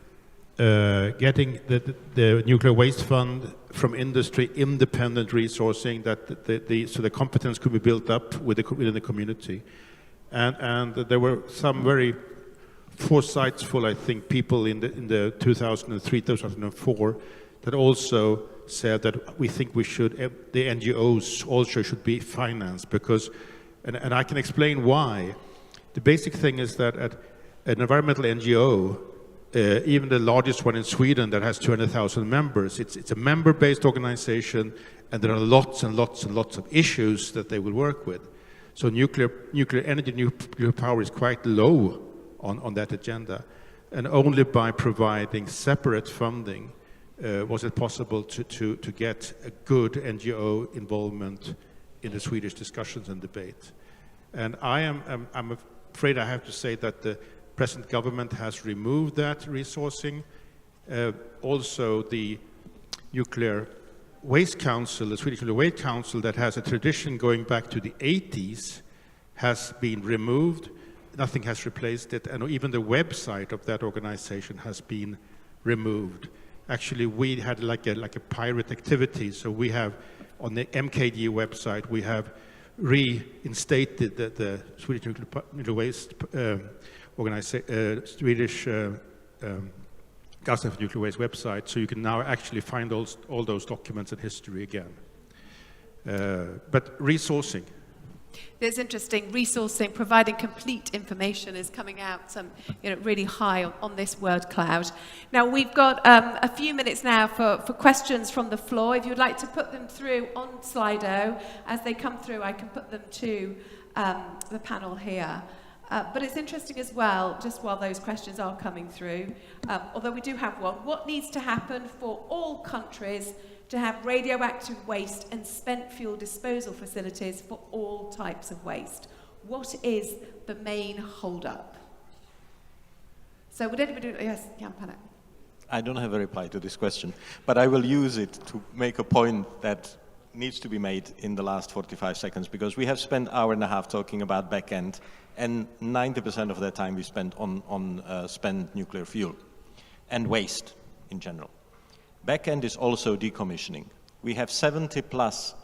Speaker 8: Getting the nuclear waste fund from industry, independent resourcing, that so the competence could be built up within the community. And there were some very foresightful, I think, people in the 2003, 2004 that also said that we think the NGOs also should be financed because, and I can explain why. The basic thing is that at an environmental NGO, even the largest one in Sweden that has 200,000 members, it's a member-based organization, and there are lots and lots and lots of issues that they will work with. So nuclear energy, nuclear power is quite low on that agenda, and only by providing separate funding was it possible to get a good NGO involvement in the Swedish discussions and debate. And I'm afraid I have to say that the present government has removed that resourcing. Also, the Nuclear Waste Council, the Swedish Nuclear Waste Council, that has a tradition going back to the 80s, has been removed. Nothing has replaced it, and even the website of that organization has been removed. Actually, we had like a pirate activity, so we have, on the MKG website, we have reinstated the Swedish Nuclear Waste Swedish Council for Nuclear Waste website, so you can now actually find all those documents and history again. But resourcing.
Speaker 7: It's interesting, resourcing, providing complete information is coming out really high on this word cloud. Now we've got a few minutes now for questions from the floor. If you'd like to put them through on Slido, as they come through I can put them to the panel here. But it's interesting as well, just while those questions are coming through, although we do have one, what needs to happen for all countries to have radioactive waste and spent fuel disposal facilities for all types of waste? What is the main hold-up? So would anybody, yes, Jan Panek.
Speaker 6: I don't have a reply to this question, but I will use it to make a point that needs to be made in the last 45 seconds, because we have spent an hour and a half talking about back-end, and 90% of that time we spent on spent nuclear fuel and waste in general. Back-end is also decommissioning. We have 70 plus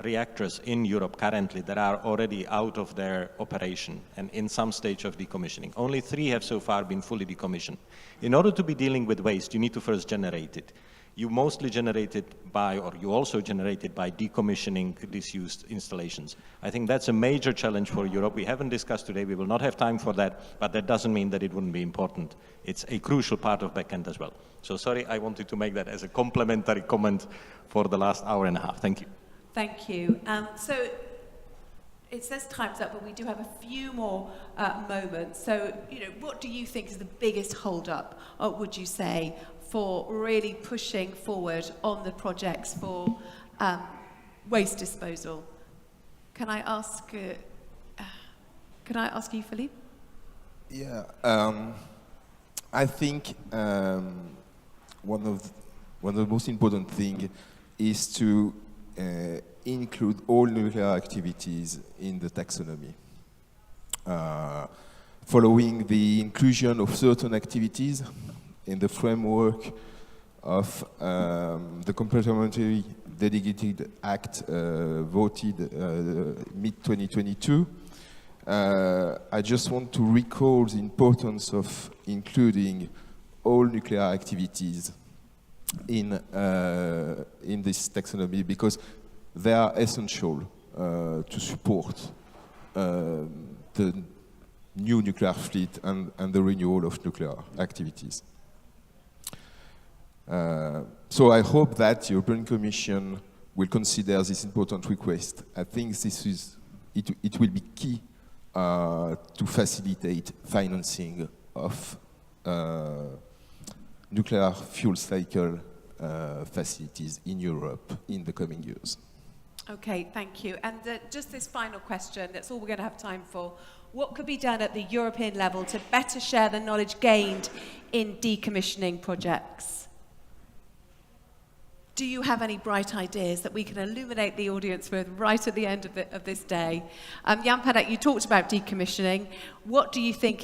Speaker 6: reactors in Europe currently that are already out of their operation and in some stage of decommissioning. Only 3 have so far been fully decommissioned. In order to be dealing with waste, you need to first generate it. You mostly generate it by, or you also generate it by decommissioning disused installations. I think that's a major challenge for Europe. We haven't discussed today, we will not have time for that, but that doesn't mean that it wouldn't be important. It's a crucial part of back-end as well. So sorry, I wanted to make that as a complementary comment for the last hour and a half. Thank you.
Speaker 7: Thank you. So it says time's up, but we do have a few more moments. So, what do you think is the biggest hold-up, would you say, for really pushing forward on the projects for waste disposal? Can I ask you, Philippe?
Speaker 4: Yeah, I think one of the most important things is to include all nuclear activities in the taxonomy. Following the inclusion of certain activities in the framework of the Complementary Delegated Act voted mid-2022, I just want to recall the importance of including all nuclear activities in this taxonomy, because they are essential to support the new nuclear fleet and the renewal of nuclear activities. So I hope that the European Commission will consider this important request. I think it will be key to facilitate financing of nuclear fuel cycle facilities in Europe in the coming years.
Speaker 7: Okay, thank you. And just this final question, that's all we're going to have time for. What could be done at the European level to better share the knowledge gained in decommissioning projects? Do you have any bright ideas that we can illuminate the audience with right at the end of this day? Jan Panek, you talked about decommissioning. What do you think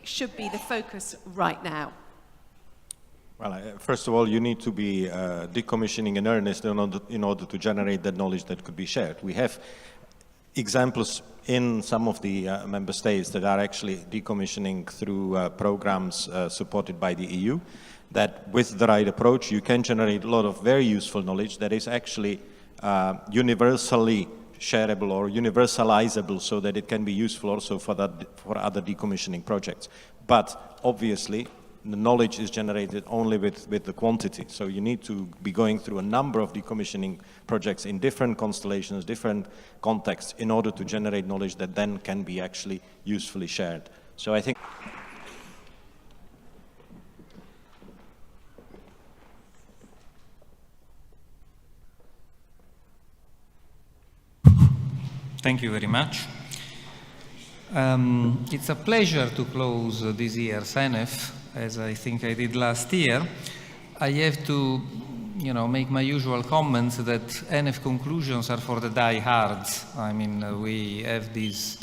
Speaker 7: should be the focus right now?
Speaker 6: Well, first of all, you need to be decommissioning in earnest in order to generate that knowledge that could be shared. We have examples in some of the member states that are actually decommissioning through programs supported by the EU, that with the right approach, you can generate a lot of very useful knowledge that is actually universally shareable or universalizable, so that it can be useful also for other decommissioning projects. But obviously, the knowledge is generated only with the quantity. So you need to be going through a number of decommissioning projects in different constellations, different contexts, in order to generate knowledge that then can be actually usefully shared. So I think...
Speaker 16: Thank you very much. It's a pleasure to close this year's NF, as I think I did last year. I have to, make my usual comments that NF conclusions are for the diehards. I mean, we have these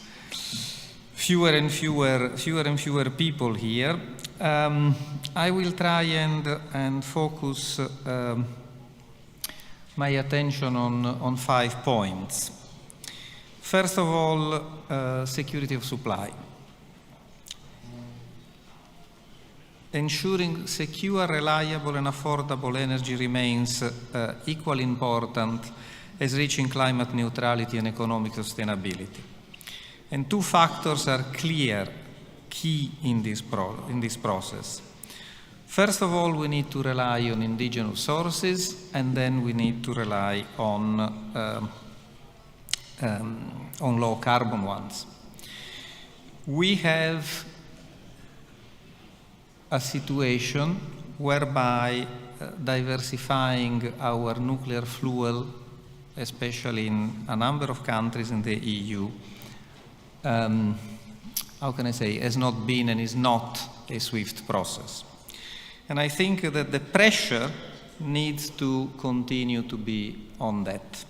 Speaker 16: fewer and fewer people here. I will try and focus my attention on 5 points. First of all, security of supply. Ensuring secure, reliable and affordable energy remains equally important as reaching climate neutrality and economic sustainability. And 2 factors are key in this process. First of all, we need to rely on indigenous sources, and then we need to rely on low carbon ones. We have a situation whereby diversifying our nuclear fuel, especially in a number of countries in the EU, has not been and is not a swift process. And I think that the pressure needs to continue to be on that.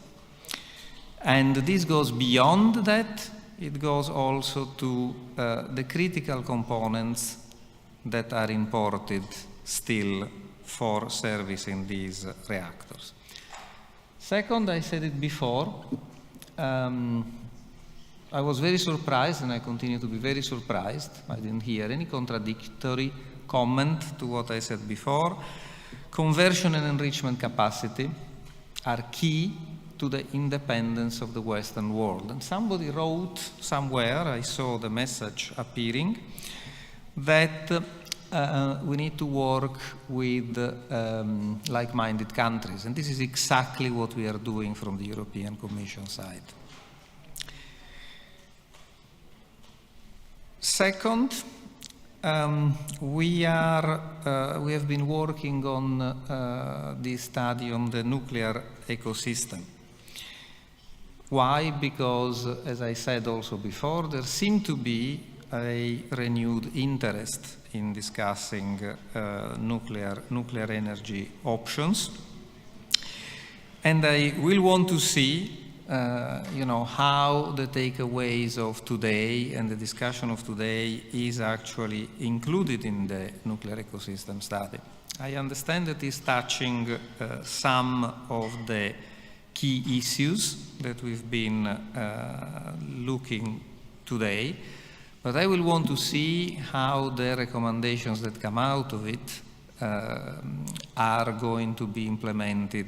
Speaker 16: And this goes beyond that. It goes also to the critical components that are imported still for servicing these reactors. Second, I said it before, I was very surprised, and I continue to be very surprised. I didn't hear any contradictory comment to what I said before. Conversion and enrichment capacity are key to the independence of the Western world. And somebody wrote somewhere, I saw the message appearing, that we need to work with like-minded countries. And this is exactly what we are doing from the European Commission side. Second, we have been working on this study on the nuclear ecosystem. Why? Because, as I said also before, there seemed to be a renewed interest in discussing nuclear energy options. And I will want to see how the takeaways of today and the discussion of today is actually included in the nuclear ecosystem study. I understand that it's touching some of the key issues that we've been looking today, but I will want to see how the recommendations that come out of it are going to be implemented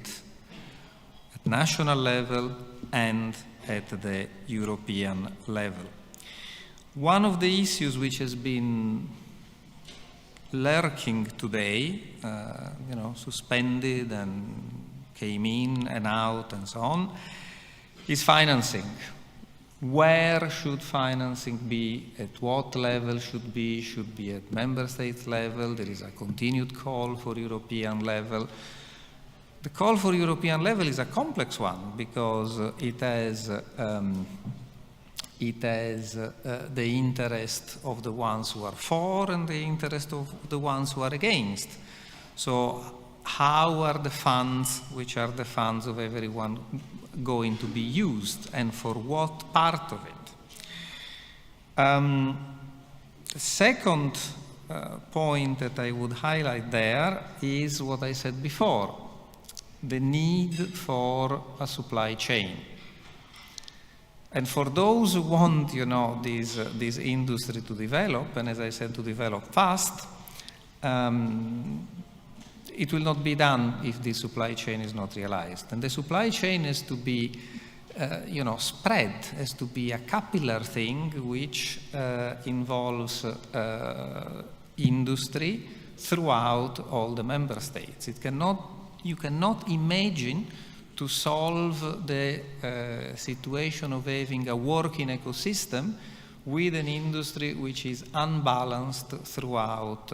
Speaker 16: at national level and at the European level. One of the issues which has been lurking today, suspended and came in and out and so on, is financing. Where should financing be? At what level should be? Should be at member states level. There is a continued call for European level. The call for European level is a complex one because it has the interest of the ones who are for and the interest of the ones who are against. So how are the funds, which are the funds of everyone, going to be used and for what part of it? The second point that I would highlight there is what I said before, the need for a supply chain. And for those who want, you know, this industry to develop, and as I said, to develop fast, it will not be done if the supply chain is not realized. And the supply chain has to be, you know, spread, has to be a capillary thing which involves industry throughout all the member states. You cannot imagine to solve the situation of having a working ecosystem with an industry which is unbalanced throughout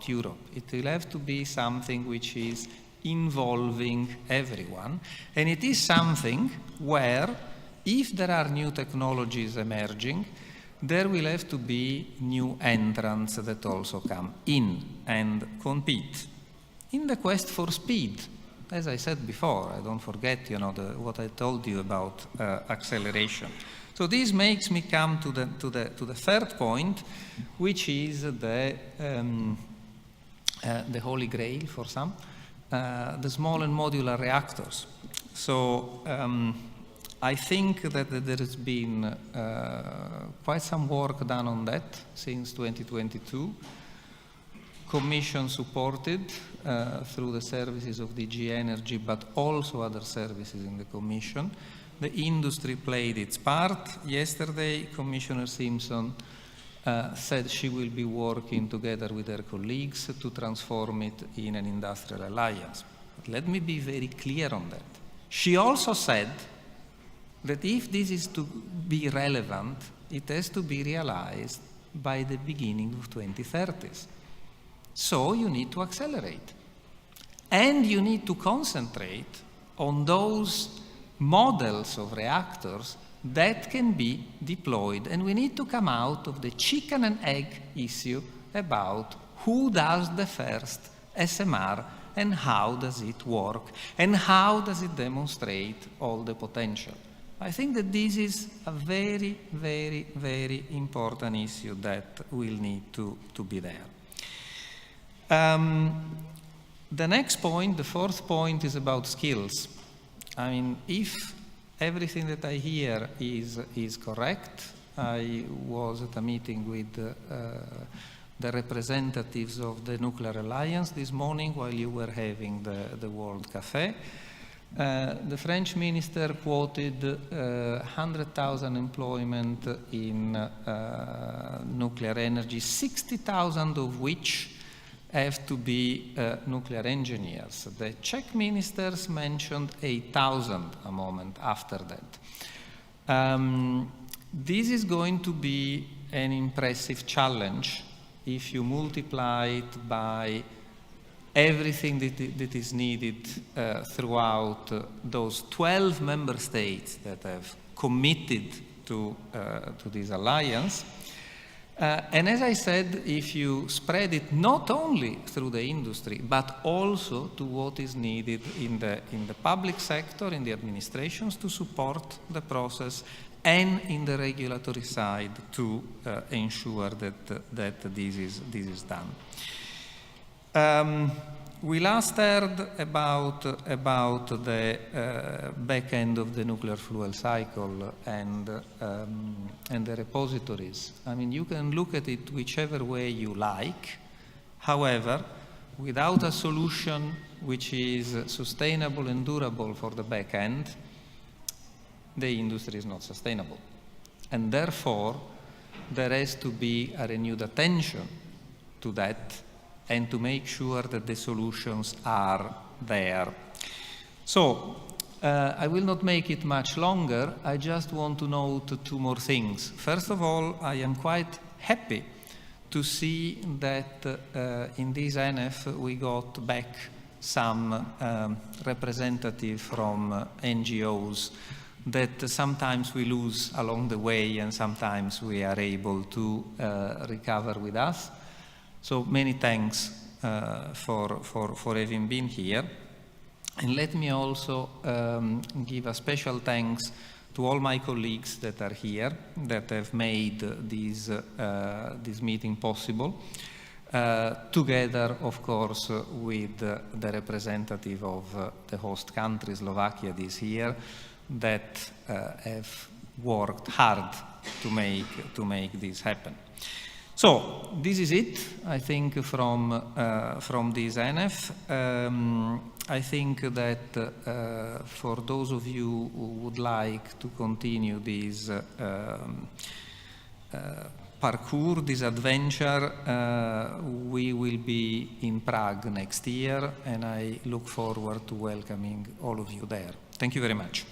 Speaker 16: Europe. It will have to be something which is involving everyone, and it is something where, if there are new technologies emerging, there will have to be new entrants that also come in and compete. In the quest for speed, as I said before, I don't forget, you know, what I told you about acceleration. So this makes me come to the third point, which is the holy grail for some, the small and modular reactors. So I think that there has been quite some work done on that since 2022. Commission supported through the services of DG Energy, but also other services in the Commission. The industry played its part. Yesterday, Commissioner Simpson said she will be working together with her colleagues to transform it in an industrial alliance. But let me be very clear on that. She also said that if this is to be relevant, it has to be realized by the beginning of 2030s. So you need to accelerate. And you need to concentrate on those models of reactors that can be deployed. And we need to come out of the chicken and egg issue about who does the first SMR and how does it work and how does it demonstrate all the potential. I think that this is a very, very, very important issue that will need to be there. The next point, the fourth point, is about skills. I mean, if everything that I hear is correct, I was at a meeting with the representatives of the Nuclear Alliance this morning while you were having the World Café. The French minister quoted 100,000 employment in nuclear energy, 60,000 of which have to be nuclear engineers. The Czech ministers mentioned 8,000 a moment after that. This is going to be an impressive challenge if you multiply it by everything that is needed throughout those 12 member states that have committed to this alliance. And as I said, if you spread it not only through the industry, but also to what is needed in the public sector, in the administrations to support the process, and in the regulatory side to ensure that this is done. We last heard about the back end of the nuclear fuel cycle and the repositories. I mean, you can look at it whichever way you like. However, without a solution which is sustainable and durable for the back end, the industry is not sustainable. And therefore, there has to be a renewed attention to that and to make sure that the solutions are there. So, I will not make it much longer. I just want to note two more things. First of all, I am quite happy to see that in this NF we got back some representative from NGOs that sometimes we lose along the way and sometimes we are able to recover with us. So many thanks for having been here. And let me also give a special thanks to all my colleagues that are here, that have made this meeting possible, together, of course, with the representative of the host country, Slovakia, this year, that have worked hard to make this happen. So this is it, I think, from this NF. I think that for those of you who would like to continue this parkour, this adventure, we will be in Prague next year, and I look forward to welcoming all of you there. Thank you very much.